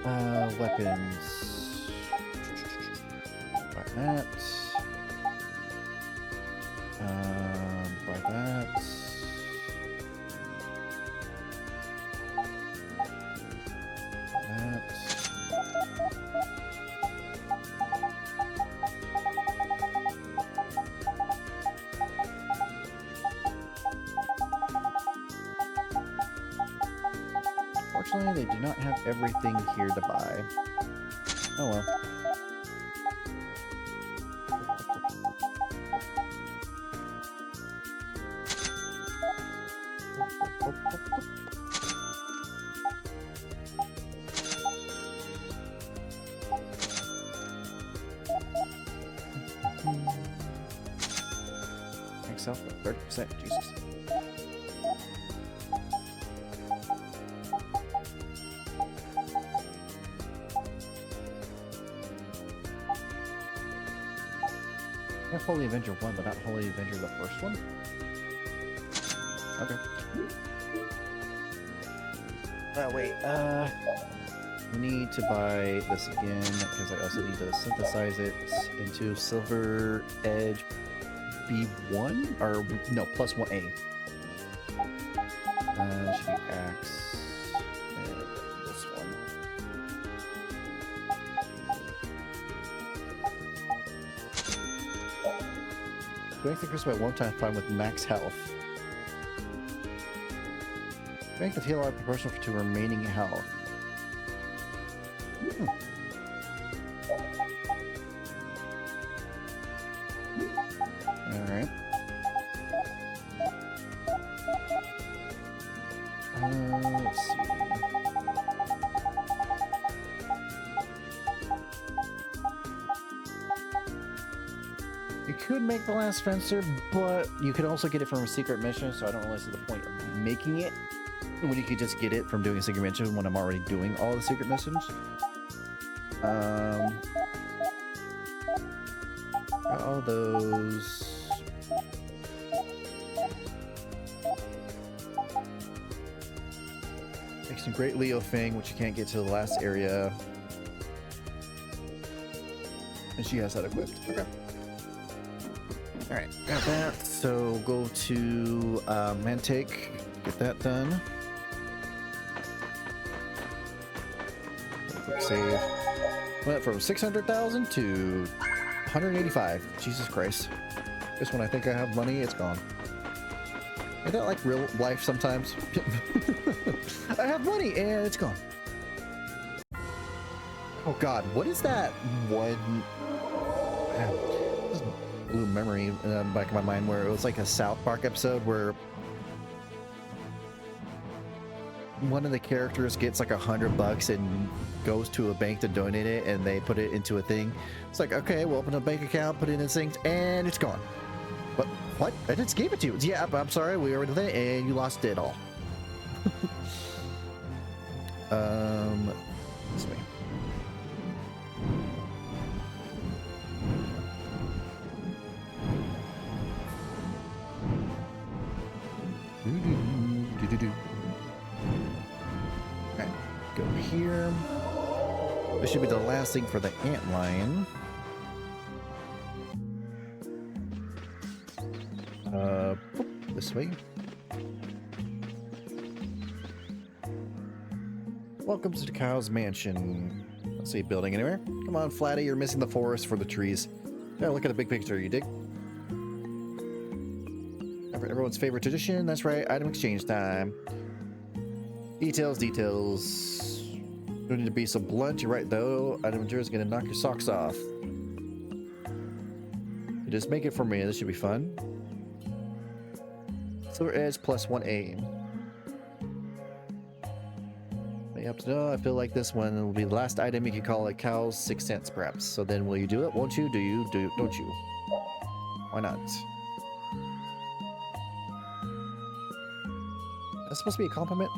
Alright. Weapons. Buy that. Buy that. That. Fortunately, they do not have everything here to buy. Oh well. Max health at 30%, Jesus. I have Holy Avenger 1, but not Holy Avenger the first one? Okay. Oh, wait, we need to buy this again, because I also need to synthesize it into Silver Edge B1? Or, no, plus 1A. Should be Axe. And this one. Going the crystal at one time fine with max health. Strength of heal are proportional to remaining health. Alright. Let's see. You could make the last fencer, but you could also get it from a secret mission, so I don't really see the point of making it when you could just get it from doing a secret mission when I'm already doing all the secret missions. All those. Make some great Leo Fang, which you can't get to the last area. And she has that equipped. Okay. Alright, got that. So go to Mantake, get that done. Quick save. Went from 600,000 to 185. Jesus Christ. Just when I think I have money, it's gone. Ain't that like real life sometimes? I have money and it's gone. Oh god, what is that one? blue memory in the back of my mind where it was like a South Park episode where one of the characters gets like $100 and goes to a bank to donate it, and they put it into a thing. It's like, okay, we'll open a bank account, put it in this thing, and it's gone. But what? I just gave it to you. Yeah, I'm sorry, we already did it, and you lost it all. This way. Okay, go here. This should be the last thing for the antlion. This way. Welcome to the Cow's Mansion. Let's see, building anywhere? Come on, Flatty, you're missing the forest for the trees. Yeah, look at the big picture, you dig? Everyone's favorite tradition, that's right, item exchange time. Details. Don't need to be so blunt, you're right though. Item is gonna knock your socks off. You just make it for me, this should be fun. Silver Edge plus 1A. You have to know, I feel like this one will be the last item you can call a cow's 6 cents perhaps. So then will you do it? Won't you? Do you? Don't you? Why not? That's supposed to be a compliment?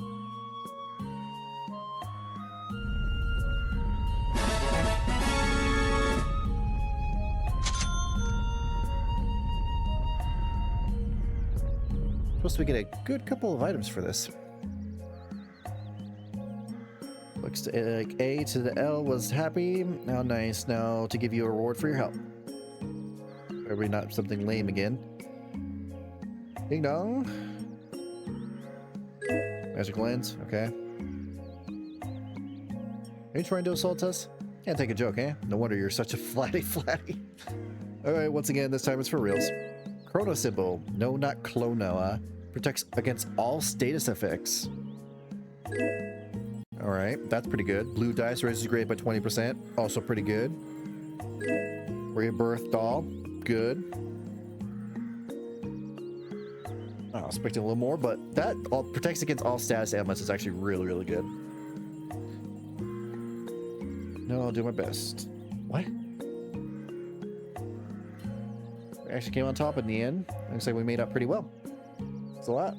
Supposed to get a good couple of items for this. Looks like A to the L was happy. Now nice. Now to give you a reward for your help. Probably not something lame again. Ding dong. Magic lens. Okay. Are you trying to assault us? Can't take a joke, eh? No wonder you're such a flatty. Alright, once again, this time it's for reals. Chrono symbol. No, not Clonoa. Protects against all status effects. Alright, that's pretty good. Blue dice raises grade by 20%. Also pretty good. Rebirth doll. Good. I was expecting a little more, but that all protects against all status ailments is actually really good. No, I'll do my best. What? We actually came on top in the end. Looks like we made up pretty well. It's a lot.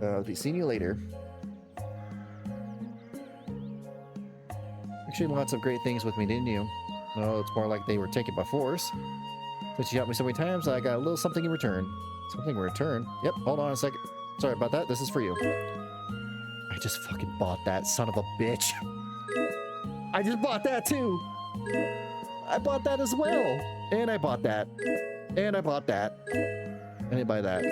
I'll be seeing you later. Actually, lots of great things with me, didn't you? No, it's more like they were taken by force. Since you helped me so many times, I got a little something in return. Something in return? Yep, hold on a second. Sorry about that, this is for you. I just fucking bought that, son of a bitch. I just bought that too! I bought that as well! And I bought that. And I bought that. I didn't buy that.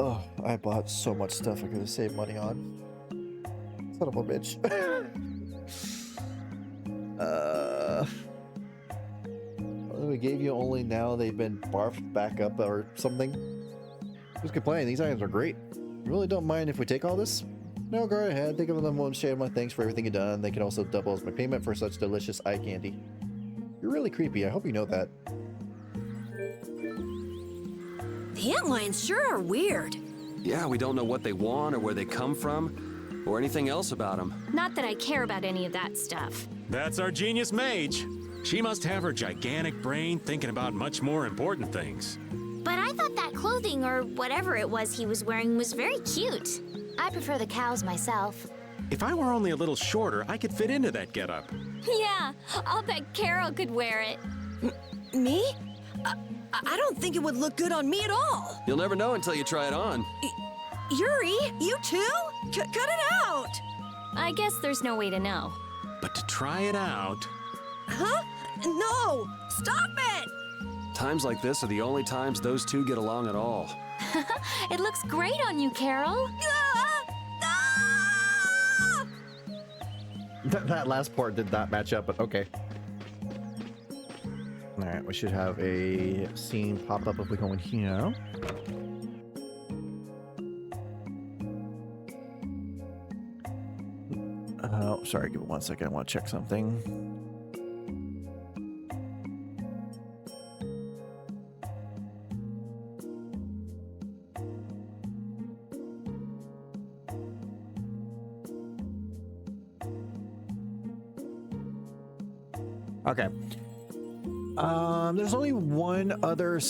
Oh, I bought so much stuff I could have saved money on. Son of a bitch. We gave you only now they've been barfed back up or something. Who's complaining? These items are great. You really don't mind if we take all this? No, go right ahead. Think of them and share my thanks for everything you've done. They can also double as my payment for such delicious eye candy. You're really creepy. I hope you know that. The antlions sure are weird. Yeah, we don't know what they want or where they come from, or anything else about them. Not that I care about any of that stuff. That's our genius mage. She must have her gigantic brain thinking about much more important things. But I thought that clothing, or whatever it was he was wearing, was very cute. I prefer the cows myself. If I were only a little shorter, I could fit into that getup. Yeah, I'll bet Carol could wear it. Me? I don't think it would look good on me at all. You'll never know until you try it on. Yuri, you too? Cut it out! I guess there's no way to know. But to try it out... Huh? No! Stop it! Times like this are the only times those two get along at all. It looks great on you, Carol. That last part did not match up, but okay. Alright, we should have a scene pop up if we go in here. Oh, sorry, give me 1 second. I want to check something. Okay. There's only one other.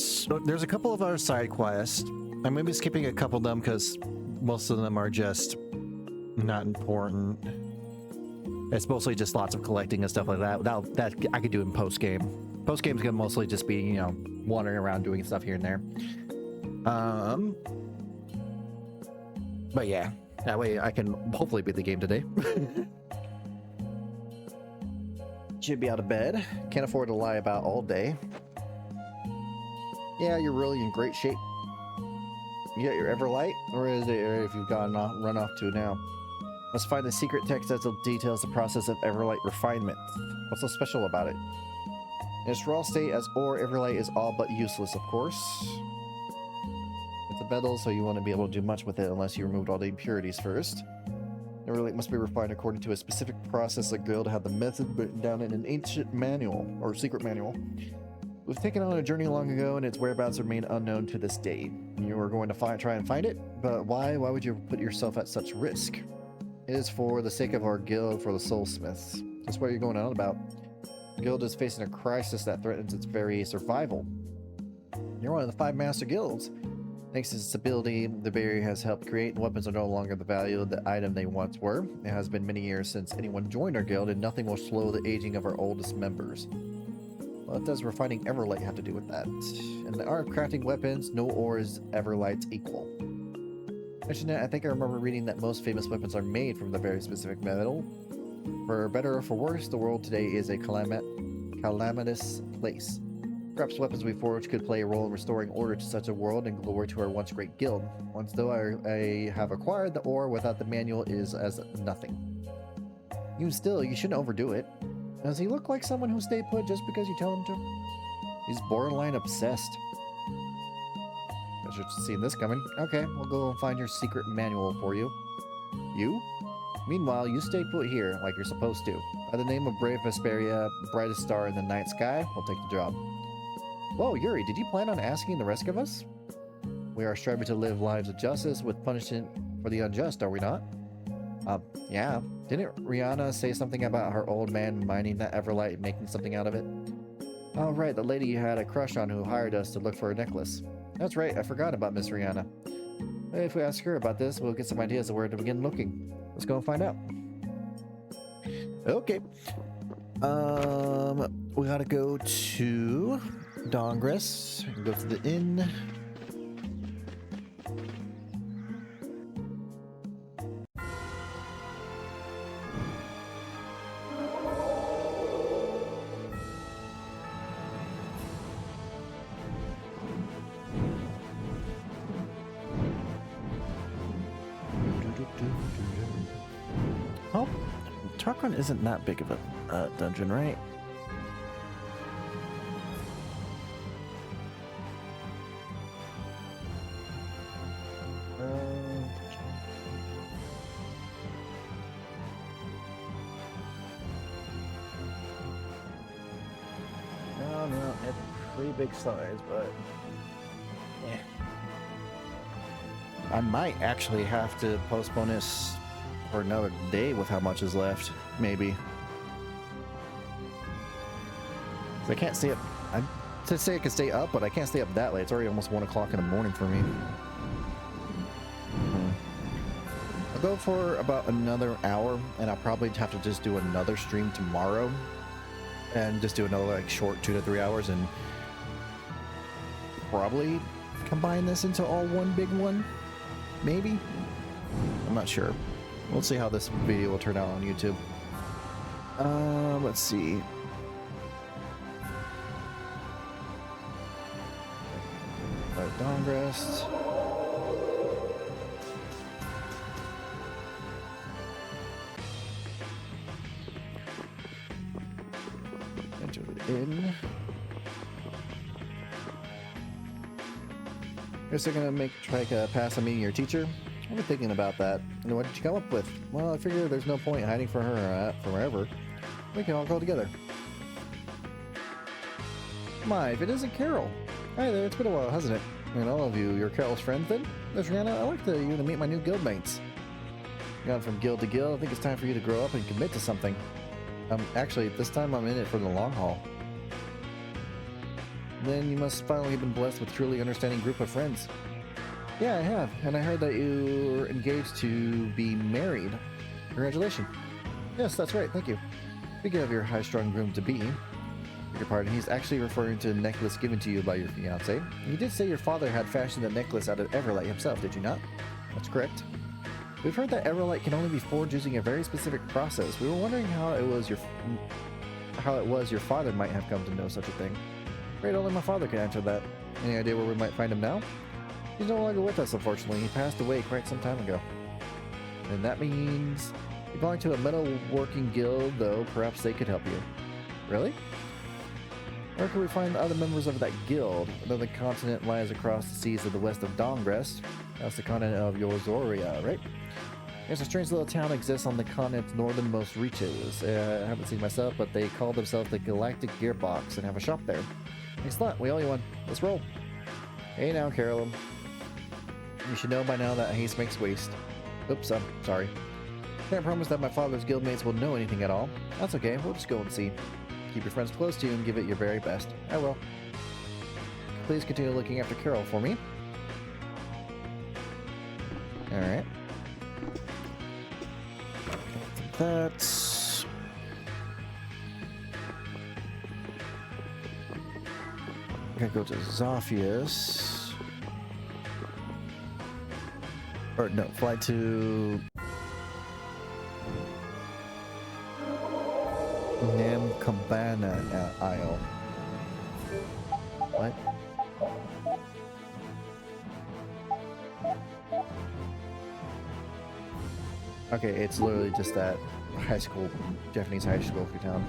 There's a couple of other side quests. I'm maybe skipping a couple of them because most of them are just not important. It's mostly just lots of collecting and stuff like that. That I could do in post game. Post game's gonna mostly just be, you know, wandering around doing stuff here and there. But yeah, that way I can hopefully beat the game today. Should be out of bed. Can't afford to lie about all day. Yeah, you're really in great shape. You got your Everlight, or is it, or if you've gone off, run off to now? Must find the secret text that details the process of Everlight refinement. What's so special about it? In its raw state as ore, Everlight is all but useless, of course. It's a metal, so you want to be able to do much with it unless you removed all the impurities first. Everlight must be refined according to a specific process. The guild had the method written down in an ancient manual, or secret manual. It was taken on a journey long ago, and its whereabouts remain unknown to this day. You are going to try and find it, but why? Why would you put yourself at such risk? It is for the sake of our guild, for the soulsmiths. That's what you're going on about. The guild is facing a crisis that threatens its very survival. You're one of the 5 master guilds. Thanks to its ability, the barrier has helped create, and weapons are no longer the value of the item they once were. It has been many years since anyone joined our guild, and nothing will slow the aging of our oldest members. What does refining Everlight have to do with that? In the art of crafting weapons, no ore is Everlight's equal. Mentioned it, I think I remember reading that most famous weapons are made from the very specific metal. For better or for worse, the world today is a calamitous place. Perhaps weapons we forge could play a role in restoring order to such a world and glory to our once great guild. Once though I have acquired the ore without the manual is as nothing. Even still, you shouldn't overdo it. Does he look like someone who stayed put just because you tell him to? He's borderline obsessed. Guess you're seeing this coming. Okay, we'll go and find your secret manual for you. You? Meanwhile, you stay put here like you're supposed to. By the name of Brave Vesperia, brightest star in the night sky, we'll take the job. Whoa, Yuri, did you plan on asking the rest of us? We are striving to live lives of justice with punishment for the unjust, are we not? Yeah. Didn't Rihanna say something about her old man mining that Everlight and making something out of it? Oh, right, the lady you had a crush on who hired us to look for a necklace. That's right, I forgot about Miss Rihanna. If we ask her about this, we'll get some ideas of where to begin looking. Let's go and find out. Okay. We gotta go to Dongress and go to the inn. Oh, Tarkon isn't that big of a dungeon, right? No, it's pretty big size, but yeah. I might actually have to postpone this for another day with how much is left, maybe. So I can't stay up. To say I can stay up, but I can't stay up that late. It's already almost 1 o'clock in the morning for me. I'll go for about another hour, and I'll probably have to just do another stream tomorrow, and just do another like short 2 to 3 hours, and probably combine this into all one big one. Maybe. I'm not sure. We'll see how this video will turn out on YouTube. Let's see. Dongrest. Enter the inn. Guess they're gonna try to pass a meeting your teacher. I've been thinking about that. And what did you come up with? Well, I figure there's no point hiding from her forever. We can all go together. My, if it isn't Carol. Hi there, it's been a while, hasn't it? And all of you, you're Carol's friends then? Miss Rihanna, I'd like you to meet my new guildmates. Gone from guild to guild, I think it's time for you to grow up and commit to something. Actually, this time I'm in it for the long haul. Then you must finally have been blessed with a truly understanding group of friends. Yeah, I have, and I heard that you're engaged to be married. Congratulations. Yes, that's right, thank you. Speaking of your high-strung groom-to-be, beg your pardon, he's actually referring to the necklace given to you by your fiancé. You did say your father had fashioned the necklace out of Everlight himself, did you not? That's correct. We've heard that Everlight can only be forged using a very specific process. We were wondering how it was your father might have come to know such a thing. Great, only my father can answer that. Any idea where we might find him now? He's no longer with us, unfortunately. He passed away quite some time ago. And that means you belong to a metalworking guild, though perhaps they could help you. Really? Where can we find the other members of that guild? Another continent lies across the seas of the west of Dawngrest. That's the continent of Yozoria, right? There's a strange little town exists on the continent's northernmost reaches. I haven't seen myself, but they call themselves the Galactic Gearbox and have a shop there. Thanks a lot. We owe you one. Let's roll. Hey now, Carolyn. You should know by now that haste makes waste. Oops, I'm sorry. Can't promise that my father's guildmates will know anything at all. That's okay. We'll just go and see. Keep your friends close to you and give it your very best. I will. Please continue looking after Carol for me. Alright. That's... I'm gonna go to Zophius. Or no, fly to... Namkabana Isle. What? Okay, it's literally just that high school, Japanese high school town.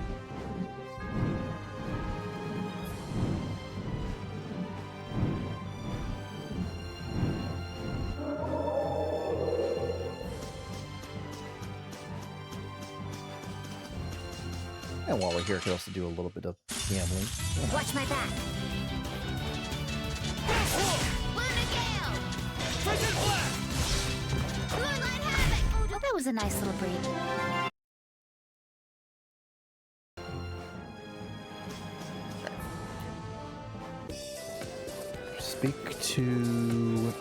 And while we're here, we can also do a little bit of gambling. Watch my back. Oh, that was a nice little break. Speak to...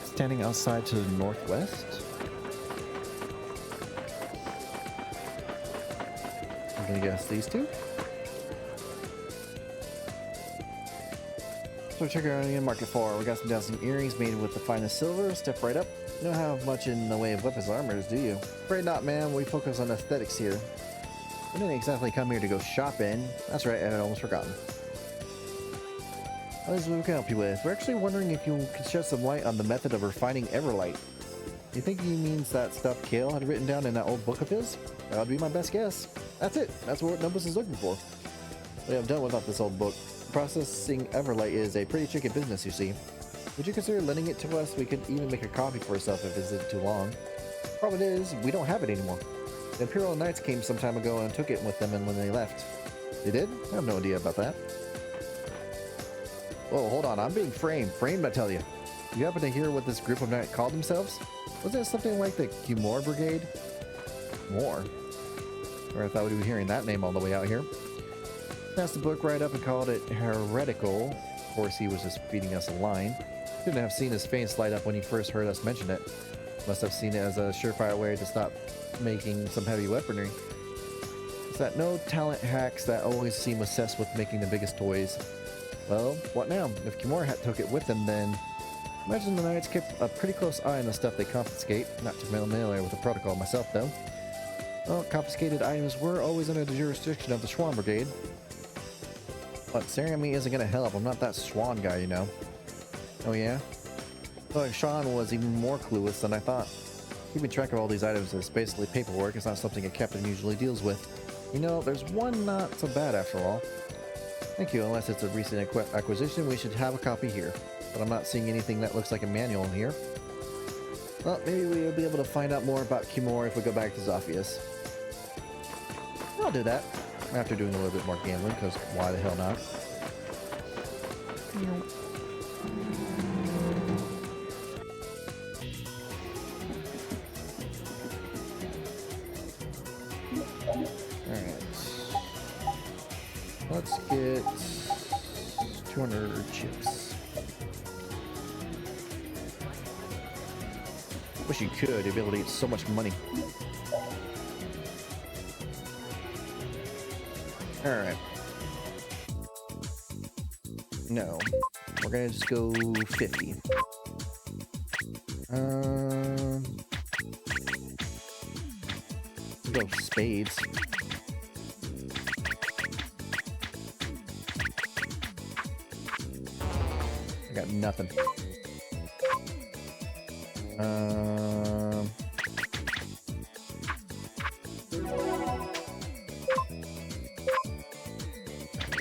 standing outside to the northwest. I'm gonna guess these two. So check out the market for. We got some dazzling earrings made with the finest silver. Step right up. You don't have much in the way of weapons or armors, do you? Afraid not, man. We focus on aesthetics here. We didn't exactly come here to go shopping. That's right, I had almost forgotten. What is we can help you with? We're actually wondering if you could shed some light on the method of refining Everlight. You think he means that stuff Kale had written down in that old book of his? That would be my best guess. That's it. That's what Nobus is looking for. We have done without this old book. Processing Everlight is a pretty tricky business, you see. Would you consider lending it to us? We could even make a copy for yourself if it isn't too long. Problem is, we don't have it anymore. The Imperial Knights came some time ago and took it with them and when they left. They did? I have no idea about that. Whoa, hold on. I'm being framed. Framed, I tell you. You happen to hear what this group of knights called themselves? Wasn't it something like the Kimor Brigade? More. Or I thought we'd be hearing that name all the way out here. Passed the book right up and called it heretical. Of course, he was just feeding us a line. Couldn't have seen his face light up when he first heard us mention it. Must have seen it as a surefire way to stop making some heavy weaponry. It's that no talent hacks that always seem obsessed with making the biggest toys. Well, what now? If Kimura took it with them, then... Imagine the Knights kept a pretty close eye on the stuff they confiscate. Not too familiar with the protocol myself, though. Well, confiscated items were always under the jurisdiction of the Swan Brigade. But staring at me isn't gonna help. I'm not that Swan guy, you know. Oh yeah? Well, Sean was even more clueless than I thought. Keeping track of all these items is basically paperwork. It's not something a captain usually deals with. You know, there's one not so bad after all. Thank you. Unless it's a recent acquisition, we should have a copy here. But I'm not seeing anything that looks like a manual in here. Well, maybe we'll be able to find out more about Kimura if we go back to Zophius. I'll do that after doing a little bit more gambling, because why the hell not? Alright. Let's get 200 chips. Wish you could. You'd be able to get so much money. Alright. No. We're gonna just go 50. Go spades. I got nothing.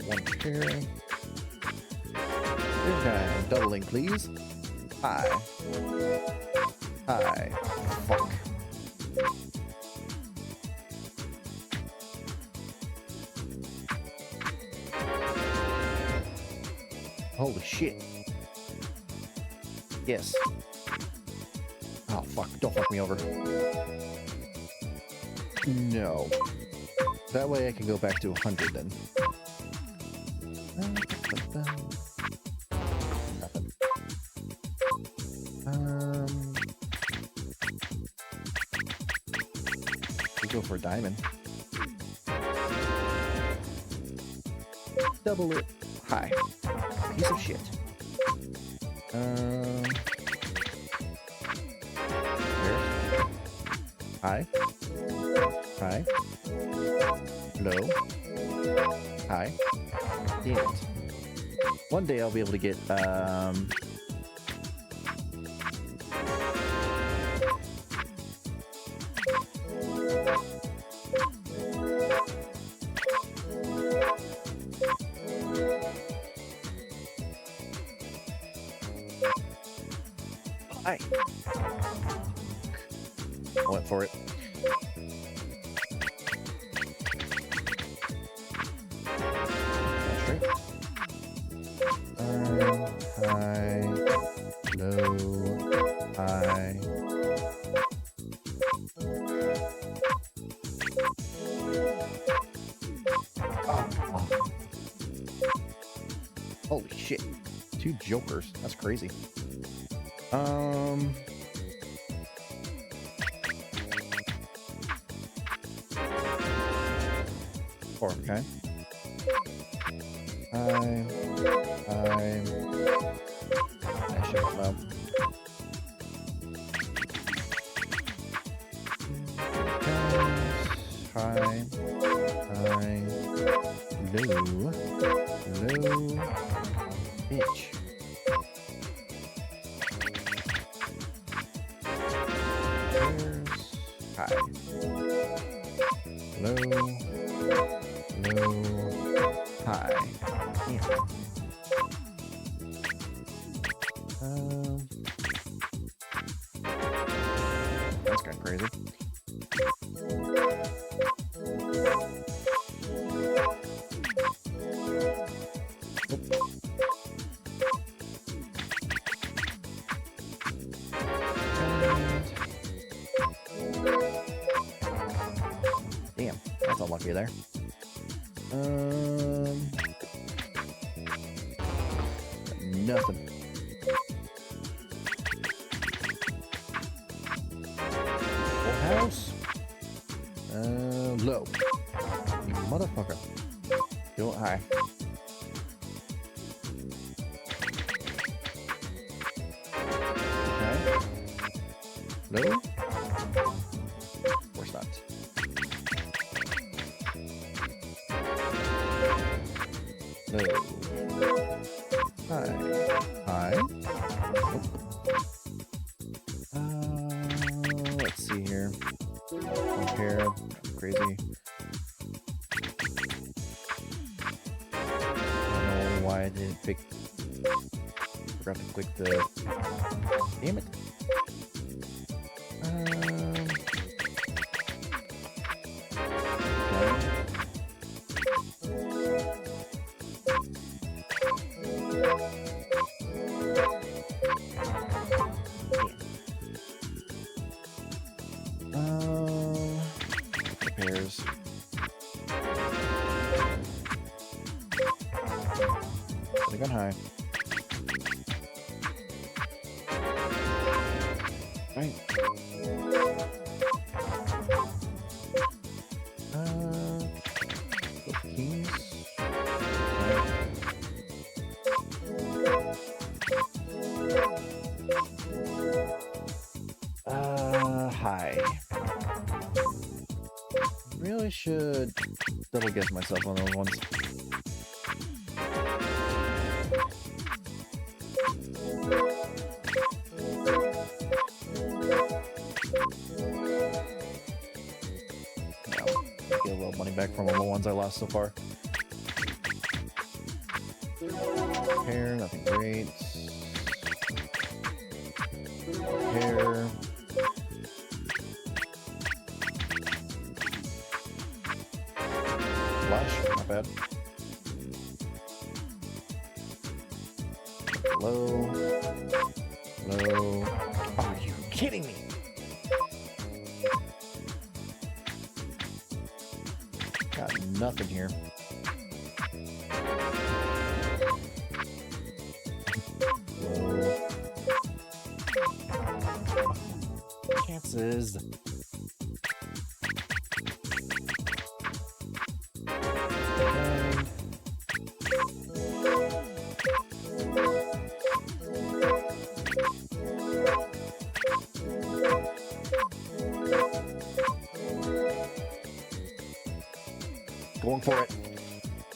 One here. This guy, doubling, please. Hi. Hi. Fuck. Holy shit. Yes. Oh, fuck. Don't fuck me over. No. That way I can go back to 100 then. Nothing. We go for a diamond. Double it. Hi. Piece of shit. Here. Hi. Hi. Low. Hi. Damn it. One day I'll be able to get, Hi. I went for it. Straight. High. Low. High. Oh. Holy shit. 2 jokers. That's crazy. Okay. I should come out. High. Low. Bitch. High. Low. High. Damn. That's kind of crazy. Damn, that's unlucky there. Nothing. Full house. Low. You motherfucker. Doing high. Okay. Low. Of course not. Low. High. Let's see here. Compare. Crazy. I don't know why I didn't pick. Forgot to click the. Damn it. Repairs. They got high. Right. Keys. High. Really should double guess myself on those ones. Get a little money back from all the ones I lost so far. Hair, nothing great. Hair. Flash, not bad. Low. Low. Are you kidding me? Got nothing here. Chances. Going for it.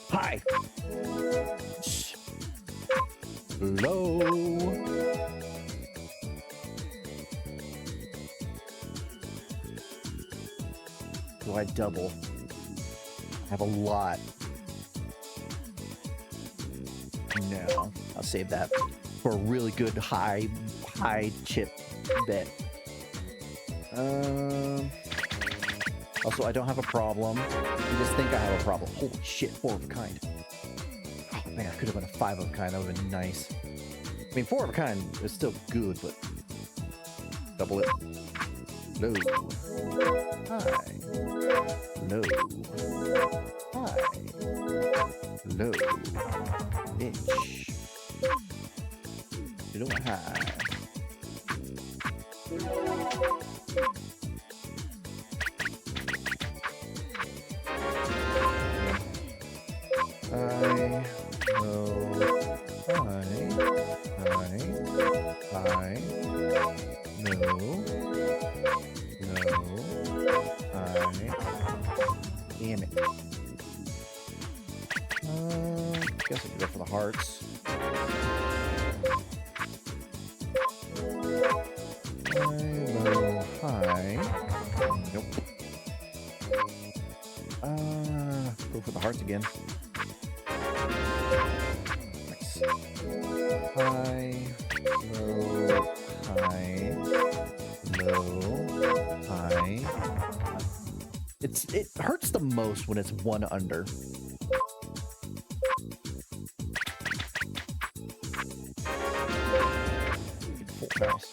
High. Low. Do I double? I have a lot. No, I'll save that for a really good high chip bet. Also, I don't have a problem. You just think I have a problem. Holy shit, 4 of a kind. Oh, man, I could have been a 5 of a kind. That would have been nice. I mean, 4 of a kind is still good, but double it. Low. High. Low. High. Low. Inch. Low. High. High, low, high, low, high. Damn it. Guess I can go for the hearts. High, low, high. Nope. Go for the hearts again. Nice. High, low, high, low, high. It hurts the most when it's one under. Full house.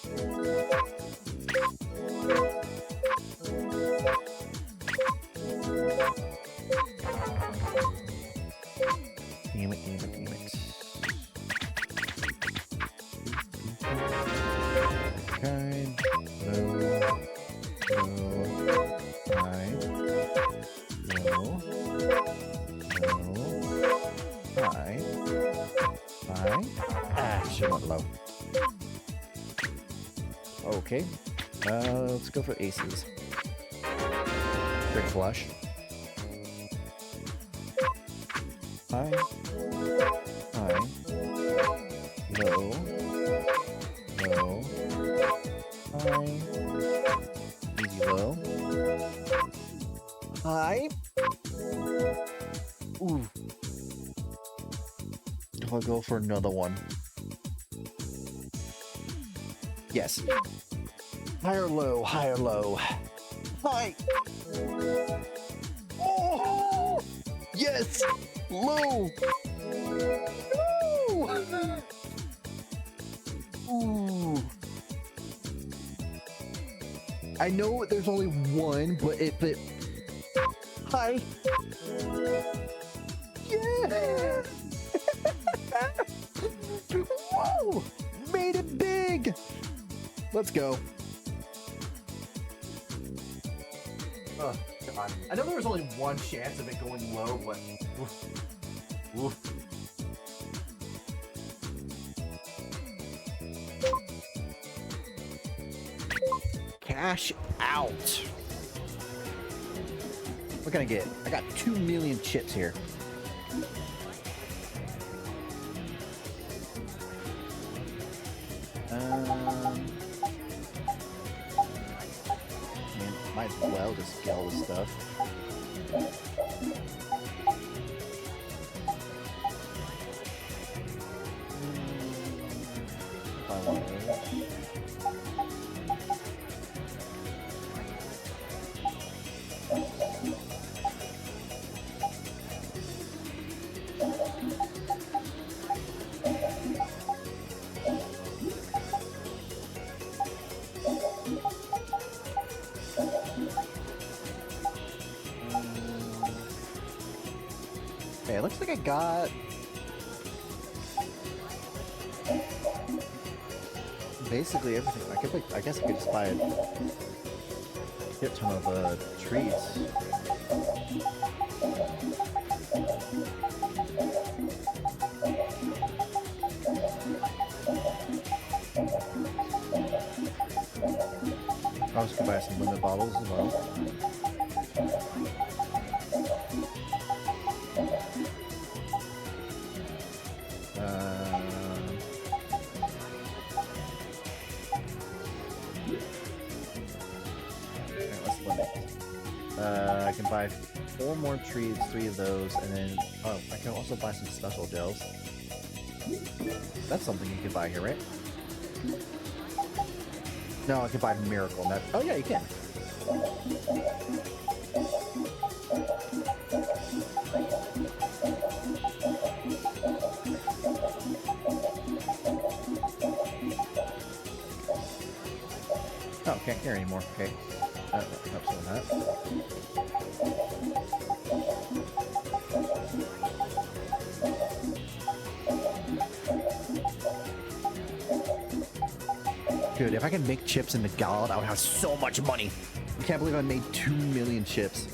Damn it, damn it, damn it. Kind, low, high, low, high, high. Ah, she went low. Okay, let's go for aces. Big flush. High, high, low, low, high, easy low, high. Ooh. I'll go for another one. Yes. High or low? High or low? High! Oh! Yes! Low! No! Ooh. I know there's only one, but if it... High! Yeah! Whoa! Made it big! Let's go. Oh, God. I know there was only one chance of it going low, but... Oof. Oof. Cash out. What can I get? I got 2 million chips here. Man, might as well just get all this stuff. If I want those. Okay, it looks like I got basically everything. I guess I could just buy a shit ton of treats. I also could buy some limit bottles as well. Let's limit. I can buy 4 more treats, 3 of those, and then I can also buy some special gels. That's something you can buy here, right? No, I can buy Miracle. That, oh yeah, you can. Oh, can't carry anymore. Okay. Helps on that. Dude, if I could make chips in the God, I would have so much money. I can't believe I made 2 million chips.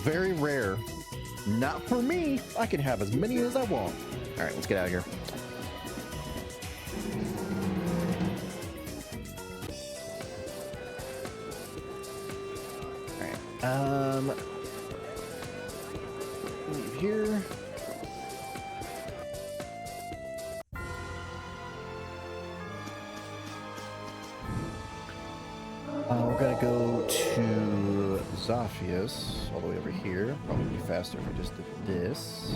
Very rare. Not for me. I can have as many as I want. All right, let's get out of here. All right. Leave here. We're gonna go to Zophius, all the way over here. Probably be faster if I just did this.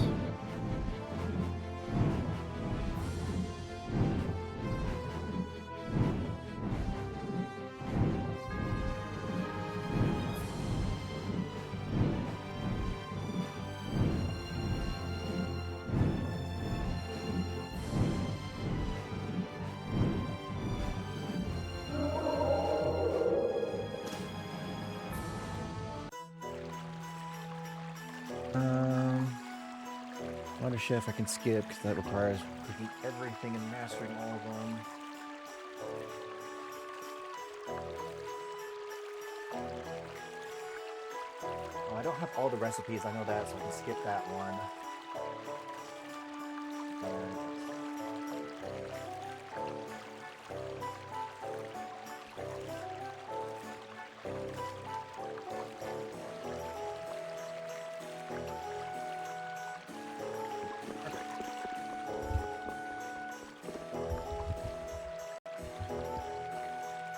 Wonder if I can skip, because that requires taking everything and mastering all of them. Oh, I don't have all the recipes, I know that, so I can skip that one.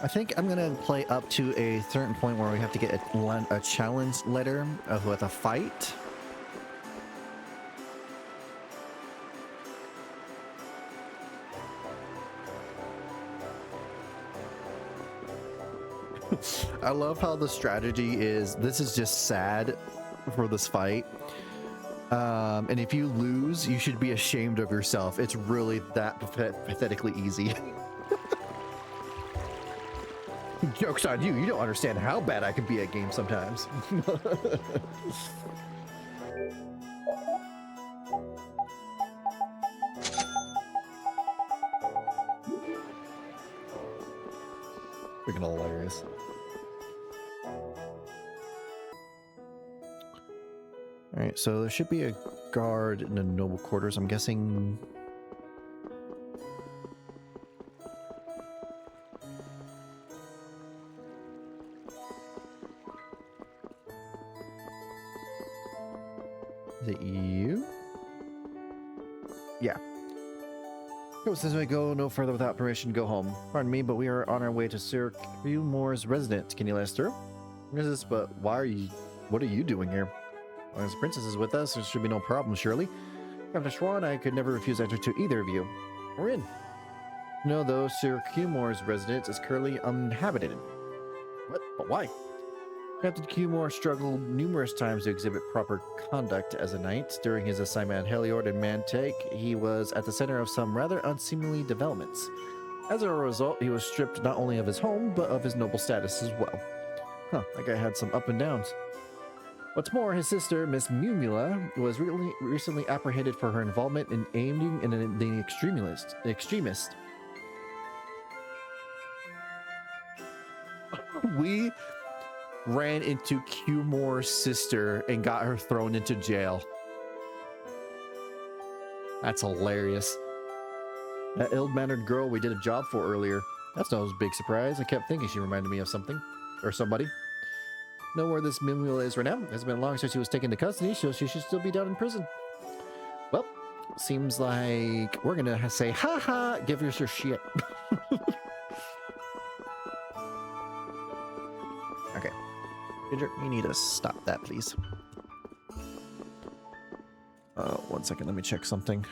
I think I'm gonna play up to a certain point where we have to get a challenge letter with a fight. I love how the strategy is, this is just sad for this fight. And if you lose, you should be ashamed of yourself. It's really that pathetically easy. Joke's on you. You don't understand how bad I can be at games sometimes. Freaking hilarious. Alright, so there should be a guard in the noble quarters. I'm guessing... Is it you? Yeah. Go, since we go no further without permission, go home. Pardon me, but we are on our way to Sir Moore's residence. Can you let us through? Princess, but why are you... What are you doing here? As long as the princess is with us, there should be no problem, surely. After Schwan, I could never refuse entry to either of you. We're in. No, though, Sir Moore's residence is currently uninhabited. What? But why? Captain Moore struggled numerous times to exhibit proper conduct as a knight. During his assignment at Heliord and Mantake, he was at the center of some rather unseemly developments. As a result, he was stripped not only of his home, but of his noble status as well. Huh, that guy had some up and downs. What's more, his sister, Miss Mumula, was recently apprehended for her involvement in aiming in the extremist. We ran into Q Moore's sister and got her thrown into jail. That's hilarious. That ill-mannered girl we did a job for earlier. That's no big surprise. I kept thinking she reminded me of something. Or somebody. Know where this Mimula is right now? It's been long since she was taken to custody, so she should still be down in prison. Well, seems like we're gonna say, ha, give her your shit. Okay. Ginger, you need to stop that, please. 1 second, let me check something.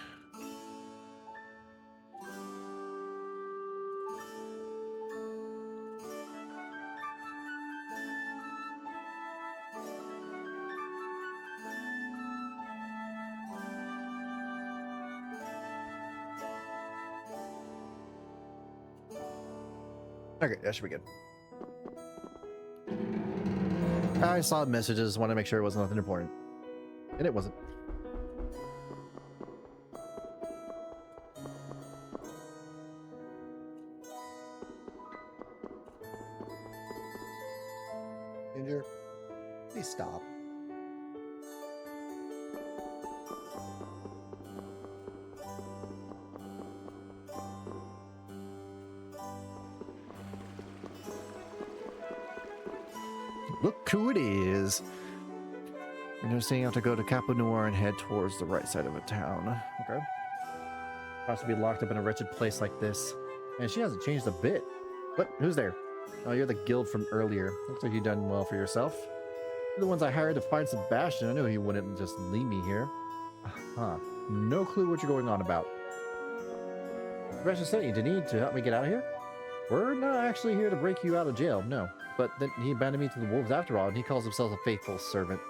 Okay, that should be good. I saw messages, wanted to make sure it wasn't nothing important. And it wasn't. Ginger, please stop. Look who it is. You're noticing you have to go to Capo Noir and head towards the right side of the town. Okay. Possibly locked up in a wretched place like this. And she hasn't changed a bit. What? Who's there? Oh, you're the guild from earlier. Looks like you've done well for yourself. You're the ones I hired to find Sebastian. I knew he wouldn't just leave me here. Huh. No clue what you're going on about. Sebastian sent you, didn't he, to help me get out of here? We're not actually here to break you out of jail, no. But then he abandoned me to the wolves after all, and he calls himself a faithful servant.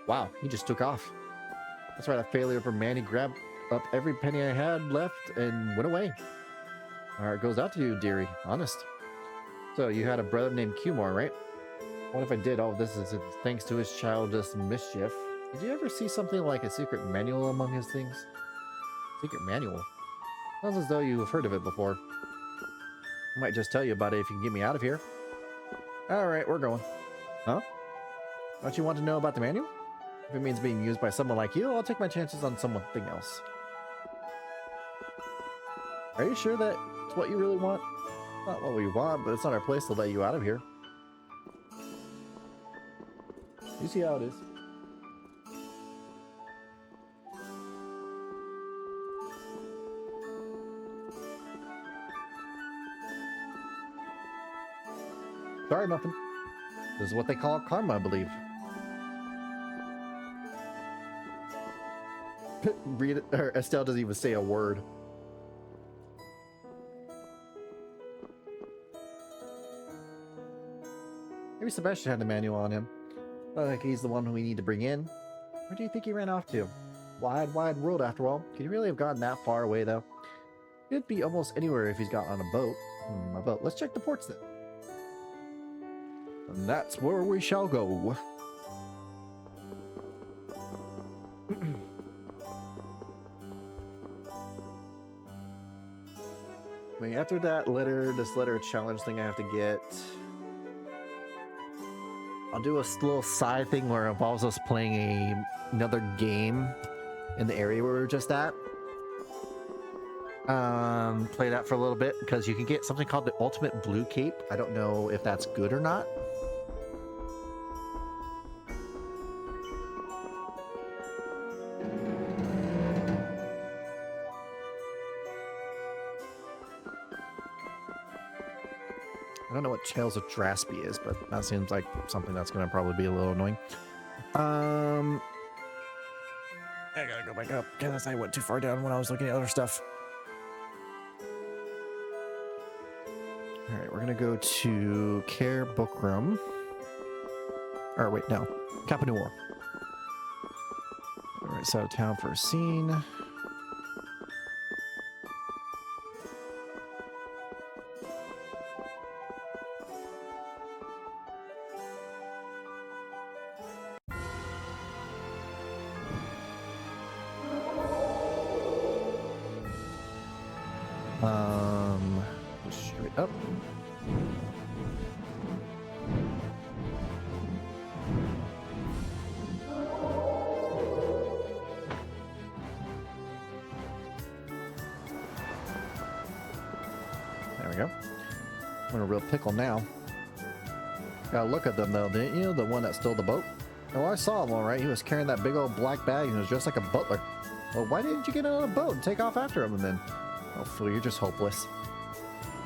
Wow, he just took off. That's right, that failure of a man, he grabbed up every penny I had left and went away. Our heart goes out to you, dearie, honest. So, you had a brother named Cumore, right? What if I did all of this is thanks to his childish mischief? Did you ever see something like a secret manual among his things? Secret manual? Sounds as though you've heard of it before. I might just tell you about it if you can get me out of here. Alright, we're going. Huh? Don't you want to know about the manual? If it means being used by someone like you, I'll take my chances on something else. Are you sure that's what you really want? Not what we want, but it's not our place to let you out of here. You see how it is. Sorry, Muffin. This is what they call karma, I believe. Read it, or Estelle doesn't even say a word. Maybe Sebastian had the manual on him. Not like he's the one who we need to bring in. Where do you think he ran off to? Wide, wide world after all. Could he really have gotten that far away though? It'd be almost anywhere if he's got on a boat. A boat. Let's check the ports then. And that's where we shall go. Wait, after that letter, this letter challenge thing I have to get. I'll do a little side thing where it involves us playing another game in the area where we were just at. Play that for a little bit because you can get something called the Ultimate Blue Cape. I don't know if that's good or not. I don't know what Tales of Draspy is, but that seems like something that's going to probably be a little annoying. I gotta go back up because I went too far down when I was looking at other stuff. Alright, we're gonna go to Care Book Room. Or wait, no. Capanua. Alright, so town for a scene. Straight up. There we go. I'm in a real pickle now. Gotta look at them though, didn't you? The one that stole the boat? Oh, I saw him all right. He was carrying that big old black bag and he was dressed like a butler. Well, why didn't you get on a boat and take off after him then? Oh, fool, you're just hopeless.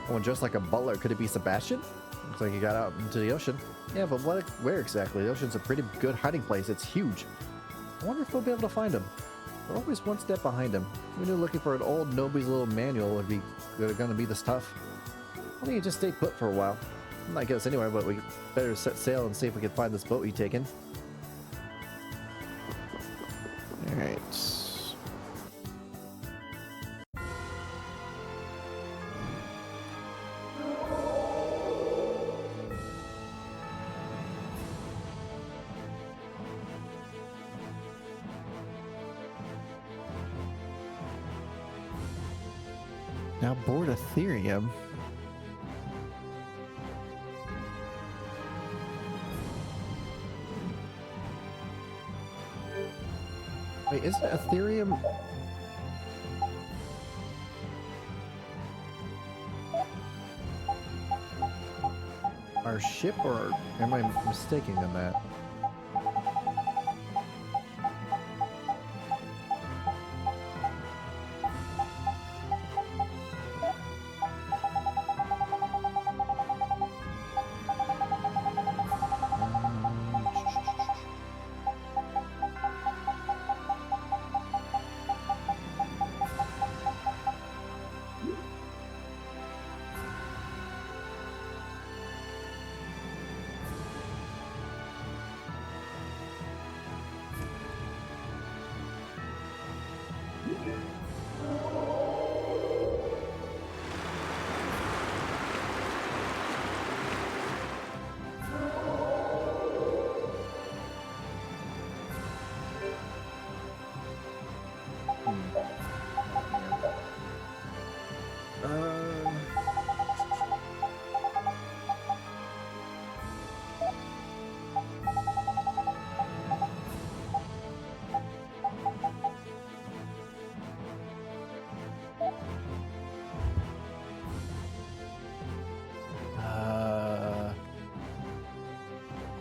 One dressed like a butler. Could it be Sebastian? Looks like he got out into the ocean. Yeah, but where exactly? The ocean's a pretty good hiding place. It's huge. I wonder if we'll be able to find him. We're always one step behind him. We knew looking for an old Nobi's little manual would be going to be this tough. I think he just stayed put for a while. Might get us anywhere, but we better set sail and see if we can find this boat he's taken. Alright. Now board Ethereum. Wait, isn't Ethereum... our ship, or am I mistaken in that?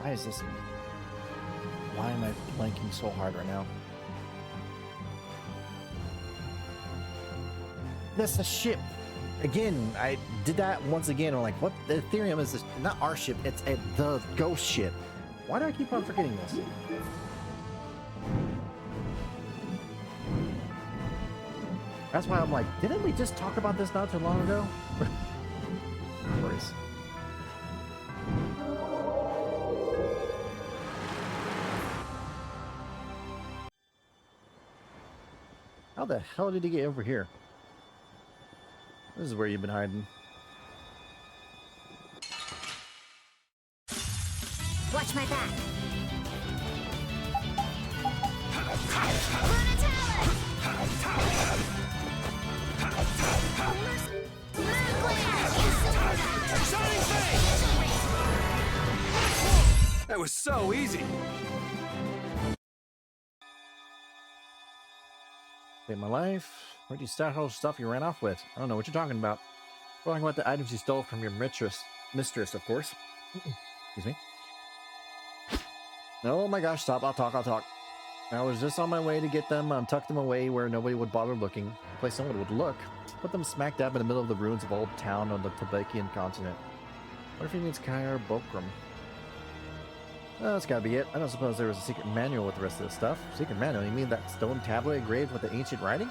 Why is this? Why am I blanking so hard right now? That's a ship. Again, I did that once again. I'm like, what? The Ethereum is this, not our ship. It's the ghost ship. Why do I keep on forgetting this? That's why I'm like, didn't we just talk about this not too long ago? No worries. How the hell did he get over here? This is where you've been hiding. Watch my back. That was so easy. Saved my life. Where'd you start all the stuff you ran off with? I don't know what you're talking about. We're talking about the items you stole from your mistress, of course. Excuse me. Oh my gosh, stop. I'll talk. I was just on my way to get them, tuck them away where nobody would bother looking. A place no one would look. Put them smack dab in the middle of the ruins of old town on the Tabakian continent. What if he means Kair Bokram? Well, that's gotta be it. I don't suppose there was a secret manual with the rest of this stuff. Secret manual? You mean that stone tablet engraved with the ancient writing?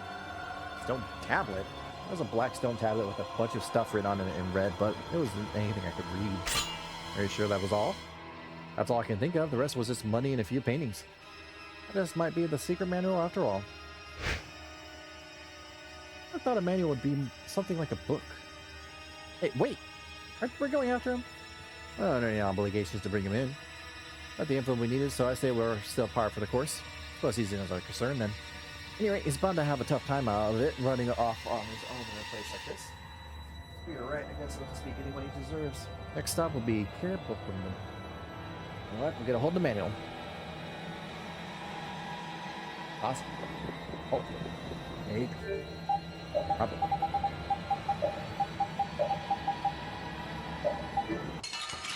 Stone tablet? It was a black stone tablet with a bunch of stuff written on it in red, but it wasn't anything I could read. Are you sure that was all? That's all I can think of. The rest was just money and a few paintings. This might be the secret manual after all. I thought a manual would be something like a book. Hey, wait! We're going after him? Well, I don't have any obligations to bring him in. Got the info we needed, so I say we're still par for the course. Plus, he's in as our concern then. Anyway, he's bound to have a tough time out of it, running off on his own in a place like this. You're right, I guess he'll speak anyone he deserves. Next stop will be Kair Bokram. Alright, we'll get a hold of the manual. Awesome. Oh. Hey. Probably.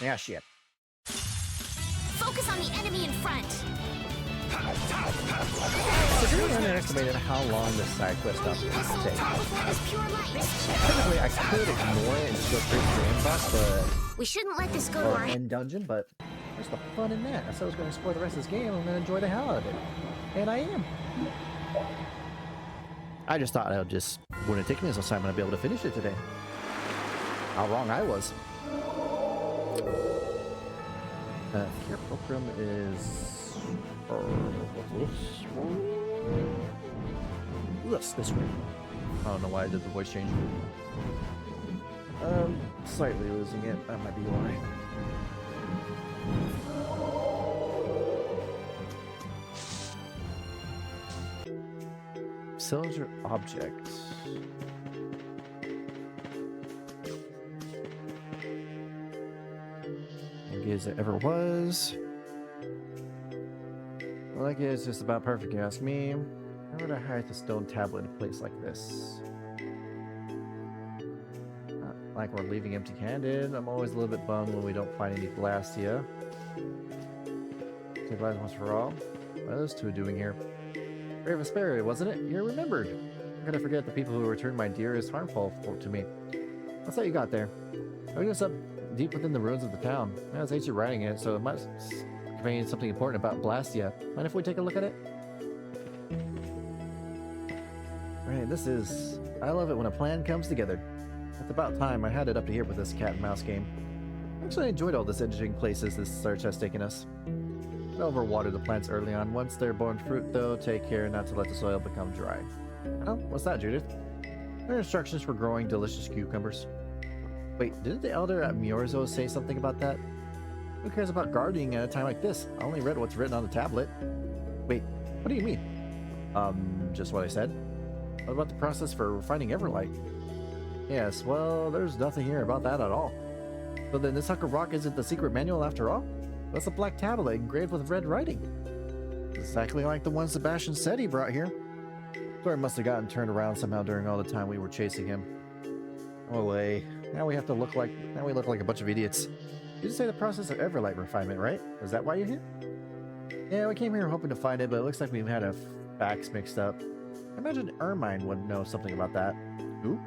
Yeah, shit. Focus on the enemy in front. Severely underestimated how long this side quest stuff could take. Technically, I could ignore it and just go straight to the end boss, but... We shouldn't let this go to our end dungeon, but there's the fun in that. I said I was going to explore the rest of this game and I'm going to enjoy the hell out of it. And I am. I just thought it just wouldn't take me as much time to be able to finish it today. How wrong I was. Kair Bokram is... this way. I don't know why I did the voice change. Slightly losing it. That might be why. Cylinder object. As it ever was. Like it's just about perfect, you ask me. How would I hide the stone tablet in a place like this? Not like we're leaving empty-handed. I'm always a little bit bummed when we don't find any Blastia. Take lives once for all. What are those two doing here? Brave vesperia, wasn't it? You remembered. I'm gonna forget the people who returned my dearest harmful to me. What's that you got there? I was up deep within the ruins of the town. Yeah, it's ancient writing it, so it must contain something important about Blastia. Mind if we take a look at it? Right, this is... I love it when a plan comes together. It's about time I had it up to here with this cat and mouse game. Actually, I enjoyed all this interesting places this search has taken us. Overwater the plants early on. Once they're born fruit, though, take care not to let the soil become dry. Oh, what's that, Judith? There are instructions for growing delicious cucumbers. Wait, didn't the elder at Miorzo say something about that? Who cares about gardening at a time like this? I only read what's written on the tablet. Wait, what do you mean? Just what I said. What about the process for refining Everlight? Yes, well, there's nothing here about that at all. So then this hunk of rock isn't the secret manual after all? That's a black tablet engraved with red writing. Exactly like the one Sebastian said he brought here. Thor must have gotten turned around somehow during all the time we were chasing him. Oh, way. Now we look like a bunch of idiots. You just say the process of Everlight refinement, right? Is that why you're here? Yeah, we came here hoping to find it, but it looks like we've had our facts mixed up. I imagine Ermine would know something about that. Who?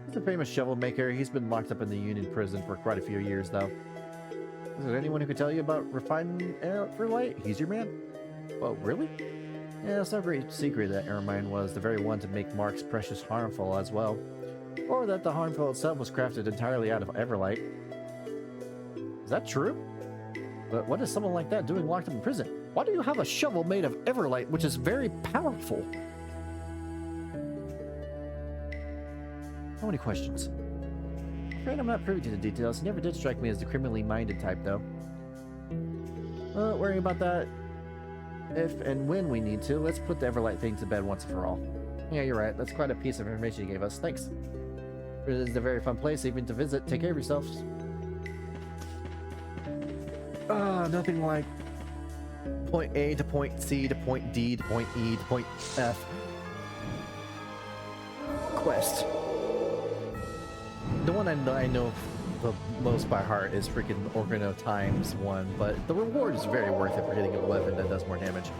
He's a famous shovel maker. He's been locked up in the Union prison for quite a few years, though. Is there anyone who could tell you about refining Everlight? He's your man. Oh, really? Yeah, it's no great secret that Ermine was the very one to make Mark's precious harmful as well. Or that the harmful itself was crafted entirely out of Everlight. Is that true? But what is someone like that doing locked up in prison? Why do you have a shovel made of Everlight, which is very powerful? How many questions? Afraid I'm not privy to the details. He never did strike me as the criminally minded type, though. Well, worrying about that if and when we need to, let's put the Everlight thing to bed once and for all. Yeah, you're right. That's quite a piece of information you gave us. Thanks. It is a very fun place even to visit. Take care of yourselves. Nothing like point A to point C to point D to point E to point F. Quest. The one I know the most by heart is freaking Organo Times 1, but the reward is very worth it for hitting a weapon that does more damage.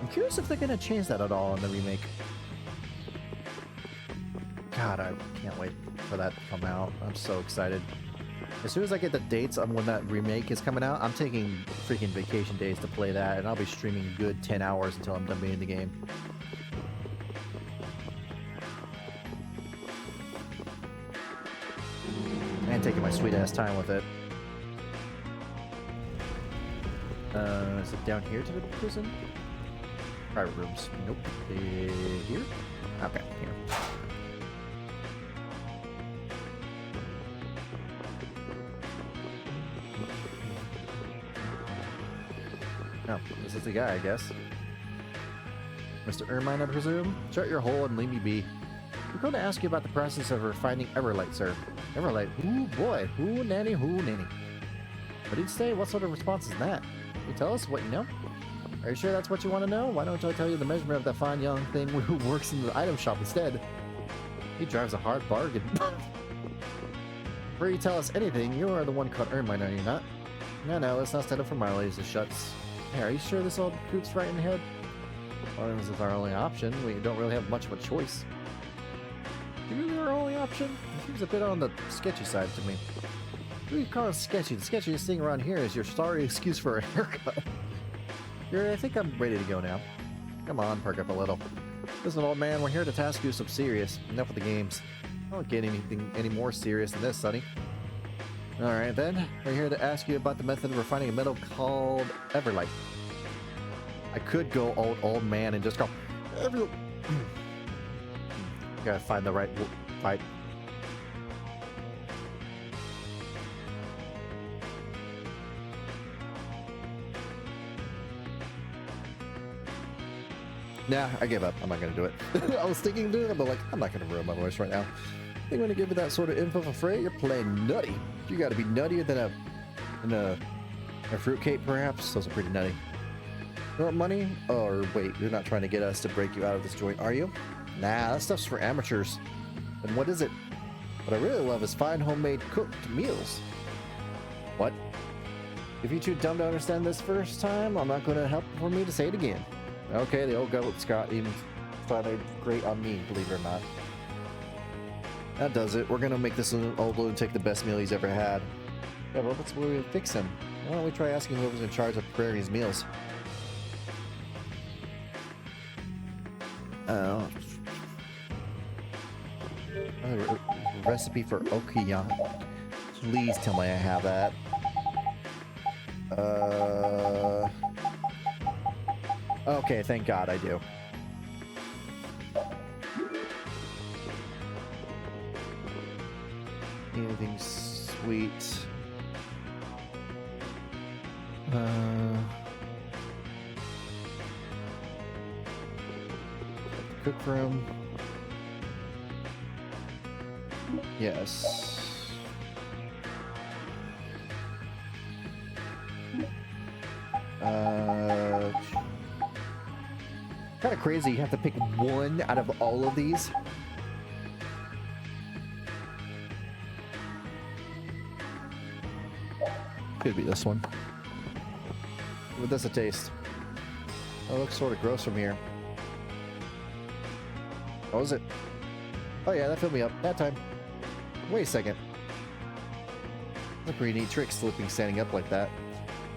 I'm curious if they're going to change that at all in the remake. God, I can't wait for that to come out. I'm so excited. As soon as I get the dates on when that remake is coming out, I'm taking freaking vacation days to play that, and I'll be streaming a good 10 hours until I'm done beating the game. And taking my sweet ass time with it. Is it down here to the prison? Private rooms. Nope. Here? Okay, here. Oh, this is the guy, I guess. Mr. Ermine, I presume? Shut your hole and leave me be. We're going to ask you about the process of refining Everlight, sir. Everlight? Ooh, boy. Ooh, nanny, ooh, nanny. What did you say? What sort of response is that? Can you tell us what you know? Are you sure that's what you want to know? Why don't I tell you the measurement of that fine young thing who works in the item shop instead? He drives a hard bargain. Before you tell us anything, you are the one called Ermine, are you not? No, let's not stand up for my ladies and shuts. Hey, are you sure this old coot's right in the head? Well, this is our only option. We don't really have much of a choice. Is it really our only option? It seems a bit on the sketchy side to me. What do you call it sketchy? The sketchiest thing around here is your sorry excuse for a haircut. I think I'm ready to go now. Come on, perk up a little. Listen, old man, we're here to task you some serious. Enough with the games. I don't get anything any more serious than this, Sonny. Alright then, we're here to ask you about the method of refining a metal called Everlight. I could go old man and just go Everlight. Gotta find the right fight. Nah, I give up. I'm not gonna do it. I was thinking of doing it, but like, I'm not gonna ruin my voice right now. I think when you give me that sort of info for free, you're playing nutty. You gotta be nuttier than a fruitcake, perhaps. Those are pretty nutty. You want money? Or wait, you're not trying to get us to break you out of this joint, are you? Nah, that stuff's for amateurs. Then what is it? What I really love is fine homemade cooked meals. What? If you're too dumb to understand this first time, I'm not gonna help for me to say it again. Okay, the old goat Scott even finally great on me, believe it or not. That does it. We're gonna make this old lunatic the best meal he's ever had. Yeah, well, what's where we fix him? Why don't we try asking whoever's in charge of preparing his meals? Recipe for Okiyan. Please tell me I have that. Okay, thank God I do. Anything sweet? Cook for him. Yes. Kind of crazy. You have to pick one out of all of these. Could be this one. What does it taste? Oh, it looks sort of gross from here. What was it? Oh yeah, that filled me up. That time. Wait a second. That's a pretty neat trick, slipping standing up like that.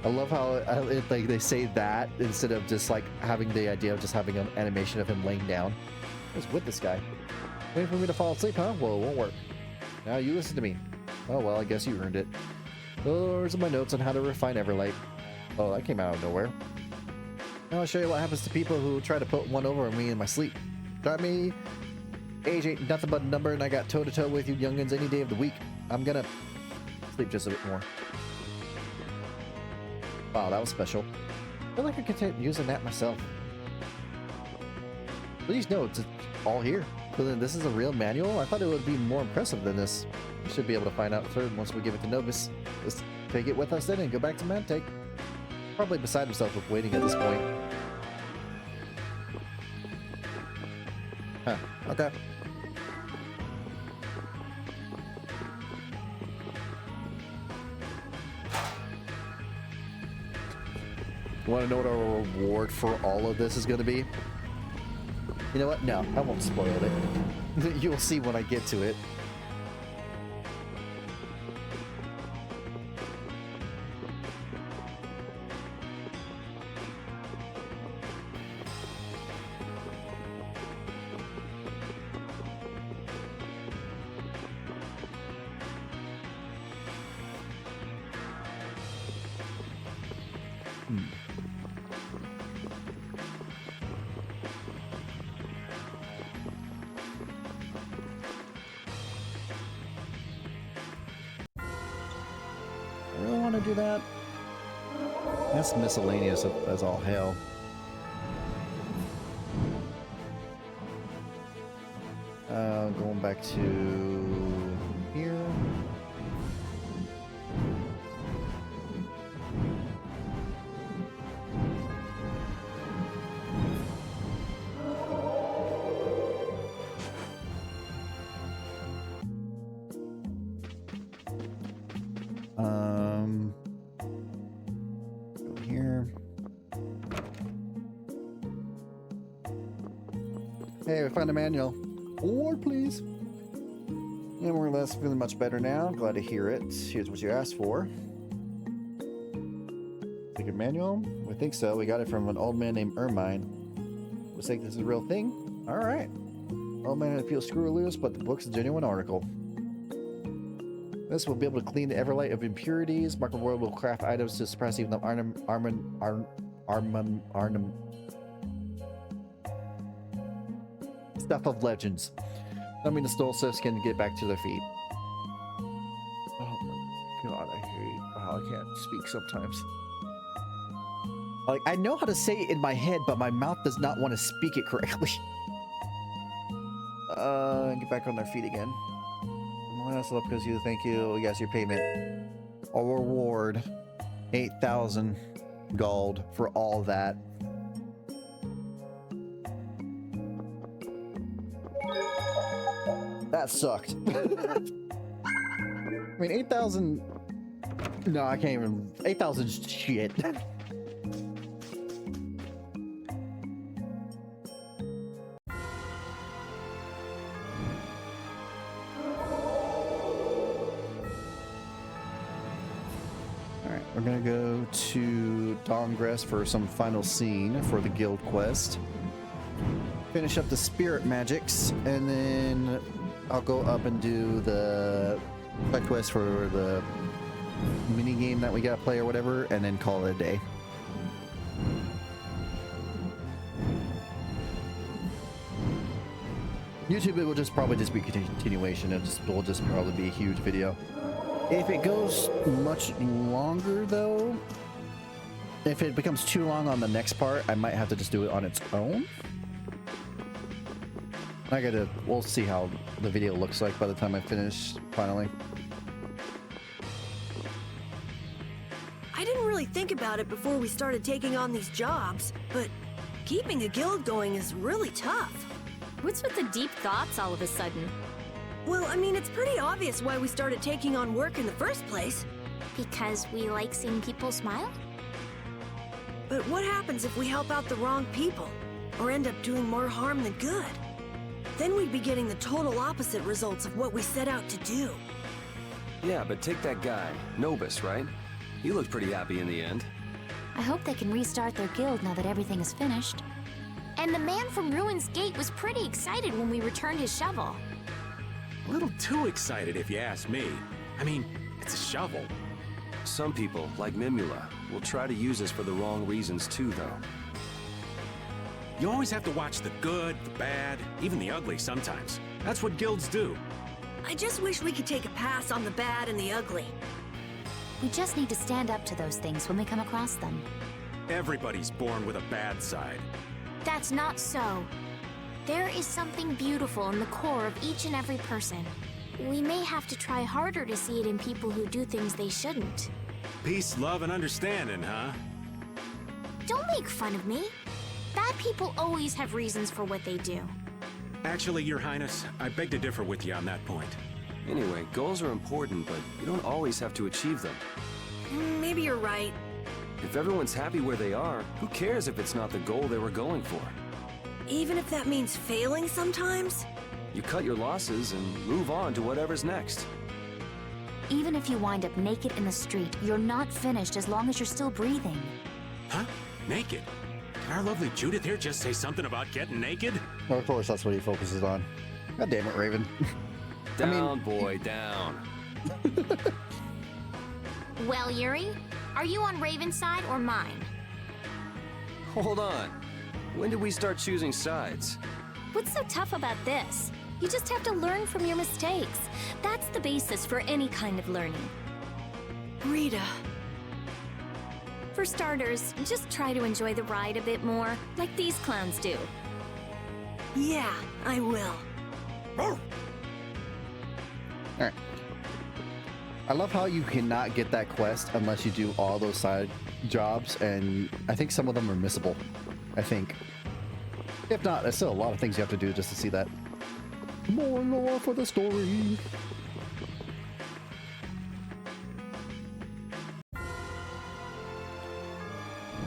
I love how like they say that instead of just like having the idea of just having an animation of him laying down. What's with this guy? Waiting for me to fall asleep, huh? Well, it won't work. Now you listen to me. Oh well, I guess you earned it. Those are my notes on how to refine Everlight. Oh, that came out of nowhere. Now I'll show you what happens to people who try to put one over me in my sleep. Got me Age ain't nothing but a number, and I got toe-to-toe with you youngins any day of the week. I'm gonna sleep just a bit more. Wow, that was special. I feel like I could take using that myself. Please know it's all here. But then this is a real manual? I thought it would be more impressive than this. We should be able to find out third once we give it to Novus. Let's take it with us then and go back to Mantake. Probably beside himself with waiting at this point. Huh, okay. You want to know what our reward for all of this is going to be? You know what? No, I won't spoil it. You'll see when I get to it. I really want to do that. That's miscellaneous as all hell. Going back to here. Go here. Hey, we found a manual. Or please. Yeah, more or less feeling much better now. Glad to hear it. Here's what you asked for. Secret manual? We think so. We got it from an old man named Ermine. We think this is a real thing? Alright. Old man feels screw loose, but the book's a genuine article. This will be able to clean the Everlight of impurities. Marker World will craft items to suppress even the stuff of legends. I mean, the Stolsifs can get back to their feet. Oh my god, I hate how I can't speak sometimes. Like, I know how to say it in my head, but my mouth does not want to speak it correctly. Get back on their feet again. Last up because you thank you. Yes, your payment. A reward. 8,000 gold for all that. That sucked. I mean, 8,000... No, I can't even... 8,000 shit. Alright, we're gonna go to Dawngress for some final scene for the guild quest. Finish up the spirit magics, and then I'll go up and do the side quest for the mini game that we gotta play or whatever, and then call it a day. YouTube, it will just probably just be continuation. It will just probably be a huge video. If it goes much longer though, if it becomes too long on the next part, I might have to just do it on its own. We'll see how the video looks like by the time I finish, finally. I didn't really think about it before we started taking on these jobs, but keeping a guild going is really tough. What's with the deep thoughts all of a sudden? Well, I mean, it's pretty obvious why we started taking on work in the first place. Because we like seeing people smile? But what happens if we help out the wrong people, or end up doing more harm than good? Then we'd be getting the total opposite results of what we set out to do. Yeah, but take that guy, Novus, right? He looked pretty happy in the end. I hope they can restart their guild now that everything is finished. And the man from Ruin's Gate was pretty excited when we returned his shovel. A little too excited if you ask me. I mean, it's a shovel. Some people, like Mimula, will try to use us for the wrong reasons too, though. You always have to watch the good, the bad, even the ugly sometimes. That's what guilds do. I just wish we could take a pass on the bad and the ugly. We just need to stand up to those things when we come across them. Everybody's born with a bad side. That's not so. There is something beautiful in the core of each and every person. We may have to try harder to see it in people who do things they shouldn't. Peace, love, and understanding, huh? Don't make fun of me. Bad people always have reasons for what they do. Actually, Your Highness, I beg to differ with you on that point. Anyway, goals are important, but you don't always have to achieve them. Maybe you're right. If everyone's happy where they are, who cares if it's not the goal they were going for? Even if that means failing sometimes? You cut your losses and move on to whatever's next. Even if you wind up naked in the street, you're not finished as long as you're still breathing. Huh? Naked? Did our lovely Judith here just say something about getting naked? Well, of course, that's what he focuses on. God damn it, Raven. Down, boy, down. Well, Yuri, are you on Raven's side or mine? Hold on. When did we start choosing sides? What's so tough about this? You just have to learn from your mistakes. That's the basis for any kind of learning. Rita. For starters, just try to enjoy the ride a bit more, like these clowns do. Yeah, I will. Alright. I love how you cannot get that quest unless you do all those side jobs, and I think some of them are missable. I think. If not, there's still a lot of things you have to do just to see that. More lore for the story.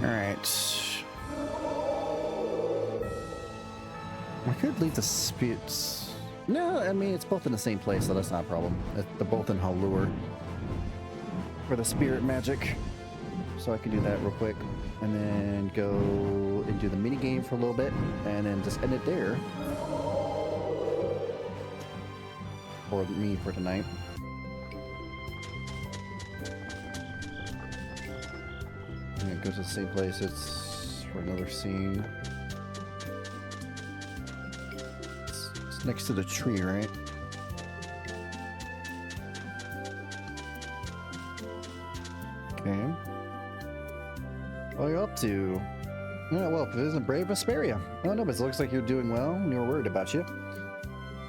Alright. I could leave the spirits. No, I mean, it's both in the same place, so that's not a problem. They're both in Halure for the spirit magic. So I can do that real quick. And then go and do the mini game for a little bit. And then just end it there. For me for tonight. And it goes to the same place. It's for another scene. It's next to the tree, right? Okay. What are you up to? Yeah, well, if it isn't Brave Vesperia. Oh no, but it looks like you're doing well, and you were worried about you.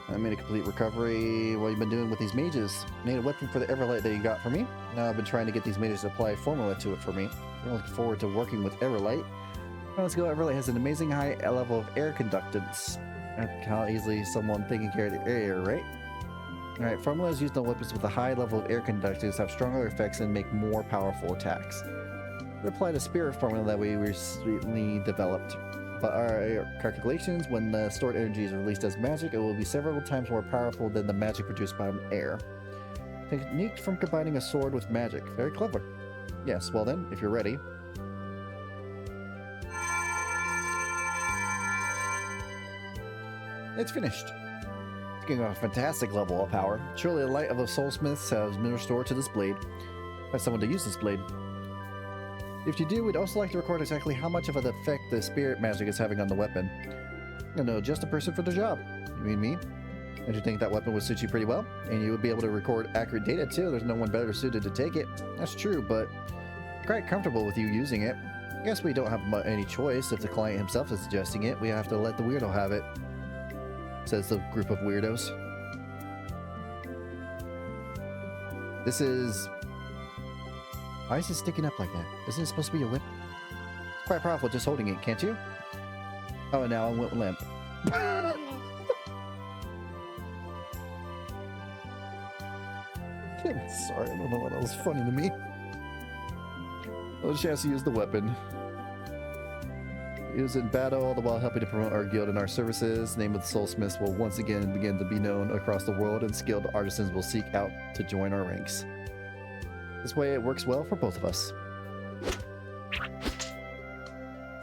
I made a complete recovery. What you've been doing with these mages? Made a weapon for the Everlight that you got for me. Now I've been trying to get these mages to apply formula to it for me. I'm looking forward to working with Everlight. Well, let's go. Everlight has an amazing high level of air conductance. How easily someone taking care of the air, right? Alright, formulas used on weapons with a high level of air conductance have stronger effects and make more powerful attacks. We applied a spirit formula that we recently developed. But our calculations, when the stored energy is released as magic, it will be several times more powerful than the magic produced by air. Technique from combining a sword with magic. Very clever. Yes, well then, if you're ready. It's finished. It's getting a fantastic level of power. Surely the light of the soulsmiths has been restored to this blade. Find someone to use this blade. If you do, we'd also like to record exactly how much of an effect the spirit magic is having on the weapon. No, just a person for the job. You mean me? Don't you think that weapon would suit you pretty well? And you would be able to record accurate data too. There's no one better suited to take it. That's true, but I'm quite comfortable with you using it. I guess we don't have any choice. If the client himself is suggesting it, we have to let the weirdo have it. Says the group of weirdos. This is... Why is it sticking up like that? Isn't it supposed to be a whip? It's quite powerful just holding it, can't you? Oh, now I went limp. Sorry, I don't know why that was funny to me. No chance to use the weapon. Use it in battle, all the while helping to promote our guild and our services. The name of the Soulsmiths will once again begin to be known across the world, and skilled artisans will seek out to join our ranks. This way it works well for both of us.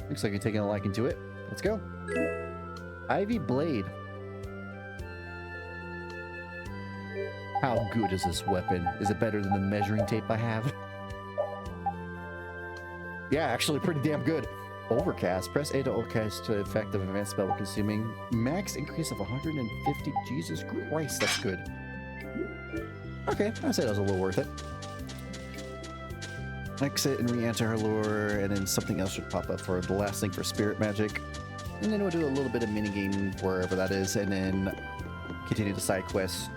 Looks like you're taking a liking to it. Let's go. Ivy Blade. How good is this weapon? Is it better than the measuring tape I have? Yeah, actually pretty damn good. Overcast. Press A to overcast to effect of advanced spell consuming. Max increase of 150. Jesus Christ, that's good. Okay, I said that was a little worth it. Exit and re-enter her lure, and then something else should pop up for the last thing for spirit magic. And then we'll do a little bit of minigame wherever that is, and then continue the side quest.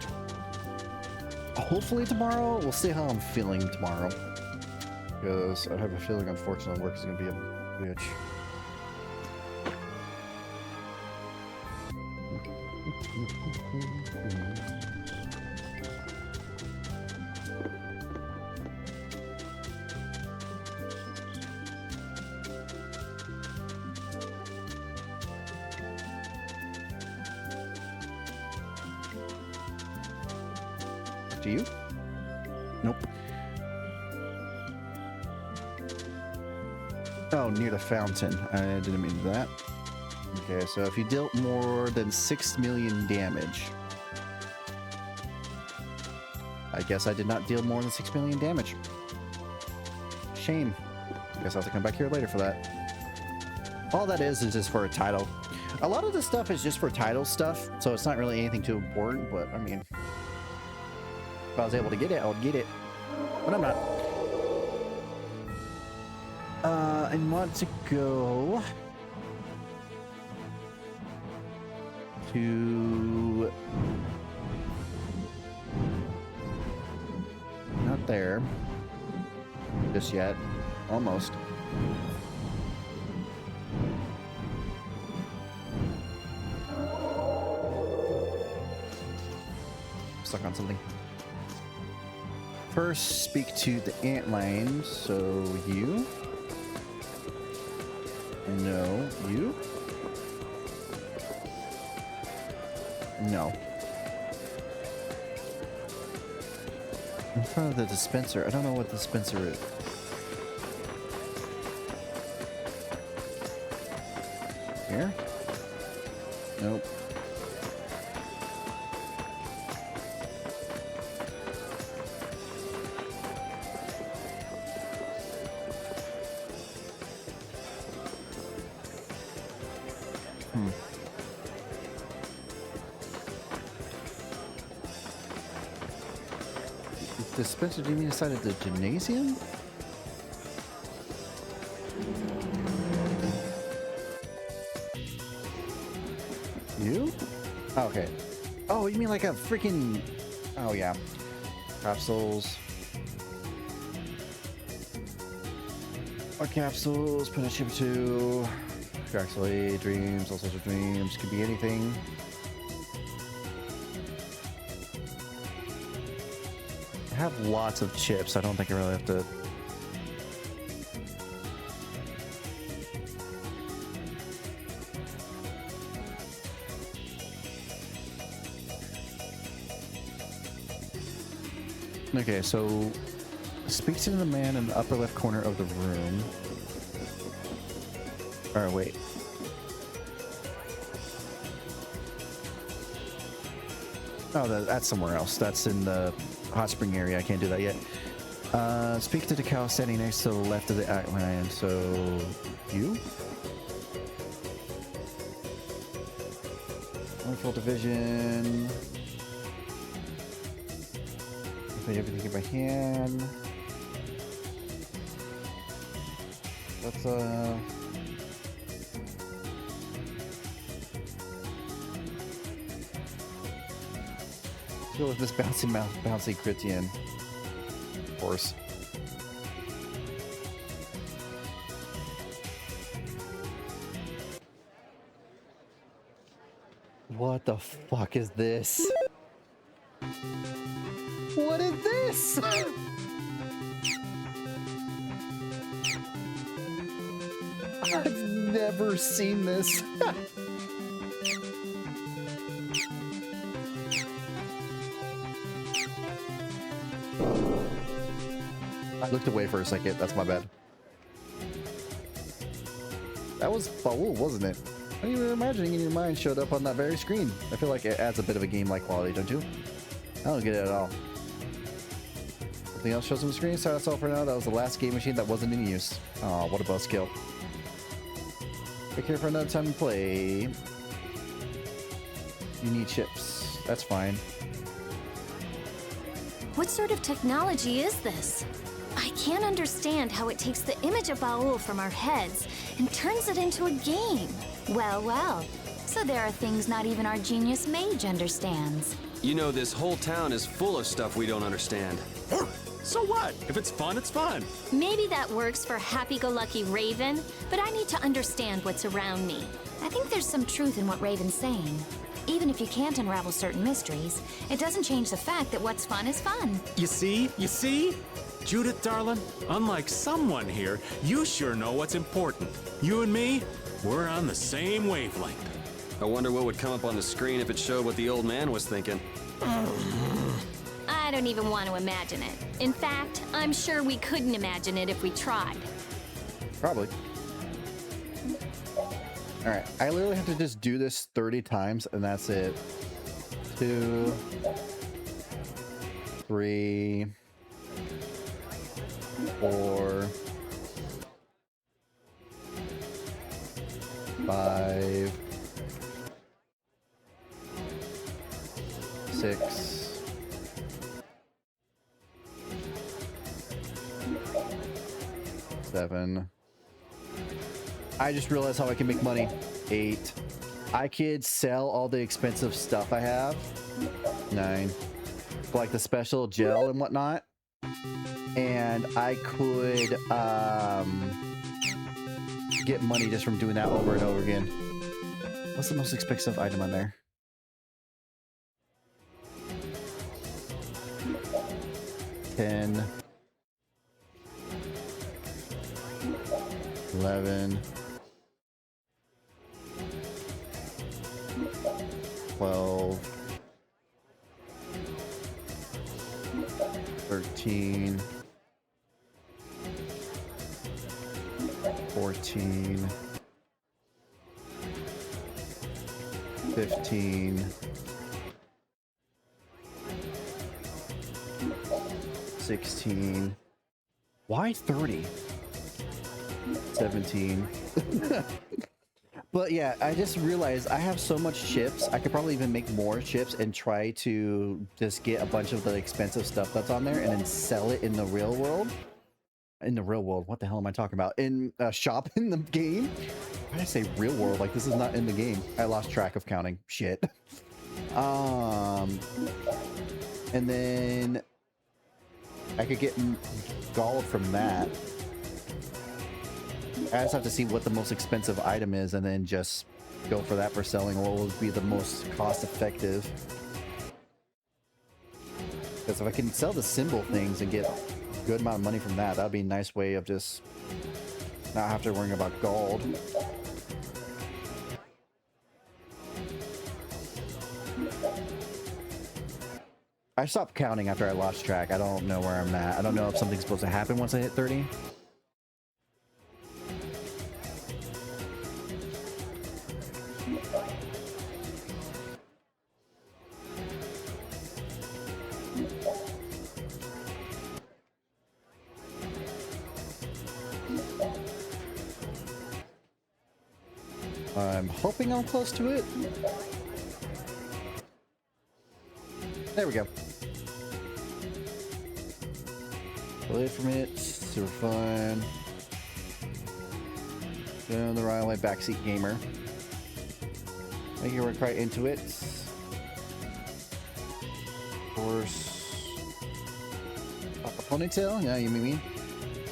Hopefully tomorrow. We'll see how I'm feeling tomorrow. Because I have a feeling, unfortunately, work is going to be a bitch. Do you? Nope. Oh, near the fountain. I didn't mean that. Okay, so if you dealt more than 6 million damage. I guess I did not deal more than 6 million damage. Shame. Guess I'll have to come back here later for that. All that is just for a title. A lot of this stuff is just for title stuff, so it's not really anything too important, but I mean, if I was able to get it, I would get it. But I'm not. I want to go to... Not there. Just yet. Almost. Stuck on something. First, speak to the antlion. So you. No, you. No. In front of the dispenser. I don't know what the dispenser is. Here? Nope. Dispenser, do you mean inside of the gymnasium? You? Oh, okay. Oh, you mean like a freaking... Oh, yeah. Capsules. Or capsules, put a chip 2. Actually, dreams, all sorts of dreams. Could be anything. I have lots of chips. I don't think I really have to... Okay, so speak to the man in the upper left corner of the room. Or wait. Oh, that's somewhere else. That's in the hot spring area. I can't do that yet. Speak to the cow standing next to the left of the outline. So, you? Wonderful division. Put everything in my hand. Let's deal with this bouncy Critian. Of course. What the fuck is this? What is this? I've never seen this. I looked away for a second. That's my bad. That was foul, wasn't it? What you were imagining in your mind showed up on that very screen. I feel like it adds a bit of a game-like quality, don't you? I don't get it at all. Something else shows on the screen. Sorry, that's all for now. That was the last game machine that wasn't in use. Oh, what a buzzkill. Take care for another time to play. You need chips. That's fine. What sort of technology is this? I can't understand how it takes the image of Baul from our heads and turns it into a game. Well, well. So there are things not even our genius mage understands. You know, this whole town is full of stuff we don't understand. So what? If it's fun, it's fun. Maybe that works for happy-go-lucky Raven, but I need to understand what's around me. I think there's some truth in what Raven's saying. Even if you can't unravel certain mysteries, it doesn't change the fact that what's fun is fun. You see? You see? Judith, darling, unlike someone here, you sure know what's important. You and me, we're on the same wavelength. I wonder what would come up on the screen if it showed what the old man was thinking. I don't even want to imagine it. In fact, I'm sure we couldn't imagine it if we tried. Probably. Alright, I literally have to just do this 30 times and that's it. 2, 3, 4, 5, 6, 7. I just realized how I can make money. 8. I could sell all the expensive stuff I have. 9. Like the special gel and whatnot. And I could get money just from doing that over and over again. What's the most expensive item on there? $10, 11, 12, 13, 14, 15, 16. Why 30? 17. But yeah, I just realized I have so much chips. I could probably even make more chips and try to just get a bunch of the expensive stuff that's on there and then sell it in the real world. In the real world, what the hell am I talking about? In a shop in the game? Why did I say real world? Like this is not in the game. I lost track of counting. Shit. And then I could get gold from that. I just have to see what the most expensive item is and then just go for that for selling what would be the most cost effective. Because if I can sell the symbol things and get a good amount of money from that, that'd be a nice way of just not have to worry about gold. I stopped counting after I lost track. I don't know where I'm at. I don't know if something's supposed to happen once I hit 30. I'm hoping I'm close to it. There we go. Play from it. Super fun. Down the right way, backseat gamer. I think we're quite into it. Of course. Papa Ponytail? Yeah, you mean?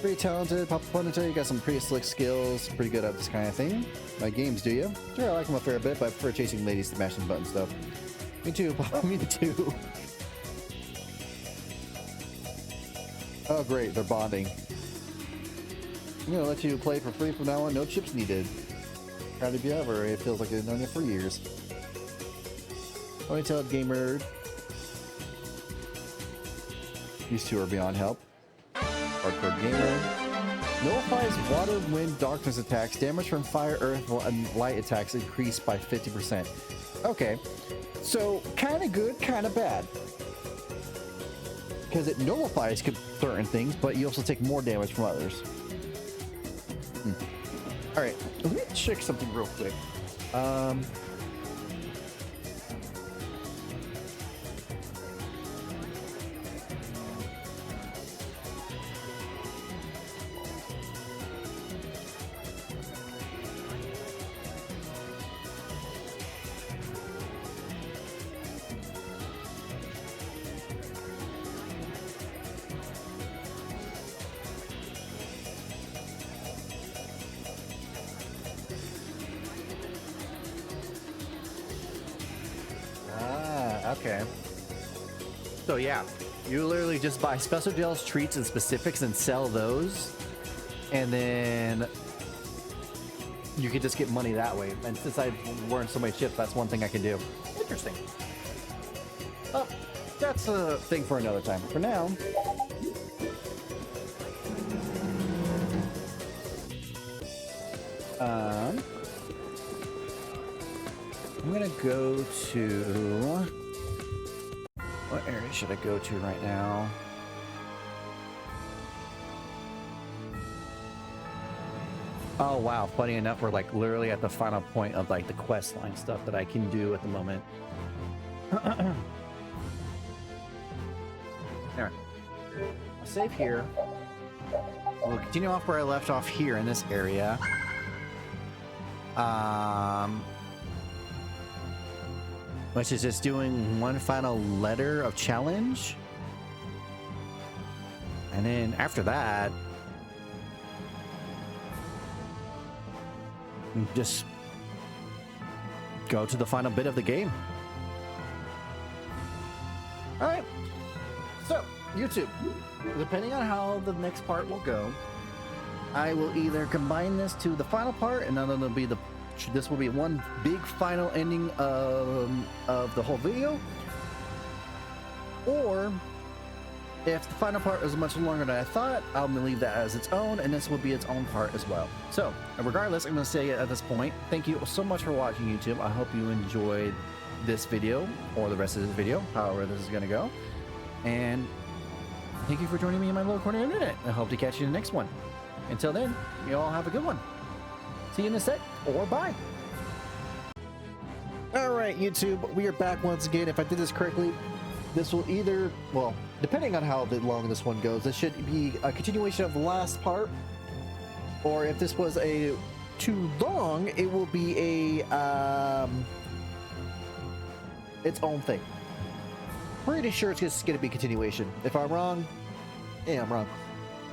Pretty talented, Papa Ponytail. You got some pretty slick skills. Pretty good at this kind of thing. Like games, do you? Sure, I like them a fair bit, but I prefer chasing ladies to mashing buttons, though. Me too, Papa. Me too. Oh, great. They're bonding. I'm gonna let you play for free from now on. No chips needed. Proud of you ever. It feels like I've known you for years. Ponytail gamer. These two are beyond help. Hardcore gamer. Nullifies water, wind, darkness attacks. Damage from fire, earth, and light attacks increased by 50%. Okay. So, kind of good, kind of bad. Because it nullifies certain things, but you also take more damage from others. All right, let me check something real quick. Okay. So yeah, you literally just buy special gels, treats, and specifics and sell those. And then you can just get money that way. And since I've learned so many chips, that's one thing I can do. Interesting. Oh, that's a thing for another time. For now, I'm gonna go to... What area should I go to right now? Oh wow, funny enough, we're like literally at the final point of like the quest line stuff that I can do at the moment. There. I'll save here. We'll continue off where I left off here in this area. Which is just doing one final letter of challenge. And then after that, just go to the final bit of the game. All right. So, YouTube, depending on how the next part will go, I will either combine this to the final part, and then it'll be this will be one big final ending of the whole video, or if the final part is much longer than I thought, I'm gonna leave that as its own, and this will be its own part as well. So regardless, I'm gonna say at this point, thank you so much for watching, YouTube. I hope you enjoyed this video or the rest of this video, however this is gonna go, and thank you for joining me in my little corner of the internet. I hope to catch you in the next one. Until then, you all have a good one. See you in a sec, or bye. All right, YouTube, we are back once again. If I did this correctly, this will either, well, depending on how long this one goes, this should be a continuation of the last part, or if this was too long, it will be its own thing. Pretty sure it's just going to be a continuation. If I'm wrong, yeah, I'm wrong.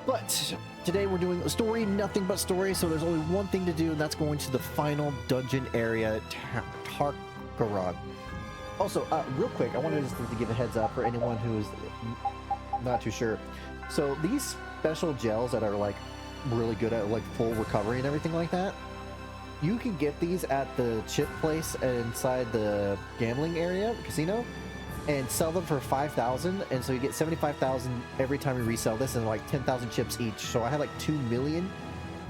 But today we're doing a story, nothing but story, so there's only one thing to do, and that's going to the final dungeon area, Tarkarog. Also, real quick, I wanted just to give a heads up for anyone who is not too sure. So these special gels that are like really good at like full recovery and everything like that, you can get these at the chip place inside the gambling area, casino, and sell them for 5,000, and so you get 75,000 every time you resell this, and like 10,000 chips each. So I had like 2 million,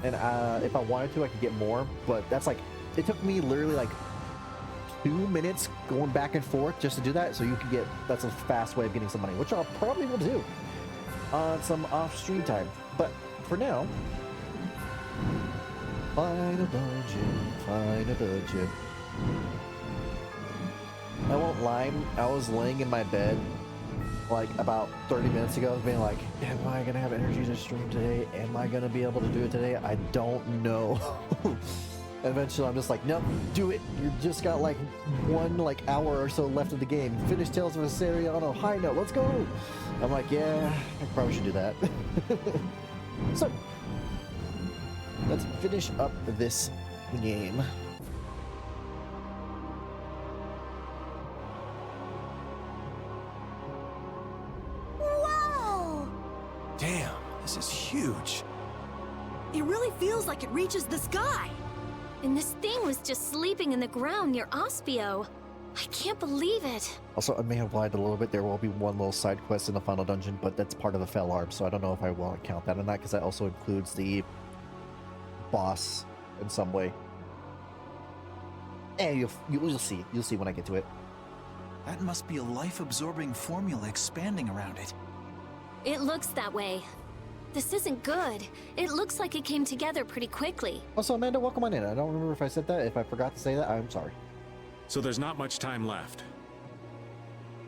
and if I wanted to, I could get more, but that's like, it took me literally like 2 minutes going back and forth just to do that. So you can get, that's a fast way of getting some money, which I'll probably will do on some off stream time. But for now, find a dungeon, find a dungeon. I won't lie, I was laying in my bed like about 30 minutes ago being like, am I gonna have energy to stream today? Am I gonna be able to do it today? I don't know. Eventually I'm just like, nope, do it. You just got like one hour or so left of the game. Finish Tales of Vesperia on a high note, let's go. I'm like, yeah, I probably should do that. So let's finish up this game. Damn, this is huge. It really feels like it reaches the sky. And this thing was just sleeping in the ground near Ospio. I can't believe it. Also, I may have lied a little bit. There will be one little side quest in the final dungeon, but that's part of the fell arm, so I don't know if I want to count that or not, because that also includes the boss in some way. And you'll see. You'll see when I get to it. That must be a life-absorbing formula expanding around it. It looks that way. This isn't good. It looks like it came together pretty quickly. Also, Amanda, welcome on in. I don't remember if I said that. If I forgot to say that, I'm sorry. So there's not much time left.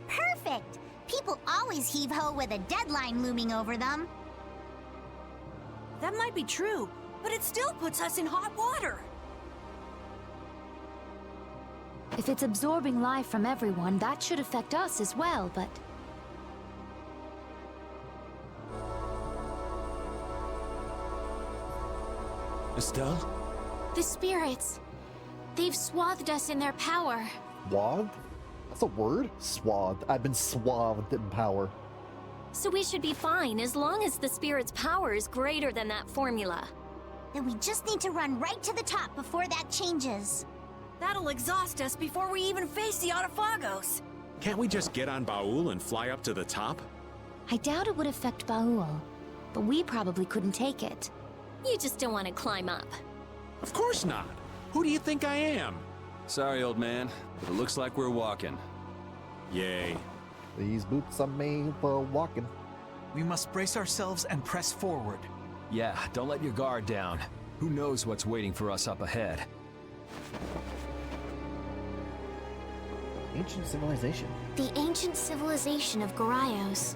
Perfect! People always heave-ho with a deadline looming over them. That might be true, but it still puts us in hot water. If it's absorbing life from everyone, that should affect us as well, but... Estelle? The spirits. They've swathed us in their power. Swathed? That's a word? Swathed. I've been swathed in power. So we should be fine as long as the spirit's power is greater than that formula. Then we just need to run right to the top before that changes. That'll exhaust us before we even face the Autophagos. Can't we just get on Baul and fly up to the top? I doubt it would affect Baul, but we probably couldn't take it. You just don't want to climb up. Of course not. Who do you think I am? Sorry, old man, but it looks like we're walking. Yay. These boots are made for walking. We must brace ourselves and press forward. Yeah, don't let your guard down. Who knows what's waiting for us up ahead? Ancient civilization. The ancient civilization of Goraios.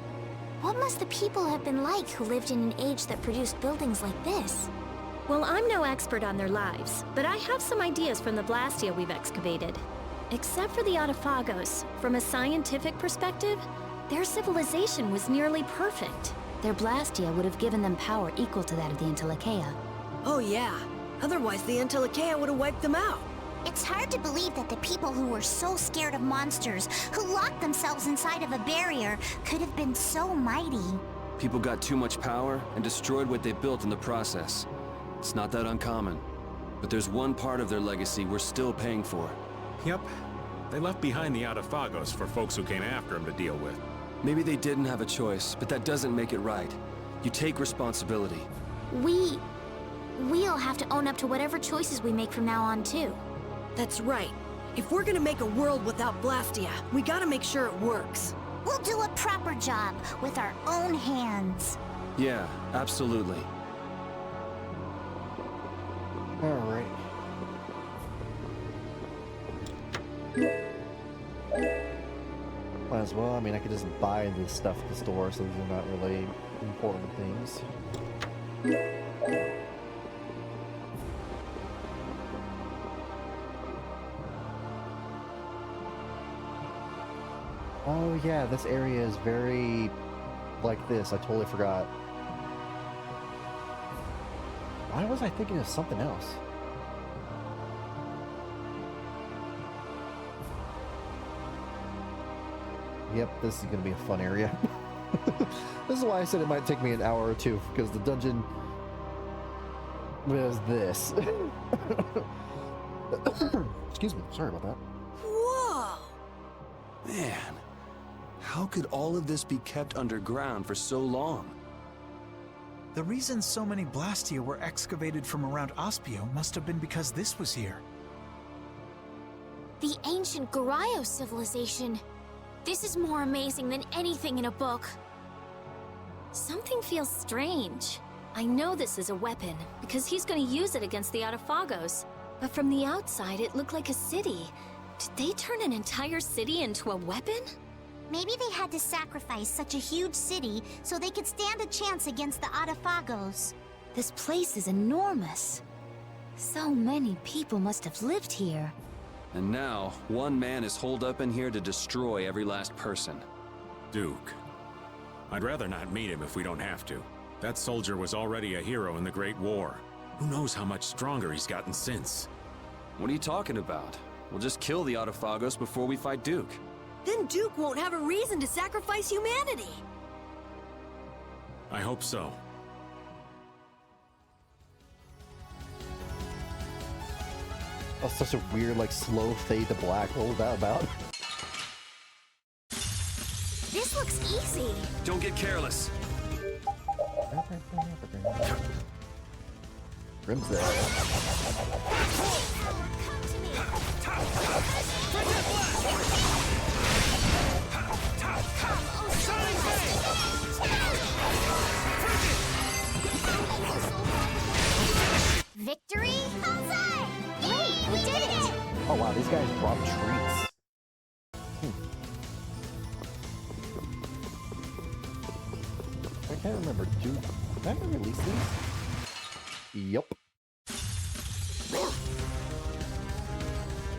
What must the people have been like who lived in an age that produced buildings like this? Well, I'm no expert on their lives, but I have some ideas from the Blastia we've excavated. Except for the Autophagos, from a scientific perspective, their civilization was nearly perfect. Their Blastia would have given them power equal to that of the Entelekea. Oh yeah. Otherwise the Entelekea would have wiped them out. It's hard to believe that the people who were so scared of monsters, who locked themselves inside of a barrier, could have been so mighty. People got too much power and destroyed what they built in the process. It's not that uncommon. But there's one part of their legacy we're still paying for. Yep. They left behind the Autophagos for folks who came after them to deal with. Maybe they didn't have a choice, but that doesn't make it right. You take responsibility. We'll have to own up to whatever choices we make from now on, too. That's right. If we're gonna make a world without Blastia, we gotta make sure it works. We'll do a proper job with our own hands. Yeah, absolutely. Alright. Might as well. I mean, I could just buy this stuff at the store, so these are not really important things. Oh yeah, this area is very like this. I totally forgot. Why was I thinking of something else? Yep, this is going to be a fun area. This is why I said it might take me an hour or two, because the dungeon was this. Excuse me, sorry about that. Whoa! Man, how could all of this be kept underground for so long? The reason so many Blastia were excavated from around Aspio must have been because this was here. The ancient Goraios civilization. This is more amazing than anything in a book. Something feels strange. I know this is a weapon, because he's going to use it against the Autophagos. But from the outside, it looked like a city. Did they turn an entire city into a weapon? Maybe they had to sacrifice such a huge city so they could stand a chance against the Autophagos. This place is enormous. So many people must have lived here. And now, one man is holed up in here to destroy every last person. Duke. I'd rather not meet him if we don't have to. That soldier was already a hero in the Great War. Who knows how much stronger he's gotten since? What are you talking about? We'll just kill the Autophagos before we fight Duke. Then Duke won't have a reason to sacrifice humanity. I hope so. That's such a weird, like, slow fade to black. What was that about? This looks easy. Don't get careless. Grim's there. Wow, these guys drop treats. I can't remember. Did I ever release these? Yup.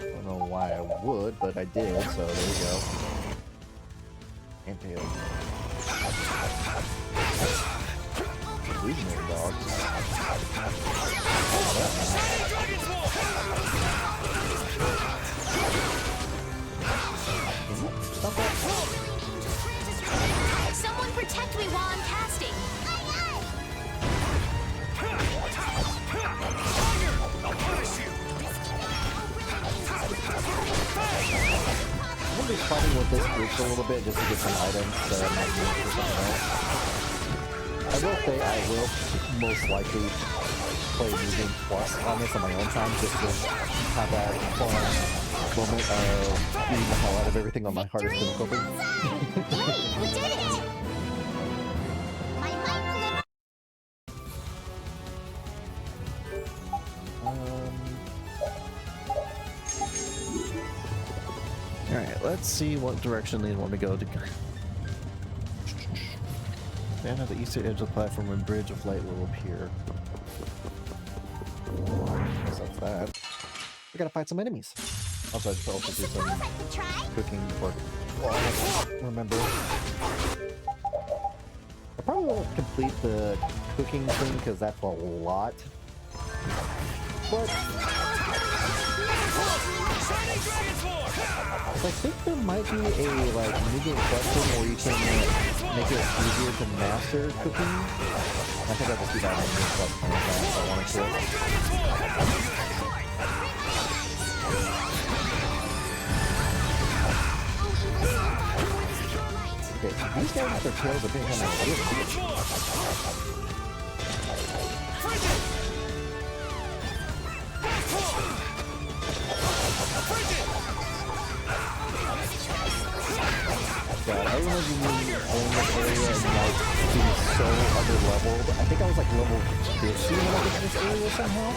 I don't know why I would, but I did, so there you go. And tail. Regional dogs. Stop that. Someone protect me while I'm casting. I'll punish you. I'm gonna be fighting with this group for a little bit just to get some items that I might need for something else. I will say I will most likely play New Game Plus on this on my own time just to have that fun moment of beating the hell out of everything on my hardest difficulty. Yay, we did it! My might Alright, let's see what direction they want to go to. Stand at the eastern edge of the platform when Bridge of Light will appear. Guess that's that. We gotta fight some enemies. Also, I should also do some cooking before. Well, I don't remember. I probably won't complete the cooking thing because that's a lot. But I think there might be a new game question where you can make it easier to master cooking. I think I'll just do that on New Game Plus if I wanted to. Okay, these guys with their tails are being kind of weird. God, I remember being in this area and being so under-leveled. I think I was level 50 when I was in this area somehow.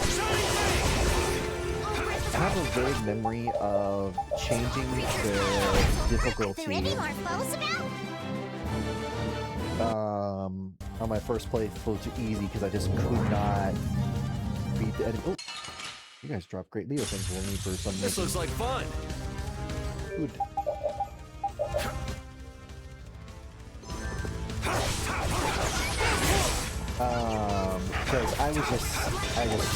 I have a vague memory of changing the difficulty on my first playthrough to easy because I just could not beat the enemy. Oh, you guys dropped great Leo things for me for some reason. This looks like fun. Good. Because I just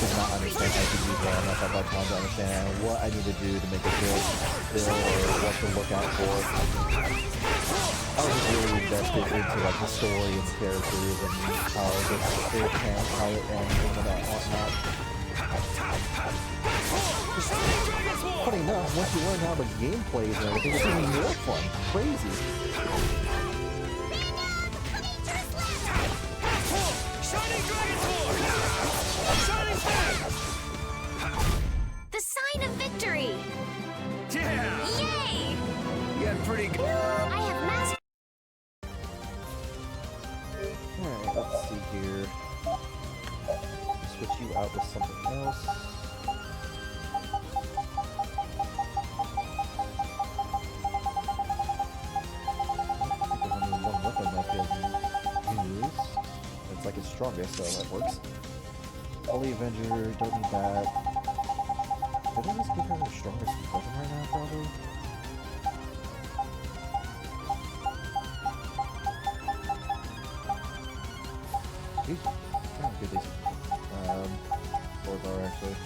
did not understand IPG well enough at that time to understand what I need to do to make a good build or what to look out for. I was just really invested into the story and the characters and how it ends, how it ends, and whatnot. Funny enough, once you learn how the game plays and everything, it's even more fun. Crazy. The sign of victory! Yeah! Yay! You got pretty good. I have mastered. Alright, let's see here. Switch you out with something else. There's only one weapon that can use. It's like its strongest, so that works. Holy Avenger, don't need that. Did I just give her the strongest weapon right now, probably? These kind of good, these swords are actually.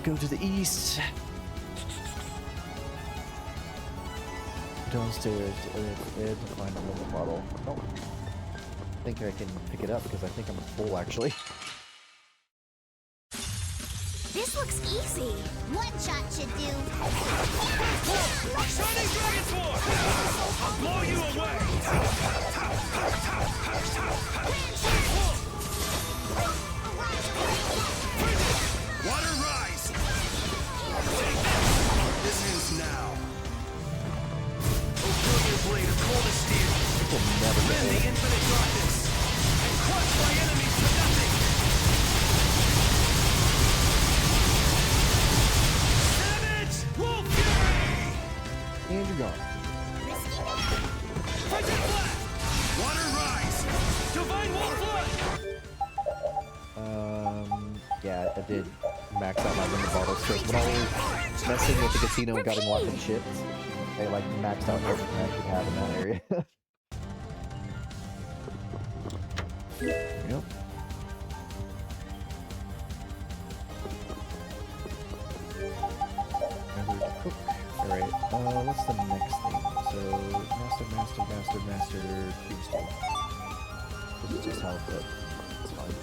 Go to the east. Downstairs to Ed to find a little bottle. Oh. I think I can pick it up because I think I'm full actually. This looks easy. One shot should do. Shining Dragon Force! I'll blow you away! Water rise! Take that! This ends now. gone. Water rise! Divine wall flood! Yeah, I did max out my limit bottles because when I was messing with the casino and getting lots of chips, I like maxed out everything I could have in that area. Yep. Remember to cook. Alright, what's the next thing? So, master, cube steak. This is just how good. It's fine.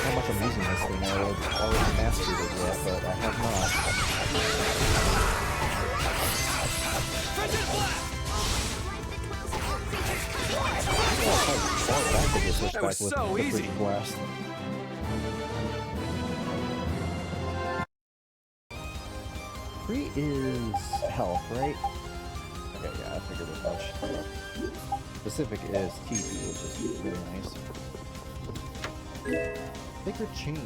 How much I'm using this thing, I would already mastered it yet, but I have not. That was so easy. Blast. Free is health, right? Okay, yeah, I figured as much. Specific is TP, which is really nice. Thicker chain. I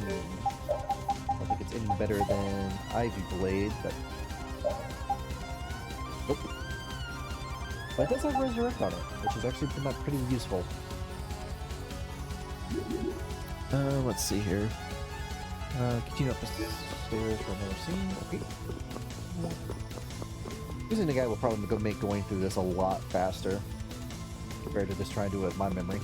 don't think it's any better than Ivy Blade, but nope. But it does have Resurrect on it, which is actually pretty useful. Let's see here. Continue up the stairs for another scene. Okay. Using the guy will probably make going through this a lot faster compared to just trying to do it with my memory.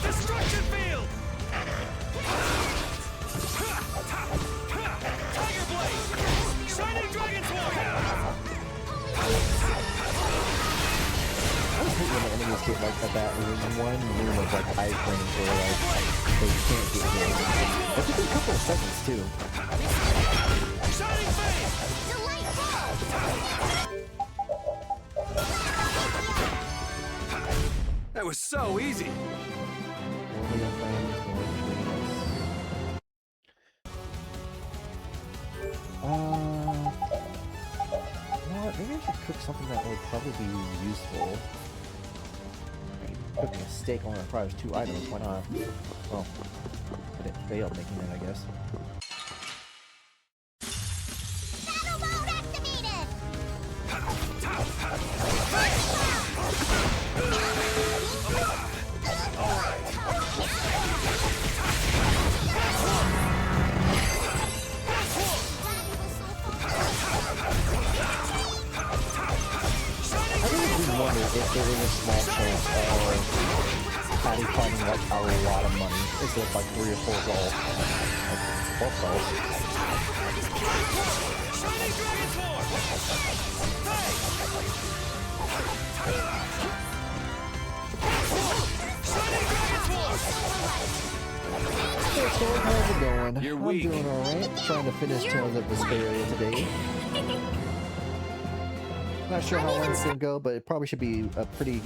Destruction field! Tiger blade! Shining dragon sword! I hate when the enemies get like that one room of like iframes where like they can't get hit. It took a couple of seconds too. Shining face! That was so easy. You know what? Maybe I should cook something that would probably be useful. Cooking a steak only requires 2 items. Why not? Well, but it failed making it, I guess. If there is a small chance of Patty finding like a lot of money instead of like 3 or 4 gold. Like 12 gold. Okay, so how's it going? I'm doing alright. Trying to finish Tales of Vesperia today. Not sure how long it's gonna go, but it probably should be a pretty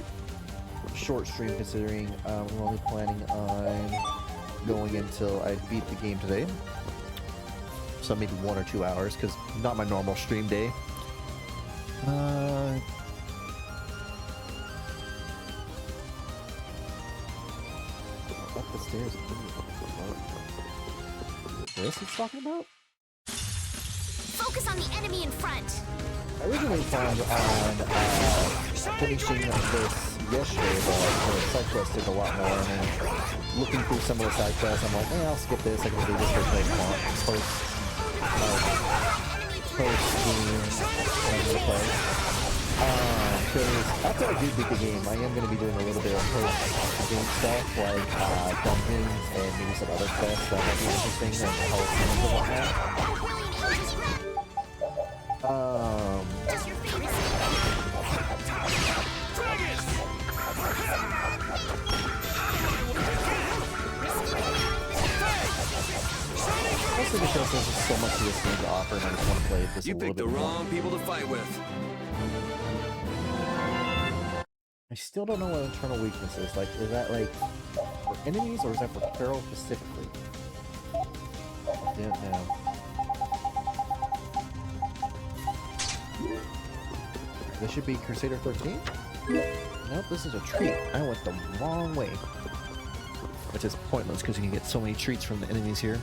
short stream considering we're only planning on going until I beat the game today. So maybe 1 or 2 hours, because not my normal stream day. Up the stairs. Is it this it's talking about? Focus on the enemy in front. I originally planned on finishing this yesterday, but the side quest took a lot more, and then looking through some of the side quests, I'm like, I'll skip this, I can do this for post-game play. Because after I do beat the game, I am going to be doing a little bit of post-game stuff, like dungeons and maybe some other quests that might be interesting, and health and whatnot. so much to this game to offer, and I just want to play this a You little picked bit the more. wrong people to fight with. I still don't know what internal weakness is. Like, is that like for enemies or is that for Carol specifically? I don't know. This should be Crusader 13? Nope, this is a treat. I went the wrong way. Which is pointless because you can get so many treats from the enemies here.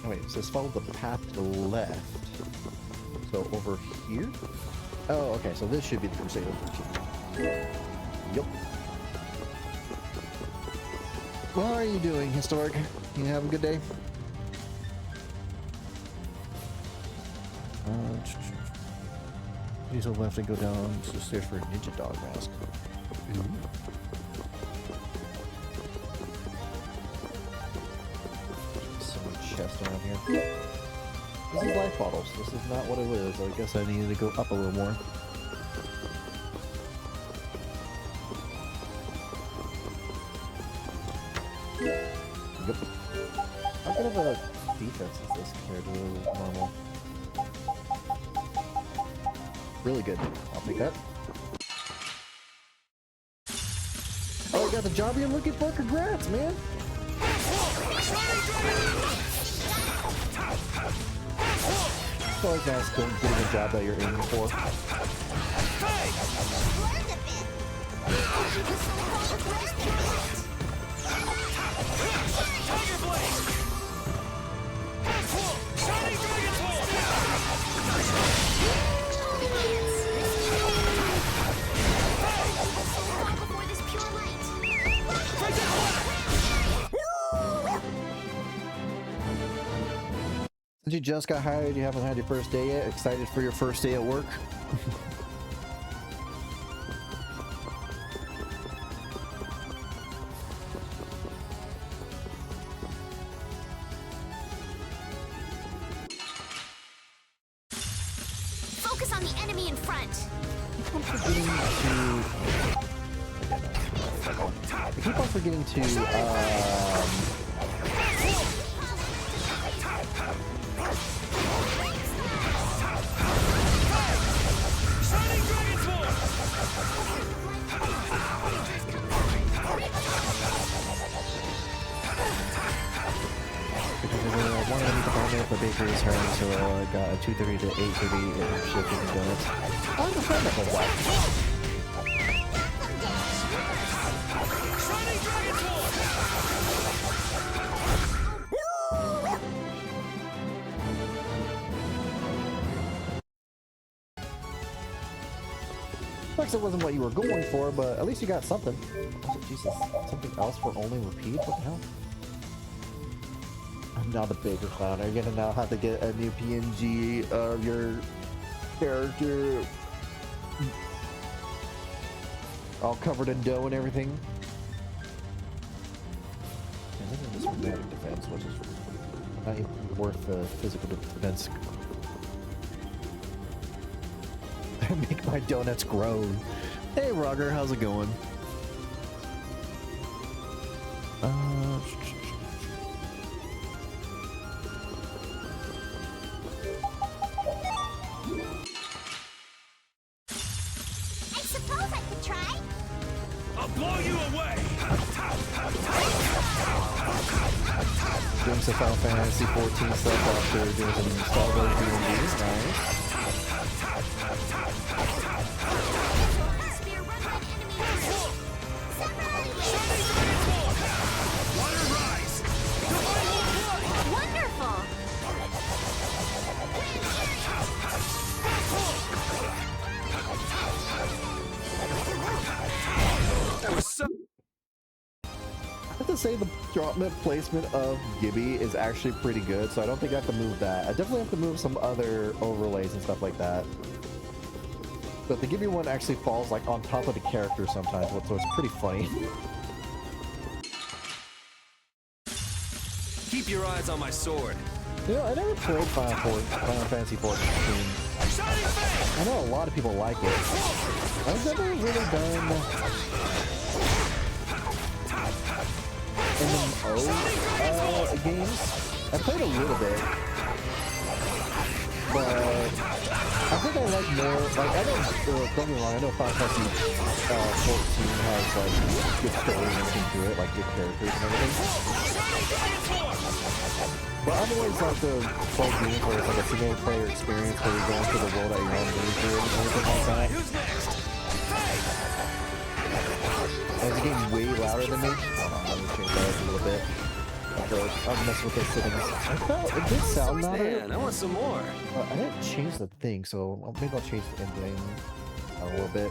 Oh wait, it says follow the path to the left. So over here? Oh, okay, so this should be the Crusader 13. Yup. How are you doing, Historic? You have a good day? Use the left and go down to the stairs for a ninja dog mask. Ooh. Some chest down here. This is life bottles. This is not what it is. I guess I needed to go up a little more. Yep. How good of a defense is this compared to normal? Really good. I'll take that. Oh, I got the job you're looking for. Congrats, man. It's always nice getting a job that you're aiming for. Since you just got hired, you haven't had your first day yet. Excited for your first day at work? Focus on the enemy in front. I keep on forgetting to the bakery's home, so I got a 2:30 to 8:30 shift in donuts. I'm a friend of a wife. Looks like it wasn't what you were going for, but at least you got something. Oh, Jesus, something else for only repeat? What the hell? I'm now the Baker Clown. Are you gonna now have to get a new PNG of your character all covered in dough and everything? And then this dramatic defense, which is not even worth the physical defense. Make my donuts grow. Hey Roger, how's it going? Doing some Final Fantasy 14 stuff after doing some Star Wars D&D. Nice. I have to say the dropment placement of Gibby is actually pretty good, so I don't think I have to move that. I definitely have to move some other overlays and stuff like that. But the Gibby one actually falls like on top of the character sometimes, so it's pretty funny. Keep your eyes on my sword. You know, I never played Final Fantasy 14. I know a lot of people like it. I've never really done MMO games. I played a little bit, but I think I like more. Like I don't get me wrong. I know Final Fantasy 14 has like good story and everything to it, like good characters and everything. But I've always liked to play games where it's like a single player experience where you're going through the world at your own leisure and everything like that. Is it getting way louder than me? Hold on, let me change that up a little bit. I'm messing with those settings. I thought it did sound louder. Man, I want some more. I didn't change the thing, so maybe I'll change the ending a little bit.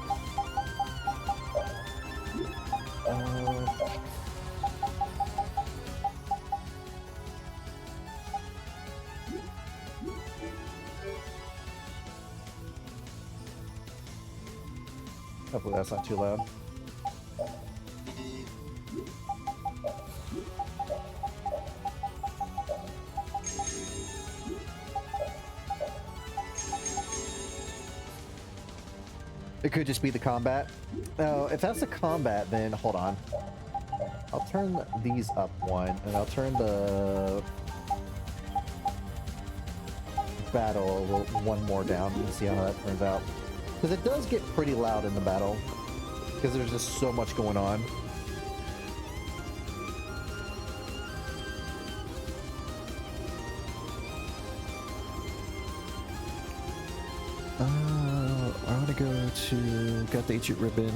Hopefully that's not too loud. It could just be the combat. No, if that's the combat, then hold on. I'll turn these up one, and I'll turn the battle one more down and see how that turns out. Because it does get pretty loud in the battle, because there's just so much going on. I'm gonna go to got the ancient ribbon.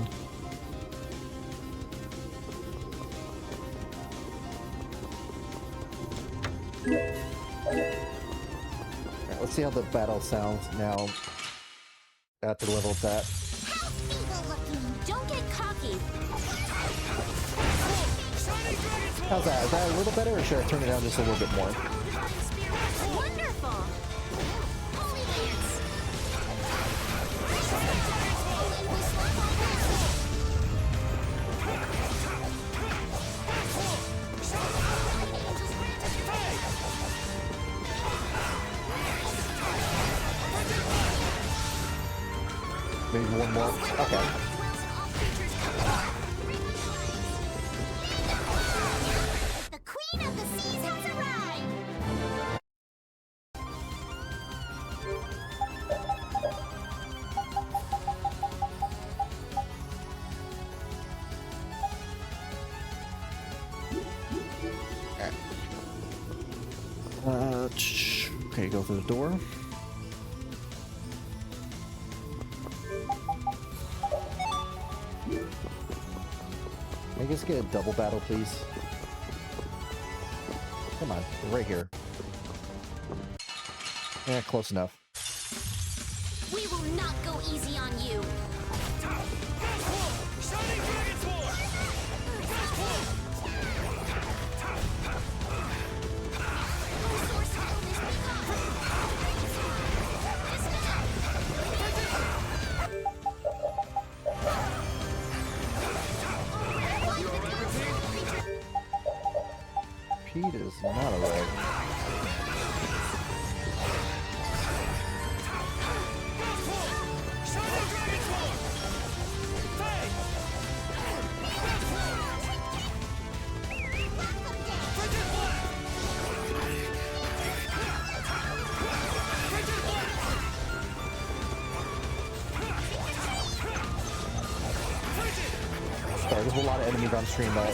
Alright, let's see how the battle sounds now at the level it's at. Don't get cocky. How's that? Is that a little better, or should I turn it down just a little bit more? Wonderful. Maybe one more. Okay. The Queen of the Seas has arrived! Okay, go through the door. I guess get a double battle, please. Come on, we're right here. Yeah, close enough. We will not go easy on you. Pete is not a rogue. Sorry, there's a lot of enemies on stream that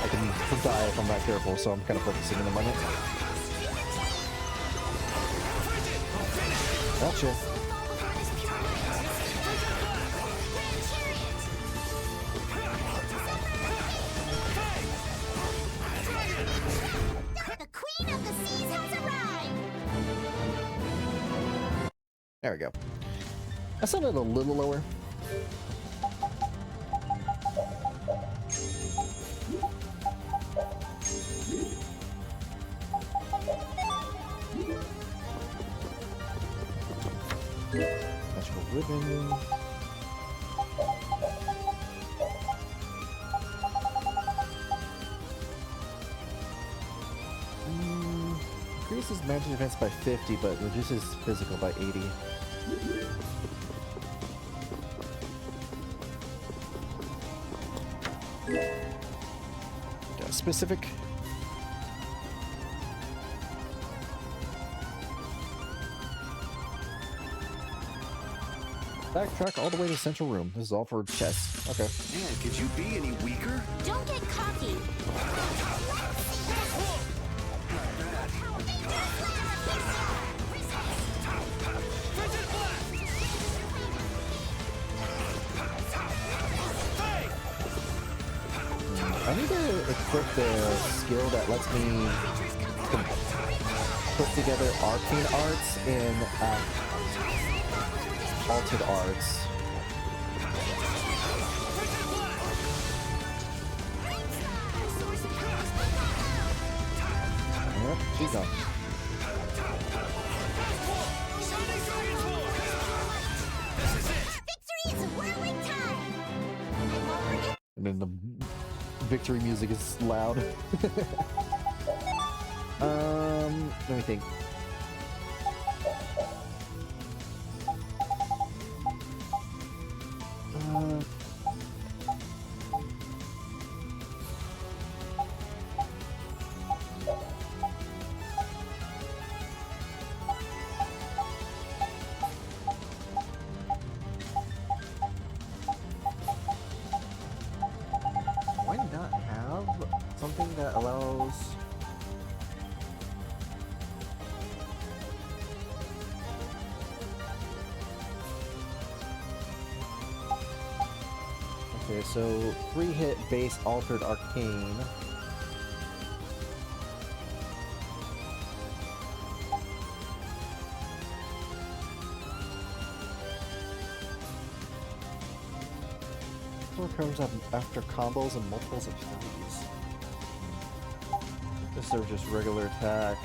I can die if I'm not careful, so I'm kind of focusing in a moment. Gotcha. The Queen of the Seas has arrived! There we go. I sounded a little lower. Magical ribbon. Increases magic defense by 50, but reduces physical by 80. Got a specific. Backtrack all the way to the central room. This is all for chests. Okay. Man, could you be any weaker? Don't get cocky. I need to equip the skill that lets me put together arcane arts in altered arts. Yep, she's gone. And then the victory music is loud. Let me think. Why not have something that allows... Okay, so 3-hit base altered arcane. Covers up after combos and multiples of 3s. This is just regular attack.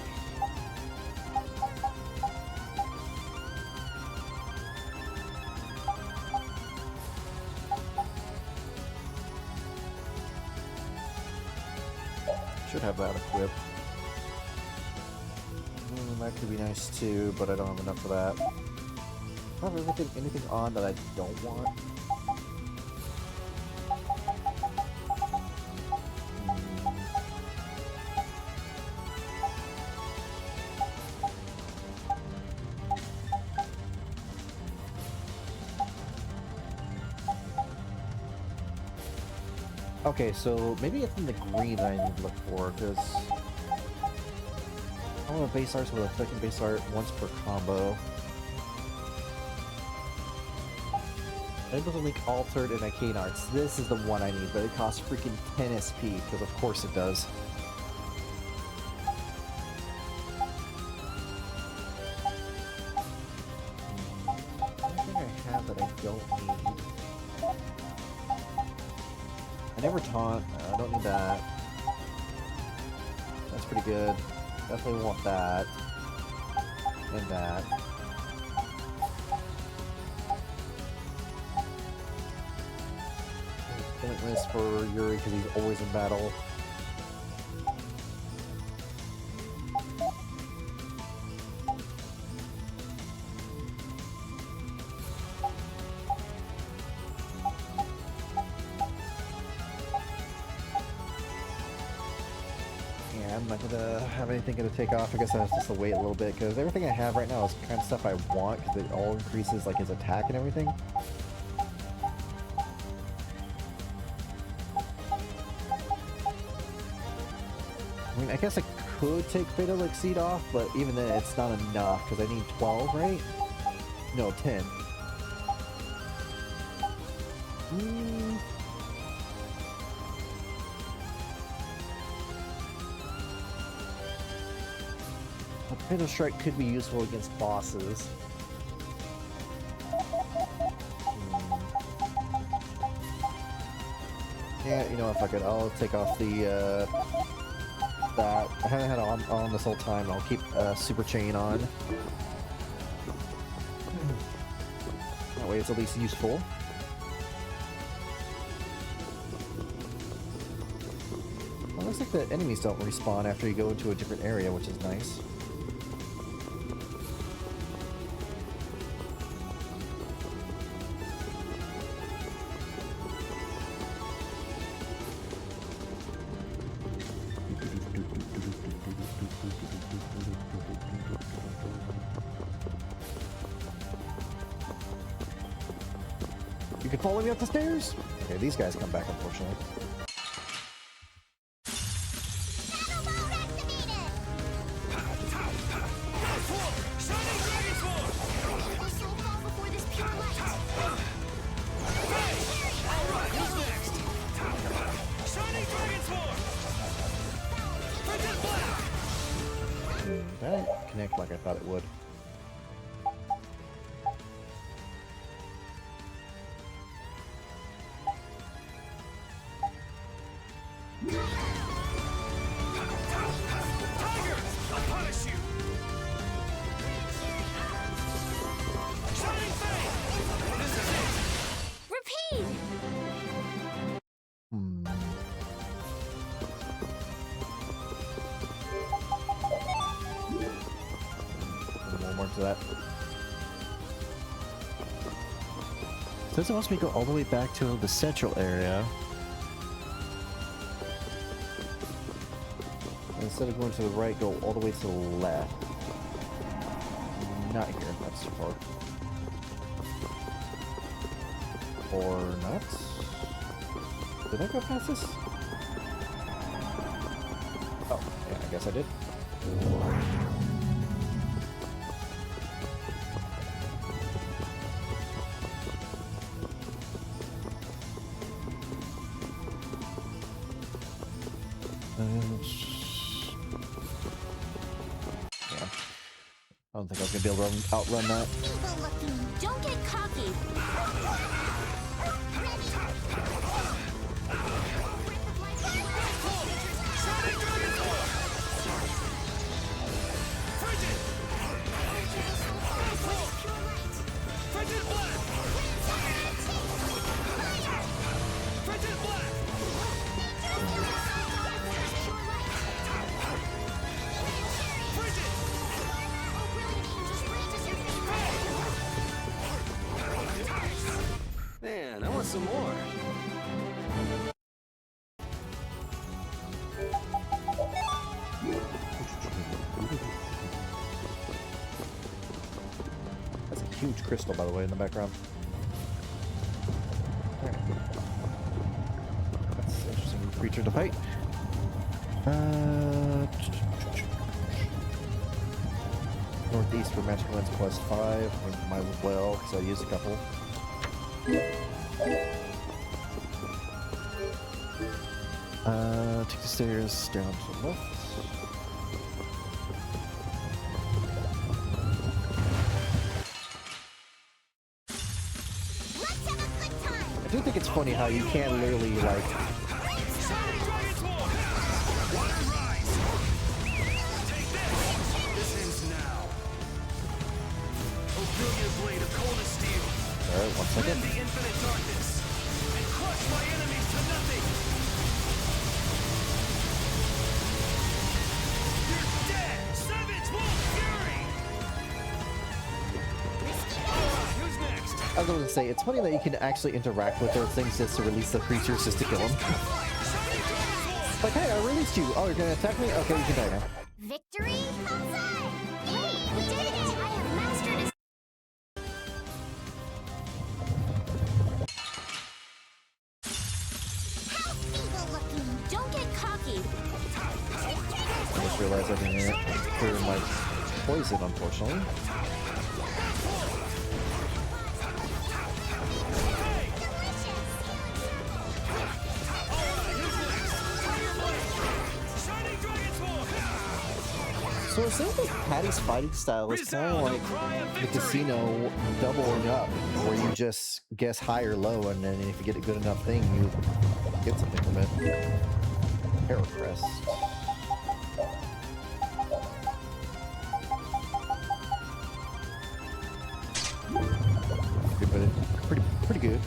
Should have that equipped. That could be nice too, but I don't have enough for that. I don't have anything on that I don't want. Okay, so maybe it's in the green that I need to look for, because I want a base arts with a second base art once per combo. Able to link altered and arcane arts. This is the one I need, but it costs freaking 10 SP, because of course it does. Anything I have that I don't need. I never taunt. I don't need that. That's pretty good. Definitely want that. And that. Pointless for Yuri because he's always in battle. I'm not gonna have anything to take off. I guess I have just to wait a little bit because everything I have right now is kind of stuff I want because it all increases like his attack and everything. I mean, I guess I could take Fatal Exceed off, but even then it's not enough because I need 12, right? No, 10. Fatal Strike could be useful against bosses. Yeah, you know what, fuck it. I'll take off the, that. I haven't had it on this whole time. I'll keep Super Chain on. That way it's at least useful. Well, it looks like the enemies don't respawn after you go into a different area, which is nice. can follow me up the stairs? Okay, these guys come back, unfortunately. That didn't connect like I thought it would. To that. Does it want me to go all the way back to the central area? Instead of going to the right, go all the way to the left. Not here, that's too far. Or not? Did I go past this? Oh, yeah, I guess I did. Yeah. I don't think I was gonna be able to outrun that. Evil looking. Don't get cocky. Man, I want some more. That's a huge crystal, by the way, in the background. Right. That's an interesting creature to fight. Northeast for magic lens +5. I think might as well, because I used a couple. Take the stairs down to the left. I do think it's funny how you can literally, like... Alright, 1 second. I was going to say, it's funny that you can actually interact with those things just to release the creatures just to kill them. Like, hey, I released you. Oh, you're going to attack me? Okay, you can die now. Victory? Hey, we did it! I have mastered his... How evil looking! Don't get cocky! I just realized I didn't clear my poison, unfortunately. So it seems like Patty's fighting style is kind of like the casino doubling up, where you just guess high or low, and then if you get a good enough thing, you get something from it. Arrow crest. Pretty good.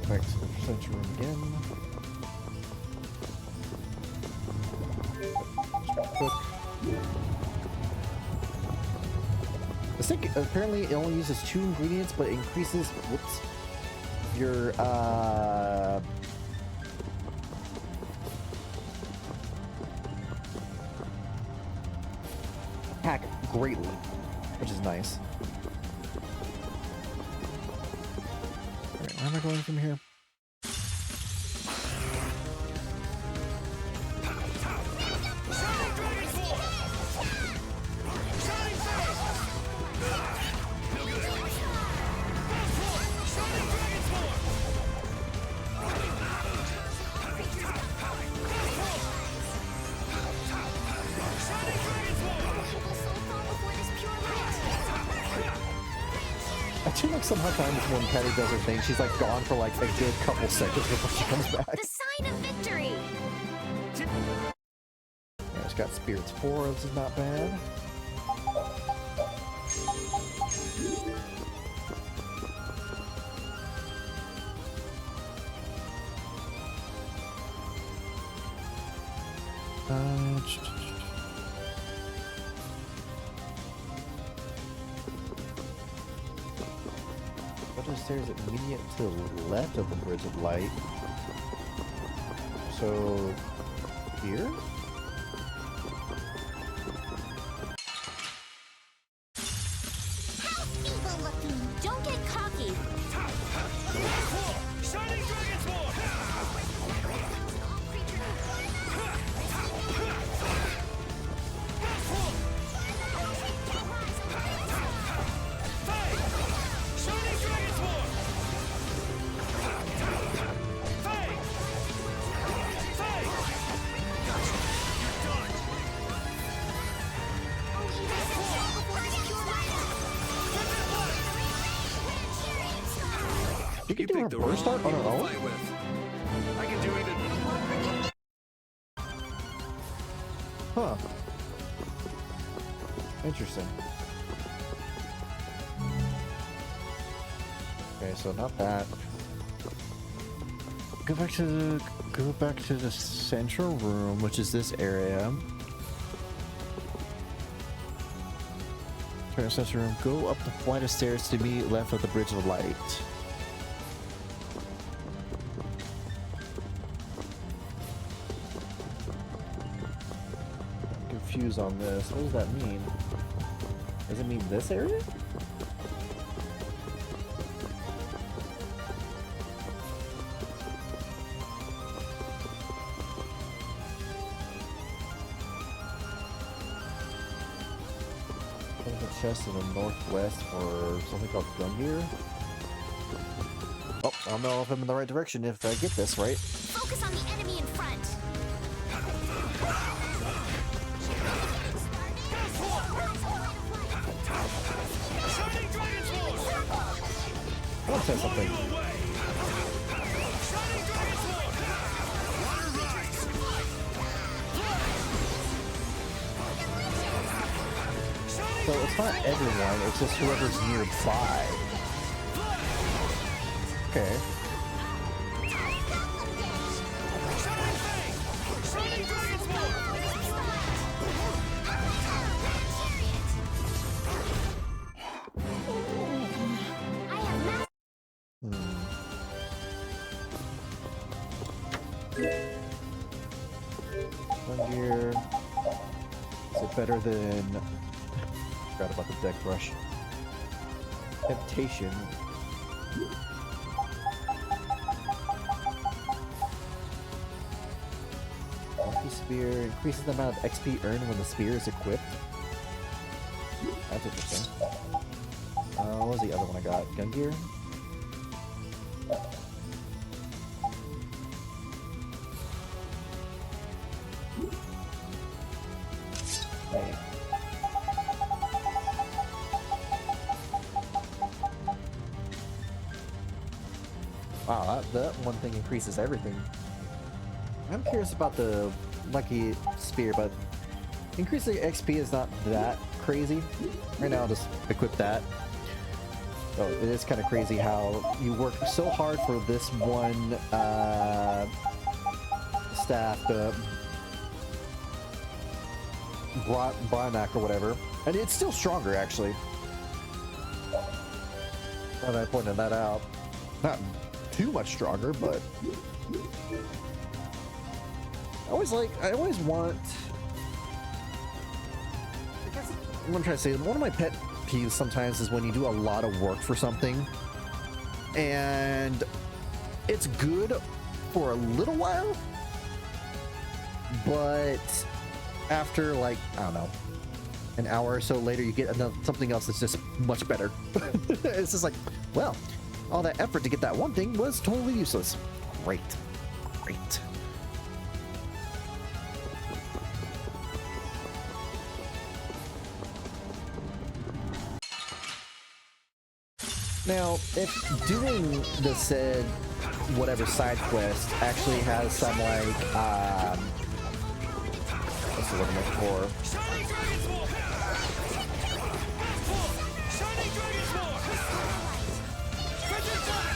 Back to the center room again. Just quick. This thing apparently it only uses 2 ingredients, but it increases your greatly, which is nice. Alright, where am I going from here? I do like sometimes when Patty does her thing, she's like gone for like a good couple seconds before she comes back. The sign of victory! Yeah, it's got Spirits 4, this is not bad. What is stairs immediate to the left of the Bridge of Light? So here? How evil looking! Don't get cocky! Shining Dragon's You can do a burst art on her own? I can do even. Huh. Interesting. Okay, so not that. Go back to the central room, which is this area. Turn to the central room. Go up the flight of stairs to the immediate left of the Bridge of Light. Confused on this. What does that mean? Does it mean this area? A chest in the northwest or something called Gungear? Oh, I don't know if I'm in the right direction if I get this right. Focus on the enemy in front! I want to say something. So it's not everyone, it's just whoever's nearby. Okay. Gear. Is it better than... Forgot about the deck brush. Temptation. Lucky Spear increases the amount of XP earned when the spear is equipped. That's interesting. What was the other one I got? Gun Gear? Hey. Wow, that one thing increases everything. I'm curious about the Lucky Spear, but increasing XP is not that crazy. Right now I'll just equip that. So it is kind of crazy how you work so hard for this one staff, the Bronak or whatever, and it's still stronger actually. And I pointed that out. Not too much stronger, but I always want, I guess I'm gonna try to say one of my pet peeves sometimes is when you do a lot of work for something and it's good for a little while, but after like, I don't know, an hour or so later, you get something else that's just much better. It's just like, well, all that effort to get that one thing was totally useless. Great. Now, if doing the said whatever side quest actually has some like what's the word I'm looking for?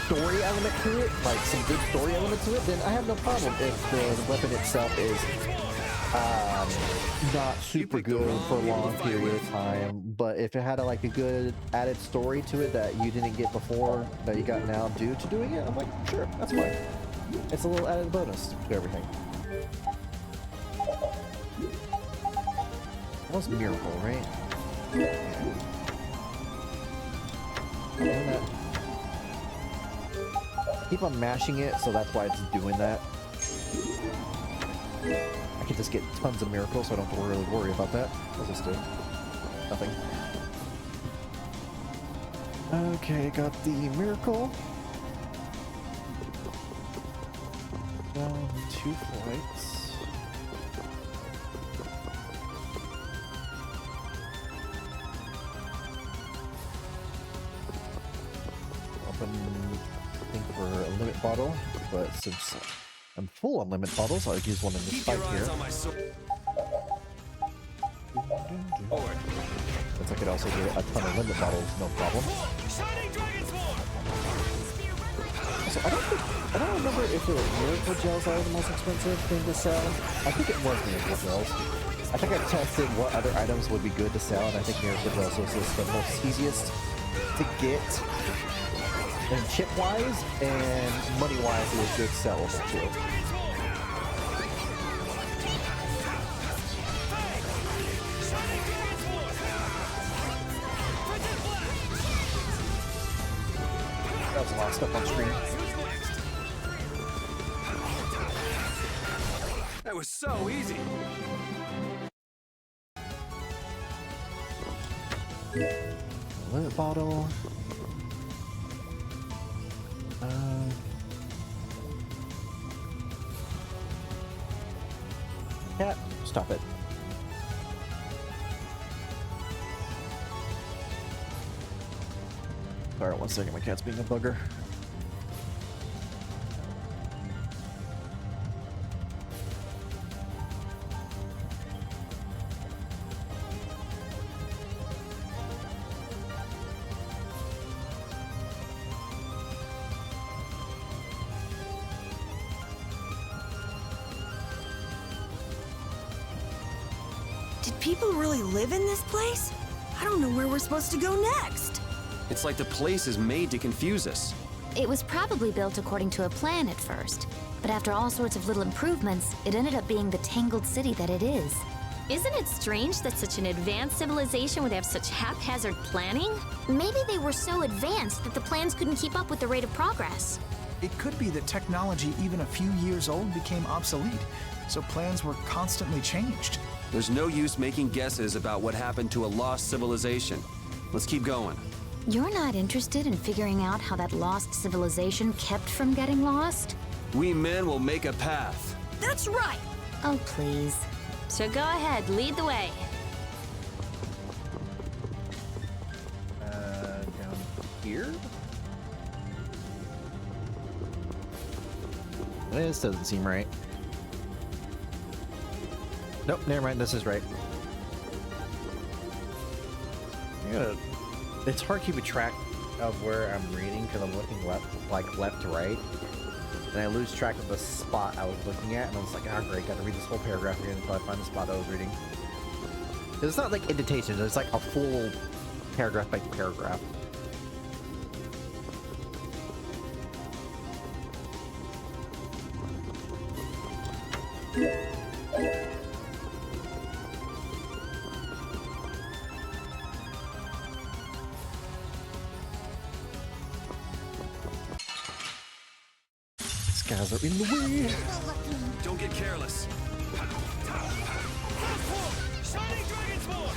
Story element to it, like some good story element to it, then I have no problem if the weapon itself is not super good for a long period of time. But if it had like a good added story to it that you didn't get before, that you got now due to doing it, I'm like, sure, that's fine. It's a little added bonus to everything. That was Miracle, right? Yeah. Keep on mashing it, so that's why it's doing that. I can just get tons of miracles, so I don't have to really worry about that. What's this do? Nothing. Okay, got the miracle. Down 2 flights. Open thing for a limit bottle, but since I'm full on limit bottles, I'll use one in this fight here. Since I could also get a ton of limit bottles, no problem. So I don't remember if it was miracle gels that were the most expensive thing to sell. I think it was miracle gels. I think I tested what other items would be good to sell, and I think miracle gels was just the most easiest to get. And chip-wise and money-wise, it was good sellable too. That was a lot of stuff on screen. That was so easy. Limit bottle. Cat, stop it. Sorry, 1 second, my cat's being a bugger. Did people really live in this place? I don't know where we're supposed to go next. It's like the place is made to confuse us. It was probably built according to a plan at first, but after all sorts of little improvements, it ended up being the tangled city that it is. Isn't it strange that such an advanced civilization would have such haphazard planning? Maybe they were so advanced that the plans couldn't keep up with the rate of progress. It could be that technology even a few years old became obsolete, so plans were constantly changed. There's no use making guesses about what happened to a lost civilization. Let's keep going. You're not interested in figuring out how that lost civilization kept from getting lost? We men will make a path. That's right! Oh, please. So go ahead, lead the way. Down here? This doesn't seem right. Nope, never mind, this is right. It's hard keeping track of where I'm reading because I'm looking left to right. And I lose track of the spot I was looking at, and I was like, oh great, gotta read this whole paragraph again until I find the spot I was reading. It's not like indentations, it's like a full paragraph by paragraph. guys are in the way. Don't get careless. Shining Dragon's War!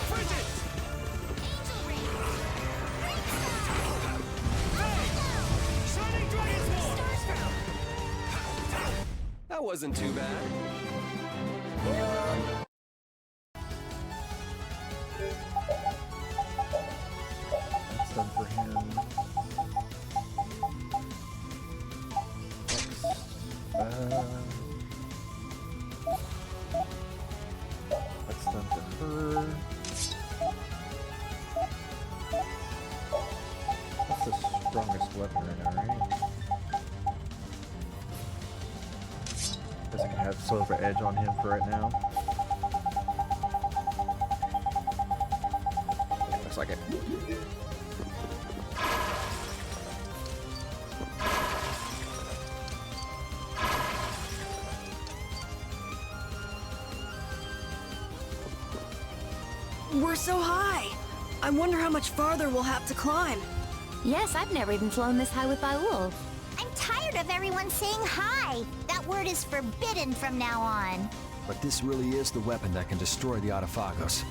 Frigid! Shining Dragon's War! That wasn't too bad. That's done for him. That's done for her. That's the strongest weapon right now, right? Guess I can have Silver Edge on him for right now. Yeah, looks like it. We're so high. I wonder how much farther we'll have to climb. Yes, I've never even flown this high with Baul. I'm tired of everyone saying hi. That word is forbidden from now on. But this really is the weapon that can destroy the Autophagos.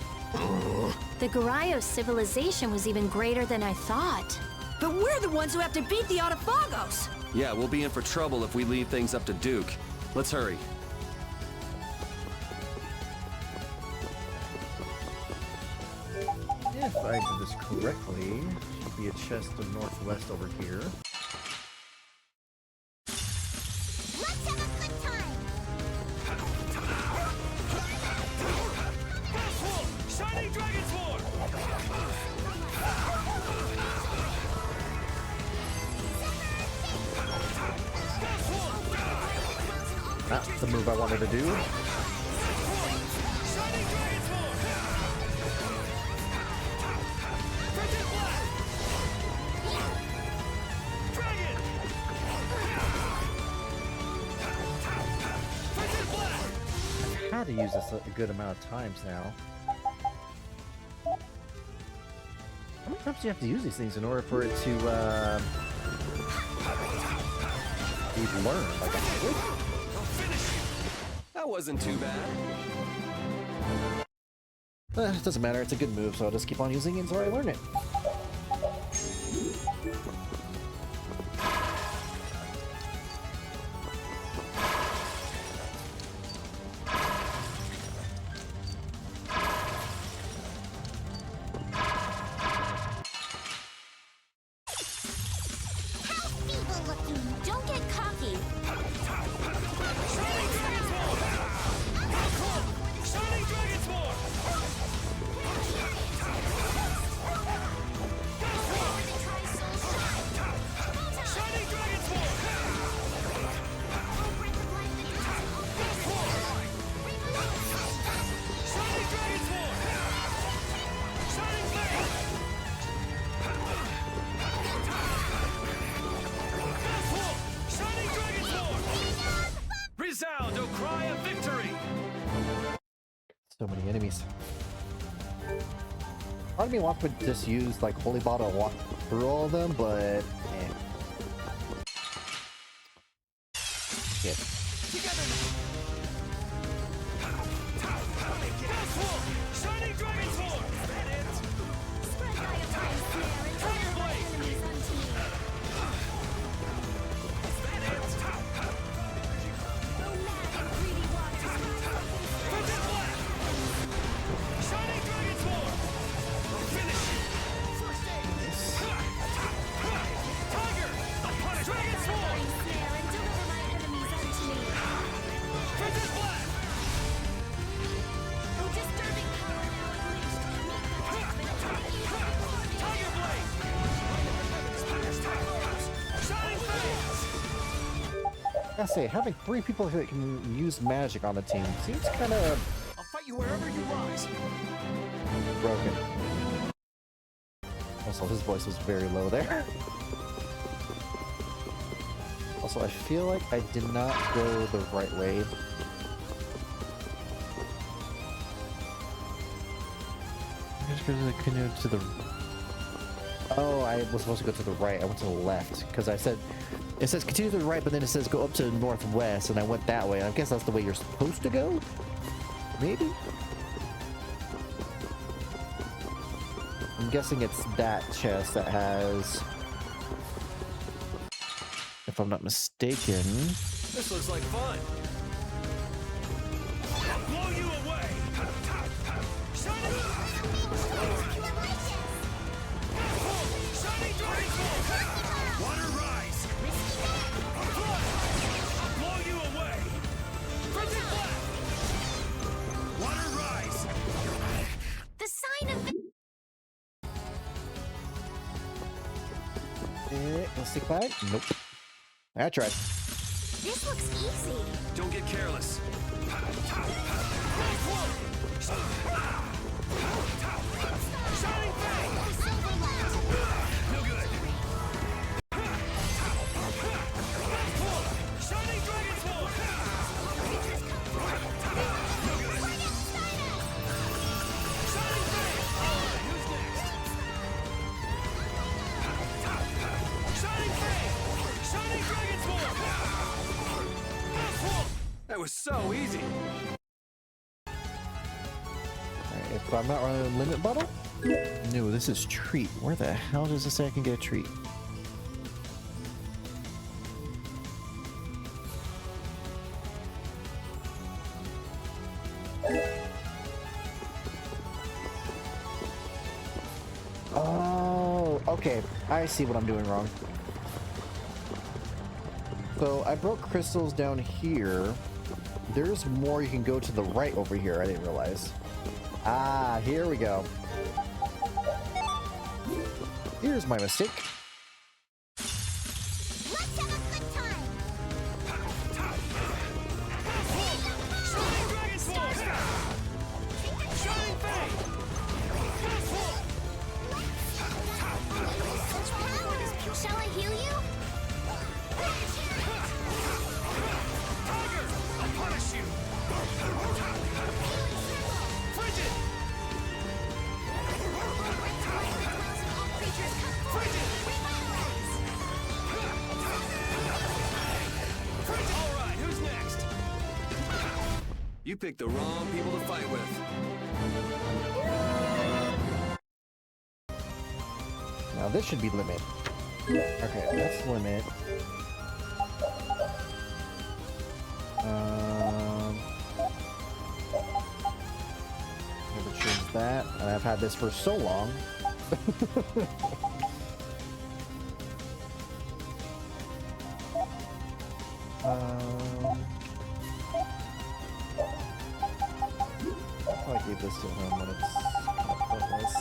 The Garayos civilization was even greater than I thought. But we're the ones who have to beat the Autophagos. Yeah, we'll be in for trouble if we leave things up to Duke. Let's hurry. If I did this correctly, should be a chest to the northwest over here. Let's have a good time. Shining Dragon's War! That's the move I wanted to do. Shining Dragon's War! Frigid Black! Dragon! Frigid Black! I've had to use this a good amount of times now. How many times do you have to use these things in order for it to be learned? Like, That wasn't too bad. it doesn't matter, it's a good move, so I'll just keep on using it until I learn it. Feeble looking. Don't get cocky. Shining Dragon's War! Shining Dragon's War! Shining Dragon's War! Shining Dragon's War! Shining Blade! Shining Dragon's War! Resound, O cry of victory! So many enemies. Part of me wants to just use like Holy Bottle and walk through all of them, but eh. Shit. Shining Dragon's War! Spread my advice there and turn my enemies unto me. Go mad and greedy waters rise up and Frigid Black! Shining Dragon's War! Finish! First aid! Tiger! The Punish! Dragon's War! snare and deliver my enemies unto me. Frigid Black! No disturbing power now unleashed can make the judgment of the evil. Tiger Blade! Shining Fangs! I gotta say, having 3 people that can use magic on the team seems kind of I'll fight you wherever you rise. broken. Also, his voice was very low there. Also, I feel like I did not go the right way. Canoe to the. Oh, I was supposed to go to the right. I went to the left because I said it says continue to the right, but then it says go up to the northwest, and I went that way. I guess that's the way you're supposed to go. Maybe. I'm guessing it's that chest that has, if I'm not mistaken. This looks like fun. I'll blow you away. Shining Dragon Ball. Water rise. I'll blow you away. Crimson Black. Water rise. The sign of Let's take back. Nope. I tried. This looks easy. Don't get careless. Shining Fang. No good. Shining Dragon Sword. No good. Shining Fang. All right, who's next? Shining Fang. Shining Dragon Sword. That was so easy. Alright, if I'm not running a limit bottle? No, this is treat. Where the hell does it say I can get a treat? Oh, okay. I see what I'm doing wrong. So I broke crystals down here. There's more you can go to the right over here. I didn't realize. Ah, here we go. Here's my mistake. Let's have a good time. Shining Dragon Sword. Shining Fang. Such powers. Shall I heal you? Tiger, I'll punish you. Frigid. Frigid. All right, who's next? You picked the wrong people to fight with. Now this should be limit. Okay, that's limit. Never changed that, and I've had this for so long. I gave this to him when it's kind of pointless.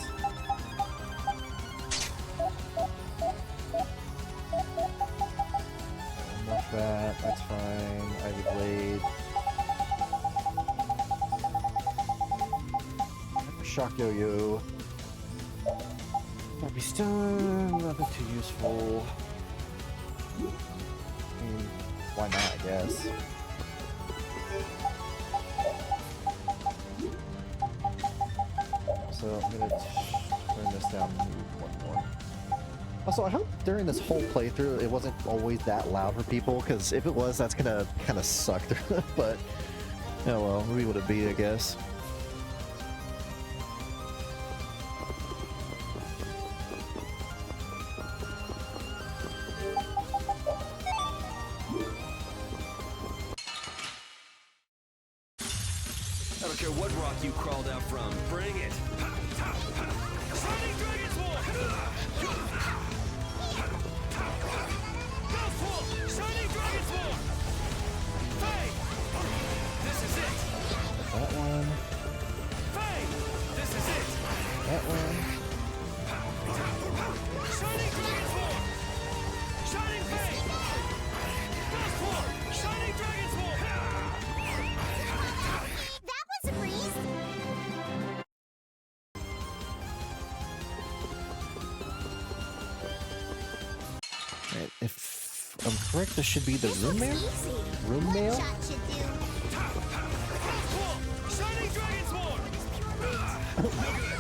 Enough that, that's fine. Ivy Blade. Shock Yo-Yo. Happy Stone, nothing too useful. I mean, why not, I guess. So I'm gonna turn this down one more. Also, I hope during this whole playthrough it wasn't always that loud for people, because if it was, that's gonna kind of suck. But, oh well, maybe what it be, I guess. I don't care what rock you crawled out from. Bring it. Shining Dragon Sword. Ghost Wolf. Shining Dragon Sword. Fang. This is it. That one. Fang. This is it. That one. Shining Dragon Sword. Shining Fang. Ghost Wolf. Shining Dragon Sword. That was a breeze. Right, if I'm correct, this should be the room mail? Easy. Room One mail? shot should do. Ghost Wolf. Shining Dragon Sword.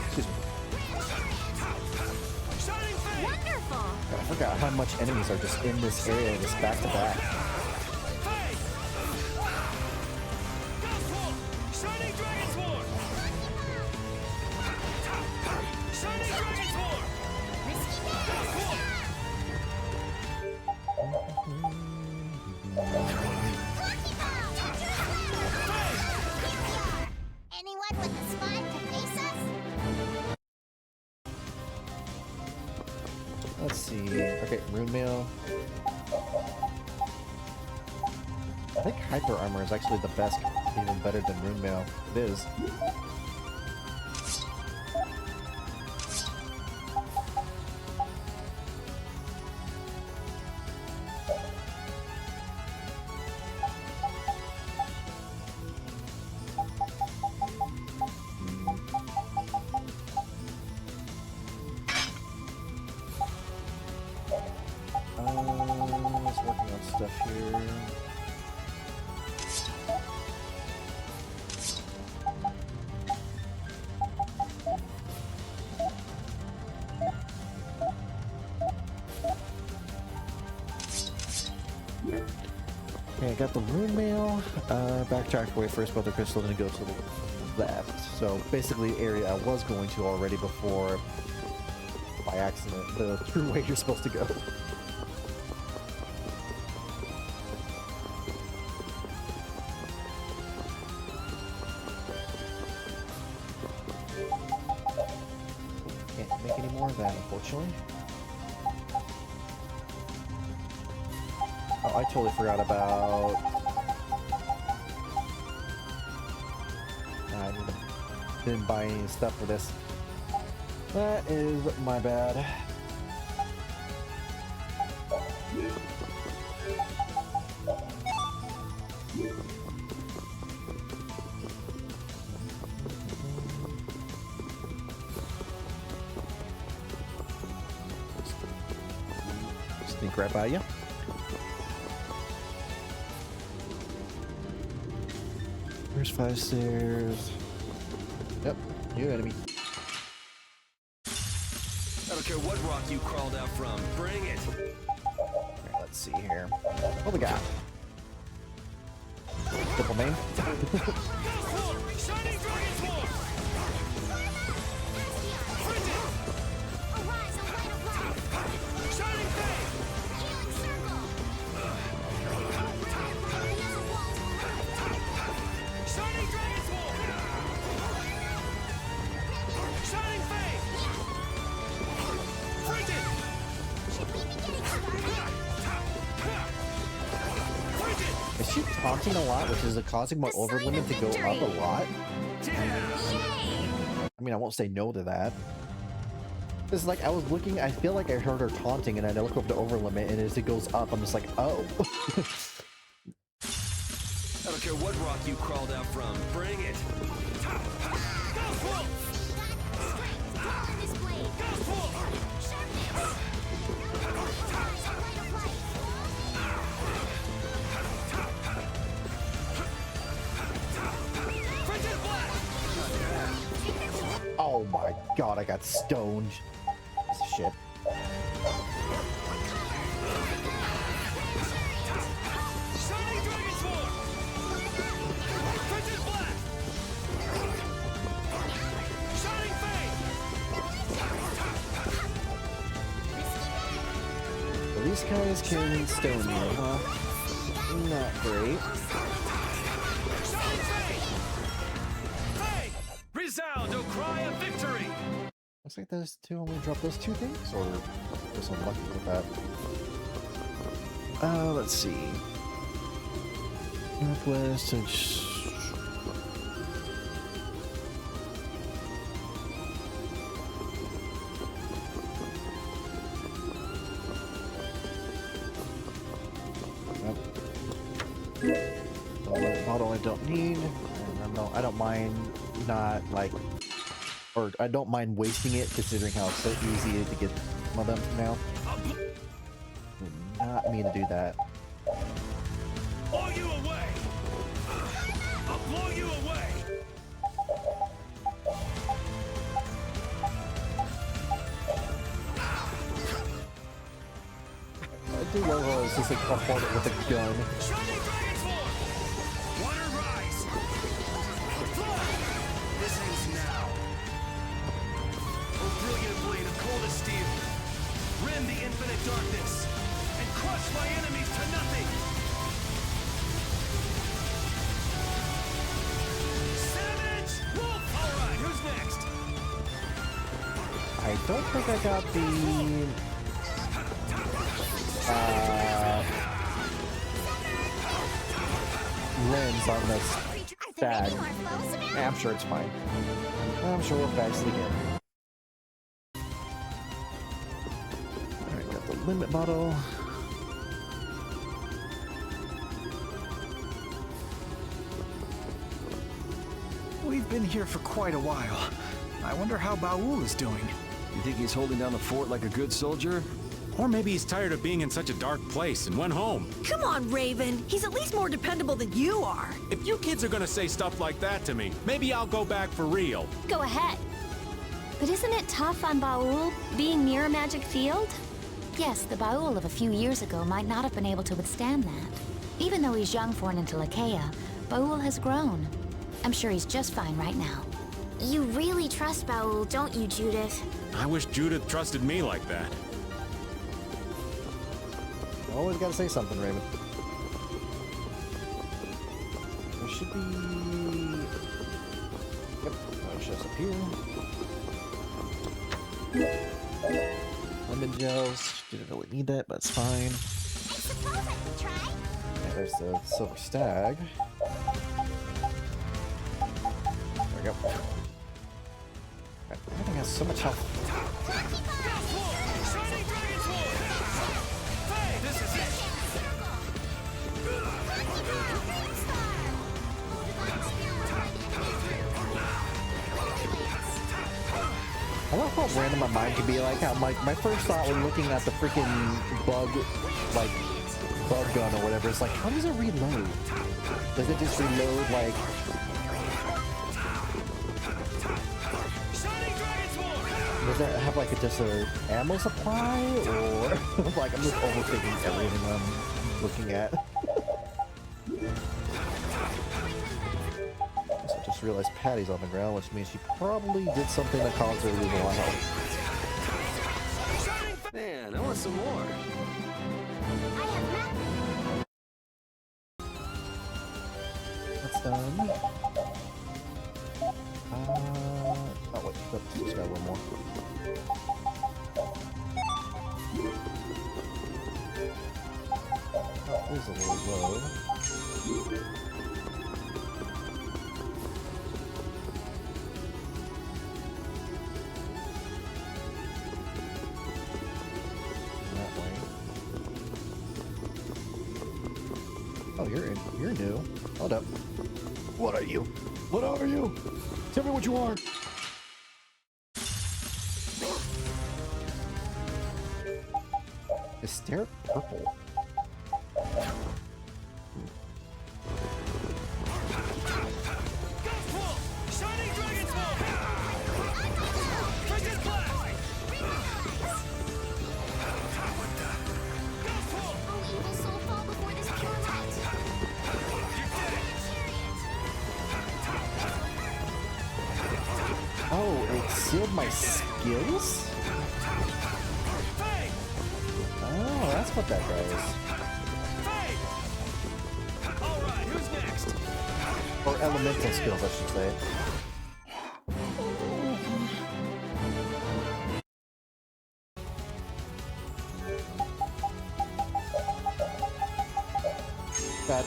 Excuse me. how much enemies are just in this area, just back to back. Shining Dragon Sword! Shining Dragon Sword! Anyone with the spine to face us? Let's see. Okay, rune mail. I think hyper armor is actually the best, even better than rune mail. It is. Just working on stuff here. Okay, I got the rune mail. Backtracked away first, but the crystal didn't go to the left. So basically, the area I was going to already before, by accident, the true way you're supposed to go. Can't make any more of that, unfortunately. Oh, I totally forgot about... I didn't buy any stuff for this. That is my bad. Sneak right by you. There's 5 stairs. Yep, new enemy. I don't care what rock you crawled out from. Bring it. Alright, let's see here. What we got? Triple main. Shining Dragon Sword! Shining Fang! Shining Dragon Sword! Shining Fang! Frigid! Is she taunting a lot, which is causing my over limit to go up a lot? I mean, I won't say no to that. It's like I was looking, I feel like I heard her taunting, and I look over the over limit, and as it goes up, I'm just like, oh. I don't care what rock you crawled out from. Bring it. Oh my god, I got stoned. Piece of shit. Shining Dragon Sword! Frigid Blast! Shining Fang! So these guys can stone you, huh? Not great. Shining Fang! Fang! Resound, O cry of victory! Looks like those two only drop those two things, or just unlucky with that. Let's see. Northwest and bottle I don't need. I don't mind not like, or I don't mind wasting it considering how it's so easy to get some of them now. Did not mean to do that. Blow you away! I'll blow you away! do love how it's just like a hornet with a gun. Shining Dragon Form! Water rise! Fly! This ends now. Oh, brilliant blade of coldest steel! Rend the infinite darkness and crush my enemies to nothing! Savage Wolf! Alright, who's next? I don't think I got the lens on this bag. I'm sure it's fine. I'm sure we're back again. Alright, got the limit bottle. We've been here for quite a while. I wonder how Baul is doing. You think he's holding down the fort like a good soldier? Or maybe he's tired of being in such a dark place and went home. Come on, Raven. He's at least more dependable than you are. If you kids are gonna say stuff like that to me, maybe I'll go back for real. Go ahead. But isn't it tough on Baul, being near a magic field? Yes, the Baul of a few years ago might not have been able to withstand that. Even though he's young for an Intellicaea, Baul has grown. I'm sure he's just fine right now. You really trust Baul, don't you, Judith? I wish Judith trusted me like that. Always gotta say something, Raven. There should be... Yep, that shows up here. Lemon gels. Didn't really need that, but it's fine. Yeah, there's the silver stag. There we go. Everything has so much health. Shining Dragon Form! Hey, this is it! I love how random my mind can be, like how my first thought when looking at the freaking bug gun or whatever is like, how does it reload? Does it just reload like... Does it have like just a ammo supply, or like I'm just overthinking everything I'm looking at? So I just realized Patty's on the ground, which means she probably did something that caused her to lose a lot of health. Man, I want some more. That's done. Oh wait, just got one more. Oh, is a little low. That way. Oh, you're new. Hold up. What are you? What are you? Tell me what you are. Is Stare purple? Shining Dragon Form! Frigid Blast! Oh, it sealed my skills? Oh, that's what that does. Alright, who's next? Or elemental skills, I should say.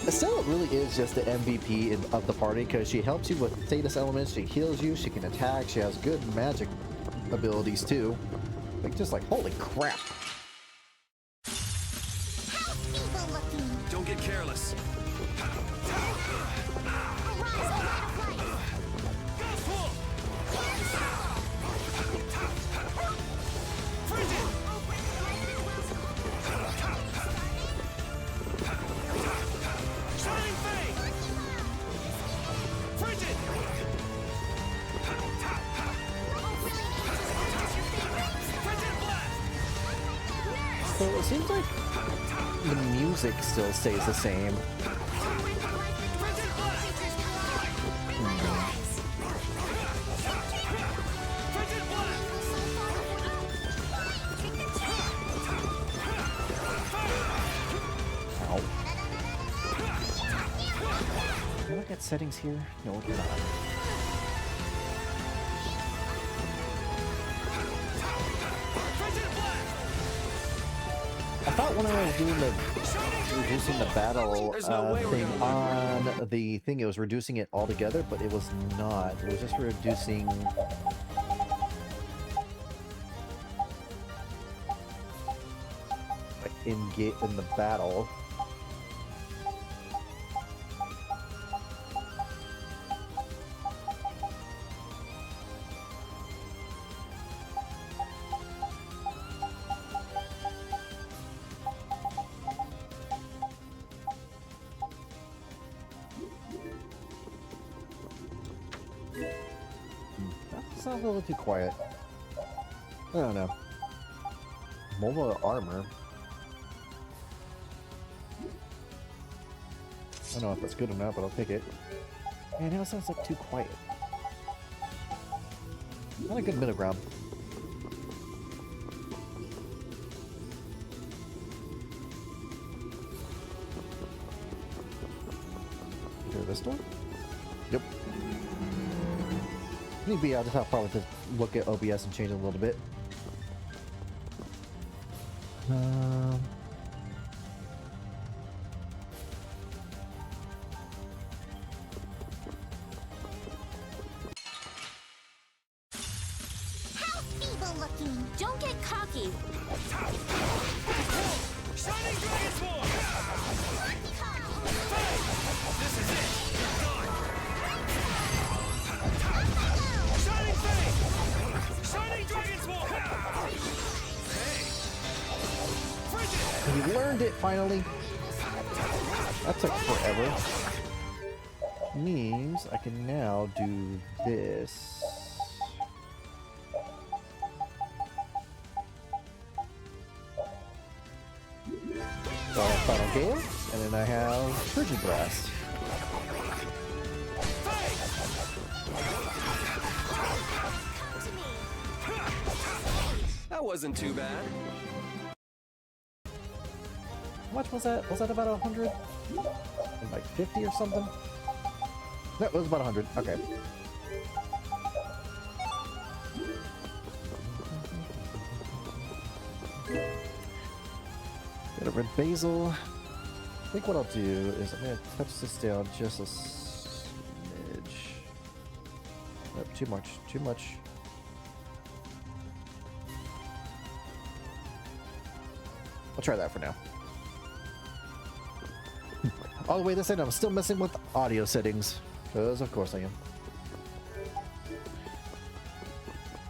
Estella really is just the MVP of the party because she helps you with status elements, she heals you, she can attack, she has good magic abilities too. Like, just like, holy crap. Don't get careless. So it seems like the music still stays the same. Ow. Can I look at settings here? No, we're not. I thought when I was doing the reducing the battle thing on the thing, it was reducing it altogether, but it was not. It was just reducing like in the battle. Sounds a little too quiet. I don't know. Mobile armor. I don't know if that's good or not, but I'll take it. Man, now it sounds like too quiet. Not a good middle ground. Through this door? Yep. Maybe I'll just have probably to look at OBS and change it a little bit. How feeble looking! Don't get cocky. Shining Dragon Form! This is it! You're done! Shining Fang! Shining Dragon Form! Hey! Frigid! We learned it finally. That took forever. Means I can now do this. So I have Final Game, and then I have Frigid Blast. That wasn't too bad. How much was that? Was that about 100? Like 50 or something? That was about 100. Okay. Got a red basil. I think what I'll do is I'm gonna touch this down just a smidge. Nope, too much. Too much. I'll try that for now. All the way this end, I'm still messing with audio settings. Because of course I am.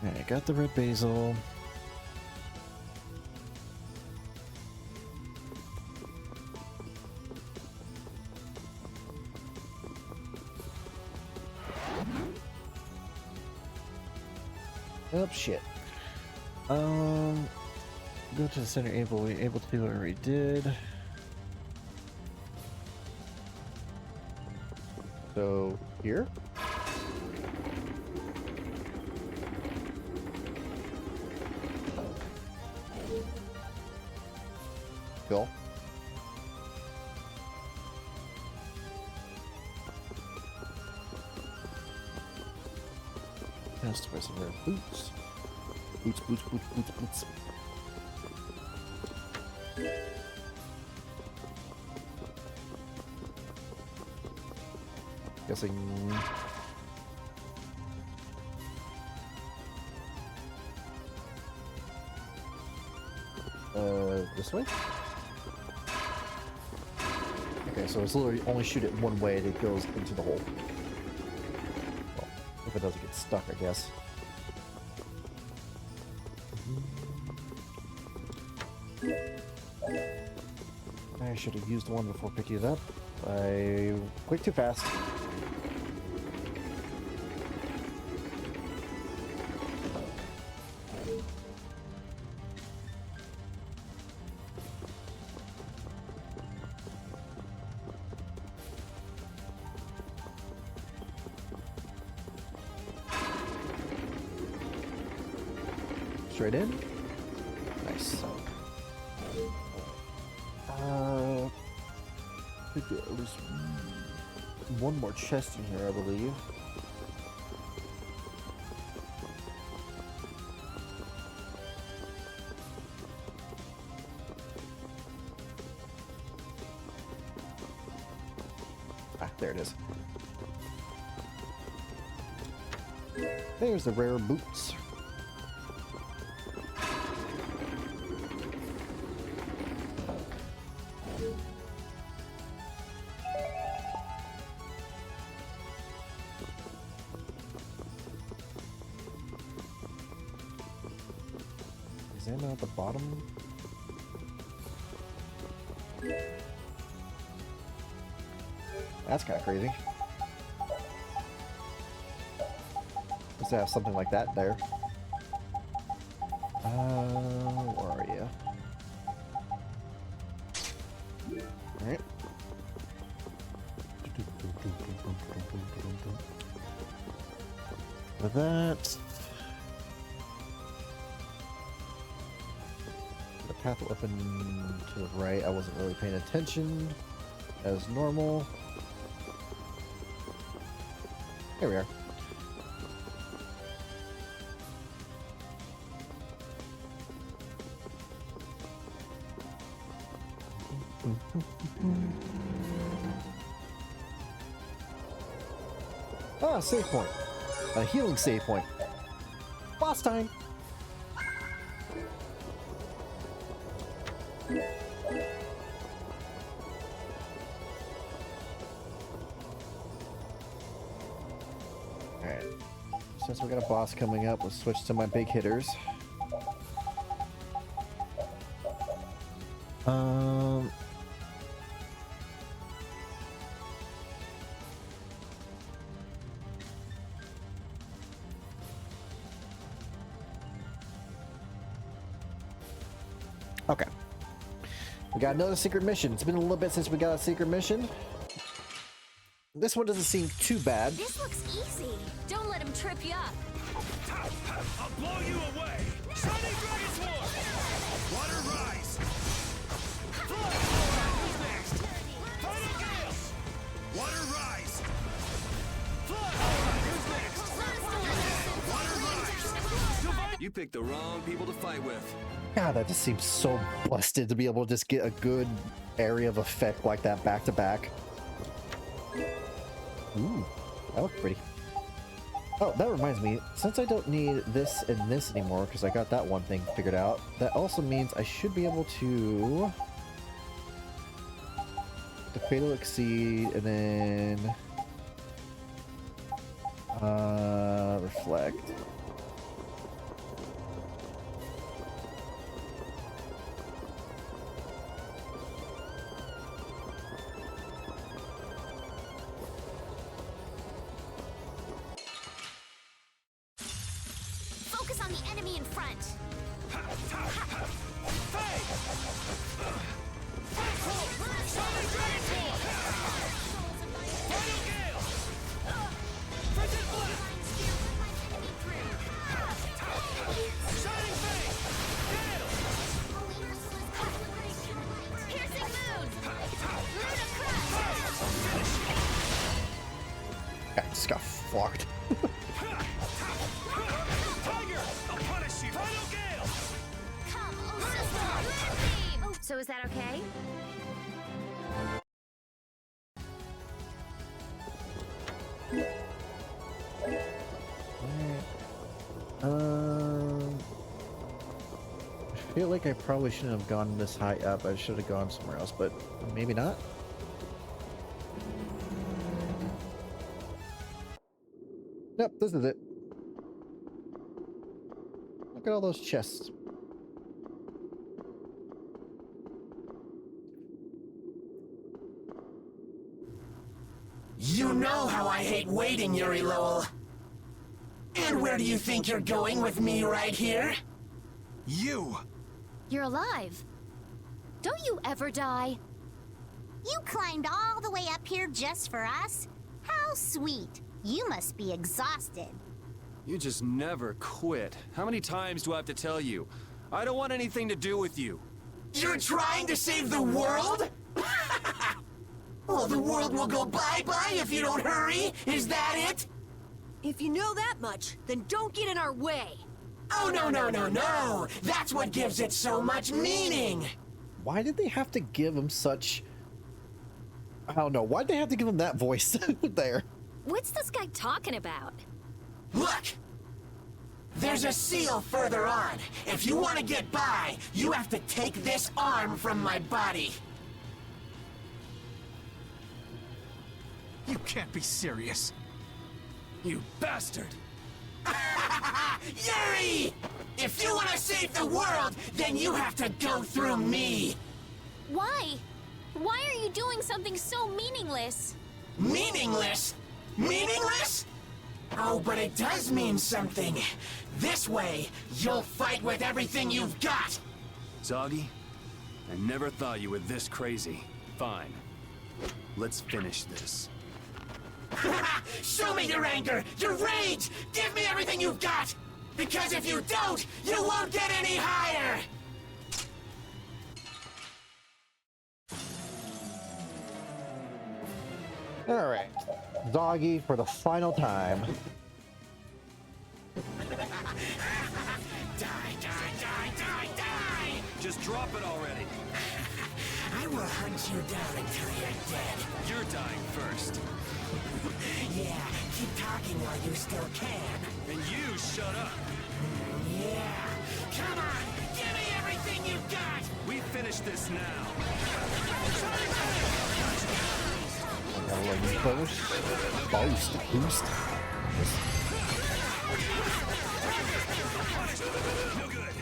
Alright, got the red basil. Oh shit. Go to the center able to do what we already did. So here. Cool. That's the rest of our boots. Boots, boots, boots, boots, boots. Guessing. This way? Okay, so it's literally only shoot it one way and it goes into the hole. Well, if it doesn't get stuck, I guess. I should have used one before picking it up. I clicked too fast. Straight in. Nice. I think there at least one more chest in here, I believe. Ah, there it is. There's the rare boots. Is ammo at the bottom? That's kind of crazy. Let's have something like that there. Where are you? Alright. With that, the path open to the right. I wasn't really paying attention as normal. Here we are. Ah, save point. A healing save point. Boss time. Alright. Since we got a boss coming up, let's switch to my big hitters. Okay. We got another secret mission. It's been a little bit since we got a secret mission. This one doesn't seem too bad. This looks easy. Don't let him trip you up. I'll blow you away. Shining Dragon Sword. Water rise. Flood. Who's next? Final Gale. Water rise. Flood. Who's next? Water rise. You picked the wrong people to fight with. God, that just seems so busted to be able to just get a good area of effect like that back to back. Ooh, that looks pretty. Oh, that reminds me, since I don't need this and this anymore because I got that one thing figured out, that also means I should be able to the Fatal Exceed and then Reflect. Focus on the enemy in front. Shining Dragon Sword. Final Gale. Frigid Blast. Shining Fang. Gale. Piercing Moon. Luna Crush. I just got fucked. Tiger. I'll punish you. Final Gale. Come, oh, so is that okay? I feel like I probably shouldn't have gone this high up. I should have gone somewhere else, but maybe not. Nope, this is it. Look at all those chests. You know how I hate waiting, Yuri Lowell. And where do you think you're going with me right here? You! You're alive. Don't you ever die? You climbed all the way up here just for us? How sweet. You must be exhausted. You just never quit. How many times do I have to tell you? I don't want anything to do with you. You're trying to save the world? Well, the world will go bye-bye if you don't hurry. Is that it? If you know that much, then don't get in our way. Oh, no. That's what gives it so much meaning. Why did they have to give him such... I don't know. Why'd they have to give him that voice there? What's this guy talking about? Look! There's a seal further on. If you want to get by, you have to take this arm from my body. You can't be serious. You bastard! Yuri! If you want to save the world, then you have to go through me. Why? Why are you doing something so meaningless? Meaningless? Meaningless? Oh, but it does mean something. This way, you'll fight with everything you've got. Zoggy, I never thought you were this crazy. Fine. Let's finish this. Show me your anger, your rage! Give me everything you've got! Because if you don't, you won't get any higher! Alright. Doggy for the final time. Die! Just drop it already. I will hunt you down until you're dead. You're dying first. Yeah, keep talking while you still can. And you shut up. Yeah, come on, give me everything you've got! We finish this now. Gotta let me first. Boost. No good.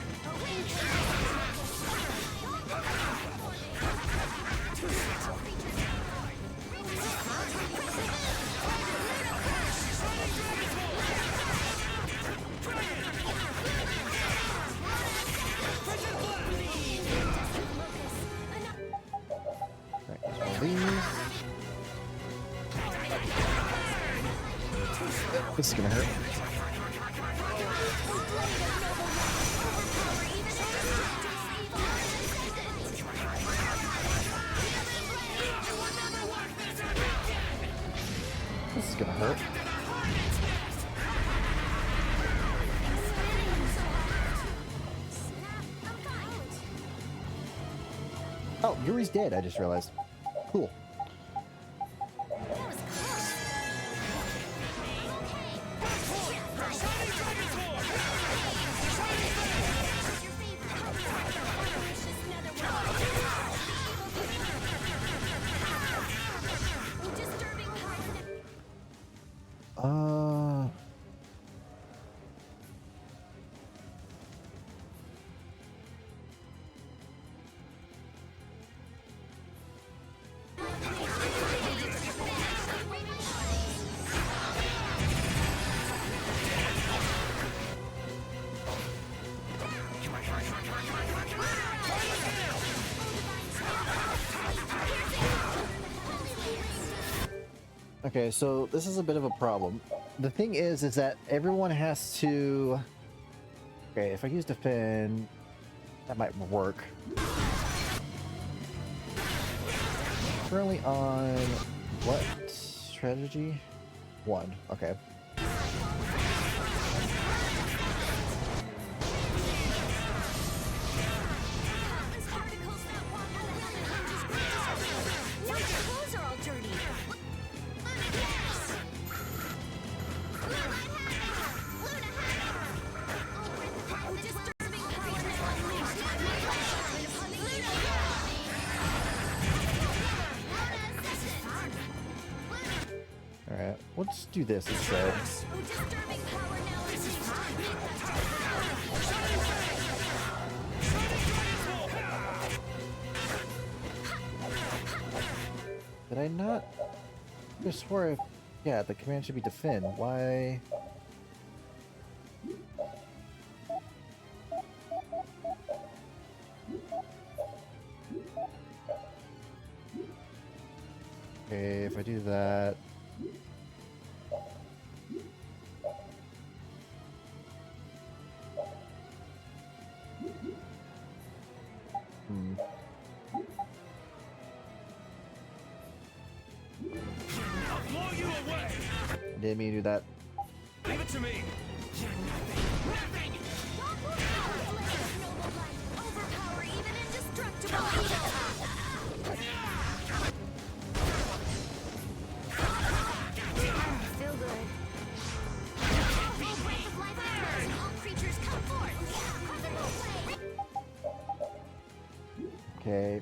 This is gonna hurt. This is gonna hurt. Oh, Yuri's dead, I just realized. Cool. Okay, so this is a bit of a problem. The thing is that everyone has to... Okay, if I use defend, that might work. Currently on... what? Strategy? 1. Okay. Alright, let's do this instead. Did I not? I just swore, yeah, the command should be defend. Why? Okay, if I do that. didn't mean to do that. Leave it to me. You're nothing. Nothing! Overpower even indestructible evil! Feel good. Breath of life powers, all creatures come forth! Crescent blade! Okay.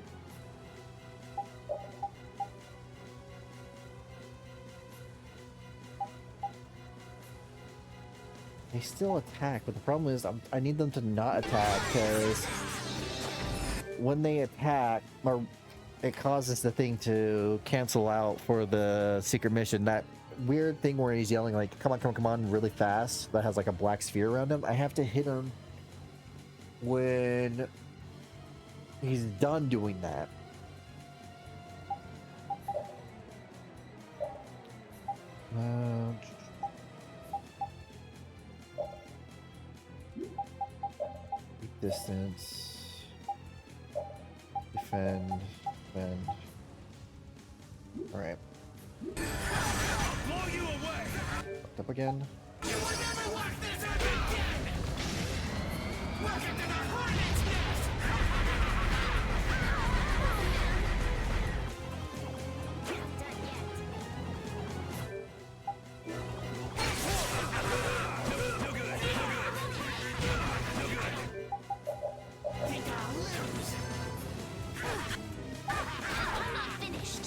They still attack, but the problem is I need them to not attack, because when they attack, or it causes the thing to cancel out for the secret mission. That weird thing where he's yelling like, come on, come on, come on, really fast, that has like a black sphere around him. I have to hit him when he's done doing that. Keep distance. Defend. Defend. Alright. Blow you away. Fucked up again. You will never walk this earth again! Welcome to the Hornet's Nest! Think I'll lose? I'm not finished!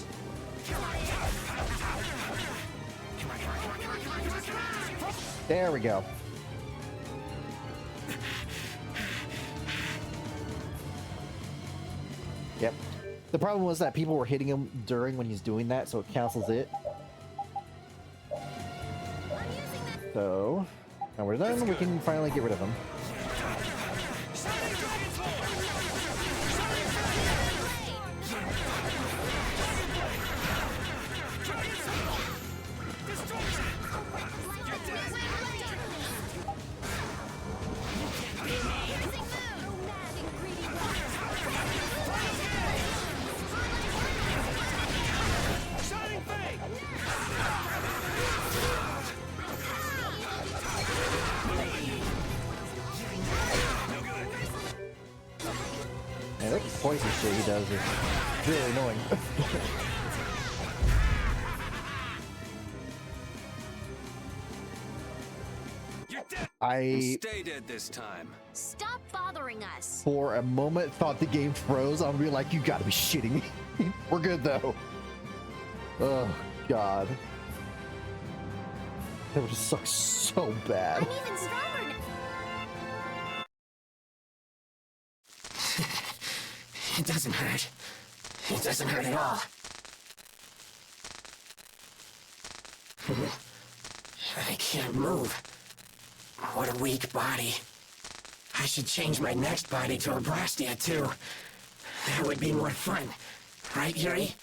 There we go. Yep. The problem was that people were hitting him during when he's doing that, so it cancels it. So, now we're done, we can finally get rid of him. Man, that poison shit he does is really annoying. I, Stay dead this time. Stop bothering us! for a moment, thought the game froze. I'll be like, you gotta be shitting me. We're good though. Oh, God. That would just suck so bad. I'm even stronger now! It doesn't hurt. It doesn't hurt at all. I can't move. What a weak body. I should change my next body to a Brastia, too. That would be more fun. Right, Yuri?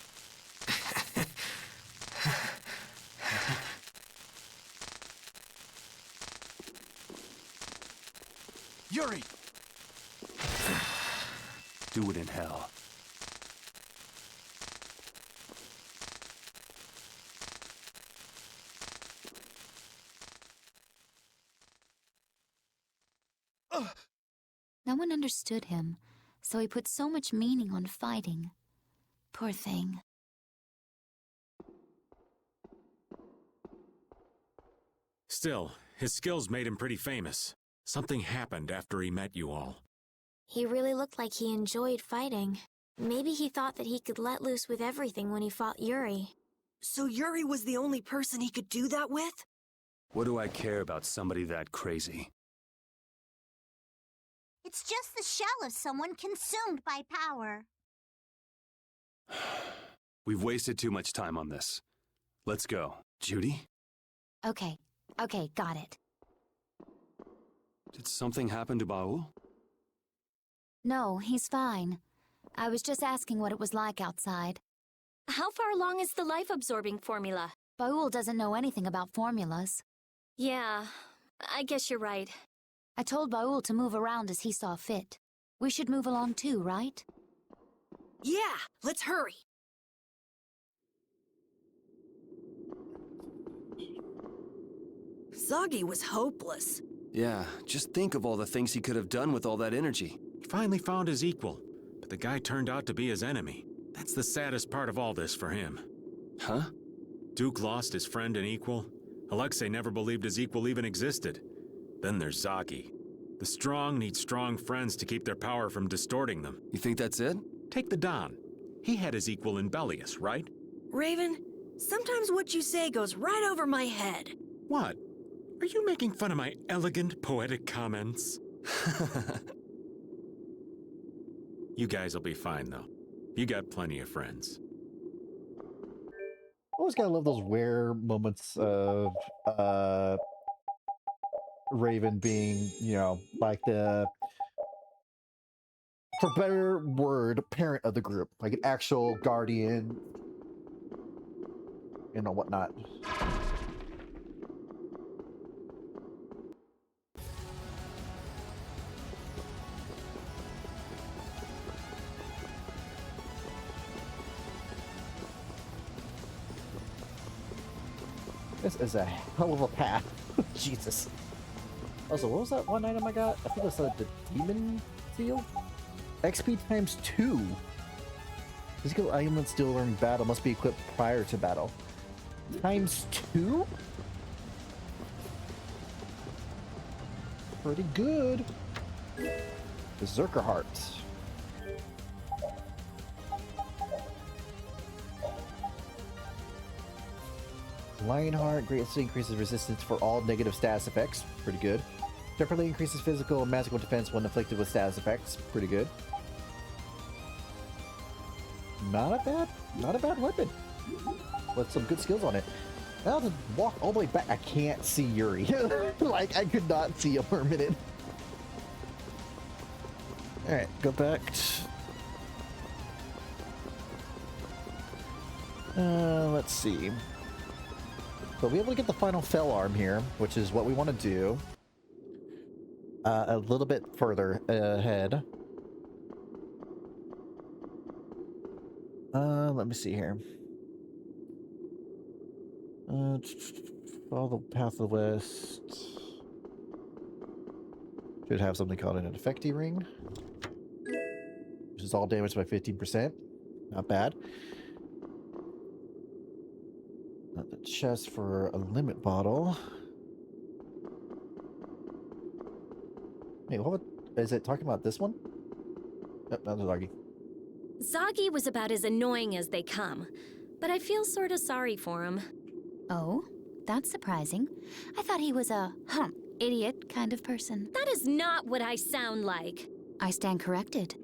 Yuri! Do it in hell. No one understood him, so he put so much meaning on fighting. Poor thing. Still, his skills made him pretty famous. Something happened after he met you all. He really looked like he enjoyed fighting. Maybe he thought that he could let loose with everything when he fought Yuri. So Yuri was the only person he could do that with? What do I care about somebody that crazy? It's just the shell of someone consumed by power. We've wasted too much time on this. Let's go. Judy? Okay, got it. Did something happen to Baul? No, he's fine. I was just asking what it was like outside. How far along is the life-absorbing formula? Baul doesn't know anything about formulas. Yeah, I guess you're right. I told Baul to move around as he saw fit. We should move along too, right? Yeah, let's hurry. Zoggy was hopeless. Yeah, just think of all the things he could have done with all that energy. He finally found his equal, but the guy turned out to be his enemy. That's the saddest part of all this for him. Huh? Duke lost his friend and equal. Alexei never believed his equal even existed. Then there's Zoggy. The strong need strong friends to keep their power from distorting them. You think that's it? Take the Don. He had his equal in Bellius, right? Raven, sometimes what you say goes right over my head. What? Are you making fun of my elegant, poetic comments? You guys will be fine, though. You got plenty of friends. Always gotta love those rare moments of Raven being, you know, like the, for better word, parent of the group, like an actual guardian, you know, whatnot. This is a hell of a path. Jesus. Also, what was that one item I got? I think it was the demon seal? XP times 2. Physical item still during battle must be equipped prior to battle. Times 2? Pretty good. Berserker Heart. Lionheart greatly increases resistance for all negative status effects. Pretty good. Temporarily increases physical and magical defense when afflicted with status effects. Pretty good. Not a bad weapon. With some good skills on it. Now to walk all the way back, I can't see Yuri. Like, I could not see him for a minute. Alright, go back. Let's see. But we'll be able to get the final fell arm here, which is what we want to do. A little bit further ahead. Let me see here. Follow the path of the west. Should have something called an effecti ring, which is all damaged by 15%. Not bad. The chest for a limit bottle. Wait, what is it talking about? This one? Yep, another Zoggy. Zoggy was about as annoying as they come, but I feel sort of sorry for him. Oh, that's surprising. I thought he was a idiot kind of person. That is not what I sound like. I stand corrected.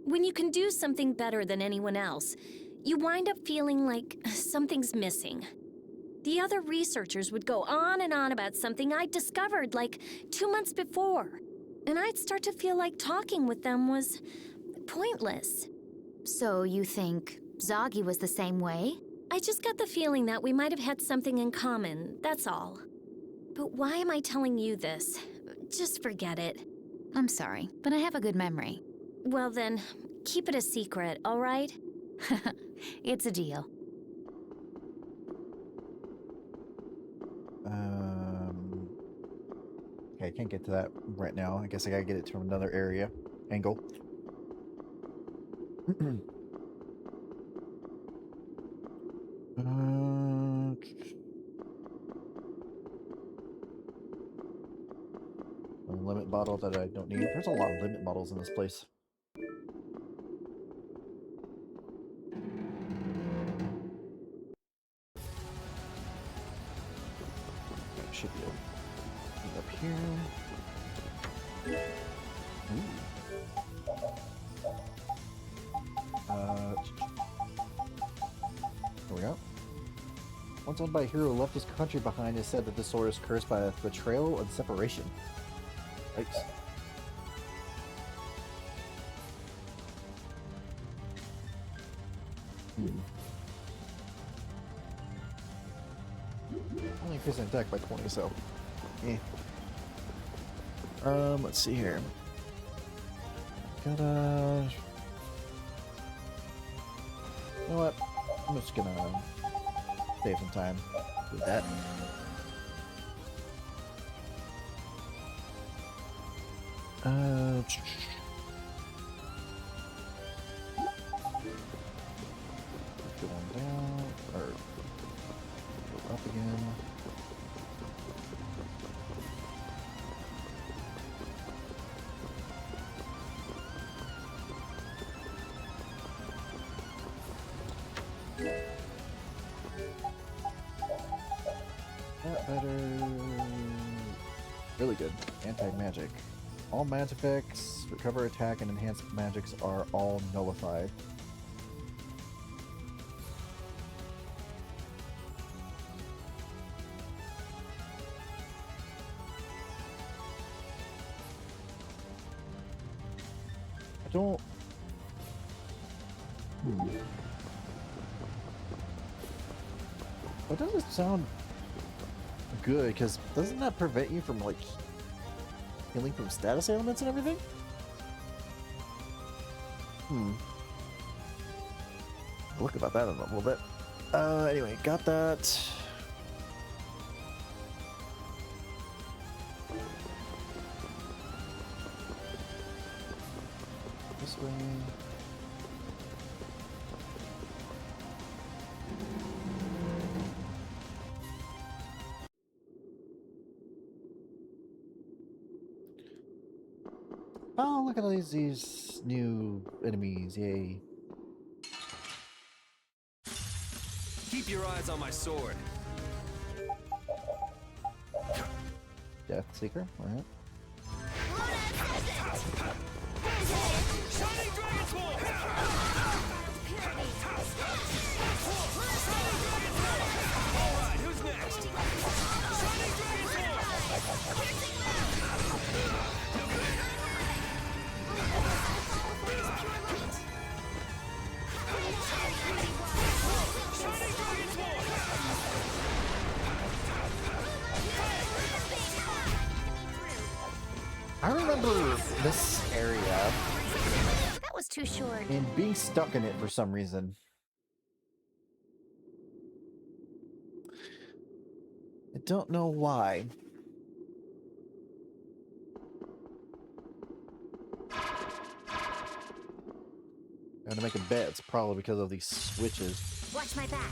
When you can do something better than anyone else, you wind up feeling like something's missing. The other researchers would go on and on about something I'd discovered like 2 months before, and I'd start to feel like talking with them was pointless. So you think Zoggy was the same way? I just got the feeling that we might have had something in common, that's all. But why am I telling you this? Just forget it. I'm sorry, but I have a good memory. Well then, keep it a secret, all right? It's a deal. Okay, I can't get to that right now. I guess I gotta get it from another area. Angle. A limit bottle that I don't need. There's a lot of limit bottles in this place. Should be up here. Ooh. There we go. Once owned by a hero who left his country behind, it is said that this sword is cursed by betrayal and separation. Yikes. Only increasing attack by 20, so. Eh. Let's see here. Gotta. You know what? I'm just gonna save some time with that. Uh, going down or go up again. That better. Really good. Anti-magic. All magic effects, recover attack, and enhanced magics are all nullified. I don't... That doesn't sound good, because doesn't that prevent you from, like, healing from status ailments and everything? I'll look about that in a little bit. Anyway, got that. This way. Oh, look at all these new enemies, yay. Keep your eyes on my sword. Death Seeker, alright. Shining Dragon Sword! Alright, who's next? Shining Dragon Sword! I remember this area That was too short. and being stuck in it for some reason. I don't know why. I'm gonna make a bet it's probably because of these switches. Watch my back.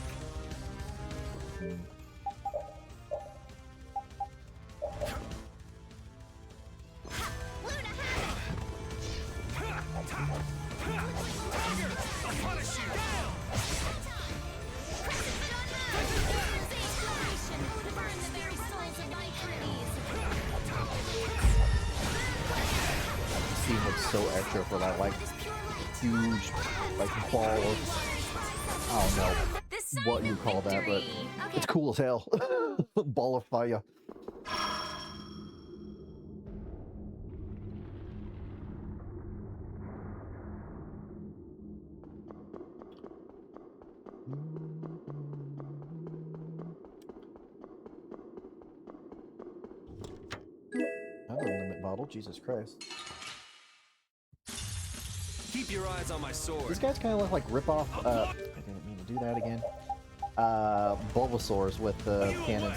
Scene looks so extra for that, like, huge, like, ball of, I don't know what you call that, but it's cool as hell. Ball of fire. Another limit bottle, Jesus Christ. Keep your eyes on my sword. These guys kind of look like rip-off, I didn't mean to do that again. Bulbasaurs with the cannons.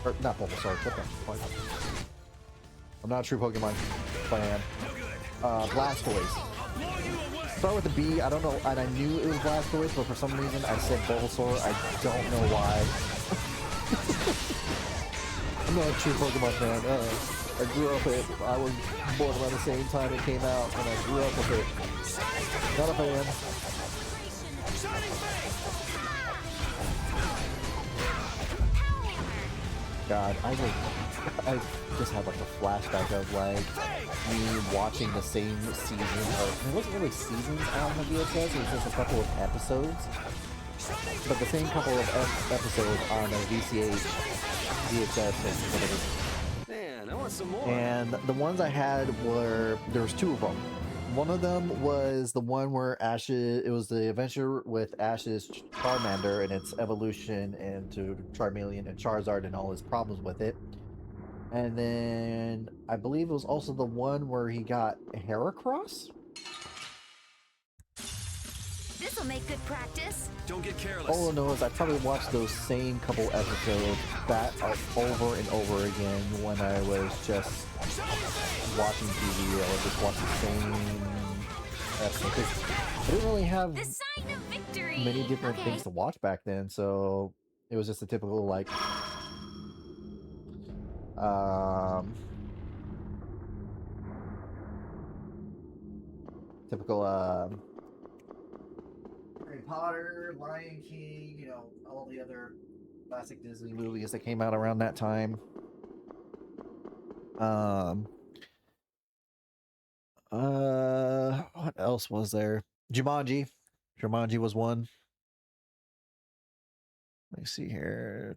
Or, not Bulbasaur, what the fuck? I'm not a true Pokemon fan. Blastoise. Start with a B, I don't know, and I knew it was Blastoise, but for some reason I said Bulbasaur, I don't know why. I'm not a true Pokemon fan. I grew up with it. I was born around the same time it came out, and I grew up with it. Not a fan. God, I just had like a flashback of like me watching the same season of, it wasn't really seasons on the VHS, it was just a couple of episodes. But the same couple of episodes on a VHS and whatever. Man, I want some more. And the ones I had were, there was two of them. One of them was the one where Ash's, it was the adventure with Ash's Charmander and its evolution into Charmeleon and Charizard and all his problems with it. And then I believe it was also the one where he got Heracross? This'll make good practice. Don't get careless. All I know is I probably watched those same couple episodes back over and over again when I was just watching TV. I would just watch the same episodes. I didn't really have many different things to watch back then, so it was just a typical like typical Harry Potter, Lion King, you know, all the other classic Disney movies that came out around that time. What else was there? Jumanji. Jumanji was one. Let me see here.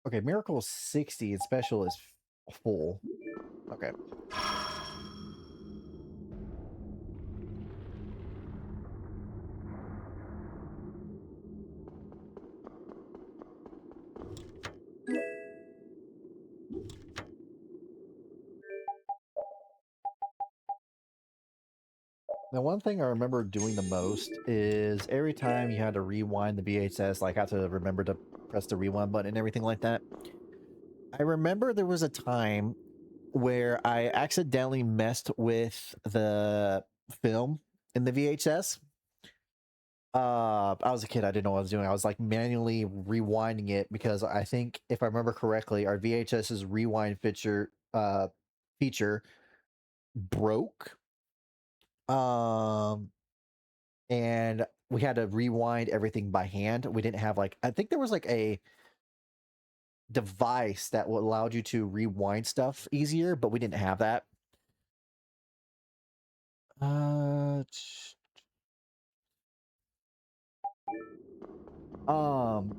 Okay, Miracle is 60 and Special is full. Okay. Now, one thing I remember doing the most is every time you had to rewind the VHS, like I had to remember to press the rewind button and everything like that. I remember there was a time where I accidentally messed with the film in the VHS. I was a kid, I didn't know what I was doing. I was like manually rewinding it because I think if I remember correctly, our VHS's rewind feature broke. And we had to rewind everything by hand. We didn't have like, I think there was like a device that allowed you to rewind stuff easier, but we didn't have that.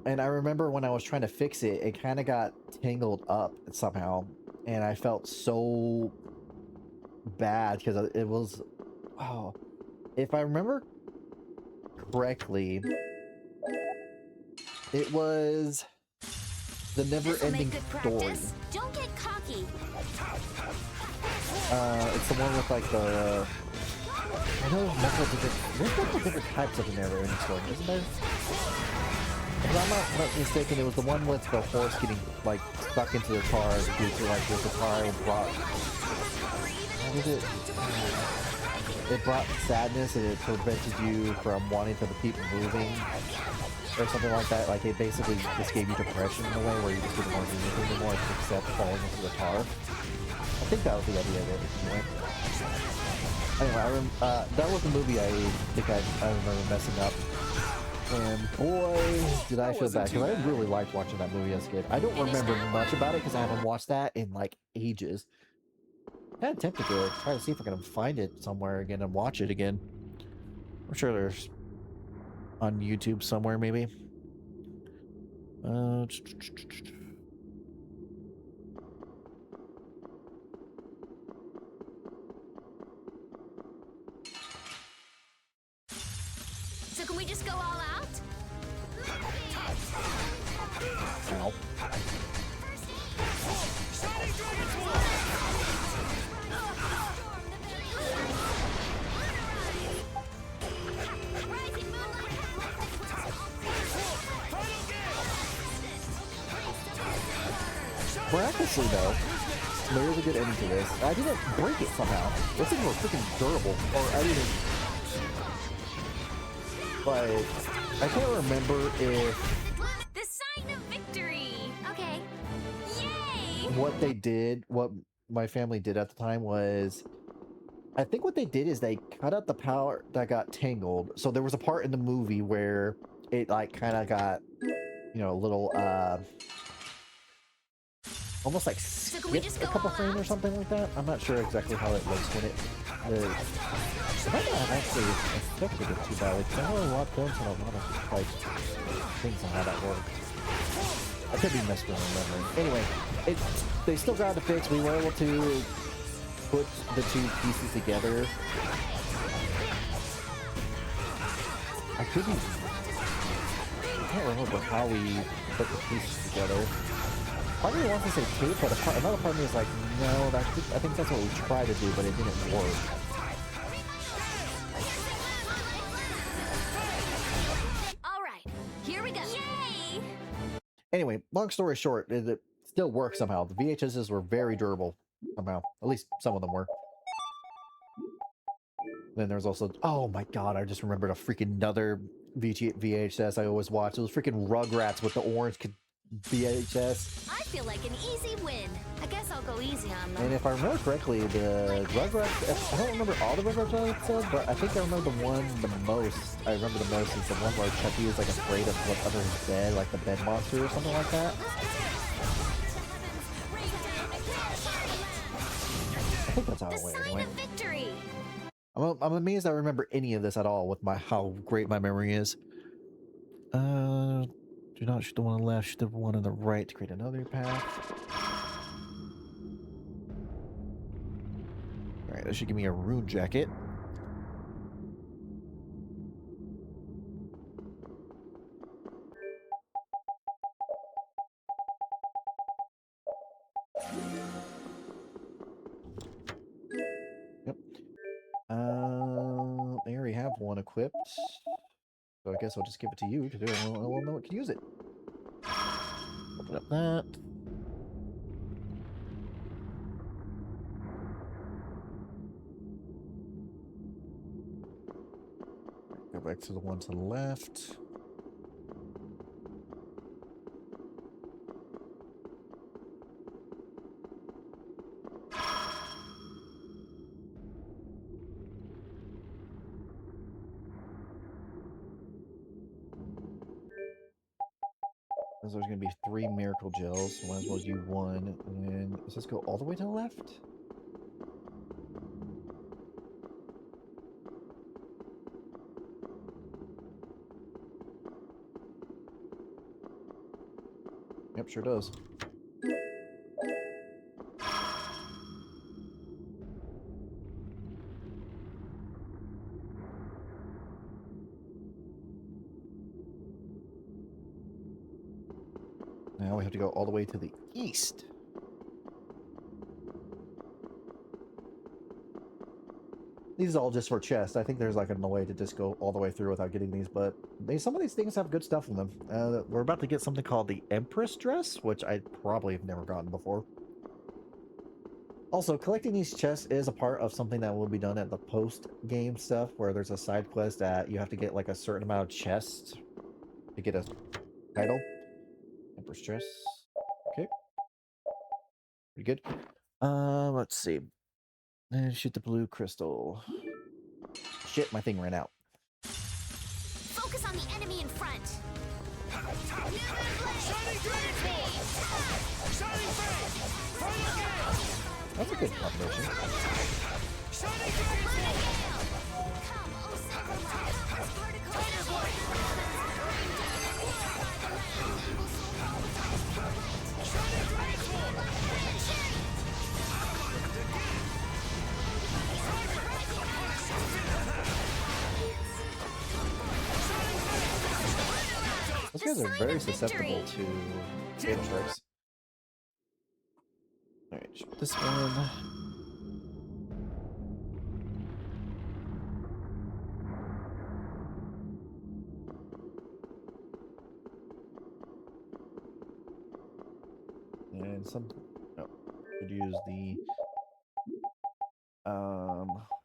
And I remember when I was trying to fix it, it kind of got tangled up somehow, and I felt so bad because it was, oh, if I remember correctly, it was the never-ending story. Don't get cocky. It's the one with like the, I know there's multiple different types of the never-ending story, isn't there? If I'm not mistaken, it was the one with the horse getting like stuck into the car due to like the car brought, what was it? It brought sadness and it prevented you from wanting to keep moving or something like that. Like it basically just gave you depression in a way where you just didn't want to do anything anymore except falling into the car. I think that was the idea of it. Anyway, that was the movie I think I remember messing up. And boy, did I feel bad, because I really liked watching that movie as a kid. I don't remember much about it because I haven't watched that in like ages. I'm kind of tempted to try to see if I can find it somewhere again and watch it again. I'm sure there's on YouTube somewhere, maybe. So can we just go all out? Ow. Miraculously though, there is a good ending to this. I didn't break it somehow. This thing was freaking durable. Or I didn't... Like, I can't remember if... The sign of victory! Okay. Yay! What they did, what my family did at the time was... I think what they did is they cut out the power that got tangled. So there was a part in the movie where it like kind of got, you know, a little almost like skipped a couple frames or something like that. I'm not sure exactly how it looks when it might not actually affected it too badly, because I know a lot of films and a lot of like things on how that works. I could be misremembering. Anyway, they still got the fix. We were able to put the two pieces together. I could be can't remember how we put the pieces together. Part of me wants to say tape, but another part of me is like, no, I think that's what we tried to do, but it didn't work. All right, here we go. Yay! Anyway, long story short, it still works somehow. The VHSs were very durable somehow. At least some of them were. Then there's also, oh my god, I just remembered a freaking another VHS I always watched. It was freaking Rugrats with the orange VHS. I feel like an easy win. I guess I'll go easy on them. And if I remember correctly, the Rugrats, I don't remember all the Rugrats episodes, but I think I remember the one the most. I remember the most is the one where Chucky is like afraid of what's under his bed, like the bed monster or something like that. I think that's how it went anyway. Victory! I'm amazed I remember any of this at all with how great my memory is. Do not shoot the one on the left, shoot the one on the right to create another path. Alright, that should give me a rune jacket. Yep. I already have one equipped. So I guess I'll just give it to you because I will know what to use it. Open up that. Go back to the one to the left. There's going to be 3 miracle gels, so might as well use one. And then, does this go all the way to the left? Yep, sure does. Now we have to go all the way to the east. These are all just for chests. I think there's like a way to just go all the way through without getting these, but some of these things have good stuff in them. We're about to get something called the Empress Dress, which I probably have never gotten before. Also, collecting these chests is a part of something that will be done at the post-game stuff, where there's a side quest that you have to get like a certain amount of chests to get a title. Empress Dress. Okay. Pretty good. Let's see. And shoot the blue crystal. Shit, my thing ran out. Focus on the enemy in front. That's a good combination. Those guys are very susceptible to fatal strikes. Alright, shoot this one. And could use the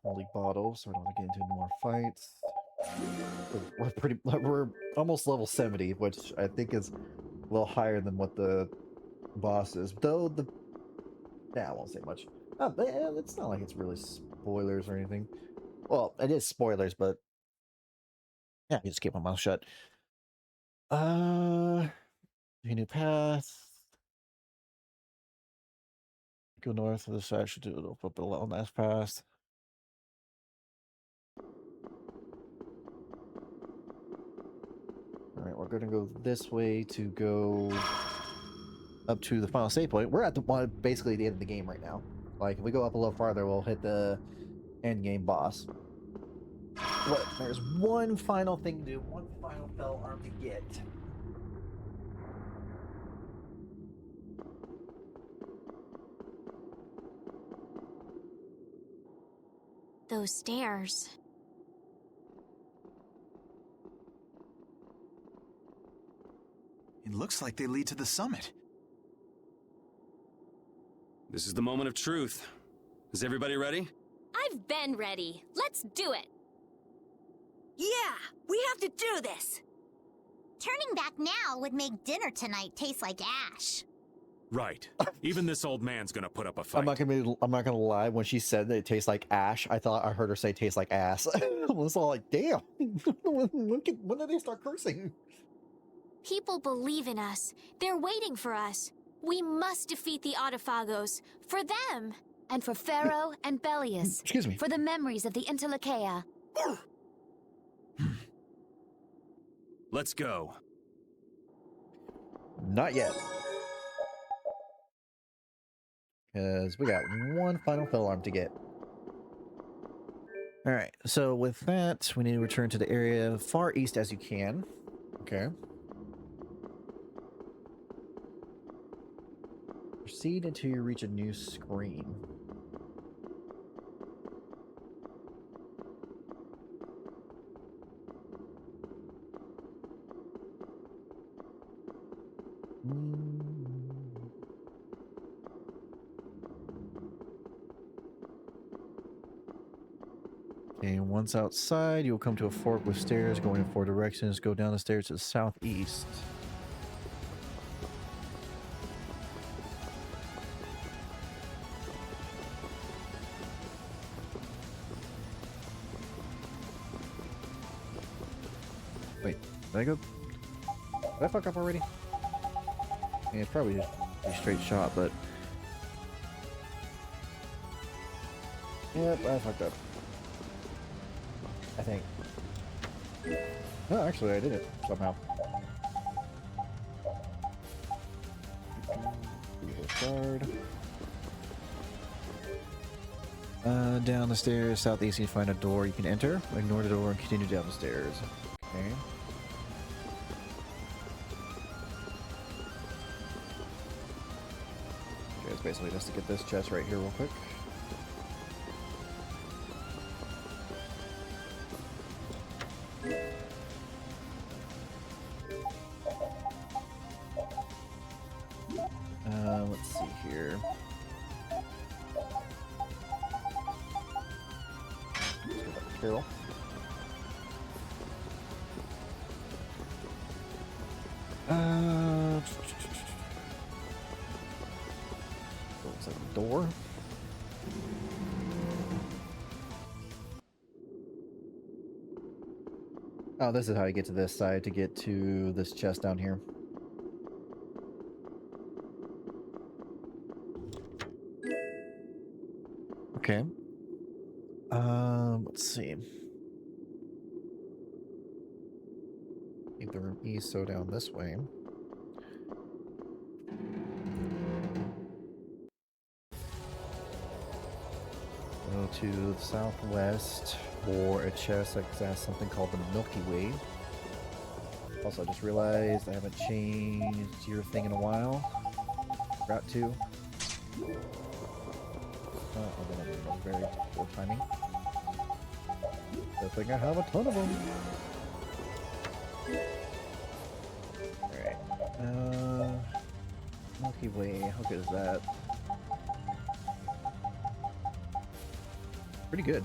holy bottle so I don't want to get into any more fights. We're almost level 70, which I think is a little higher than what the boss is. Though I won't say much. It's not like it's really spoilers or anything. Well, it is spoilers, but yeah, you just keep my mouth shut. A new path. Go north of the side. Should do it up along that path. Alright, we're gonna go this way to go up to the final save point. We're at basically the end of the game right now. Like, if we go up a little farther, we'll hit the end game boss. There's one final thing to do, one final fell arm to get. Those stairs. It looks like they lead to the summit. This is the moment of truth. Is everybody ready? I've been ready. Let's do it. Yeah, we have to do this. Turning back now would make dinner tonight taste like ash. Right. Even this old man's gonna put up a fight. I'm not gonna lie. When she said that it tastes like ash, I thought I heard her say tastes like ass. I was all like, damn. when did they start cursing? People believe in us. They're waiting for us. We must defeat the Autophagos. For them. And for Pharaoh and Belius. Excuse me. For the memories of the Interlakeia. Let's go. Not yet. Because we got one final fill arm to get. Alright, so with that, we need to return to the area far east as you can. Okay. Proceed until you reach a new screen. Okay, once outside, you'll come to a fork with stairs going in 4 directions. Go down the stairs to the southeast. Wait, did I go? Did I fuck up already? Yeah, it's probably just a straight shot, but... Yep, I fucked up. I think. No, actually, I did it somehow. Guard. Down the stairs, southeast, you find a door you can enter. Ignore the door and continue down the stairs. Okay. Okay, it's basically just to get this chest right here real quick. Let's see here. Carol. Looks like a door. Oh, this is how you get to this side to get to this chest down here. Okay. Let's see. Leave the room east, so down this way. Go to the southwest for a chest that has something called the Milky Way. Also, I just realized I haven't changed your thing in a while. Forgot to. Very poor timing. Good thing I have a ton of them. Alright. Milky Way, how good is that? Pretty good.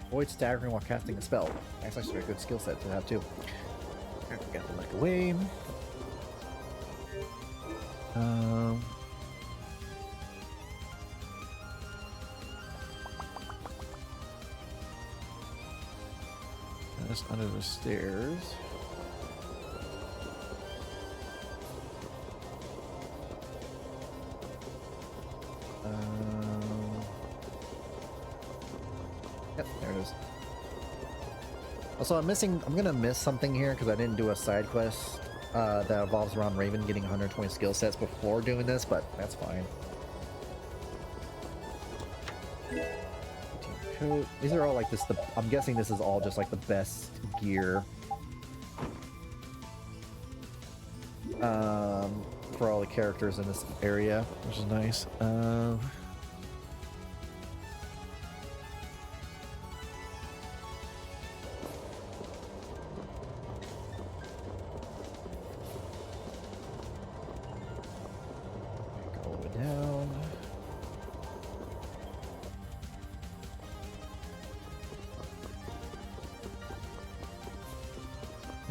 Avoid staggering while casting a spell. That's actually a good skill set to have too. Get the Milky Way. Just under the stairs. Yep, there it is. Also, I'm gonna miss something here because I didn't do a side quest that revolves around Raven getting 120 skill sets before doing this, but that's fine. Coat. These are all like this. I'm guessing this is all just like the best gear for all the characters in this area, which is nice.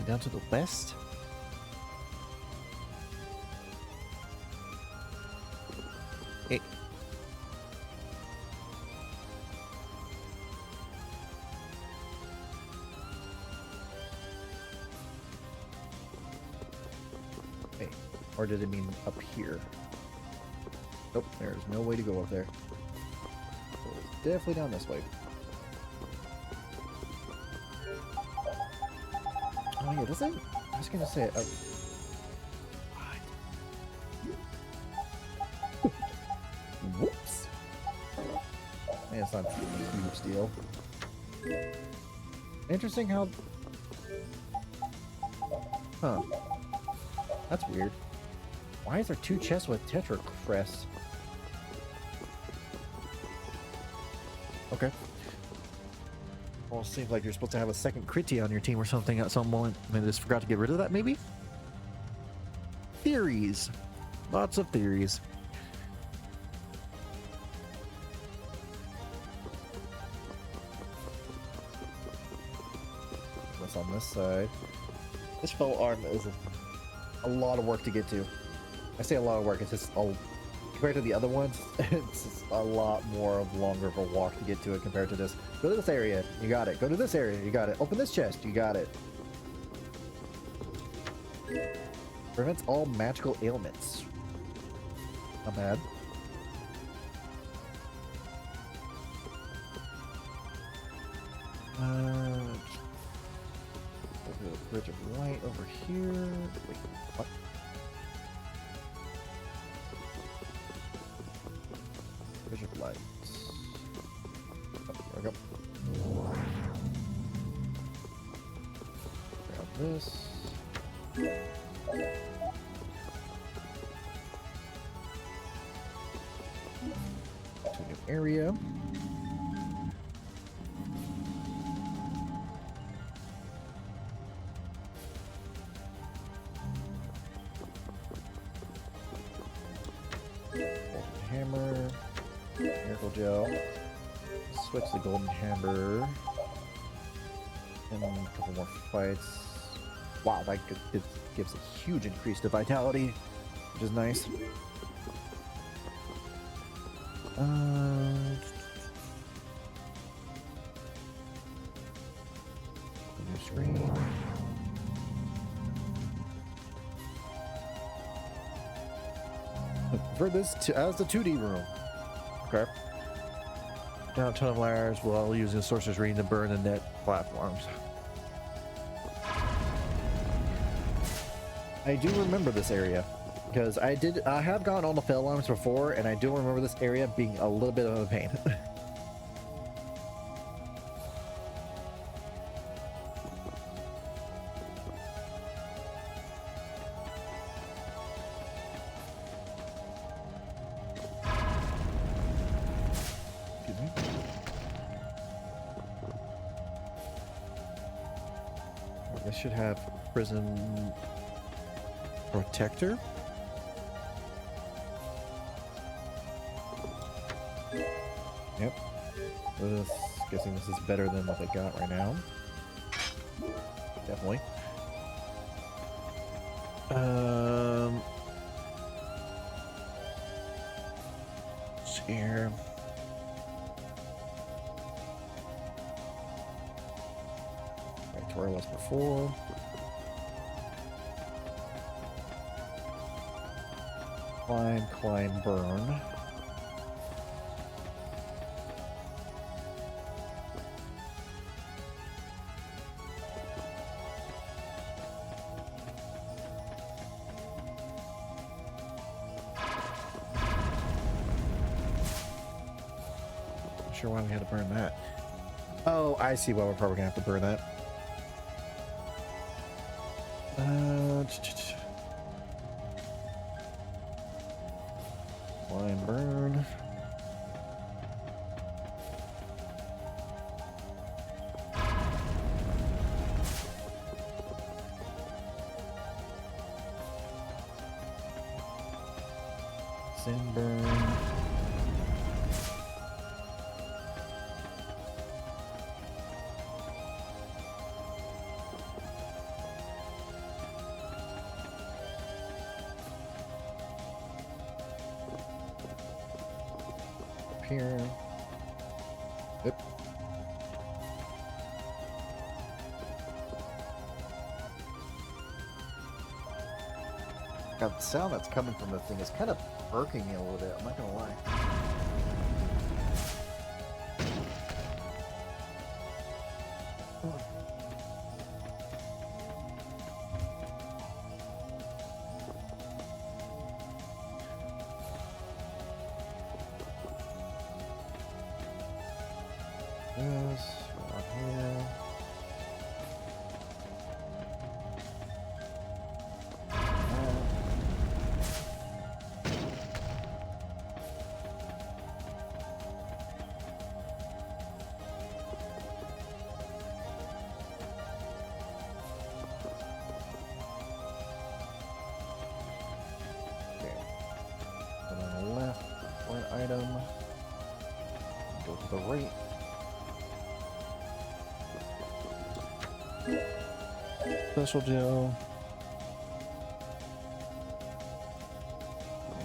And down to the west. Hey. Hey, or did it mean up here? Nope, there's no way to go up there. So it's definitely down this way. Oh yeah, doesn't... I was gonna say... Whoops! Man, it's not a huge deal. Interesting how... Huh. That's weird. Why is there 2 chests with Tetra crests? Okay. Well, it seems like you're supposed to have a second Critty on your team or something at some point. I just forgot to get rid of that, maybe? Theories. Lots of theories. What's on this side? This fell arm is a lot of work to get to. I say a lot of work, it's just compared to the other ones, it's just a lot more of longer of a walk to get to it compared to this. Go to this area, you got it. Go to this area, you got it. Open this chest, you got it. Prevents all magical ailments. Not bad. Bridge of Light over here. Wait, what? Bridge of Light. Oh, there we go. Grab this. To a new area. Hammer, miracle gel, switch the golden hammer, and a couple more fights. Wow, that gives a huge increase to vitality, which is nice. New screen. For this as the 2D room. Okay. Down a ton of layers while using the sorcerer's ring to burn the net platforms. I do remember this area because I have gone on the fell arms before, and I do remember this area being a little bit of a pain. This should have prison protector. Yep. Guessing this is better than what I got right now. Definitely. Here. Right to where I was before. Climb, burn. Not sure why we had to burn that. Oh, I see why we're probably gonna have to burn that. Climb, burn. Sin, burn. here. Yep. God, the sound that's coming from the thing is kind of irking me a little bit, I'm not gonna lie. Item. Go to the right. Special gel.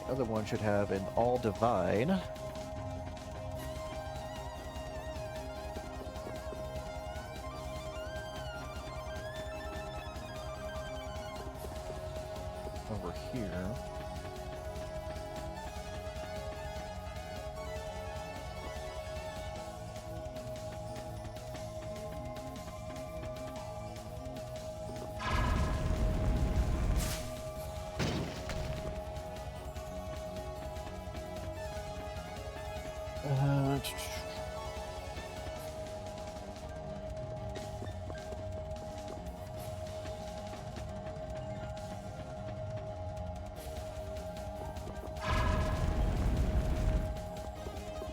The other one should have an all divine. Over here.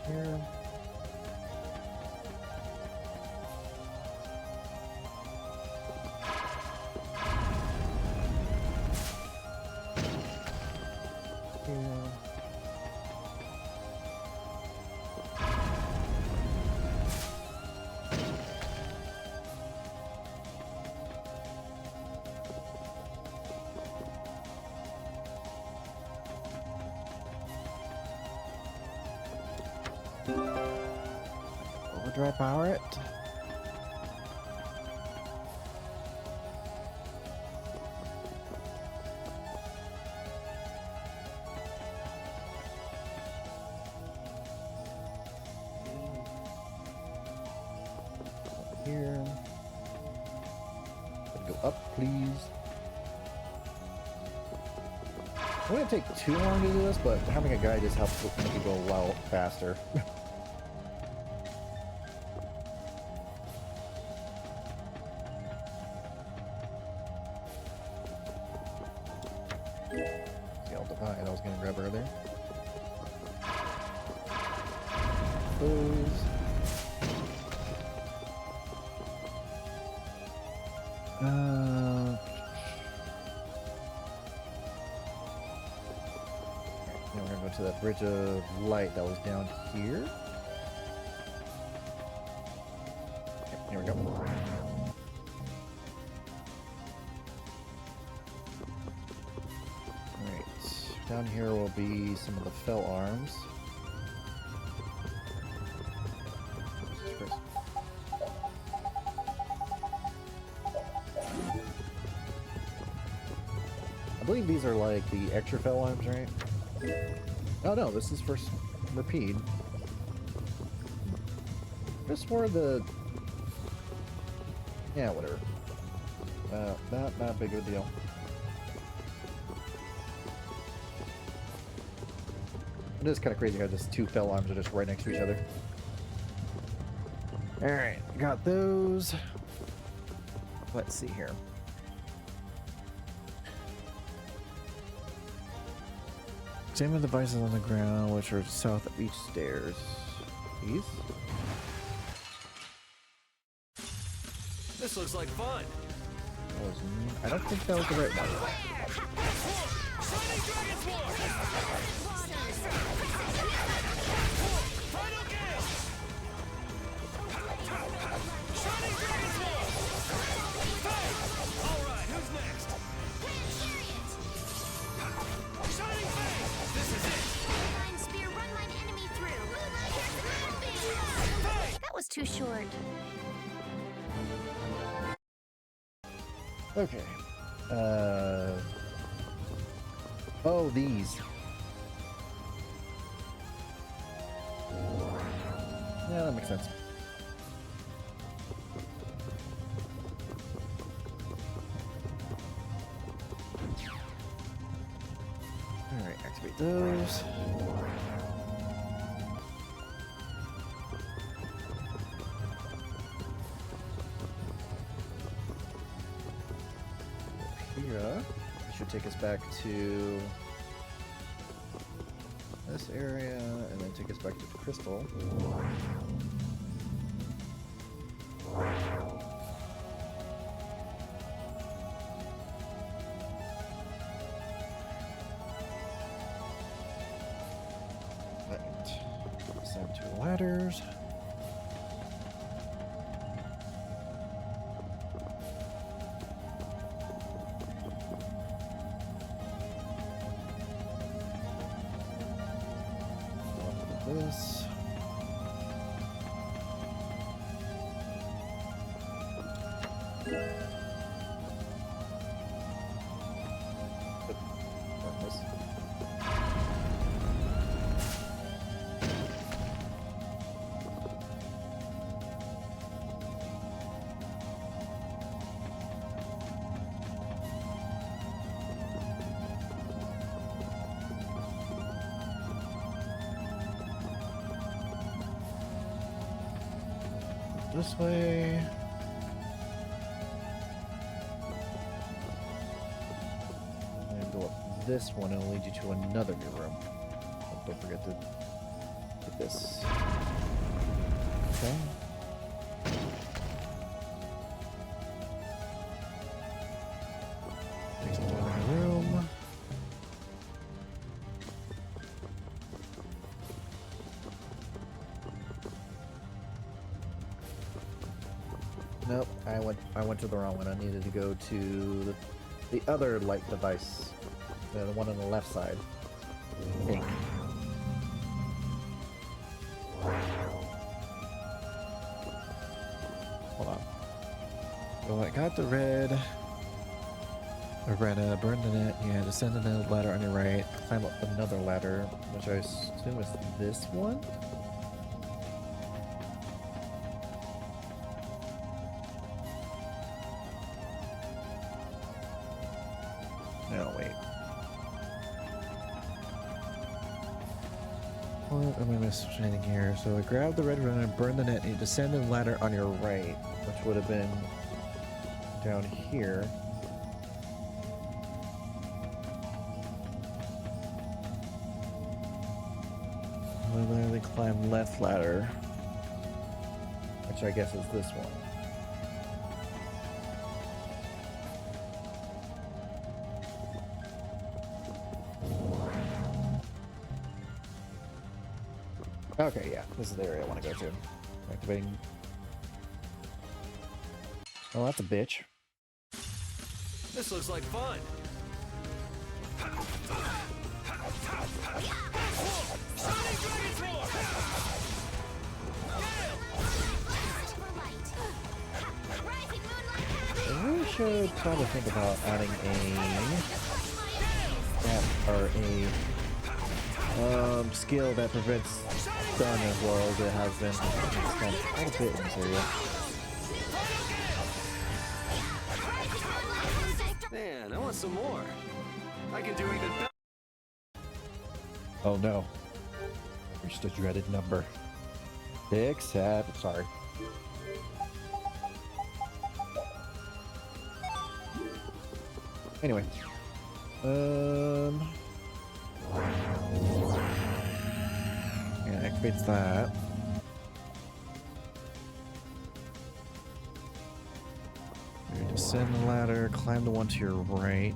Here. Overdrive power it. Here. Go up, please. It wouldn't take too long to do this, but having a guy just helps make it go a lot faster. See, I'll divide. I was gonna grab her there. Those. Now we're gonna go to that bridge of light that was down here. Okay, here we go. Alright, down here will be some of the fell arms. I believe these are like the extra fell arms, right? Oh no, this is for repeat. Just for the... yeah, whatever. Not big of a deal. It is kind of crazy how just two fell arms are just right next to each other. Alright, got those. Let's see here. Examine the devices on the ground, which are south of each stairs. These? This looks like fun. I don't think that was the right one. Alright, who's next? Shining Face! This is it! Line spear, run line enemy through. too short. Okay. Oh, these. Yeah, that makes sense. Alright, activate those. Here, should take us back to this area, and then take us back to the crystal. Right. Send 2 ladders. This. This way. And go up this one, and it'll lead you to another new room. Oh, don't forget to put this. Okay. Takes us to another room. Nope, I went to the wrong one. I needed to go to the other light device. The one on the left side. I think. Hold on. Well, I got the red. Loretta, burn the net. Yeah, descend another ladder on your right. Climb up another ladder, which I assume is this one? No, wait. What am I missing here? So I grabbed the red rune and burned the net, and you descend the ladder on your right, which would have been down here. And then they climb left ladder, which I guess is this one. Okay, yeah, this is the area I want to go to. Activating. Oh, that's a bitch. This looks like fun. I really should probably think about adding a skill that prevents stun as well as it has been spent quite a bit in this area. Man, I want some more. I can do even better. Oh no. Reached a dreaded number. 6, 7, sorry. Anyway. Yeah, activates that. You descend the ladder, climb the one to your right.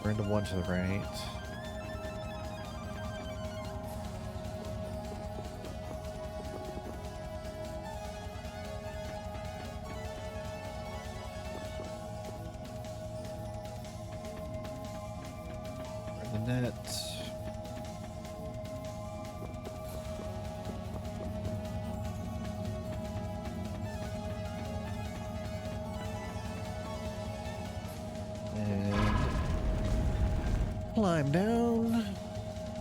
Burn the one to the right. Burn the net. climb down.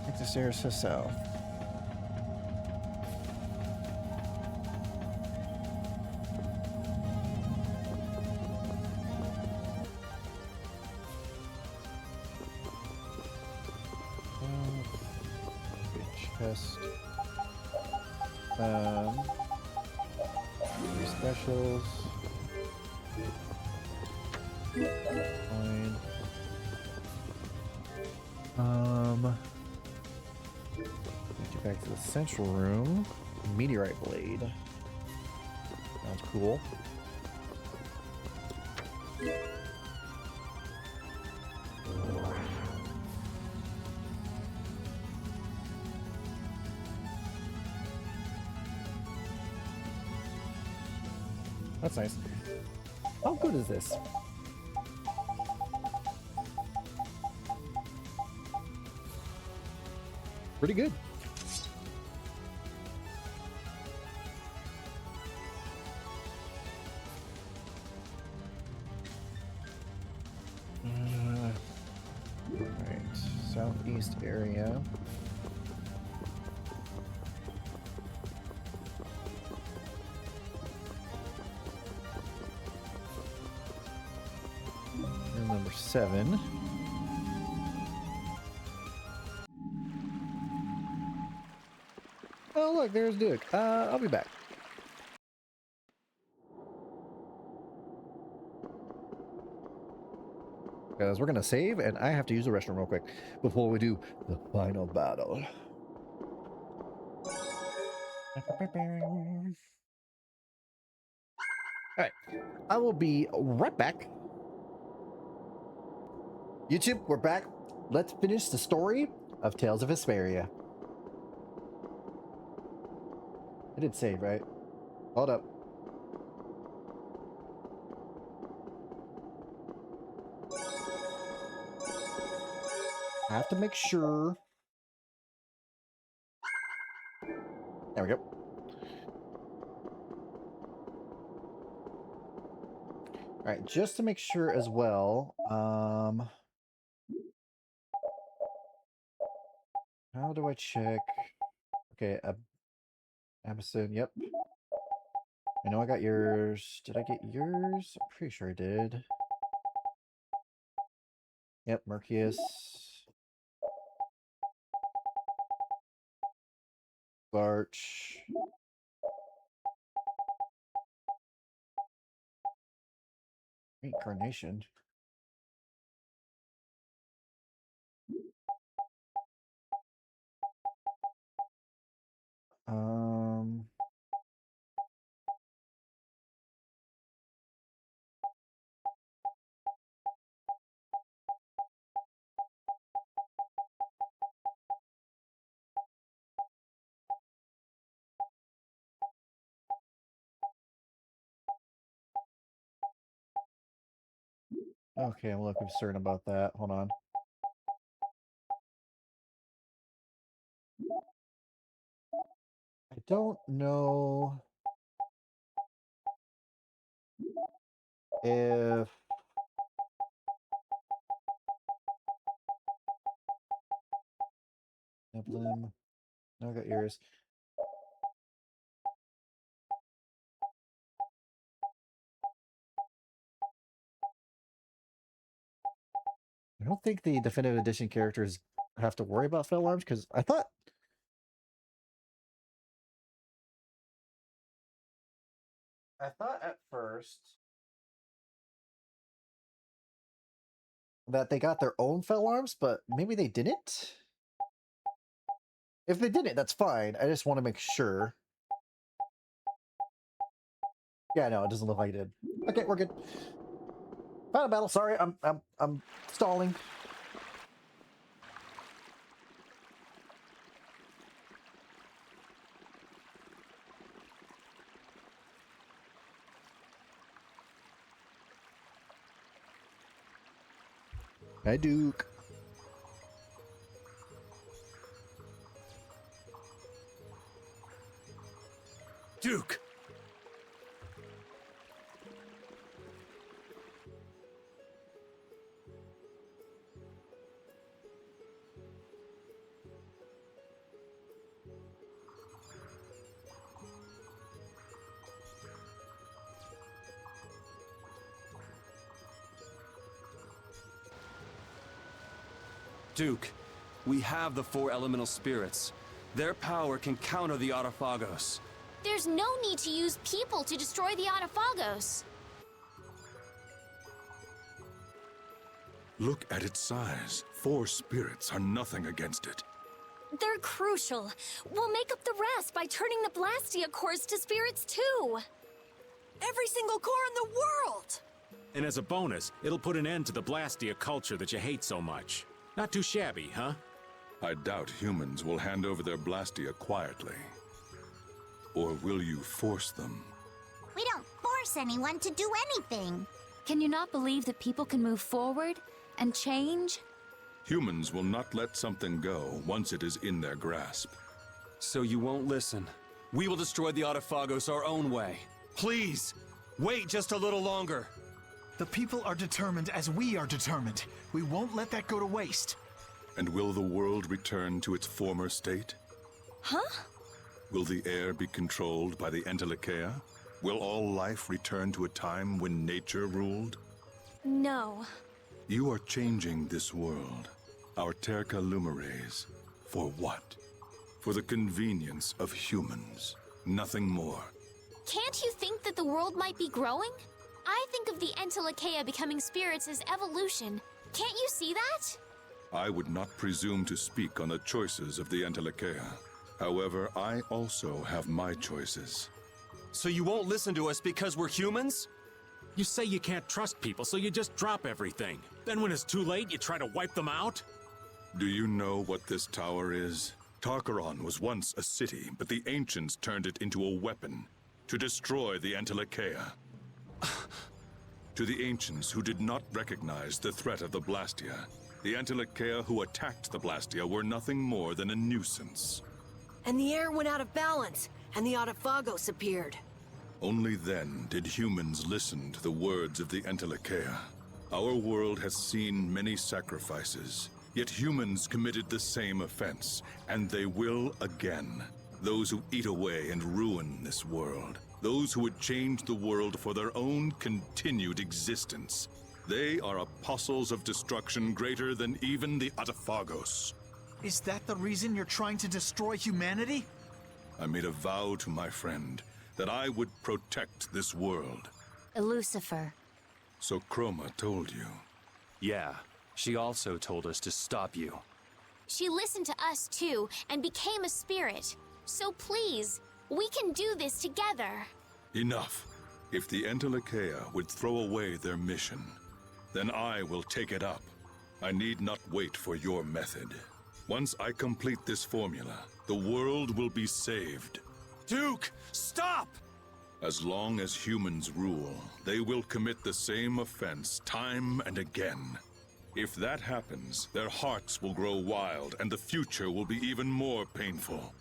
Take the stairs to south. Chest. Three specials. Fine. Get back to the central room. Meteorite blade. Sounds cool. That's nice. How good is this? Pretty good. Right, southeast area. Room number 7. Oh, look, there's Duke. I'll be back. Because we're going to save, and I have to use the restroom real quick before we do the final battle. Alright, I will be right back. YouTube, we're back. Let's finish the story of Tales of Vesperia. I did save, right? Hold up. I have to make sure. There we go. All right, just to make sure as well. How do I check? Okay, Abison, yep. I know I got yours. Did I get yours? I'm pretty sure I did. Yep, Mercius. Larch. Reincarnation. Um. Okay, I'm a little concerned about that. Hold on. I don't know if Emblem. No, I got yours. I don't think the definitive edition characters have to worry about fell arms because I thought at first that they got their own fell arms, but maybe they didn't. If they didn't, that's fine. I just want to make sure. Yeah, no, it doesn't look like it did. Okay, we're good. Final battle. Sorry, I'm stalling. Hi, Duke. Duke! Duke, we have the 4 elemental spirits. Their power can counter the Autophagos. There's no need to use people to destroy the Autophagos. Look at its size. 4 spirits are nothing against it. They're crucial. We'll make up the rest by turning the Blastia cores to spirits too. Every single core in the world! And as a bonus, it'll put an end to the Blastia culture that you hate so much. Not too shabby, huh? I doubt humans will hand over their Blastia quietly. Or will you force them? We don't force anyone to do anything. Can you not believe that people can move forward and change? Humans will not let something go once it is in their grasp. So you won't listen. We will destroy the Autophagos our own way. Please, wait just a little longer. The people are determined as we are determined. We won't let that go to waste. And will the world return to its former state? Huh? Will the air be controlled by the Entelecheia? Will all life return to a time when nature ruled? No. You are changing this world, our Terca Luminaries, for what? For the convenience of humans, nothing more. Can't you think that the world might be growing? I think of the Entelecheia becoming spirits as evolution. Can't you see that? I would not presume to speak on the choices of the Entelecheia. However, I also have my choices. So you won't listen to us because we're humans? You say you can't trust people, so you just drop everything. Then when it's too late, you try to wipe them out? Do you know what this tower is? Tarkaron was once a city, but the ancients turned it into a weapon to destroy the Entelecheia. To the ancients who did not recognize the threat of the Blastia, the Entelecheia who attacked the Blastia were nothing more than a nuisance. And the air went out of balance, and the Autophagos appeared. Only then did humans listen to the words of the Entelecheia. Our world has seen many sacrifices, yet humans committed the same offense, and they will again. Those who eat away and ruin this world. Those who would change the world for their own continued existence. They are apostles of destruction greater than even the Autophagos. Is that the reason you're trying to destroy humanity? I made a vow to my friend that I would protect this world. Lucifer. So Chroma told you. Yeah, she also told us to stop you. She listened to us too and became a spirit. So please, we can do this together. Enough. If the Entelecheia would throw away their mission, then I will take it up. I need not wait for your method. Once I complete this formula, the world will be saved. Duke, stop! As long as humans rule, they will commit the same offense time and again. If that happens, their hearts will grow wild and the future will be even more painful.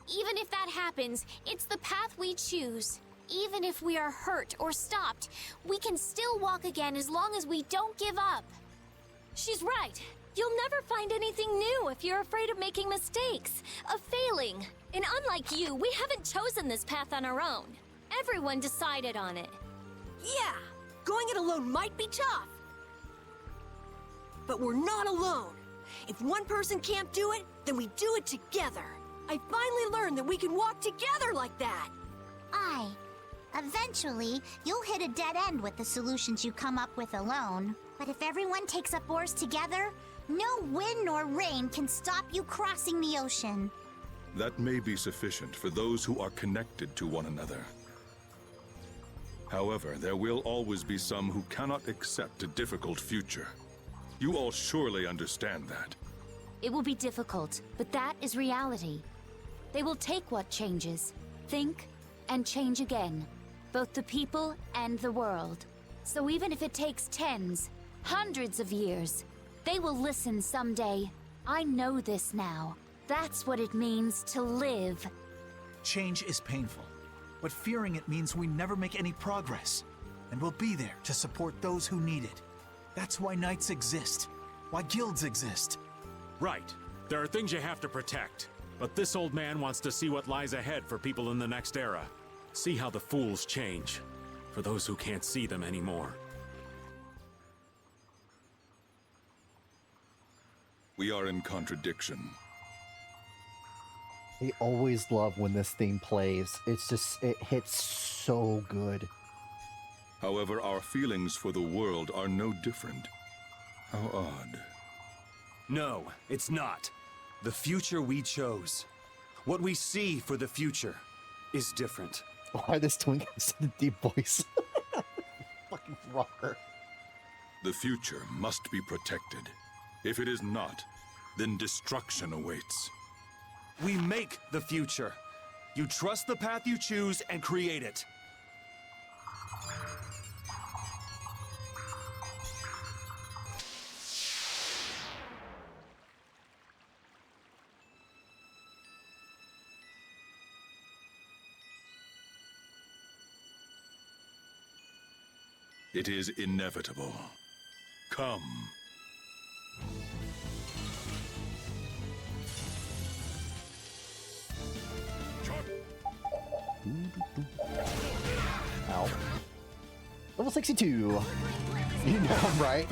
Even if that happens, it's the path we choose. Even if we are hurt or stopped, we can still walk again as long as we don't give up. She's right. You'll never find anything new if you're afraid of making mistakes, of failing. And unlike you, we haven't chosen this path on our own. Everyone decided on it. Yeah, going it alone might be tough. But we're not alone. If one person can't do it, then we do it together. I finally learned that we can walk together like that. Eventually, you'll hit a dead end with the solutions you come up with alone. But if everyone takes up oars together, no wind nor rain can stop you crossing the ocean. That may be sufficient for those who are connected to one another. However, there will always be some who cannot accept a difficult future. You all surely understand that. It will be difficult, but that is reality. They will take what changes, think, and change again. Both the people and the world. So even if it takes tens, hundreds of years, they will listen someday. I know this now. That's what it means to live. Change is painful, but fearing it means we never make any progress. And we'll be there to support those who need it. That's why knights exist. Why guilds exist. Right. There are things you have to protect. But this old man wants to see what lies ahead for people in the next era. See how the fools change. For those who can't see them anymore. We are in contradiction. I always love when this theme plays. It's just, it hits so good. However, our feelings for the world are no different. How odd. No, it's not. The future we chose, what we see for the future, is different. Why this twink has such a deep voice? Fucking rocker. The future must be protected. If it is not, then destruction awaits. We make the future. You trust the path you choose and create it. It is inevitable. Come. Ow. Level 62. You know I'm right.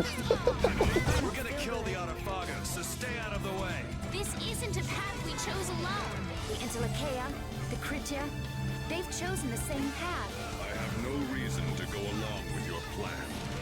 We're gonna kill the Autophago, so stay out of the way. This isn't a path we chose alone. The Entelekea, the Kritia, they've chosen the same path. I have no reason to go along with your plan.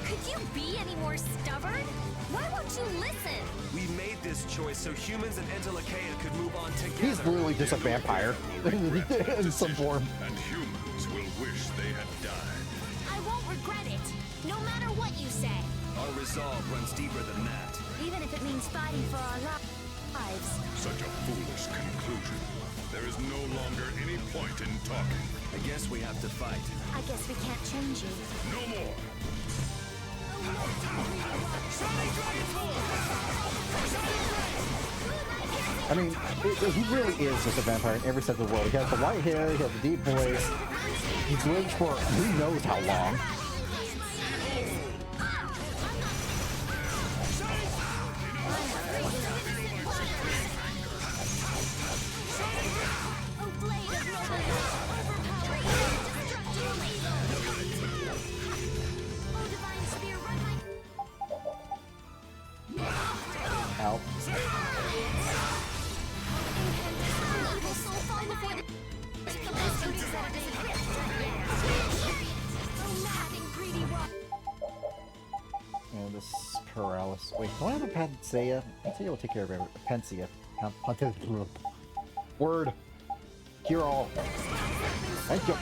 Could you be any more stubborn? Why won't you listen? We made this choice so humans and Entelekea could move on together. He's literally just a vampire in some form. And humans will wish they had died. I won't regret it, no matter what you say. Our resolve runs deeper than that. Even if it means fighting for our lives. Such a foolish conclusion. There is no longer any point in talking. I guess we have to fight. I guess we can't change you. No more. I mean, he really is just a vampire in every sense of the world. He has the white hair, he has the deep voice. He's lived for who knows how long. Ow. And this paralysis. Wait, do I have a Panacea? Panacea will take care of everything. Panacea. Word. Cure all. Thank you.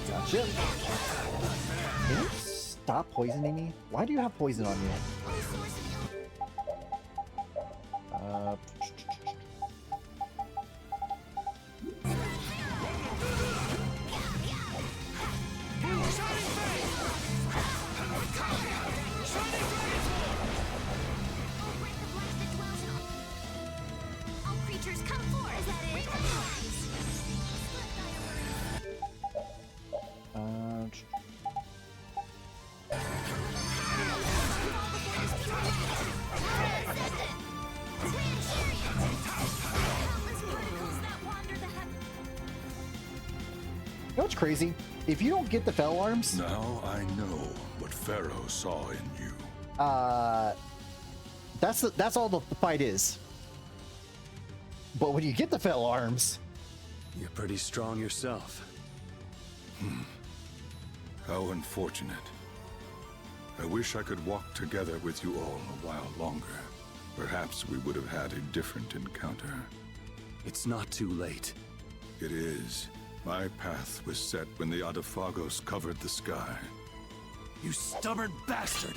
Gotcha. Can you stop poisoning me? Why do you have poison on you? You know what's crazy? If you don't get the fell arms... Now I know what Pharaoh saw in you. That's all the fight is. But when you get the fell arms... You're pretty strong yourself. How unfortunate. I wish I could walk together with you all a while longer. Perhaps we would have had a different encounter. It's not too late. It is. My path was set when the Autophagos covered the sky. You stubborn bastard!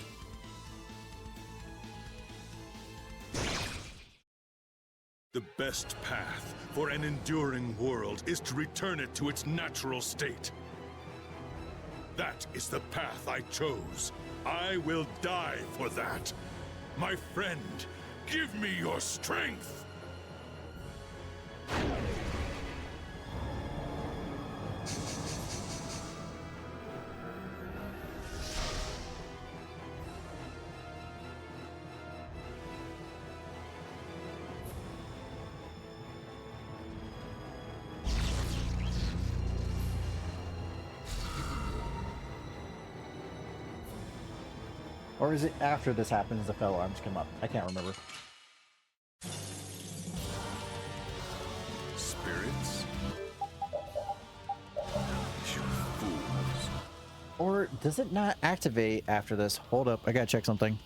The best path for an enduring world is to return it to its natural state. That is the path I chose. I will die for that. My friend, give me your strength. Or is it after this happens the fell arms come up? I can't remember. Spirits? You fools. Or does it not activate after this? Hold up, I gotta check something.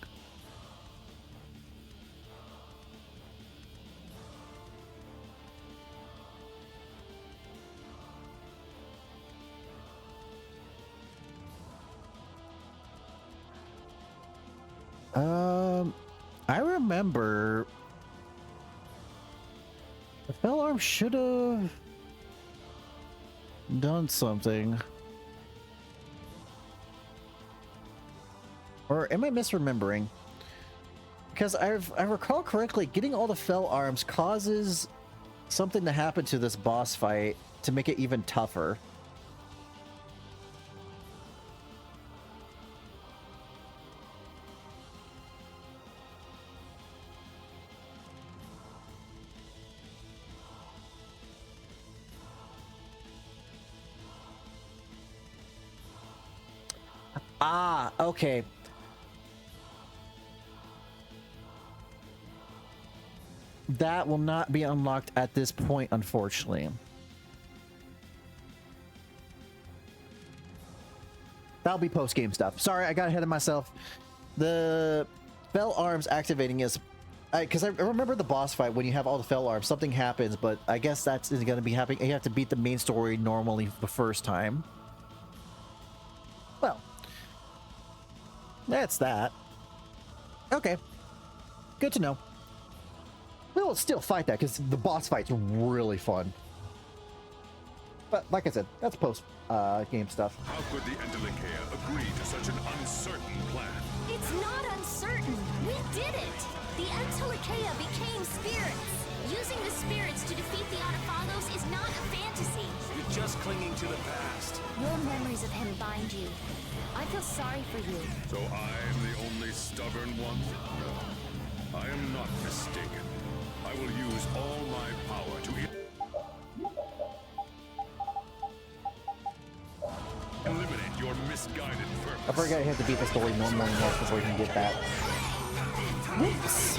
I remember the fell arm should have done something. Or am I misremembering? Because I recall correctly, getting all the fell arms causes something to happen to this boss fight to make it even tougher. Ah, okay. That will not be unlocked at this point, unfortunately. That'll be post-game stuff. Sorry, I got ahead of myself. The fell arms activating is... Because I remember the boss fight, when you have all the fell arms, something happens, but I guess that's going to be happening. You have to beat the main story normally the first time. Well... that's that. Okay. Good to know. We'll still fight that because the boss fight's really fun. But like I said, that's post game stuff. How could the Entelekea agree to such an uncertain plan? It's not uncertain. We did it. The Entelekea became spirits. Using the spirits to defeat the Autophalos is not a fantasy. You're just clinging to the past. Your memories of him bind you. I feel sorry for you. So I am the only stubborn one? No, I am not mistaken. I will use all my power to eliminate your misguided purpose. I forgot I had to beat the story one more before you can get that. Whoops.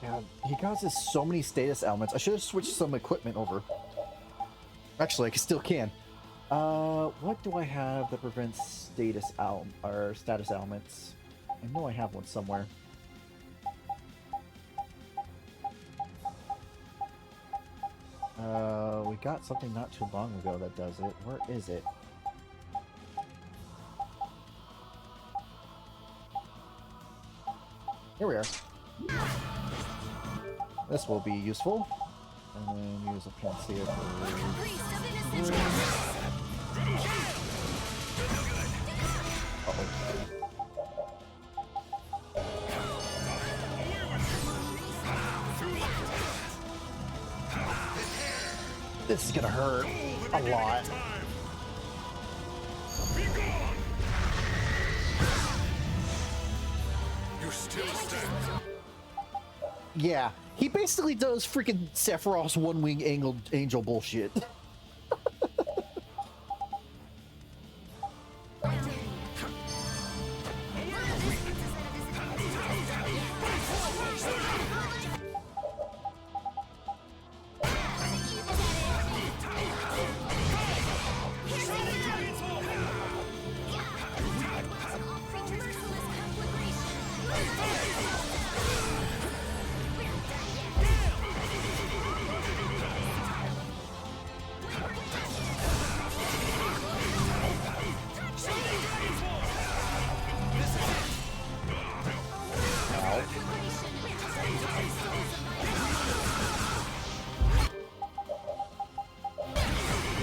God, he causes so many status elements. I should have switched some equipment over. Actually, I still can. What do I have that prevents status elements? I know I have one somewhere. We got something not too long ago that does it. Where is it? Here we are. This will be useful. And then use a panacea for... Uh-oh. This is gonna hurt a lot. You still stand. Yeah, he basically does freaking Sephiroth's one-wing angel bullshit.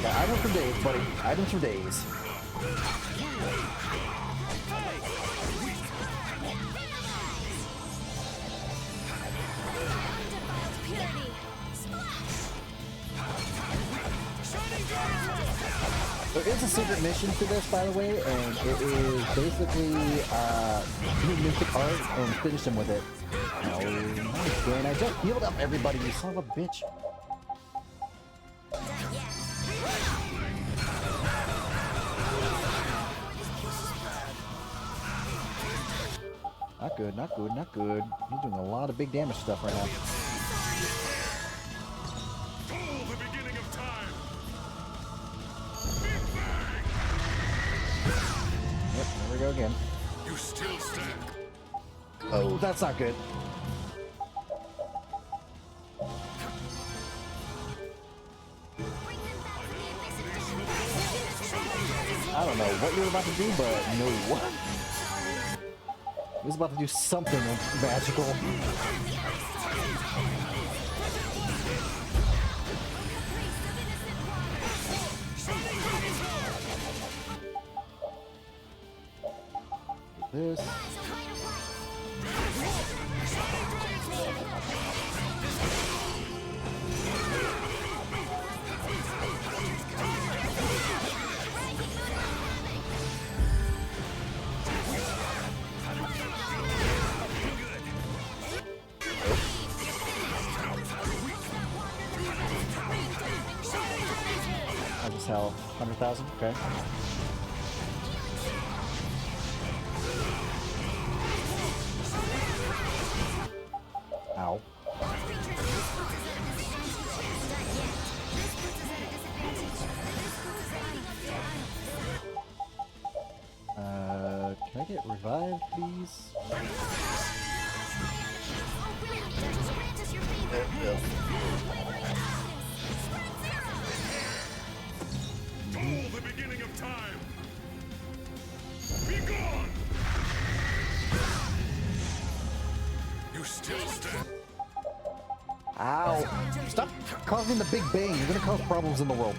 Got items for days, buddy. Items for days. There is a secret mission to this, by the way, and it is basically do mystic art and finish them with it. Oh, nice, Dan. I just healed up everybody, you son of a bitch. Not good, not good, not good. He's doing a lot of big damage stuff right now. Yep, there we go again. You still stand. Oh, that's not good. I don't know what you were about to do, but no. He was about to do something magical. This. As hell, 100,000. Okay. Ow. Can I get revived, please? There we go. The beginning of time. Be gone. You still stand. Ow! Stop causing the Big Bang. You're gonna cause problems in the world.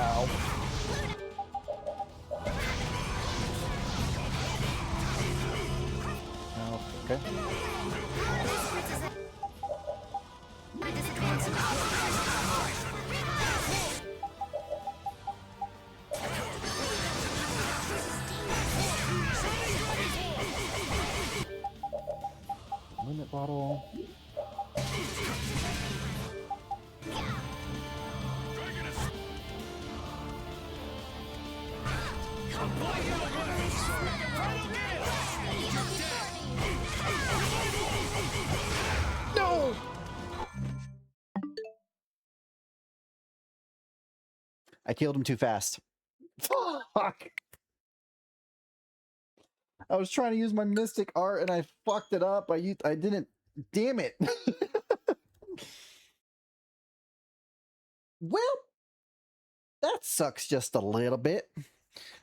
Ow. Ow. Okay. Limit bottle. No! I killed him too fast. Fuck! I was trying to use my mystic art and I fucked it up. I didn't. Damn it. Well, that sucks just a little bit.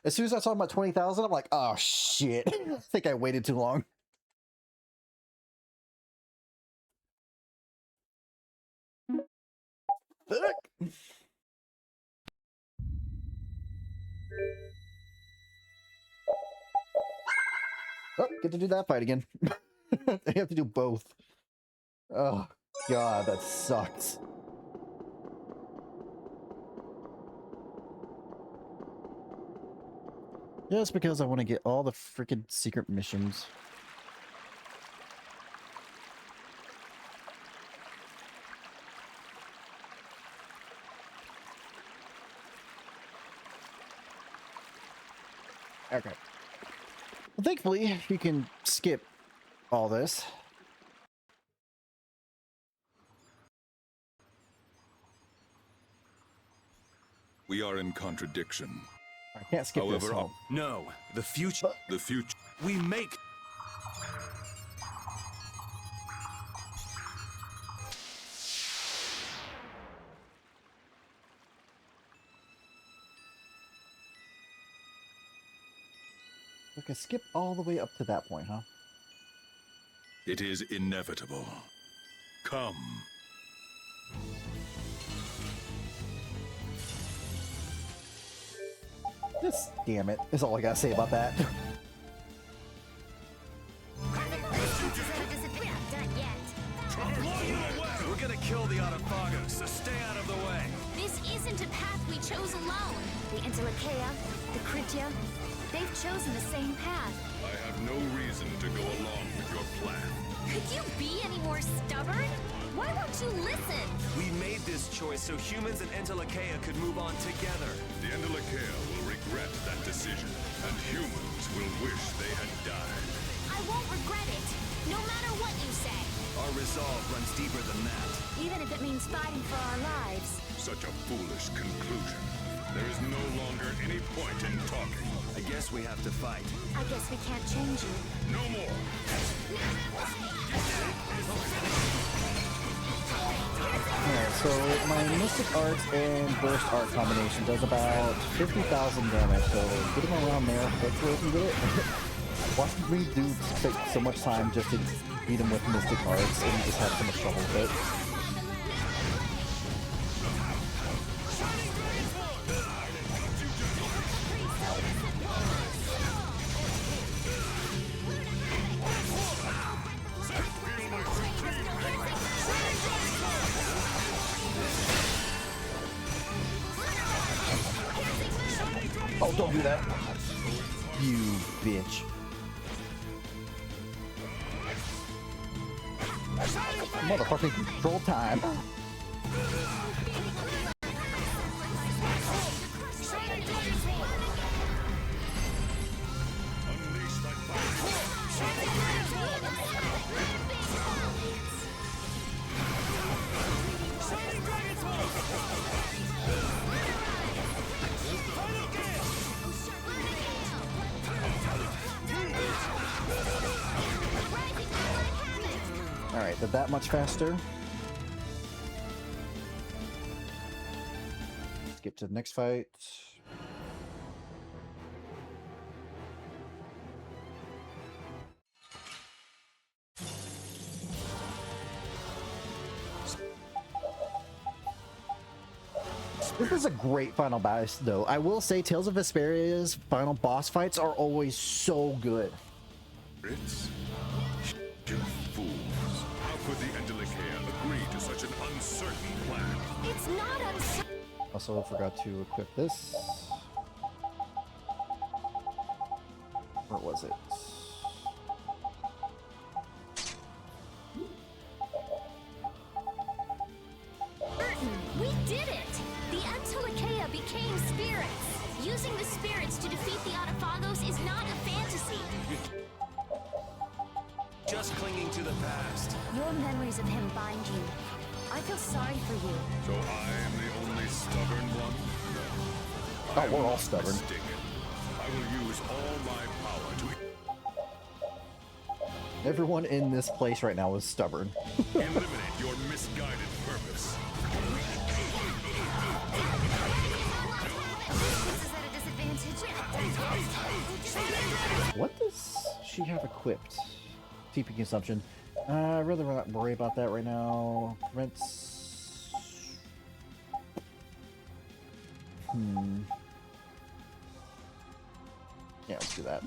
As soon as I saw my 20,000, I'm like, oh shit. I think I waited too long. Fuck. Oh, get to do that fight again. I have to do both. Oh, God, that sucks. Just because I want to get all the freaking secret missions. Okay. Well, thankfully, you can skip all this. We are in contradiction. I can't skip this. However, No, the future. the future. We make. Okay, skip all the way up to that point, huh? It is inevitable. Come. Just damn it, is all I gotta say about that. We're gonna kill the Autophagos, so stay out of the way. This isn't a path we chose alone. The Entelekea, the Kritia, they've chosen the same path. I have no reason to go along with your plan. Could you be any more stubborn? Why won't you listen? We made this choice so humans and Entelekea could move on together. The Entelekea will regret that decision, and humans will wish they had died. I won't regret it, no matter what you say. Our resolve runs deeper than that. Even if it means fighting for our lives. Such a foolish conclusion. There is no longer any point in talking. I guess we have to fight. I guess we can't change you. No more. Alright, so my Mystic Arts and Burst Art combination does about 50,000 damage, so get him around there, hopefully we can get it. Watching me do take so much time just to beat him with Mystic Arts and just have so much trouble with it. Oh, don't do that. You bitch. Motherfucking control time. Alright, did that much faster. Skip to the next fight. This is a great final boss, though. I will say Tales of Vesperia's final boss fights are always so good. It's... you fools. How could the Entelekea agree to such an uncertain plan? It's not uncertain. Also, forgot to equip this. Where was it? We did it! The Entelekea became spirits. Using the spirits to defeat the Autophagos is not a fantasy. Just clinging to the past. Your memories of him bind you. I feel sorry for you. So I am the only stubborn one? No. Oh, we're all stubborn. Mistaken. I will use all my power to... Everyone in this place right now is stubborn. eliminate your misguided purpose. What does she have equipped? TP consumption. I'd rather not worry about that right now. Prevents... Yeah, let's do that.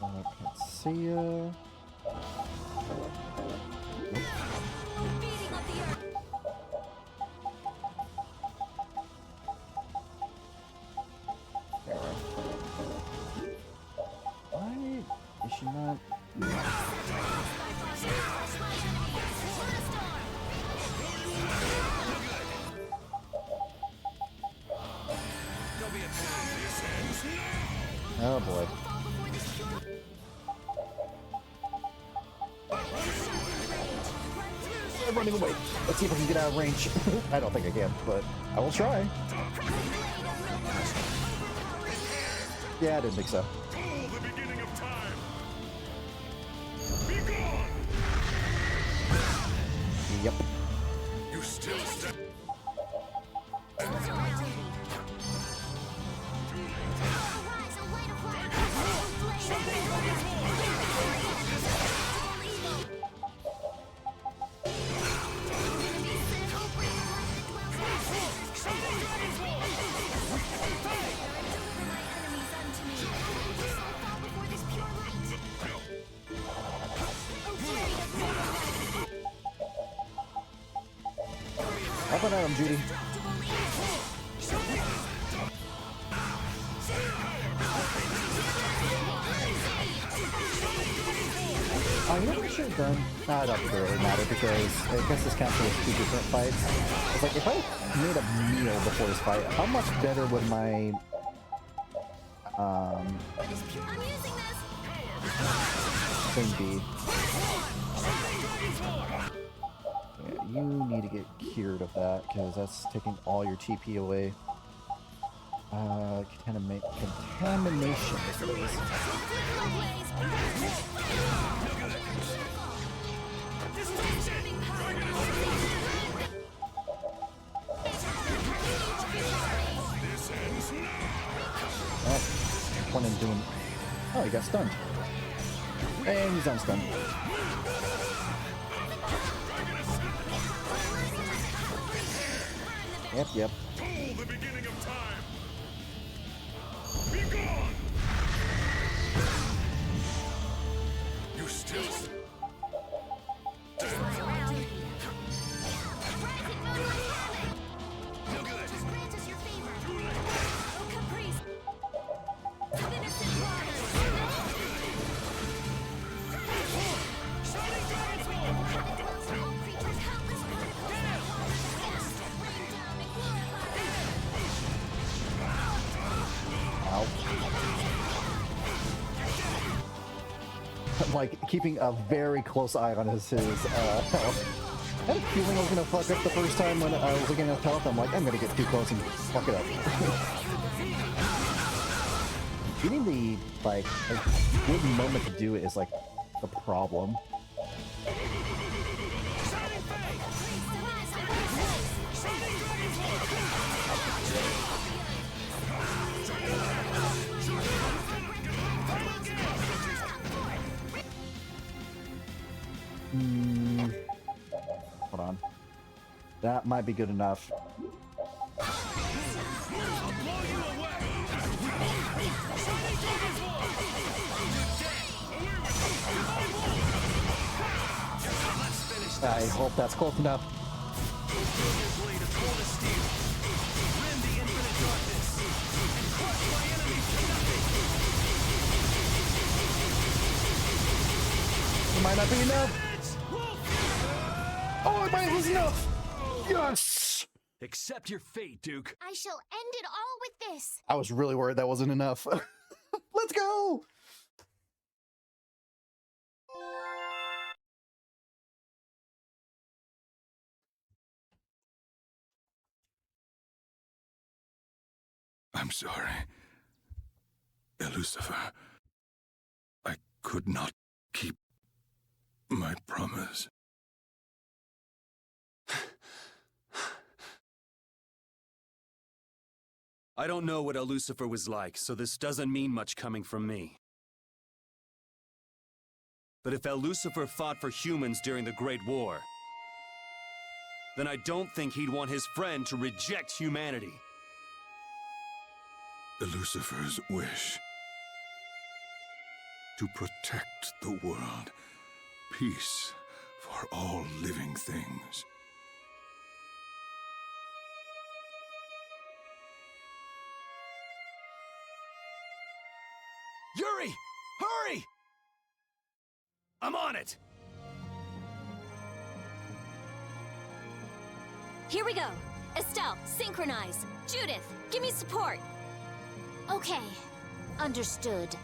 Can't see ya. Why is she not? Oh boy. I'm running away. Let's see if I can get out of range. I don't think I can, but I will try. Yeah, I didn't think so. The beginning of time. Be gone. Yep. You still stand. Up and at him, Judy. Oh, you know what I should have done? No, I don't think it really matter because I guess this counts as 2 different fights. It's like if I made a meal before this fight, how much better would my thing be? Yeah, you need to get cured of that because that's taking all your TP away. Contamination is what it is. Oh, one in doing. Oh, he got stunned. And he's unstunned. Yep. The beginning of time. Be gone. You still stand. Like keeping a very close eye on his health. I had a feeling I was gonna fuck up the first time when I was looking at his health. I'm like, I'm gonna get too close and fuck it up. Getting the like a good moment to do it is like the problem. Hold on. That might be good enough. I hope that's close enough. It might not be enough. Oh, it might was enough. Yes. Accept your fate, Duke. I shall end it all with this. I was really worried that wasn't enough. Let's go. I'm sorry, Lucifer. I could not keep my promise. I don't know what Lucifer was like, so this doesn't mean much coming from me. But if Lucifer fought for humans during the Great War, then I don't think he'd want his friend to reject humanity. Lucifer's wish to protect the world, peace for all living things. Yuri! Hurry! I'm on it! Here we go. Estelle, synchronize. Judith, give me support. Okay. Understood.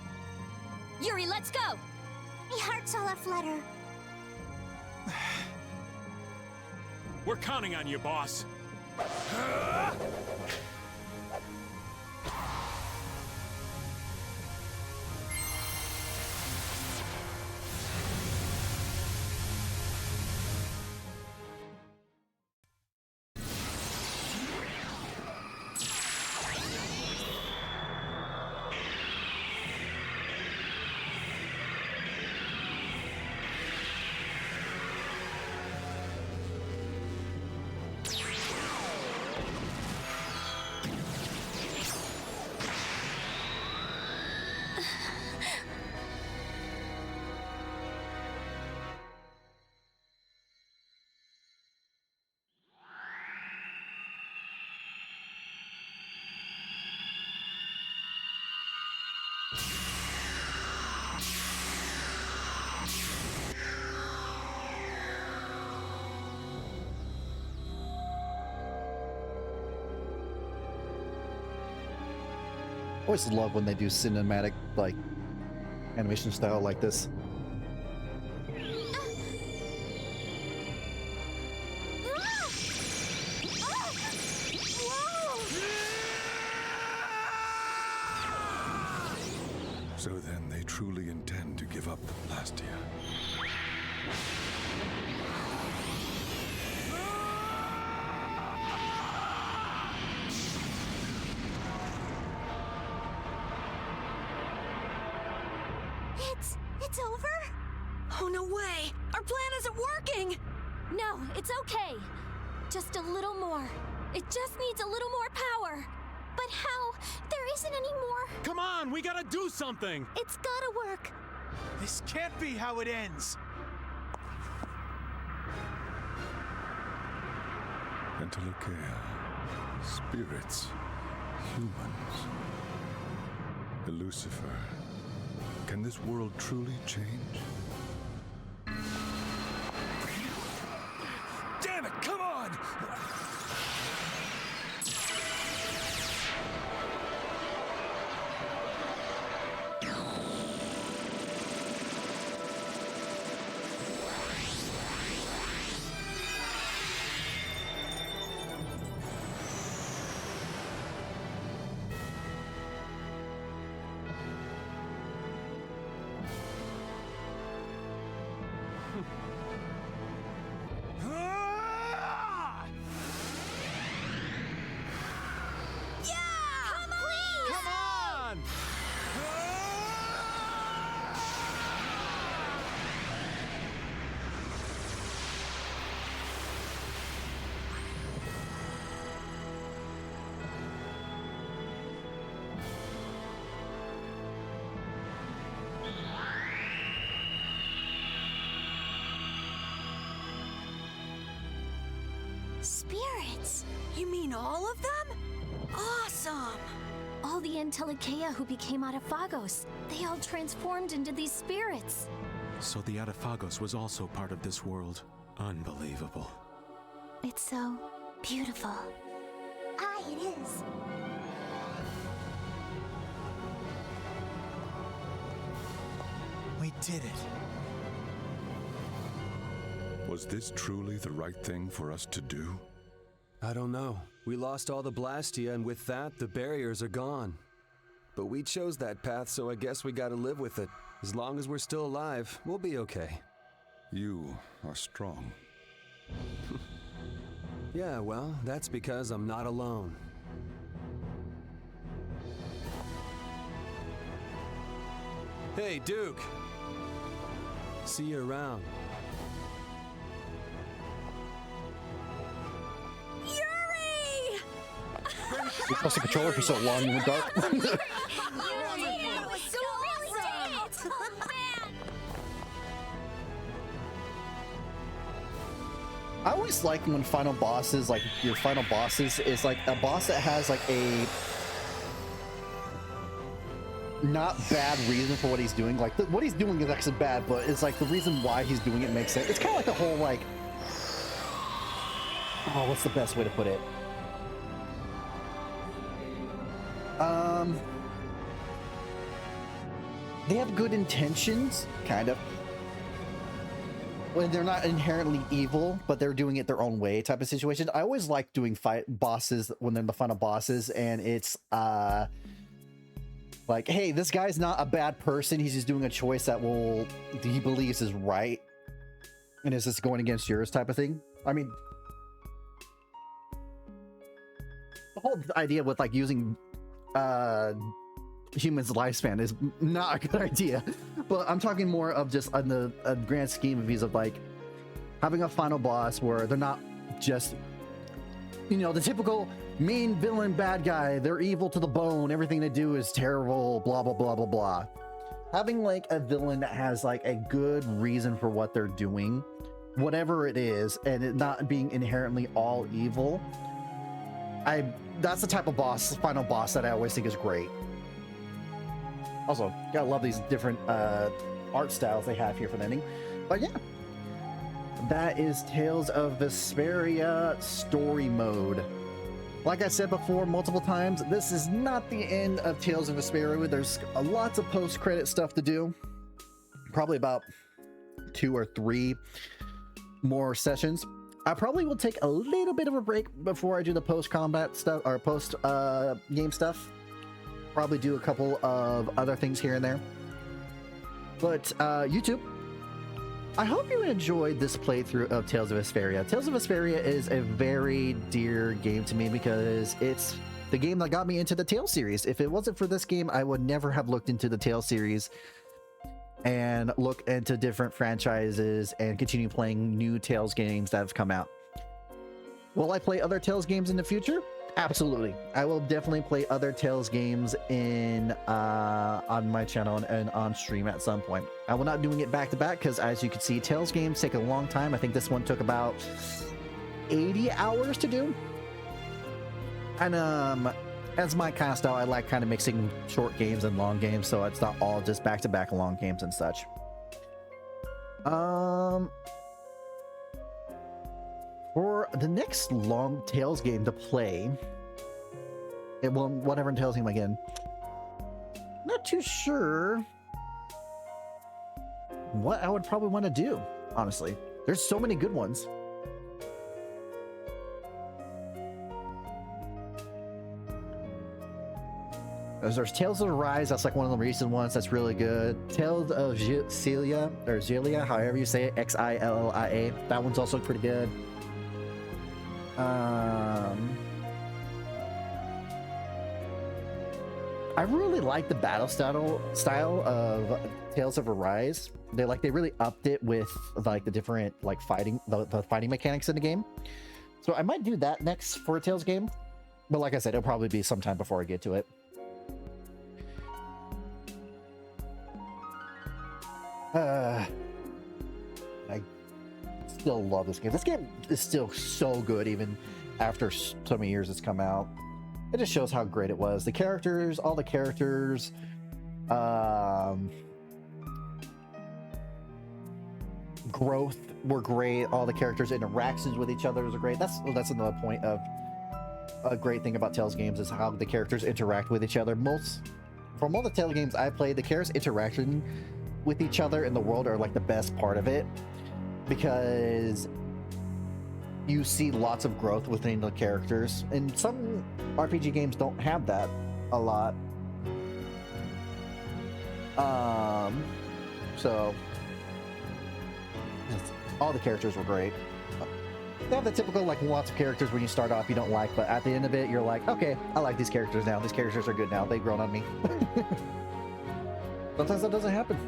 Yuri, let's go! My heart's all aflutter. We're counting on you, boss. Always love when they do cinematic, like, animation style like this. So then they truly intend to give up the Blastia. It's over? Oh, no way! Our plan isn't working! No, it's okay. Just a little more. It just needs a little more power. But how? There isn't any more. Come on, we gotta do something! It's gotta work. This can't be how it ends. Entelekea. Spirits. Humans. Lucifer. Can this world truly change? Damn it, come on! Spirits? You mean all of them? Awesome! All the Entelekea who became Adaphagos, they all transformed into these spirits. So the Adaphagos was also part of this world. Unbelievable. It's so beautiful. Ah, it is. We did it. Was this truly the right thing for us to do? I don't know. We lost all the Blastia, and with that, the barriers are gone. But we chose that path, so I guess we gotta live with it. As long as we're still alive, we'll be okay. You are strong. Yeah, well, that's because I'm not alone. Hey, Duke! See you around. Yuri! We lost the controller for so long in the dark. That was so awesome! I always like when final bosses, like your final bosses, is like a boss that has like a not bad reason for what he's doing. Like what he's doing is actually bad, but it's like the reason why he's doing it makes sense. It's kind of like the whole like, oh, what's the best way to put it? They have good intentions, kind of. When they're not inherently evil, but they're doing it their own way type of situation. I always like doing fight bosses when they're the final bosses, and it's like, hey, this guy's not a bad person. He's just doing a choice that he believes is right, and is just going against yours type of thing. I mean, the whole idea with like using humans' lifespan is not a good idea, but I'm talking more of just on the grand scheme of these, of like having a final boss where they're not just, you know, the typical mean villain bad guy. They're evil to the bone. Everything they do is terrible, blah blah blah blah blah. Having like a villain that has like a good reason for what they're doing, whatever it is, and it not being inherently all evil. That's the type of final boss that I always think is great. Also, gotta love these different art styles they have here for the ending. But yeah, that is Tales of Vesperia story mode. Like I said before multiple times, this is not the end of Tales of Vesperia. There's lots of post-credit stuff to do. Probably about 2 or 3 more sessions. I probably will take a little bit of a break before I do the post-combat stuff or post-game stuff. Probably do a couple of other things here and there. But YouTube, I hope you enjoyed this playthrough of Tales of Vesperia. Tales of Vesperia is a very dear game to me because it's the game that got me into the Tales series. If it wasn't for this game, I would never have looked into the Tales series and look into different franchises and continue playing new Tales games that have come out. Will I play other Tales games in the future? Absolutely. I will definitely play other Tales games in on my channel and on stream at some point. I will not doing it back to back because, as you can see, Tales games take a long time. I think this one took about 80 hours to do. And as my kind of style, I like kind of mixing short games and long games, so it's not all just back to back long games and such. For the next long Tales game to play, whatever Tales game again, not too sure what I would probably want to do, honestly. There's so many good ones. There's Tales of Arise, that's like one of the recent ones that's really good. Tales of Xillia, however you say it, Xillia, that one's also pretty good. I really like the battle style of Tales of Arise. They really upped it with like the different like fighting the fighting mechanics in the game. So I might do that next for a Tales game. But like I said, it'll probably be sometime before I get to it. I still love this game. This game is still so good even after so many years it's come out. It just shows how great it was. The characters, all the characters, growth were great. All the characters' interactions with each other was great. That's another point of a great thing about Tales games is how the characters interact with each other. From all the Tales games I played, the characters' interaction with each other in the world are like the best part of it, because you see lots of growth within the characters, and some RPG games don't have that a lot. So all the characters were great. They have the typical like lots of characters when you start off you don't like, but at the end of it you're like, okay, I like these characters now. These characters are good now. They've grown on me. Sometimes that doesn't happen.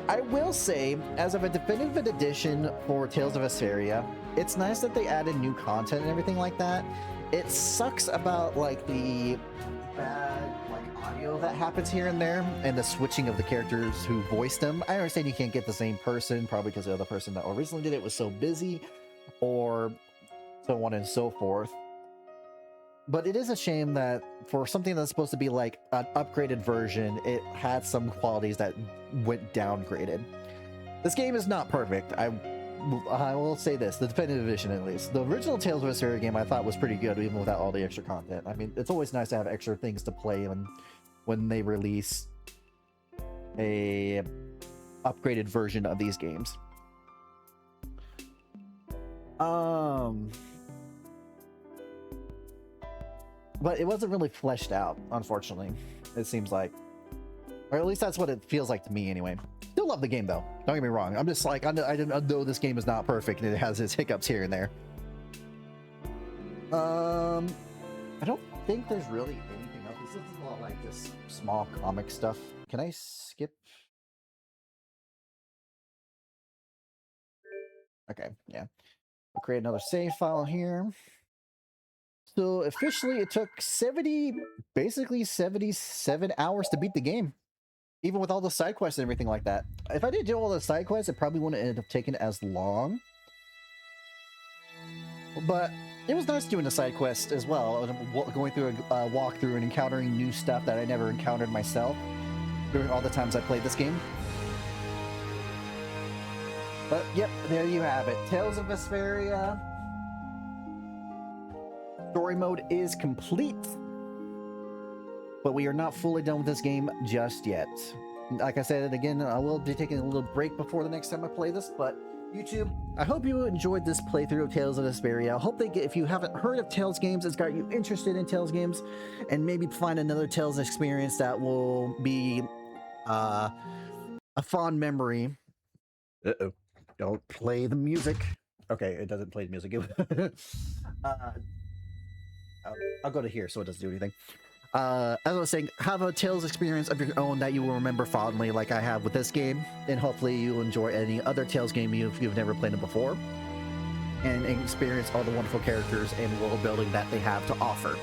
I will say, as of a definitive edition for Tales of Vesperia, it's nice that they added new content and everything like that. It sucks about like the bad like audio that happens here and there, and the switching of the characters who voiced them. I understand you can't get the same person, probably because the other person that originally did it was so busy, or so on and so forth. But it is a shame that for something that's supposed to be like an upgraded version, it had some qualities that went downgraded. This game is not perfect. I will say this, the definitive edition at least. The original Tales of Vesperia game I thought was pretty good even without all the extra content. I mean, it's always nice to have extra things to play when they release a upgraded version of these games. But it wasn't really fleshed out, unfortunately, it seems like. Or at least that's what it feels like to me anyway. Still love the game though, don't get me wrong. I'm just like, I know this game is not perfect and it has its hiccups here and there. I don't think there's really anything else. This is a lot like this small comic stuff. Can I skip? Okay, yeah. I'll create another save file here. So officially it took basically 77 hours to beat the game. Even with all the side quests and everything like that. If I did do all the side quests, it probably wouldn't end up taking as long. But it was nice doing the side quest as well. Going through a walkthrough and encountering new stuff that I never encountered myself during all the times I played this game. But yep, there you have it. Tales of Vesperia. Story mode is complete, but we are not fully done with this game just yet. Like I said, again, I will be taking a little break before the next time I play this, but YouTube, I hope you enjoyed this playthrough of Tales of Vesperia. I hope if you haven't heard of Tales games, it's got you interested in Tales games, and maybe find another Tales experience that will be a fond memory. Uh-oh. Don't play the music. Okay, it doesn't play the music. I'll go to here so it doesn't do anything. As I was saying, have a Tales experience of your own that you will remember fondly, like I have with this game, and hopefully you'll enjoy any other Tales game you've never played it before, and experience all the wonderful characters and world building that they have to offer.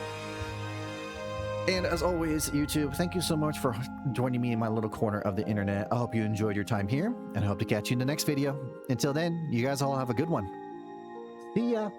And as always, YouTube, thank you so much for joining me in my little corner of the internet. I hope you enjoyed your time here, and I hope to catch you in the next video. Until then, you guys all have a good one. See ya!